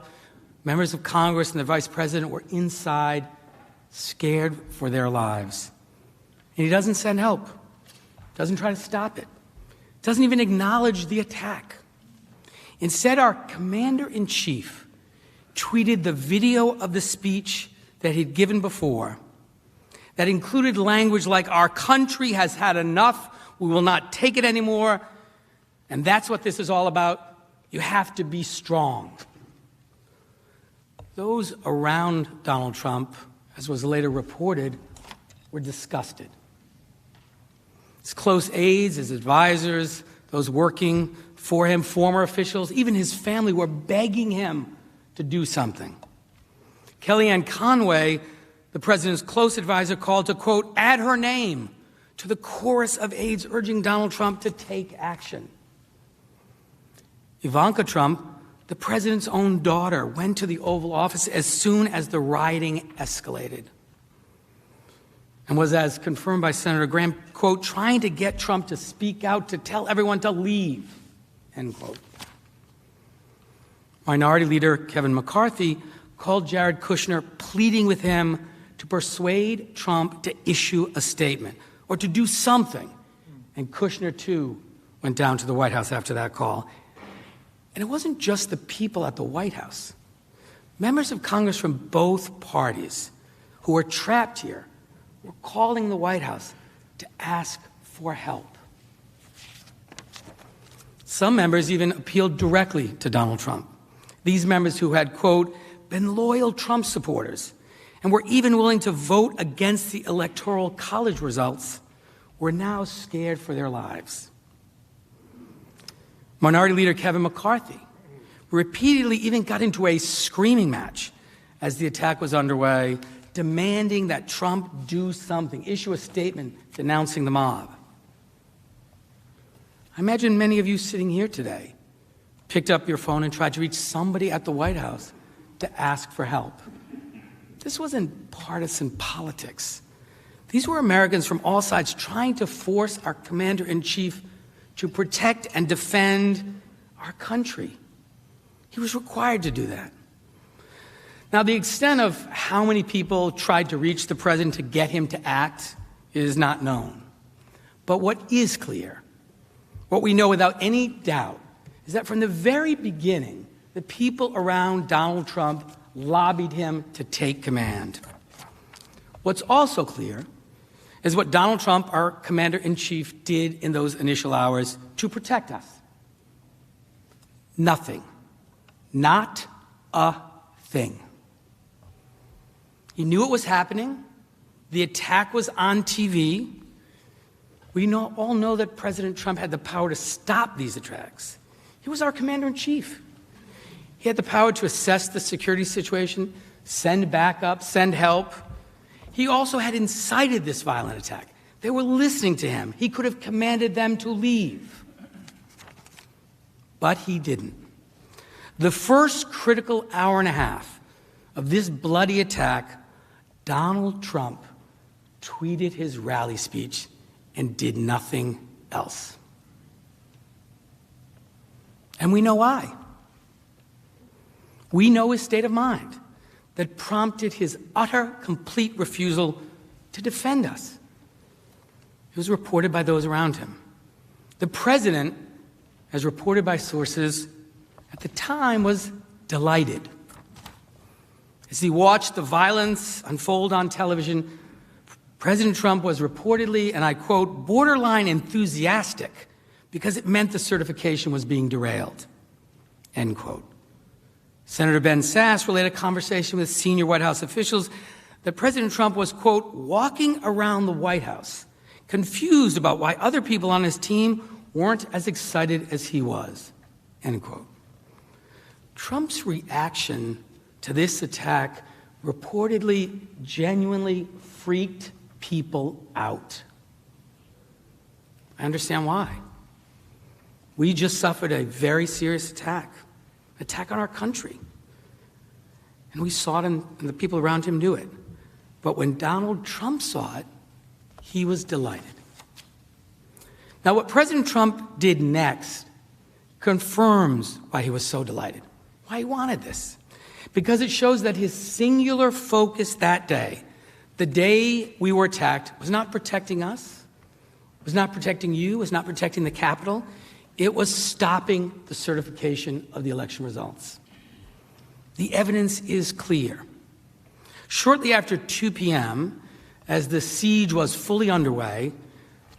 Speaker 18: Members of Congress and the vice president were inside, scared for their lives. And he doesn't send help, doesn't try to stop it, doesn't even acknowledge the attack. Instead, our commander-in-chief tweeted the video of the speech that he'd given before that included language like, "Our country has had enough. We will not take it anymore." And that's what this is all about. You have to be strong. Those around Donald Trump, as was later reported, were disgusted. His close aides, his advisors, those working for him, former officials, even his family were begging him to do something. Kellyanne Conway, the president's close advisor, called to, quote, add her name to the chorus of aides urging Donald Trump to take action. Ivanka Trump, the president's own daughter, went to the Oval Office as soon as the rioting escalated and was, as confirmed by Senator Graham, quote, trying to get Trump to speak out, to tell everyone to leave, end quote. Minority Leader Kevin McCarthy called Jared Kushner, pleading with him to persuade Trump to issue a statement or to do something. And Kushner, too, went down to the White House after that call. And it wasn't just the people at the White House. Members of Congress from both parties who were trapped here were calling the White House to ask for help. Some members even appealed directly to Donald Trump. These members who had, quote, been loyal Trump supporters and were even willing to vote against the Electoral College results were now scared for their lives. Minority Leader Kevin McCarthy repeatedly even got into a screaming match as the attack was underway, demanding that Trump do something, issue a statement denouncing the mob. I imagine many of you sitting here today picked up your phone and tried to reach somebody at the White House to ask for help. This wasn't partisan politics. These were Americans from all sides trying to force our commander-in-chief to protect and defend our country. He was required to do that. Now, the extent of how many people tried to reach the president to get him to act is not known. But what is clear, what we know without any doubt, is that from the very beginning, the people around Donald Trump lobbied him to take command. What's also clear is what Donald Trump, our commander-in-chief, did in those initial hours to protect us. Nothing. Not a thing. He knew it was happening. The attack was on TV. We all know that President Trump had the power to stop these attacks. He was our commander-in-chief. He had the power to assess the security situation, send backup, send help. He also had incited this violent attack. They were listening to him. He could have commanded them to leave. But he didn't. The first critical hour and a half of this bloody attack, Donald Trump tweeted his rally speech and did nothing else. And we know why. We know his state of mind that prompted his utter, complete refusal to defend us. It was reported by those around him. The president, as reported by sources, at the time was delighted. As he watched the violence unfold on television, President Trump was reportedly, and I quote, borderline enthusiastic because it meant the certification was being derailed, end quote. Senator Ben Sasse relayed a conversation with senior White House officials that President Trump was, quote, walking around the White House, confused about why other people on his team weren't as excited as he was, end quote. Trump's reaction to this attack reportedly genuinely freaked people out. I understand why. We just suffered a very serious attack on our country. And we saw it, and the people around him knew it. But when Donald Trump saw it, he was delighted. Now, what President Trump did next confirms why he was so delighted, why he wanted this. Because it shows that his singular focus that day, the day we were attacked, was not protecting us, was not protecting you, was not protecting the Capitol. It was stopping the certification of the election results. The evidence is clear. Shortly after 2 p.m., as the siege was fully underway,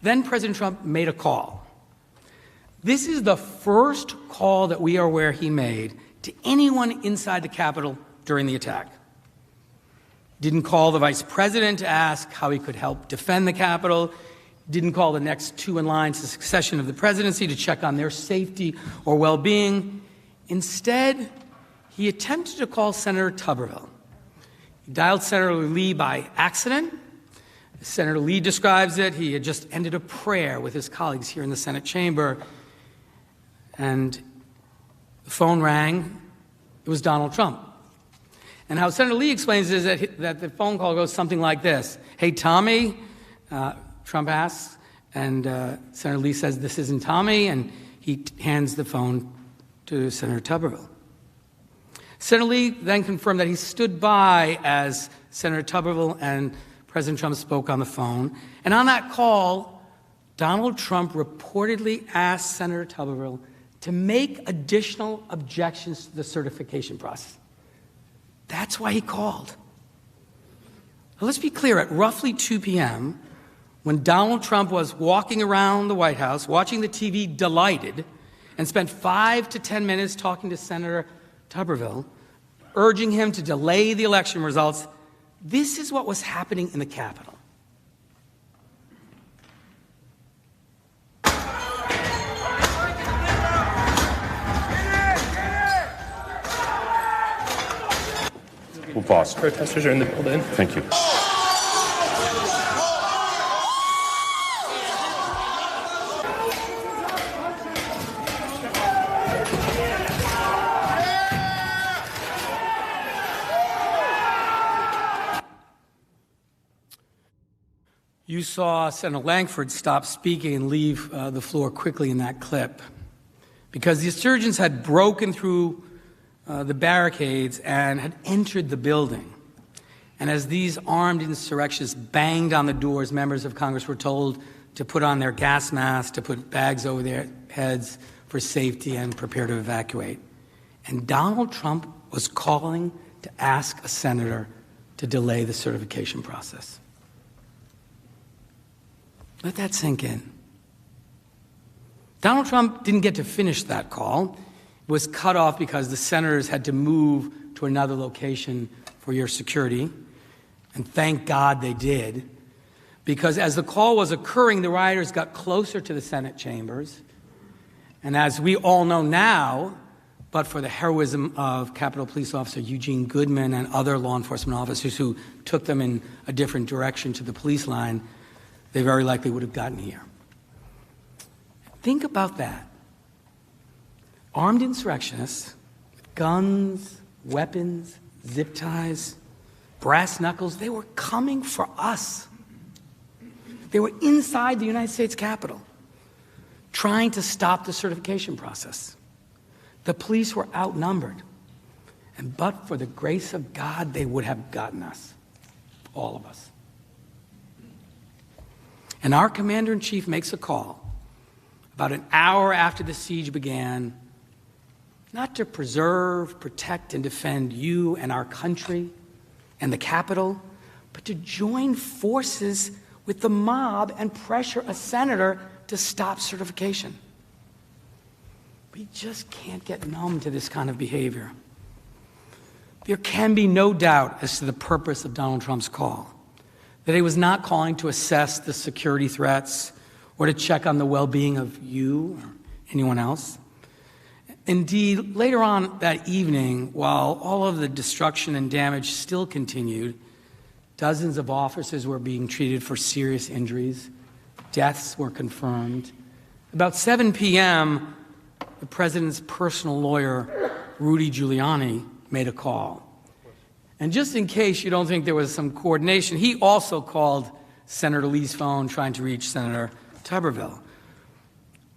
Speaker 18: then President Trump made a call. This is the first call that we are aware he made to anyone inside the Capitol during the attack. Didn't call the vice president to ask how he could help defend the Capitol. Didn't call the next two in line to the succession of the presidency to check on their safety or well-being. Instead, he attempted to call Senator Tuberville. He dialed Senator Lee by accident. Senator Lee describes it. He had just ended a prayer with his colleagues here in the Senate chamber, and the phone rang. It was Donald Trump. And how Senator Lee explains is that the phone call goes something like this. Hey, Tommy, Trump asks, and Senator Lee says, this isn't Tommy, and he hands the phone to Senator Tuberville. Senator Lee then confirmed that he stood by as Senator Tuberville and President Trump spoke on the phone. And on that call, Donald Trump reportedly asked Senator Tuberville to make additional objections to the certification process. That's why he called. Now, let's be clear, at roughly 2 p.m., when Donald Trump was walking around the White House, watching the TV delighted, and spent 5 to 10 minutes talking to Senator Tuberville, urging him to delay the election results, this is what was happening in the Capitol.
Speaker 2: We'll pause.
Speaker 17: Protesters are in the building.
Speaker 2: Thank you.
Speaker 18: You saw Senator Langford stop speaking and leave the floor quickly in that clip because the insurgents had broken through the barricades and had entered the building. And as these armed insurrectionists banged on the doors, members of Congress were told to put on their gas masks, to put bags over their heads for safety and prepare to evacuate. And Donald Trump was calling to ask a senator to delay the certification process. Let that sink in. Donald Trump didn't get to finish that call. It was cut off because the senators had to move to another location for your security. And thank God they did. Because as the call was occurring, the rioters got closer to the Senate chambers. And as we all know now, but for the heroism of Capitol Police Officer Eugene Goodman and other law enforcement officers who took them in a different direction to the police line, they very likely would have gotten here. Think about that. Armed insurrectionists with guns, weapons, zip ties, brass knuckles, they were coming for us. They were inside the United States Capitol, trying to stop the certification process. The police were outnumbered, and but for the grace of God, they would have gotten us, all of us. And our commander-in-chief makes a call about an hour after the siege began, not to preserve, protect, and defend you and our country and the Capitol, but to join forces with the mob and pressure a senator to stop certification. We just can't get numb to this kind of behavior. There can be no doubt as to the purpose of Donald Trump's call, that he was not calling to assess the security threats or to check on the well-being of you or anyone else. Indeed, later on that evening, while all of the destruction and damage still continued, dozens of officers were being treated for serious injuries. Deaths were confirmed. About 7 p.m., the president's personal lawyer, Rudy Giuliani, made a call. And just in case you don't think there was some coordination, he also called Senator Lee's phone trying to reach Senator Tuberville.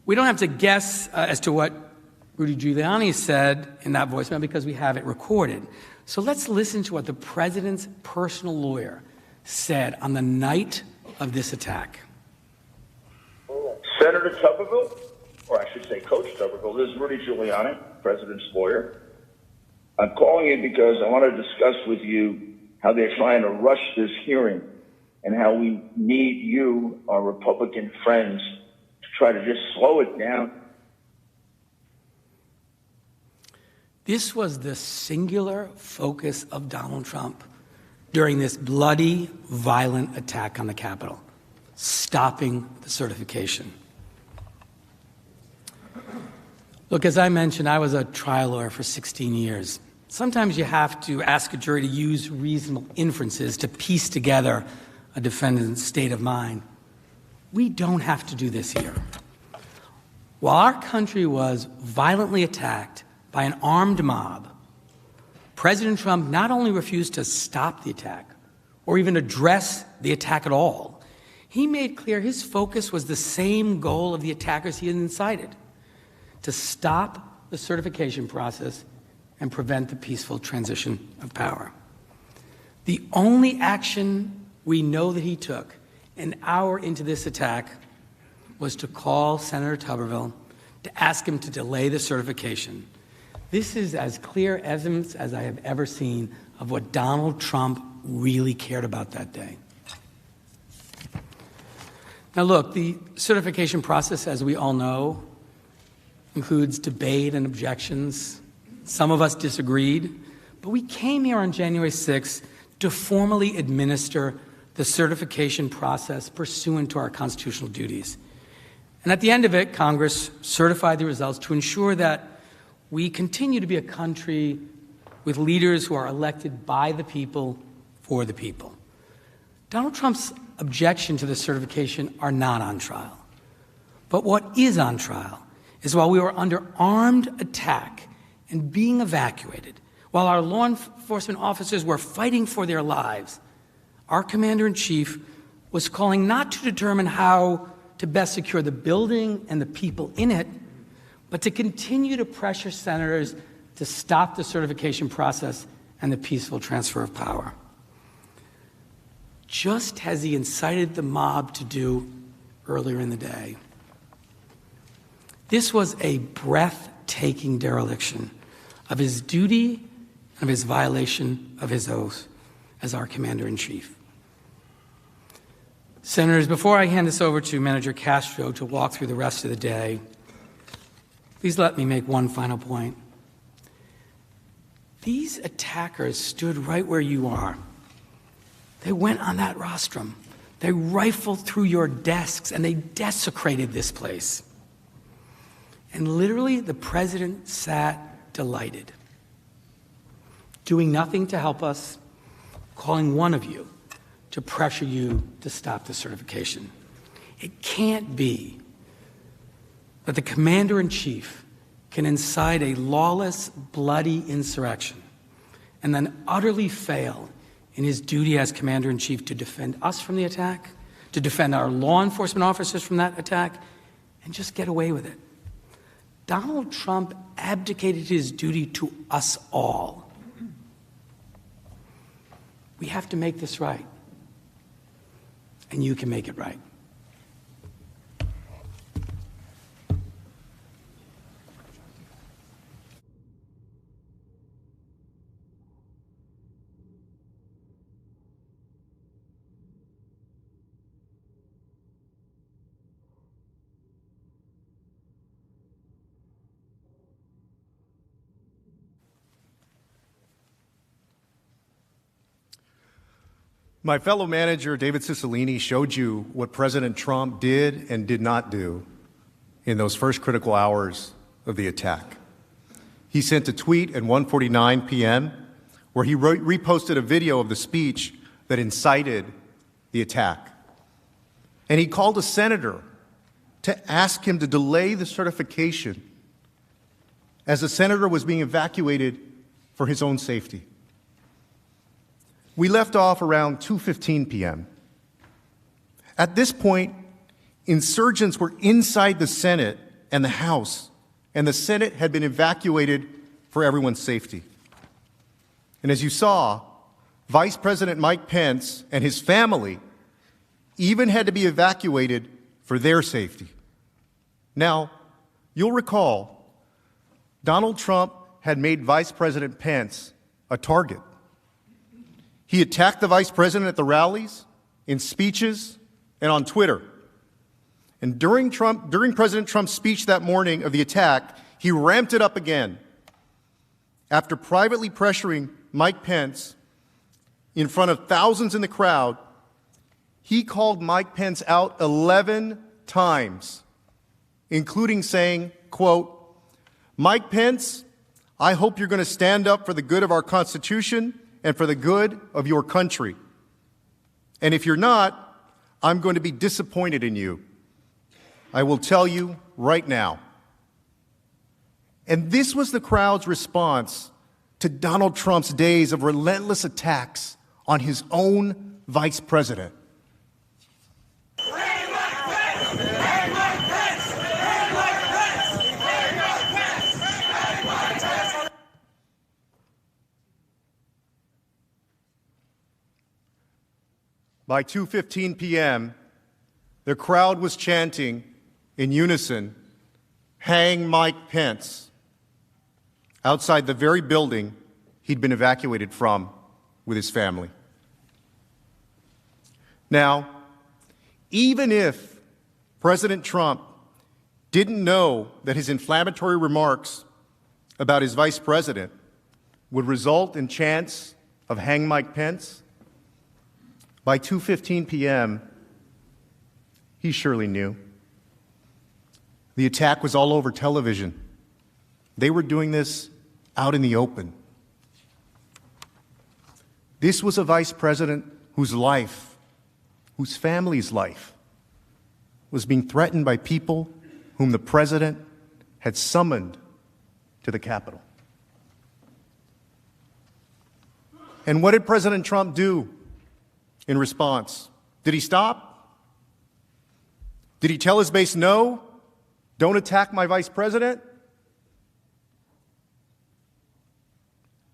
Speaker 18: We don't have to guess as to what Rudy Giuliani said in that voicemail because we have it recorded. So let's listen to what the president's personal lawyer said on the night of this attack.
Speaker 23: Senator Tuberville, or I should say Coach Tuberville, this is Rudy Giuliani, president's lawyer. I'm calling you because I want to discuss with you how they're trying to rush this hearing and how we need you, our Republican friends, to try to just slow it down
Speaker 18: This was the singular focus of Donald Trump during this bloody, violent attack on the Capitol, stopping the certification. Look, as I mentioned, I was a trial lawyer for 16 years. Sometimes you have to ask a jury to use reasonable inferences to piece together a defendant's state of mind. We don't have to do this here. While our country was violently attacked by an armed mob, President Trump not only refused to stop the attack or even address the attack at all, he made clear his focus was the same goal of the attackers he had incited: to stop the certification process and prevent the peaceful transition of power. The only action we know that he took an hour into this attack was to call Senator Tuberville to ask him to delay the certification. This is as clear evidence as I have ever seen of what Donald Trump really cared about that day. Now look, the certification process, as we all know, includes debate and objections. Some of us disagreed, but we came here on January 6th to formally administer the certification process pursuant to our constitutional duties. And at the end of it, Congress certified the results to ensure that we continue to be a country with leaders who are elected by the people for the people. Donald Trump's objection to the certification are not on trial. But what is on trial is while we were under armed attack and being evacuated, while our law enforcement officers were fighting for their lives, our commander-in-chief was calling not to determine how to best secure the building and the people in it, but to continue to pressure senators to stop the certification process and the peaceful transfer of power, just as he incited the mob to do earlier in the day. This was a breathtaking dereliction of his duty and of his violation of his oath as our commander-in-chief. Senators, before I hand this over to Manager Castro to walk through the rest of the day, please let me make one final point. These attackers stood right where you are. They went on that rostrum. They rifled through your desks and they desecrated this place. And literally, the president sat delighted, doing nothing to help us, calling one of you to pressure you to stop the certification. It can't be that the commander-in-chief can incite a lawless, bloody insurrection and then utterly fail in his duty as commander-in-chief to defend us from the attack, to defend our law enforcement officers from that attack, and just get away with it. Donald Trump abdicated his duty to us all. We have to make this right, and you can make it right.
Speaker 4: My fellow manager, David Cicilline, showed you what President Trump did and did not do in those first critical hours of the attack. He sent a tweet at 1:49 p.m. where he reposted a video of the speech that incited the attack. And he called a senator to ask him to delay the certification as the senator was being evacuated for his own safety. We left off around 2:15 p.m. At this point, insurgents were inside the Senate and the House, and the Senate had been evacuated for everyone's safety. And as you saw, Vice President Mike Pence and his family even had to be evacuated for their safety. Now, you'll recall, Donald Trump had made Vice President Pence a target. He attacked the vice president at the rallies, in speeches, and on Twitter. And during President Trump's speech that morning of the attack, he ramped it up again. after privately pressuring Mike Pence in front of thousands in the crowd, he called Mike Pence out 11 times, including saying, quote, "Mike Pence, I hope you're going to stand up for the good of our Constitution and for the good of your country. And if you're not, I'm going to be disappointed in you. I will tell you right now." And this was the crowd's response to Donald Trump's days of relentless attacks on his own vice president. By 2:15 p.m., the crowd was chanting in unison, "Hang Mike Pence," outside the very building he'd been evacuated from with his family. Now, even if President Trump didn't know that his inflammatory remarks about his vice president would result in chants of "Hang Mike Pence," by 2:15 p.m., he surely knew. The attack was all over television. They were doing this out in the open. This was a vice president whose life, whose family's life, was being threatened by people whom the president had summoned to the Capitol. And what did President Trump do in response? Did he stop? Did he tell his base, "No, don't attack my vice president"?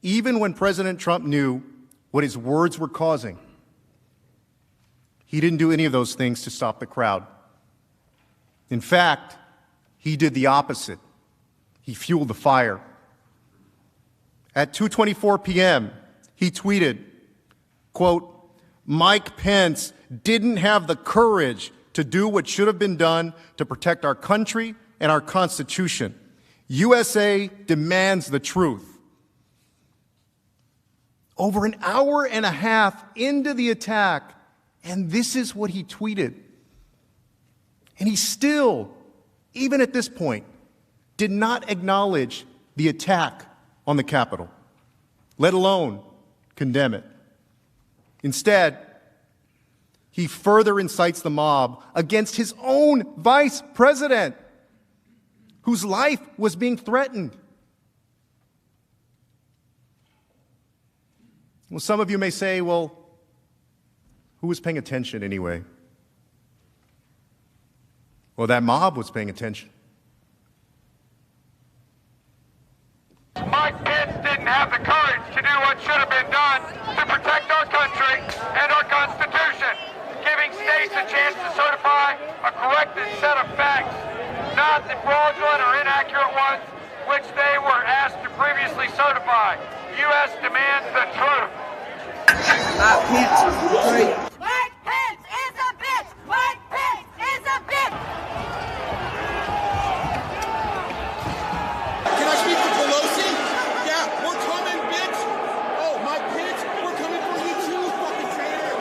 Speaker 4: Even when President Trump knew what his words were causing, he didn't do any of those things to stop the crowd. In fact, he did the opposite. He fueled the fire. At 2:24 p.m., he tweeted, quote, "Mike Pence didn't have the courage to do what should have been done to protect our country and our Constitution. USA demands the truth." Over an hour and a half into the attack, and this is what he tweeted. And he still, even at this point, did not acknowledge the attack on the Capitol, let alone condemn it. Instead, he further incites the mob against his own vice president, whose life was being threatened. Well, some of you may say, well, who was paying attention anyway? Well, that mob was paying attention.
Speaker 19: Mike Pence didn't have the courage to do what should have been done to protect our country and our Constitution, giving states a chance to certify a corrected set of facts, not the fraudulent or inaccurate ones which they were asked to previously certify. U.S. demands the truth.
Speaker 3: Mike Pence is a bitch! Mike Pence is a bitch!
Speaker 9: Can I speak to Pelosi? Yeah, we're coming, bitch! Oh, Mike Pence, we're coming for you too, fucking traitor!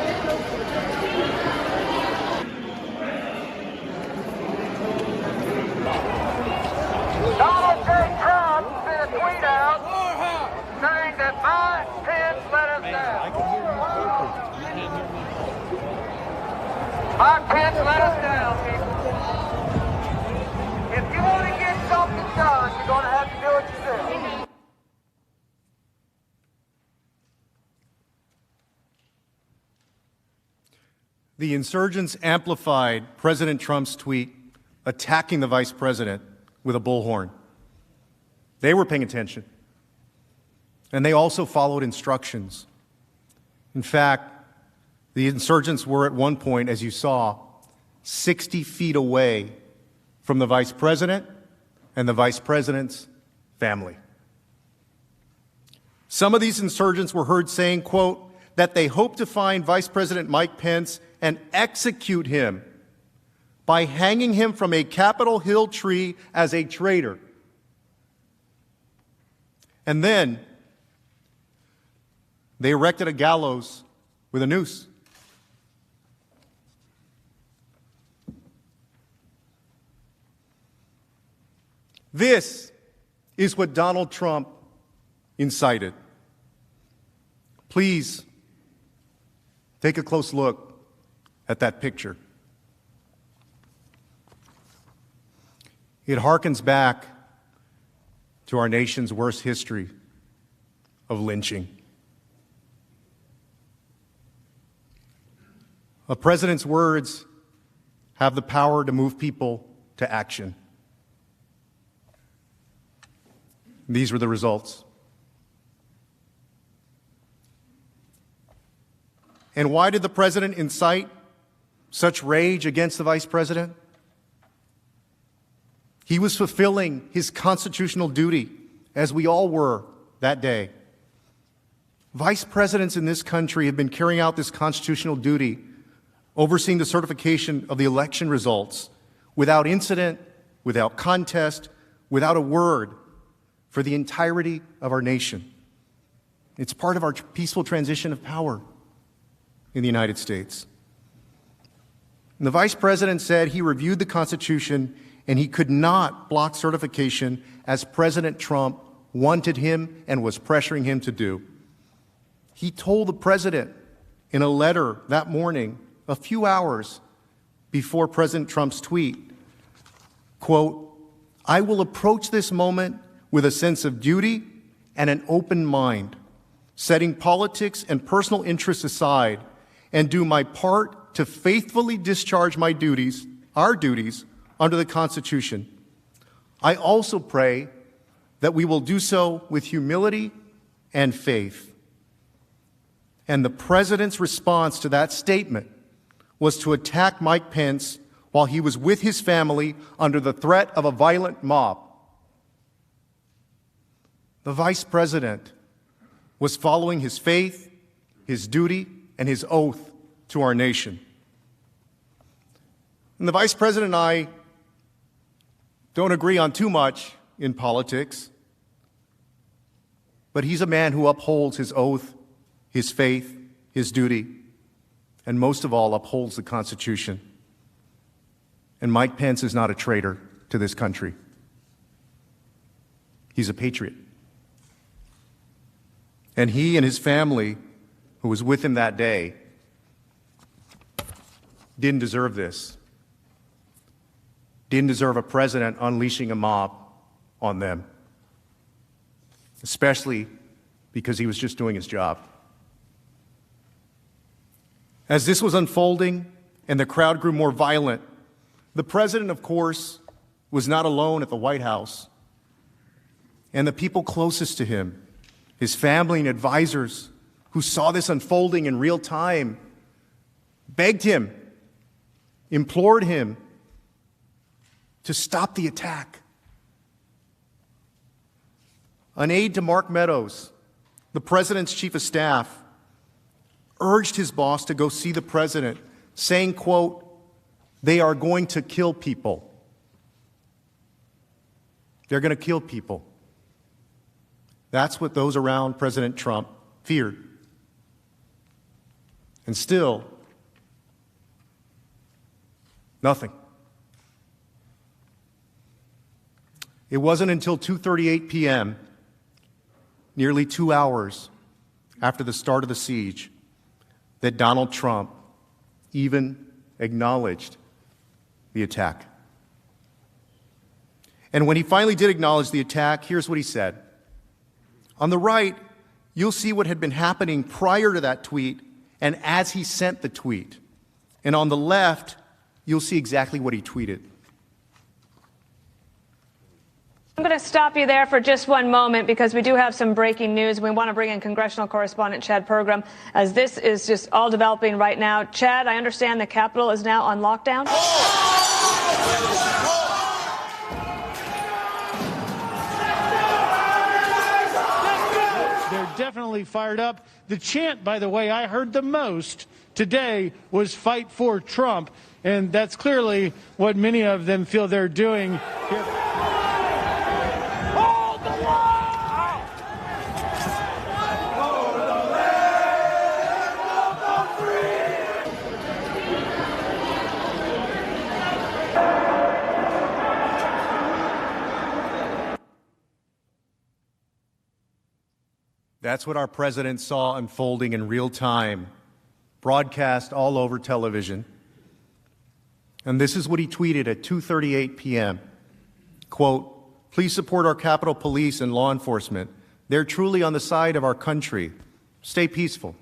Speaker 19: Donald J. Trump sent a tweet out saying that Mike Pence let us down. Mike Pence let us down, people. If you want to get something done, you're going to have to do it yourself.
Speaker 4: The insurgents amplified President Trump's tweet attacking the vice president with a bullhorn. They were paying attention. And they also followed instructions. In fact, the insurgents were at one point, as you saw, 60 feet away from the vice president and the vice president's family. Some of these insurgents were heard saying, quote, that they hope to find Vice President Mike Pence and execute him by hanging him from a Capitol Hill tree as a traitor. And then they erected a gallows with a noose. This is what Donald Trump incited. Please take a close look at that picture. It harkens back to our nation's worst history of lynching. A president's words have the power to move people to action. These were the results. And why did the president incite such rage against the vice president? He was fulfilling his constitutional duty, as we all were that day. Vice presidents in this country have been carrying out this constitutional duty, overseeing the certification of the election results without incident, without contest, without a word, for the entirety of our nation. It's part of our peaceful transition of power in the United States. And the vice president said he reviewed the Constitution and he could not block certification as President Trump wanted him and was pressuring him to do. He told the president in a letter that morning, a few hours before President Trump's tweet, quote, "I will approach this moment with a sense of duty and an open mind, setting politics and personal interests aside, and do my part to faithfully discharge my duties, our duties, under the Constitution. I also pray that we will do so with humility and faith." And the president's response to that statement was to attack Mike Pence while he was with his family under the threat of a violent mob. The vice president was following his faith, his duty, and his oath to our nation. And the vice president and I don't agree on too much in politics, but he's a man who upholds his oath, his faith, his duty, and most of all, upholds the Constitution. And Mike Pence is not a traitor to this country. He's a patriot. And he and his family, who was with him that day, didn't deserve this. Didn't deserve a president unleashing a mob on them, especially because he was just doing his job. As this was unfolding and the crowd grew more violent, the president, of course, was not alone at the White House. And the people closest to him, his family and advisors who saw this unfolding in real time, begged him, implored him to stop the attack. An aide to Mark Meadows, the president's chief of staff, urged his boss to go see the president, saying, quote, "They are going to kill people. They're going to kill people." That's what those around President Trump feared. And still, nothing. It wasn't until 2:38 p.m., nearly 2 hours after the start of the siege, that Donald Trump even acknowledged the attack. And when he finally did acknowledge the attack, here's what he said. On the right, you'll see what had been happening prior to that tweet and as he sent the tweet. And on the left, you'll see exactly what he tweeted.
Speaker 11: I'm going to stop you there for just one moment because we do have some breaking news. We want to bring in congressional correspondent Chad Pergram as this is just all developing right now. Chad, I understand the Capitol is now on lockdown.
Speaker 5: They're definitely fired up. The chant, by the way, I heard the most today was "Fight for Trump," and that's clearly what many of them feel they're doing here.
Speaker 4: That's what our president saw unfolding in real time, broadcast all over television. And this is what he tweeted at 2:38 p.m. Quote, "Please support our Capitol Police and law enforcement. They're truly on the side of our country. Stay peaceful."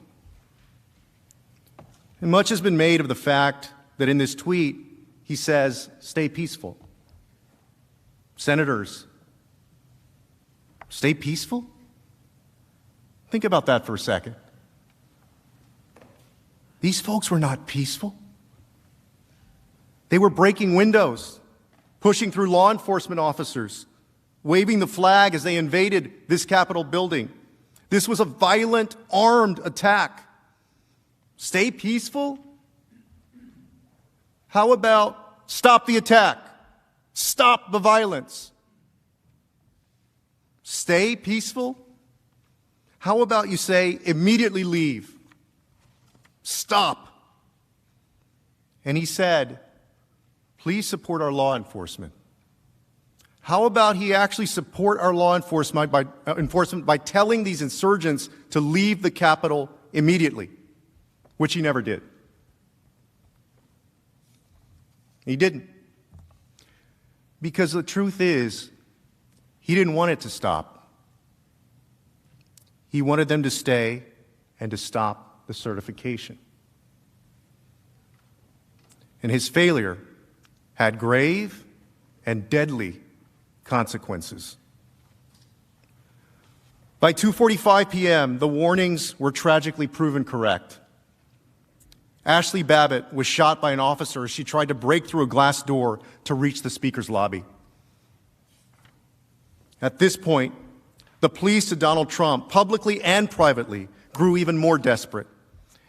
Speaker 4: And much has been made of the fact that in this tweet, he says, "Stay peaceful." Senators, stay peaceful? Think about that for a second. These folks were not peaceful. They were breaking windows, pushing through law enforcement officers, waving the flag as they invaded this Capitol building. This was a violent, armed attack. Stay peaceful? How about stop the attack? Stop the violence. Stay peaceful? How about you say immediately leave? Stop. And he said, please support our law enforcement. How about he actually support our law enforcement by telling these insurgents to leave the Capitol immediately, which he never did. He didn't. Because the truth is, he didn't want it to stop. He wanted them to stay and to stop the certification. And his failure had grave and deadly consequences. By 2:45 p.m., the warnings were tragically proven correct. Ashley Babbitt was shot by an officer as she tried to break through a glass door to reach the Speaker's lobby. At this point, the pleas to Donald Trump, publicly and privately, grew even more desperate.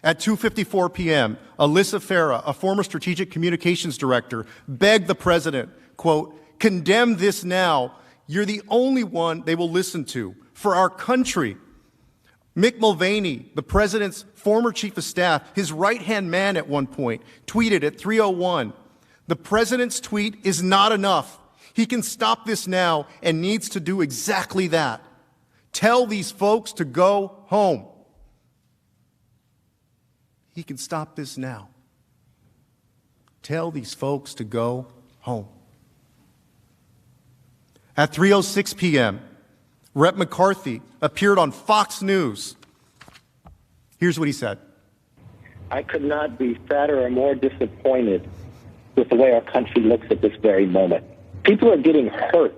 Speaker 4: At 2:54 p.m., Alyssa Farah, a former strategic communications director, begged the president, quote, "Condemn this now. You're the only one they will listen to for our country." Mick Mulvaney, the president's former chief of staff, his right-hand man at one point, tweeted at 3:01, "The president's tweet is not enough. He can stop this now and needs to do exactly that. Tell these folks to go home." He can stop this now. Tell these folks to go home. At 3:06 p.m., Rep. McCarthy appeared on Fox News. Here's what he said.
Speaker 14: I could not be sadder or more disappointed with the way our country looks at this very moment. People are getting hurt.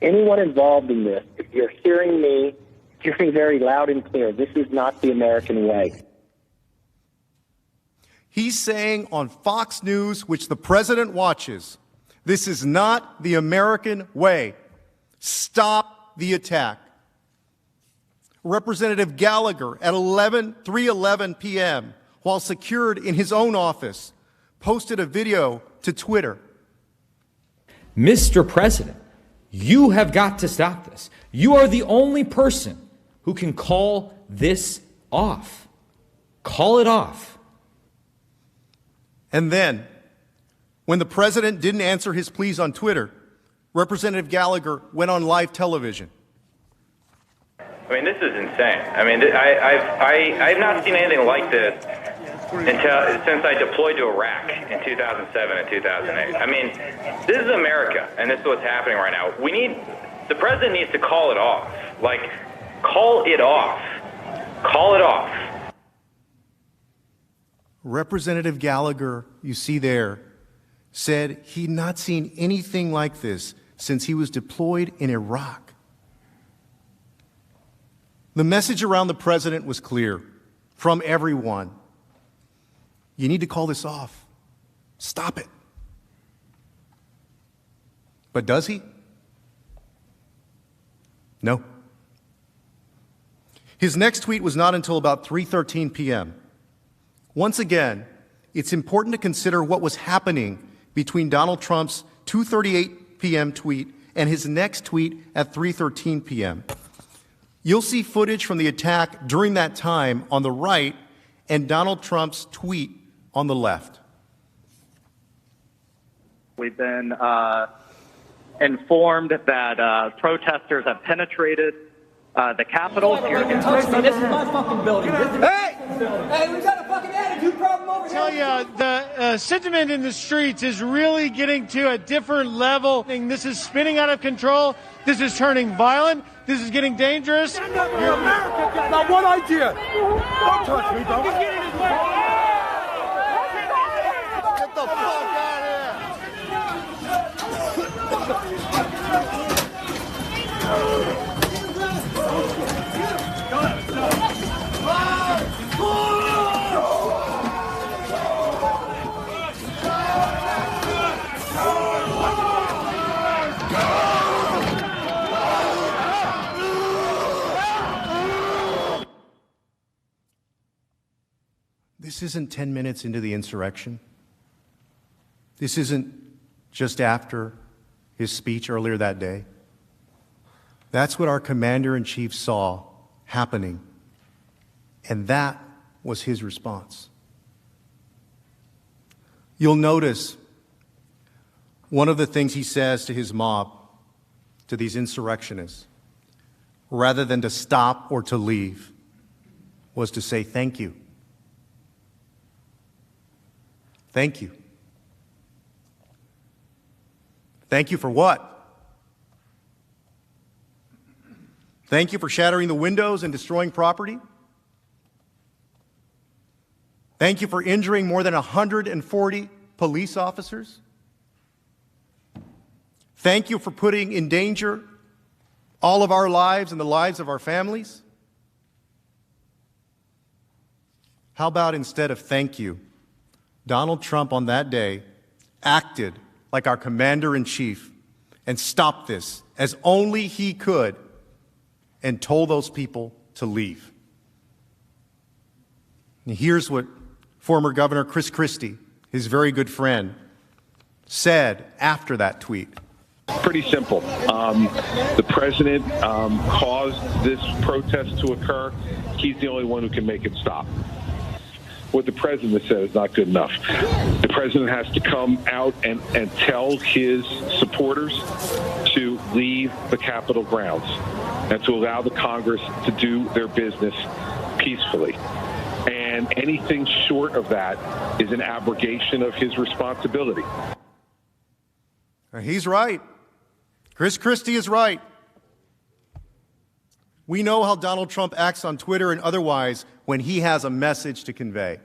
Speaker 14: Anyone involved in this, if you're hearing me, hear me very loud and clear. This is not the American way.
Speaker 4: He's saying on Fox News, which the president watches, this is not the American way. Stop the attack. Representative Gallagher at 3:11 p.m., while secured in his own office, posted a video to Twitter.
Speaker 15: Mr. President, you have got to stop this. You are the only person who can call this off. Call it off.
Speaker 4: And then, when the president didn't answer his pleas on Twitter, Representative Gallagher went on live television.
Speaker 17: I mean, this is insane. I mean, I've not seen anything like this since I deployed to Iraq in 2007 and 2008. I mean, this is America, and this is what's happening right now. The president needs to call it off. Like, call it off. Call it off.
Speaker 4: Representative Gallagher, you see there, said he'd not seen anything like this since he was deployed in Iraq. The message around the president was clear from everyone. You need to call this off. Stop it. But does he? No. His next tweet was not until about 3:13 p.m. Once again, it's important to consider what was happening between Donald Trump's 2:38 p.m. tweet and his next tweet at 3:13 p.m. You'll see footage from the attack during that time on the right and Donald Trump's tweet on the left.
Speaker 24: We've been informed that protesters have penetrated
Speaker 12: the Capitol.
Speaker 8: This is my fucking building. Hey, we got a fucking attitude problem over here.
Speaker 5: I tell you, the sentiment in the streets is really getting to a different level. This is spinning out of control. This is turning violent. This is getting dangerous.
Speaker 8: Stand up for America. Got one idea. Don't touch me, don't.
Speaker 9: Get the fuck out of here!
Speaker 4: This isn't 10 minutes into the insurrection. This isn't just after his speech earlier that day. That's what our commander-in-chief saw happening, and that was his response. You'll notice one of the things he says to his mob, to these insurrectionists, rather than to stop or to leave, was to say thank you. Thank you. Thank you for what? Thank you for shattering the windows and destroying property. Thank you for injuring more than 140 police officers. Thank you for putting in danger all of our lives and the lives of our families. How about instead of thank you, Donald Trump on that day acted like our commander-in-chief and stopped this as only he could and told those people to leave. And here's what former Governor Chris Christie, his very good friend, said after that tweet.
Speaker 13: Pretty simple. The president caused this protest to occur. He's the only one who can make it stop. What the president said is not good enough. The president has to come out and tell his supporters to leave the Capitol grounds and to allow the Congress to do their business peacefully. And anything short of that is an abrogation of his responsibility.
Speaker 4: He's right. Chris Christie is right. We know how Donald Trump acts on Twitter and otherwise when he has a message to convey.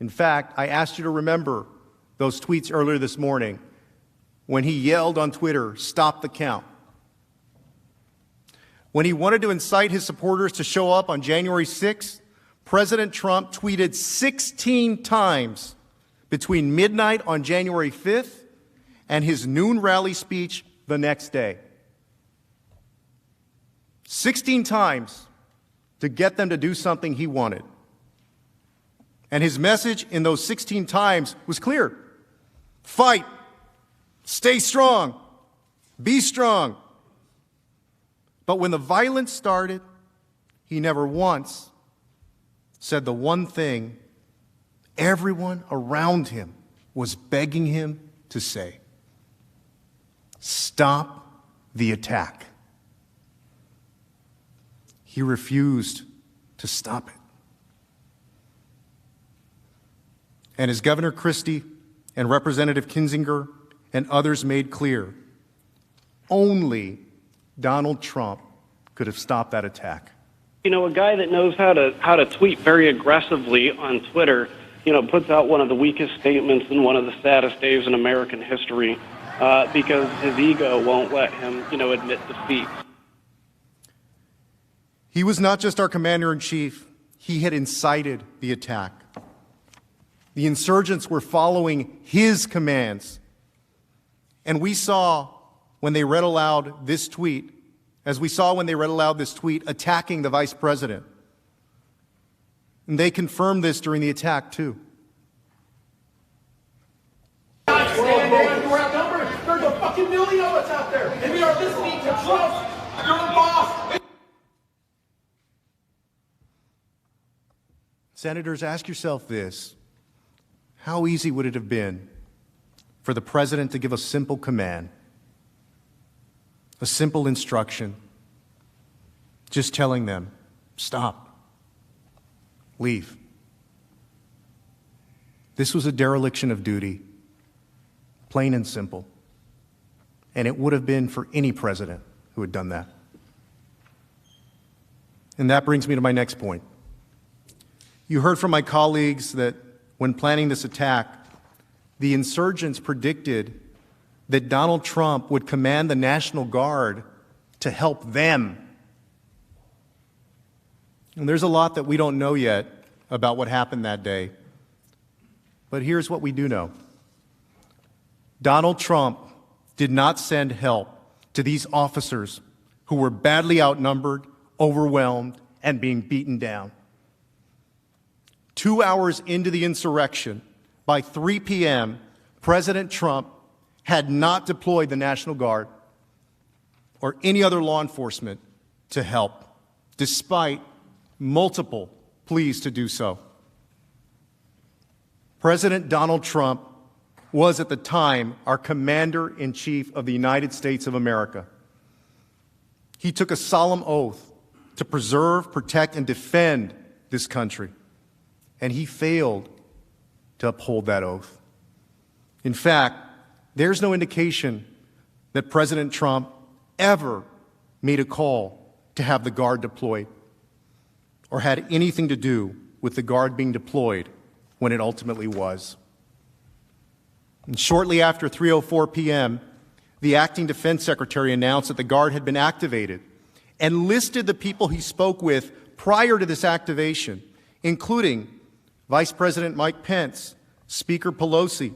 Speaker 4: In fact, I asked you to remember those tweets earlier this morning when he yelled on Twitter, "Stop the count." When he wanted to incite his supporters to show up on January 6th, President Trump tweeted 16 times between midnight on January 5th and his noon rally speech the next day. 16 times to get them to do something he wanted. And his message in those 16 times was clear. Fight. Stay strong. Be strong. But when the violence started, he never once said the one thing everyone around him was begging him to say. Stop the attack. He refused to stop it. And as Governor Christie and Representative Kinzinger and others made clear, only Donald Trump could have stopped that attack.
Speaker 16: You know, a guy that knows how to tweet very aggressively on Twitter, puts out one of the weakest statements in one of the saddest days in American history because his ego won't let him, admit defeat.
Speaker 4: He was not just our commander-in-chief. He had incited the attack. The insurgents were following his commands. And we saw when they read aloud this tweet, attacking the vice president. And they confirmed this during the attack, too.
Speaker 9: There's a fucking million of us out there, and we are listening to Trump, your boss.
Speaker 4: Senators, ask yourself this. How easy would it have been for the president to give a simple command, a simple instruction, just telling them, stop, leave. This was a dereliction of duty, plain and simple. And it would have been for any president who had done that. And that brings me to my next point. You heard from my colleagues that when planning this attack, the insurgents predicted that Donald Trump would command the National Guard to help them. And there's a lot that we don't know yet about what happened that day. But here's what we do know. Donald Trump did not send help to these officers who were badly outnumbered, overwhelmed, and being beaten down. 2 hours into the insurrection, by 3 p.m., President Trump had not deployed the National Guard or any other law enforcement to help, despite multiple pleas to do so. President Donald Trump was at the time our Commander-in-Chief of the United States of America. He took a solemn oath to preserve, protect, and defend this country, and he failed to uphold that oath. In fact, there's no indication that President Trump ever made a call to have the Guard deployed or had anything to do with the Guard being deployed when it ultimately was. And shortly after 3:04 p.m., the acting defense secretary announced that the Guard had been activated and listed the people he spoke with prior to this activation, including Vice President Mike Pence, Speaker Pelosi,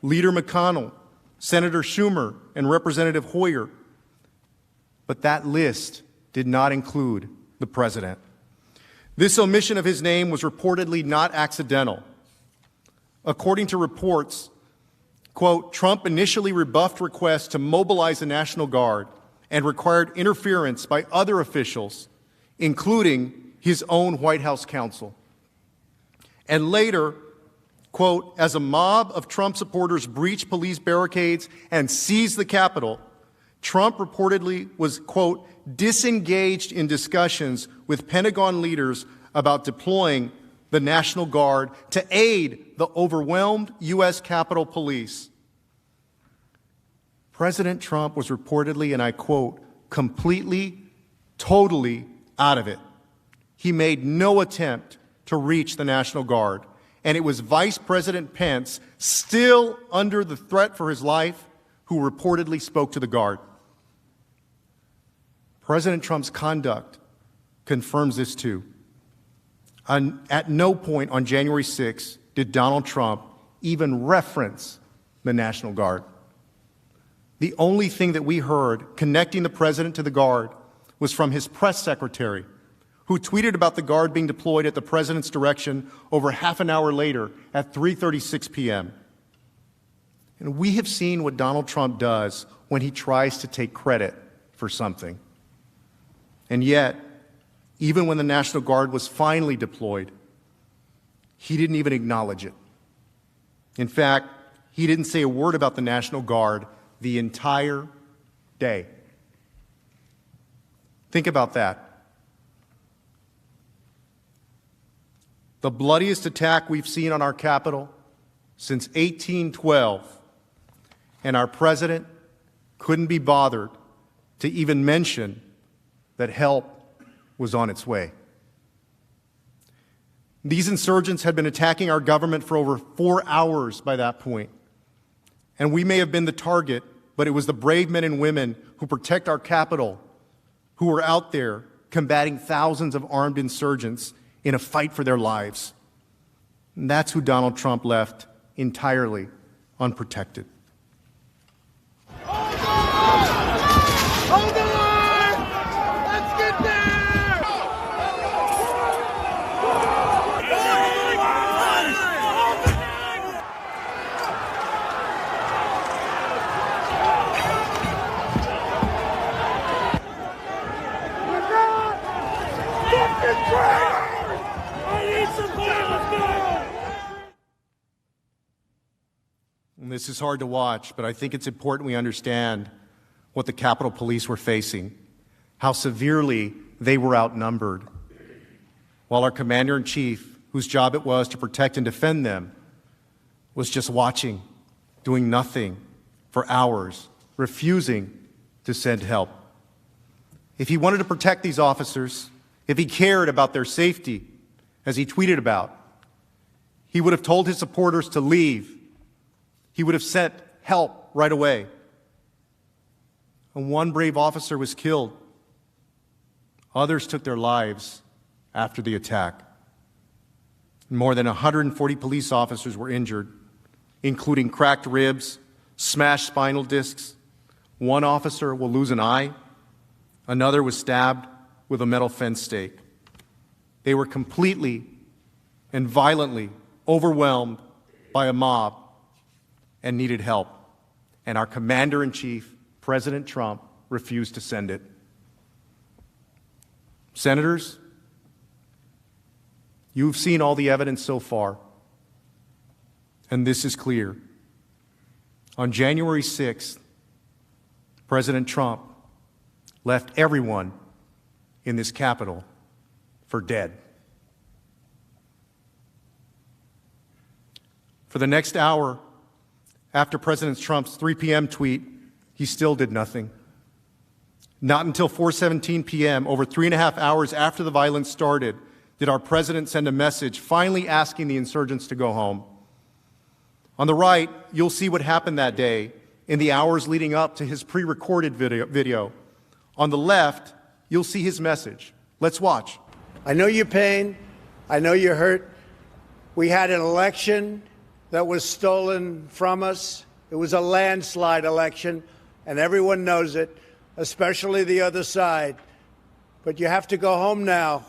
Speaker 4: Leader McConnell, Senator Schumer, and Representative Hoyer. But that list did not include the president. This omission of his name was reportedly not accidental. According to reports, quote, Trump initially rebuffed requests to mobilize the National Guard and required interference by other officials, including his own White House counsel. And later, quote, as a mob of Trump supporters breached police barricades and seized the Capitol, Trump reportedly was, quote, disengaged in discussions with Pentagon leaders about deploying the National Guard to aid the overwhelmed U.S. Capitol Police. President Trump was reportedly, and I quote, completely, totally out of it. He made no attempt to reach the National Guard, and it was Vice President Pence, still under the threat for his life, who reportedly spoke to the Guard. President Trump's conduct confirms this too. At no point on January 6 did Donald Trump even reference the National Guard. The only thing that we heard connecting the president to the Guard was from his press secretary, who tweeted about the Guard being deployed at the president's direction over half an hour later at 3:36 p.m. And we have seen what Donald Trump does when he tries to take credit for something. And yet, even when the National Guard was finally deployed, he didn't even acknowledge it. In fact, he didn't say a word about the National Guard the entire day. Think about that. The bloodiest attack we've seen on our Capitol since 1812, and our president couldn't be bothered to even mention that help was on its way. These insurgents had been attacking our government for over 4 hours by that point. And we may have been the target, but it was the brave men and women who protect our Capitol who were out there combating thousands of armed insurgents in a fight for their lives. And that's who Donald Trump left entirely unprotected.
Speaker 3: Hold on! Let's get there! I need some let's go!
Speaker 4: And this is hard to watch, but I think it's important we understand what the Capitol Police were facing, how severely they were outnumbered, while our commander-in-chief, whose job it was to protect and defend them, was just watching, doing nothing for hours, refusing to send help. If he wanted to protect these officers, if he cared about their safety, as he tweeted about, he would have told his supporters to leave. He would have sent help right away. And one brave officer was killed. Others took their lives after the attack. More than 140 police officers were injured, including cracked ribs, smashed spinal discs. One officer will lose an eye. Another was stabbed with a metal fence stake. They were completely and violently overwhelmed by a mob and needed help. And our commander-in-chief, President Trump, refused to send it. Senators, you've seen all the evidence so far, and this is clear. On January 6th, President Trump left everyone in this Capitol for dead. For the next hour, after President Trump's 3 p.m. tweet, he still did nothing. Not until 4:17 p.m., over 3.5 hours after the violence started, did our president send a message finally asking the insurgents to go home. On the right, you'll see what happened that day in the hours leading up to his pre-recorded video. On the left, you'll see his message. Let's watch.
Speaker 22: I know your pain. I know you're hurt. We had an election that was stolen from us. It was a landslide election, and everyone knows it, especially the other side. But you have to go home now.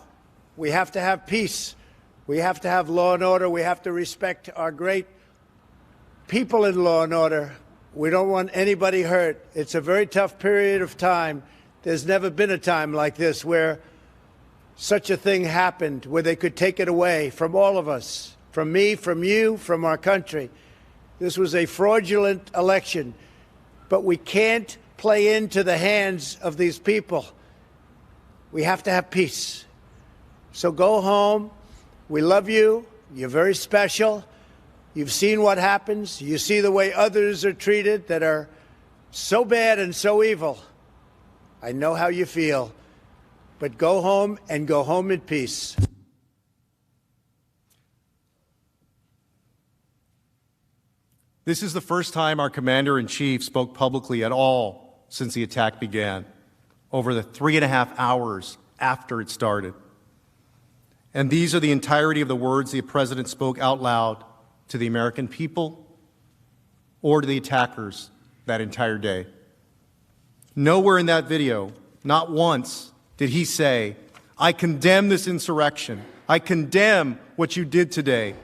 Speaker 22: We have to have peace. We have to have law and order. We have to respect our great people in law and order. We don't want anybody hurt. It's a very tough period of time. There's never been a time like this where such a thing happened, where they could take it away from all of us, from me, from you, from our country. This was a fraudulent election, but we can't play into the hands of these people. We have to have peace. So go home. We love you. You're very special. You've seen what happens. You see the way others are treated that are so bad and so evil. I know how you feel. But go home and go home in peace.
Speaker 4: This is the first time our commander-in-chief spoke publicly at all since the attack began, over the 3.5 hours after it started. And these are the entirety of the words the president spoke out loud to the American people or to the attackers that entire day. Nowhere in that video, not once, did he say, "I condemn this insurrection. I condemn what you did today."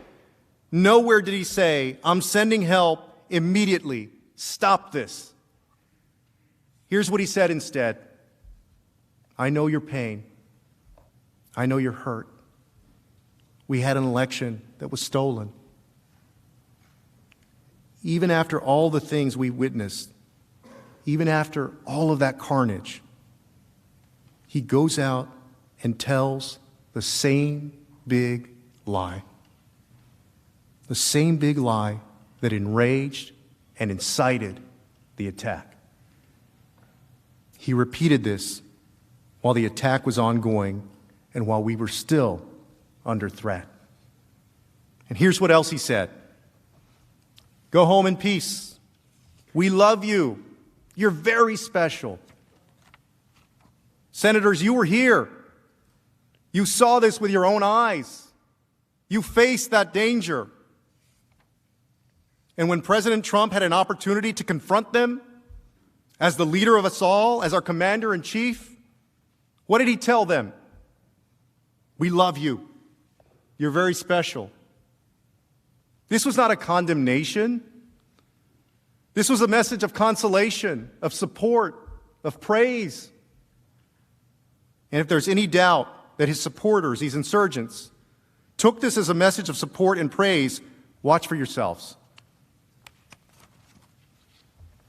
Speaker 4: Nowhere did he say, "I'm sending help immediately. Stop this." Here's what he said instead. "I know your pain. I know you're hurt. We had an election that was stolen. Even after all the things we witnessed, even after all of that carnage," he goes out and tells the same big lie. The same big lie that enraged and incited the attack. He repeated this while the attack was ongoing and while we were still under threat. And here's what else he said. "Go home in peace. We love you. You're very special. Senators, you were here. You saw this with your own eyes. You faced that danger. And when President Trump had an opportunity to confront them, as the leader of us all, as our commander-in-chief, what did he tell them? We love you. You're very special." This was not a condemnation. This was a message of consolation, of support, of praise. And if there's any doubt that his supporters, these insurgents, took this as a message of support and praise, watch for yourselves.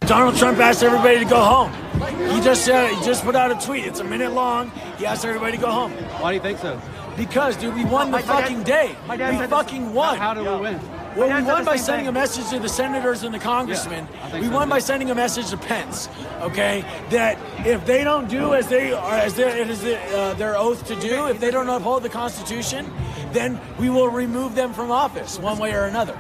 Speaker 6: Donald Trump asked everybody to go home. He just put out a tweet. It's a minute long. He asked everybody to go home.
Speaker 7: Why do you think so?
Speaker 6: Because, dude, we won the fucking day. We fucking won.
Speaker 7: How did we win?
Speaker 6: Well, we won by sending a message to the senators and the congressmen.
Speaker 7: Yeah,
Speaker 6: we won by sending a message to Pence, okay, that if they don't do as their oath to do, if they don't uphold the Constitution, then we will remove them from office one way or another.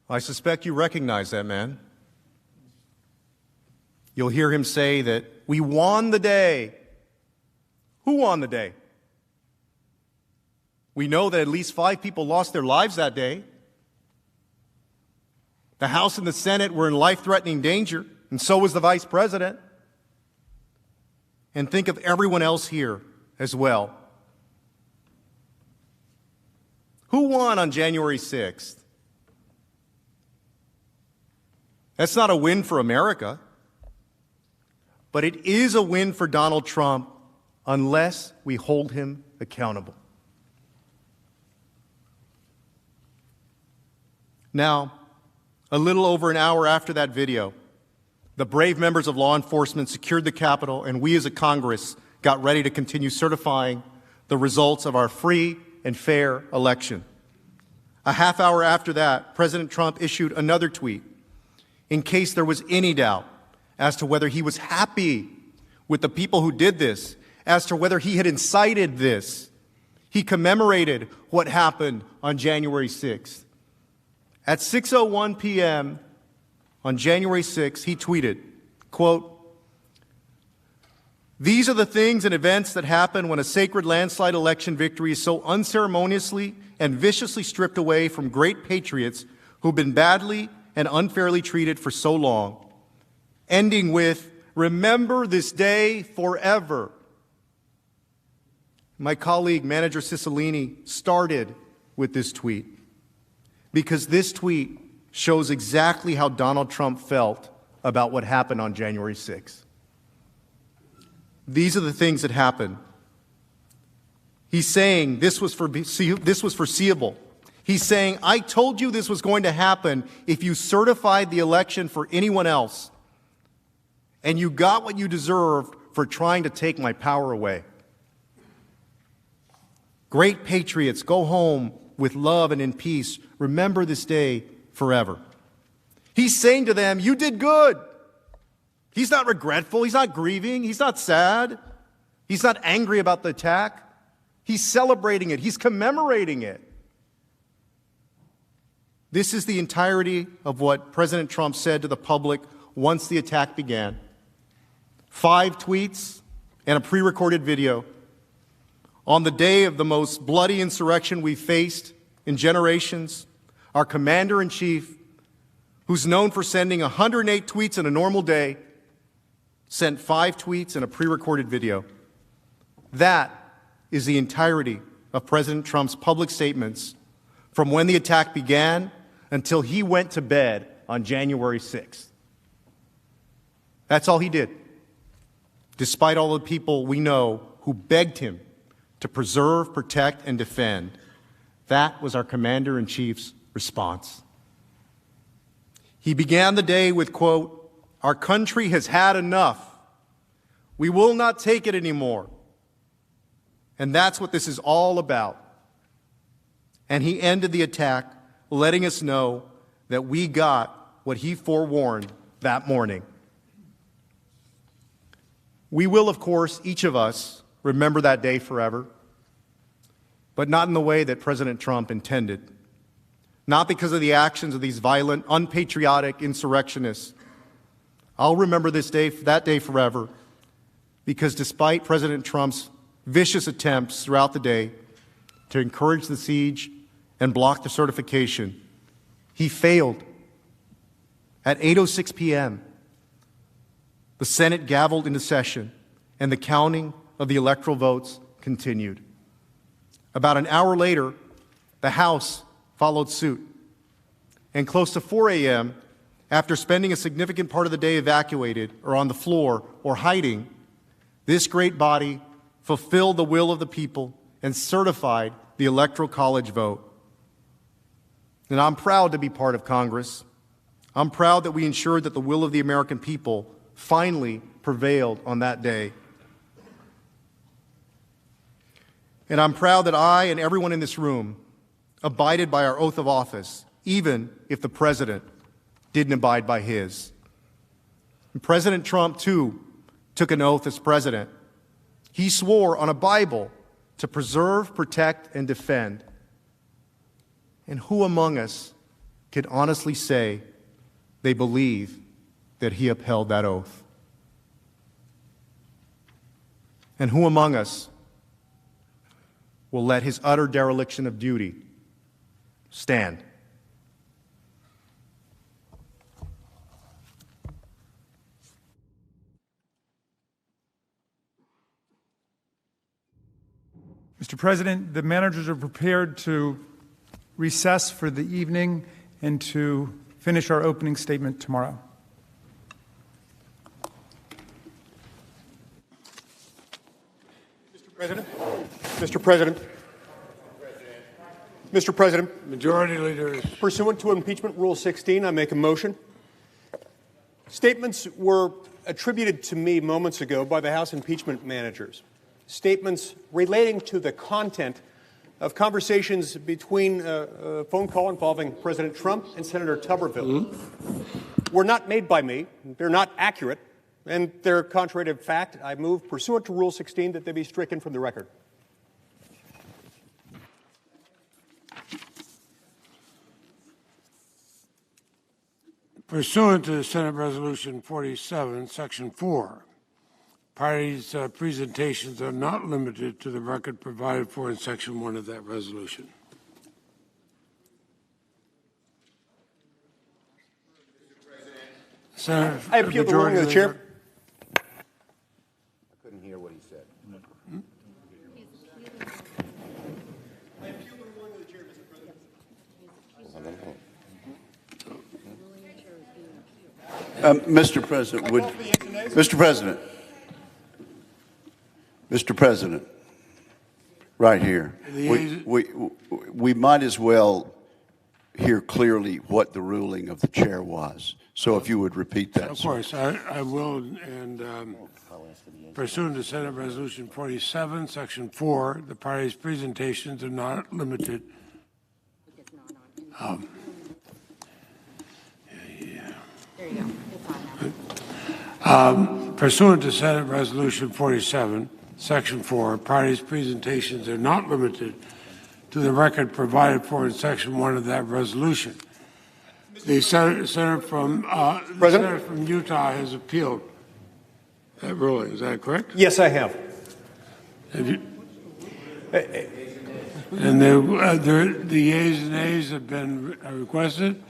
Speaker 4: I suspect you recognize that man. You'll hear him say that we won the day. Who won the day? We know that at least 5 people lost their lives that day. The House and the Senate were in life-threatening danger, and so was the Vice President. And think of everyone else here as well. Who won on January 6th? That's not a win for America, but it is a win for Donald Trump unless we hold him accountable. Now, a little over an hour after that video, the brave members of law enforcement secured the Capitol, and we as a Congress got ready to continue certifying the results of our free and fair election. A half hour after that, President Trump issued another tweet in case there was any doubt as to whether he was happy with the people who did this, as to whether he had incited this. He commemorated what happened on January 6th. At 6:01 p.m. on January 6th, he tweeted, quote, "These are the things and events that happen when a sacred landslide election victory is so unceremoniously and viciously stripped away from great patriots who've been badly and unfairly treated for so long." Ending with, "Remember this day forever." My colleague, Manager Cicilline, started with this tweet because this tweet shows exactly how Donald Trump felt about what happened on January 6th. These are the things that happened. He's saying this was foreseeable. He's saying, I told you this was going to happen if you certified the election for anyone else, and you got what you deserved for trying to take my power away. Great patriots, go home with love and in peace. Remember this day forever. He's saying to them, you did good. He's not regretful. He's not grieving. He's not sad. He's not angry about the attack. He's celebrating it. He's commemorating it. This is the entirety of what President Trump said to the public once the attack began. 5 tweets and a pre-recorded video. On the day of the most bloody insurrection we've faced in generations, our commander-in-chief, who's known for sending 108 tweets in a normal day, sent 5 tweets and a pre-recorded video. That is the entirety of President Trump's public statements from when the attack began until he went to bed on January 6th. That's all he did, despite all the people we know who begged him to preserve, protect, and defend. That was our commander-in-chief's response. He began the day with, quote, "Our country has had enough. We will not take it anymore." And that's what this is all about. And he ended the attack letting us know that we got what he forewarned that morning. We will, of course, each of us, remember that day forever, but not in the way that President Trump intended. Not because of the actions of these violent, unpatriotic insurrectionists. I'll remember that day forever, because despite President Trump's vicious attempts throughout the day to encourage the siege and block the certification, he failed. At 8:06 p.m., the Senate gavelled into session, and the counting of the electoral votes continued. About an hour later, the House followed suit. And close to 4 a.m., after spending a significant part of the day evacuated or on the floor or hiding, this great body fulfilled the will of the people and certified the Electoral College vote. And I'm proud to be part of Congress. I'm proud that we ensured that the will of the American people finally prevailed on that day. And I'm proud that I and everyone in this room abided by our oath of office, even if the president didn't abide by his. And President Trump, too, took an oath as president. He swore on a Bible to preserve, protect, and defend. And who among us could honestly say they believe that he upheld that oath? And who among us will let his utter dereliction of duty stand?
Speaker 10: Mr. President, the managers are prepared to recess for the evening and to finish our opening statement tomorrow.
Speaker 7: Mr. President.
Speaker 22: Majority Leader.
Speaker 7: Pursuant to Impeachment Rule 16, I make a motion. Statements were attributed to me moments ago by the House impeachment managers. Statements relating to the content of conversations between a phone call involving President Trump and Senator Tuberville were not made by me. They're not accurate, and they're contrary to fact. I move, pursuant to Rule 16, that they be stricken from the record.
Speaker 22: Pursuant to Senate Resolution 47, Section 4, parties' presentations are not limited to the record provided for in Section 1 of that resolution. Senator,
Speaker 7: I appeal the ruling of the chair.
Speaker 1: I couldn't hear what he said.
Speaker 7: I appeal the ruling of the chair, Mr. President.
Speaker 12: Mr. President, right here, we might as well hear clearly what the ruling of the chair was. So if you would repeat that.
Speaker 22: Of course, I will. And pursuant to Senate Resolution 47, Section 4, the parties' presentations are not limited.
Speaker 20: There you go.
Speaker 22: Pursuant to Senate Resolution 47, Section 4, parties' presentations are not limited to the record provided for in Section 1 of that resolution. The senator from Utah has appealed that ruling. Is that correct?
Speaker 7: Yes, I have.
Speaker 22: Have you? And the yeas and nays have been requested.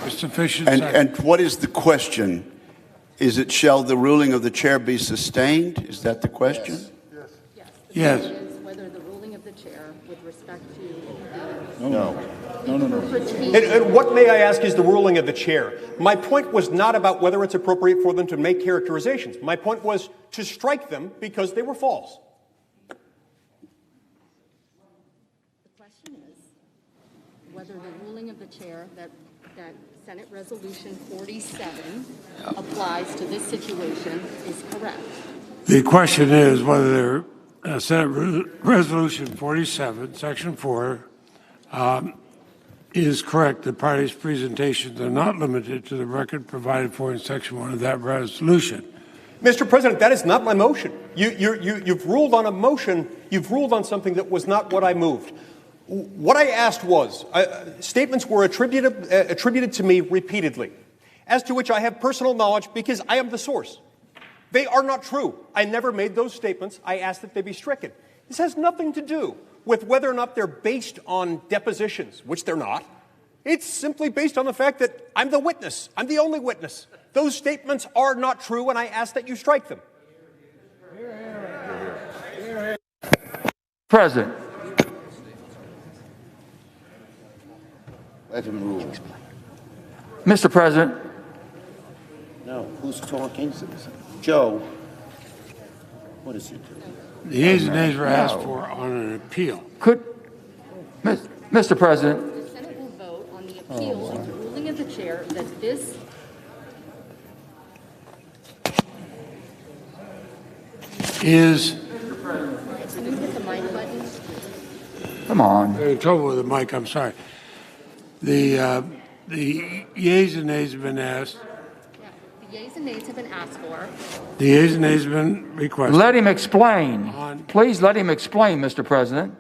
Speaker 22: Sufficient.
Speaker 12: And what is the question? Is it, shall the ruling of the chair be sustained? Is that the question?
Speaker 22: Yes.
Speaker 20: Is whether the ruling of the chair with respect to
Speaker 7: No. And what, may I ask, is the ruling of the chair? My point was not about whether it's appropriate for them to make characterizations. My point was to strike them because they were false.
Speaker 20: The question is whether the ruling of the chair that Senate Resolution 47 applies to this situation is correct.
Speaker 22: The question is whether Senate Resolution 47, Section 4, is correct. The parties' presentations are not limited to the record provided for in Section 1 of that resolution.
Speaker 7: Mr. President, that is not my motion. You've ruled on a motion. You've ruled on something that was not what I moved. What I asked was, statements were attributed to me repeatedly, as to which I have personal knowledge because I am the source. They are not true. I never made those statements. I asked that they be stricken. This has nothing to do with whether or not they're based on depositions, which they're not. It's simply based on the fact that I'm the witness. I'm the only witness. Those statements are not true, and I ask that you strike them.
Speaker 24: President.
Speaker 1: Let him rule.
Speaker 24: Mr. President.
Speaker 1: No, who's talking? Joe. What is he doing?
Speaker 22: The yeas and nays were asked for on an appeal.
Speaker 24: Mr. President.
Speaker 20: The Senate will vote on the appeal of the ruling of the chair that this
Speaker 2: is.
Speaker 20: Can you hit the mic button?
Speaker 24: Come on.
Speaker 2: I'm in trouble with the mic. I'm sorry. The yeas and nays have been asked.
Speaker 20: Yeah, the yeas and nays have been asked for.
Speaker 2: The yeas and nays have been requested.
Speaker 24: Let him explain. Please let him explain, Mr. President.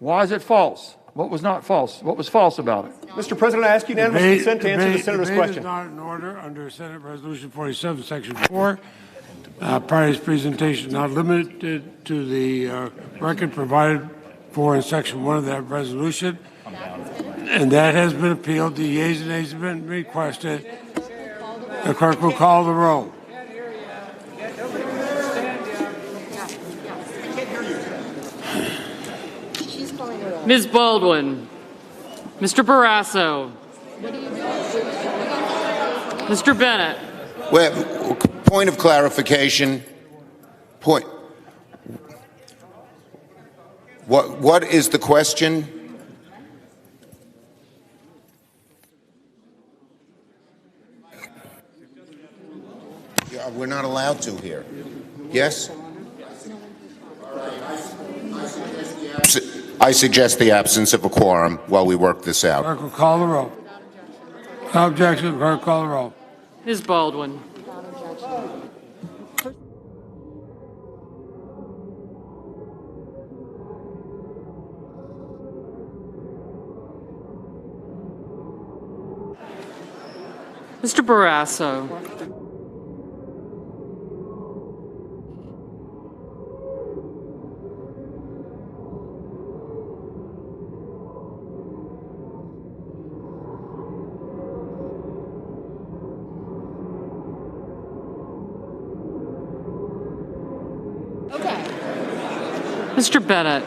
Speaker 24: Why is it false? What was not false? What was false about it?
Speaker 7: Mr. President, I ask unanimous consent to answer the senator's
Speaker 2: debate
Speaker 7: question.
Speaker 2: is not in order under Senate Resolution 47, Section 4. Prior presentation not limited to the record provided for in Section 1 of that resolution. And that has been appealed. The yeas and nays have been requested. The clerk will call the roll.
Speaker 18: Ms. Baldwin. Mr. Barrasso. Mr. Bennett.
Speaker 1: Well, point of clarification. What is the question? Yeah, we're not allowed to here. Yes? I suggest the absence of a quorum while we work this out.
Speaker 2: Clerk will call the roll. No objection. Clerk, call the roll.
Speaker 18: Ms. Baldwin. Mr. Barrasso. Mr. Bennett.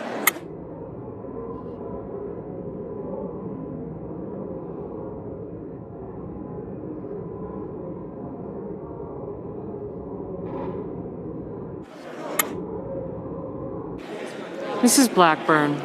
Speaker 18: Mrs. Blackburn.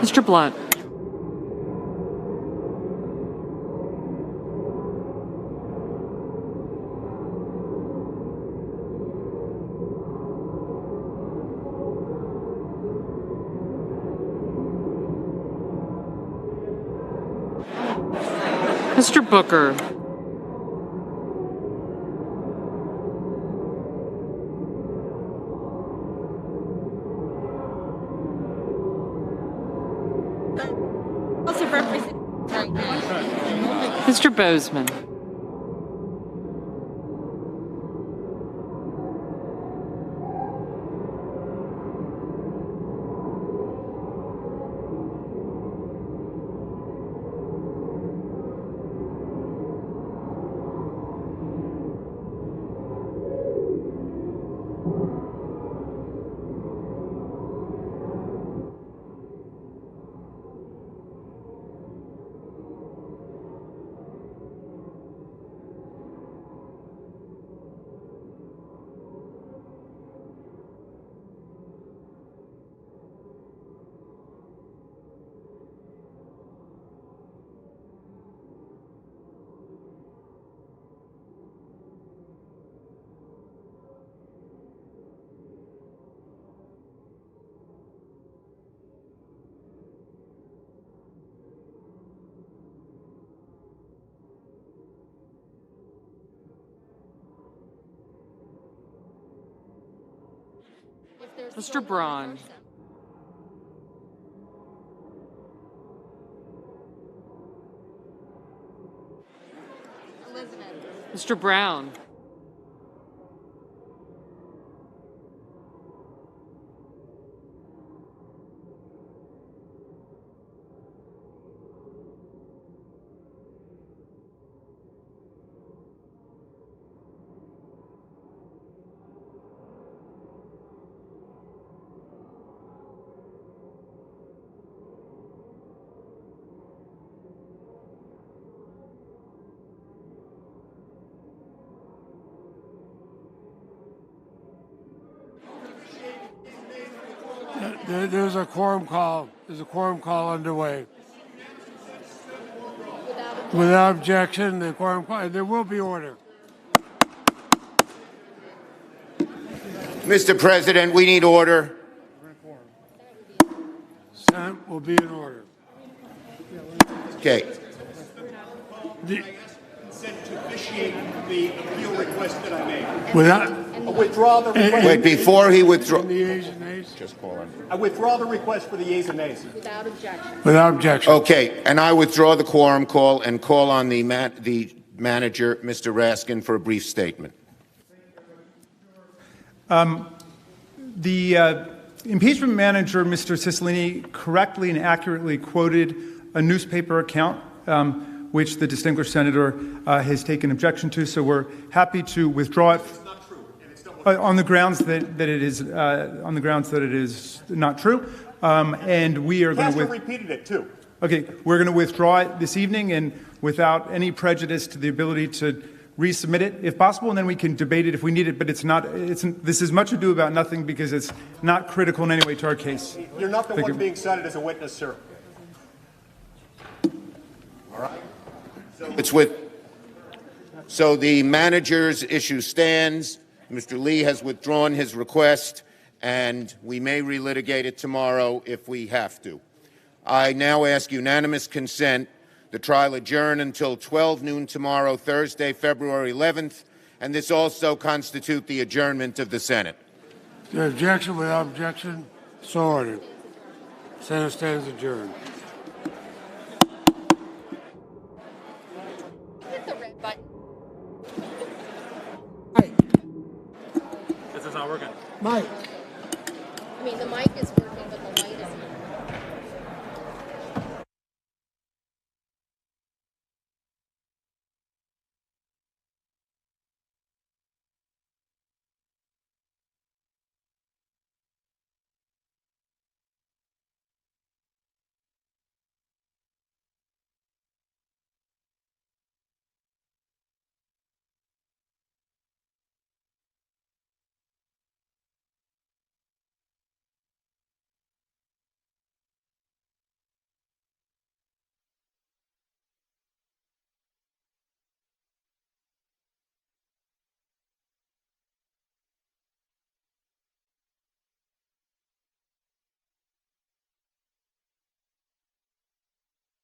Speaker 18: Mr. Blunt. Mr. Booker. Mr. Bozeman. Mr. Braun. Mr. Brown.
Speaker 2: There's a quorum call. There's a quorum call underway. Without objection, the quorum call. There will be order.
Speaker 1: Mr. President, we need order.
Speaker 2: Senate will be in order.
Speaker 1: Okay.
Speaker 7: Consent to officiate the appeal request that I made.
Speaker 2: Without
Speaker 7: Withdraw the request.
Speaker 1: Wait, before he withdraws.
Speaker 2: Just
Speaker 1: call on.
Speaker 7: I withdraw the request for the yeas and nays.
Speaker 20: Without objection.
Speaker 2: Without objection.
Speaker 1: Okay, and I withdraw the quorum call and call on the manager, Mr. Raskin, for a brief statement.
Speaker 10: The impeachment manager, Mr. Cicilline, correctly and accurately quoted a newspaper account which the distinguished senator has taken objection to, so we're happy to withdraw it. On the grounds that it is not true, and we are going to
Speaker 7: repeated it too.
Speaker 10: Okay, we're going to withdraw it this evening, and without any prejudice to the ability to resubmit it, if possible, and then we can debate it if we need it. But it's not. This is much ado about nothing because it's not critical in any way to our case.
Speaker 7: You're not the one being cited as a witness, sir.
Speaker 1: All right. So the manager's issue stands. Mr. Lee has withdrawn his request, and we may relitigate it tomorrow if we have to. I now ask unanimous consent. The trial adjourn until 12 noon tomorrow, Thursday, February 11th, and this also constitute the adjournment of the Senate.
Speaker 2: The objection, without objection, so ordered. Senate stands adjourned.
Speaker 20: Hit the red button.
Speaker 6: This is not working.
Speaker 2: Mike.
Speaker 20: I mean, the mic is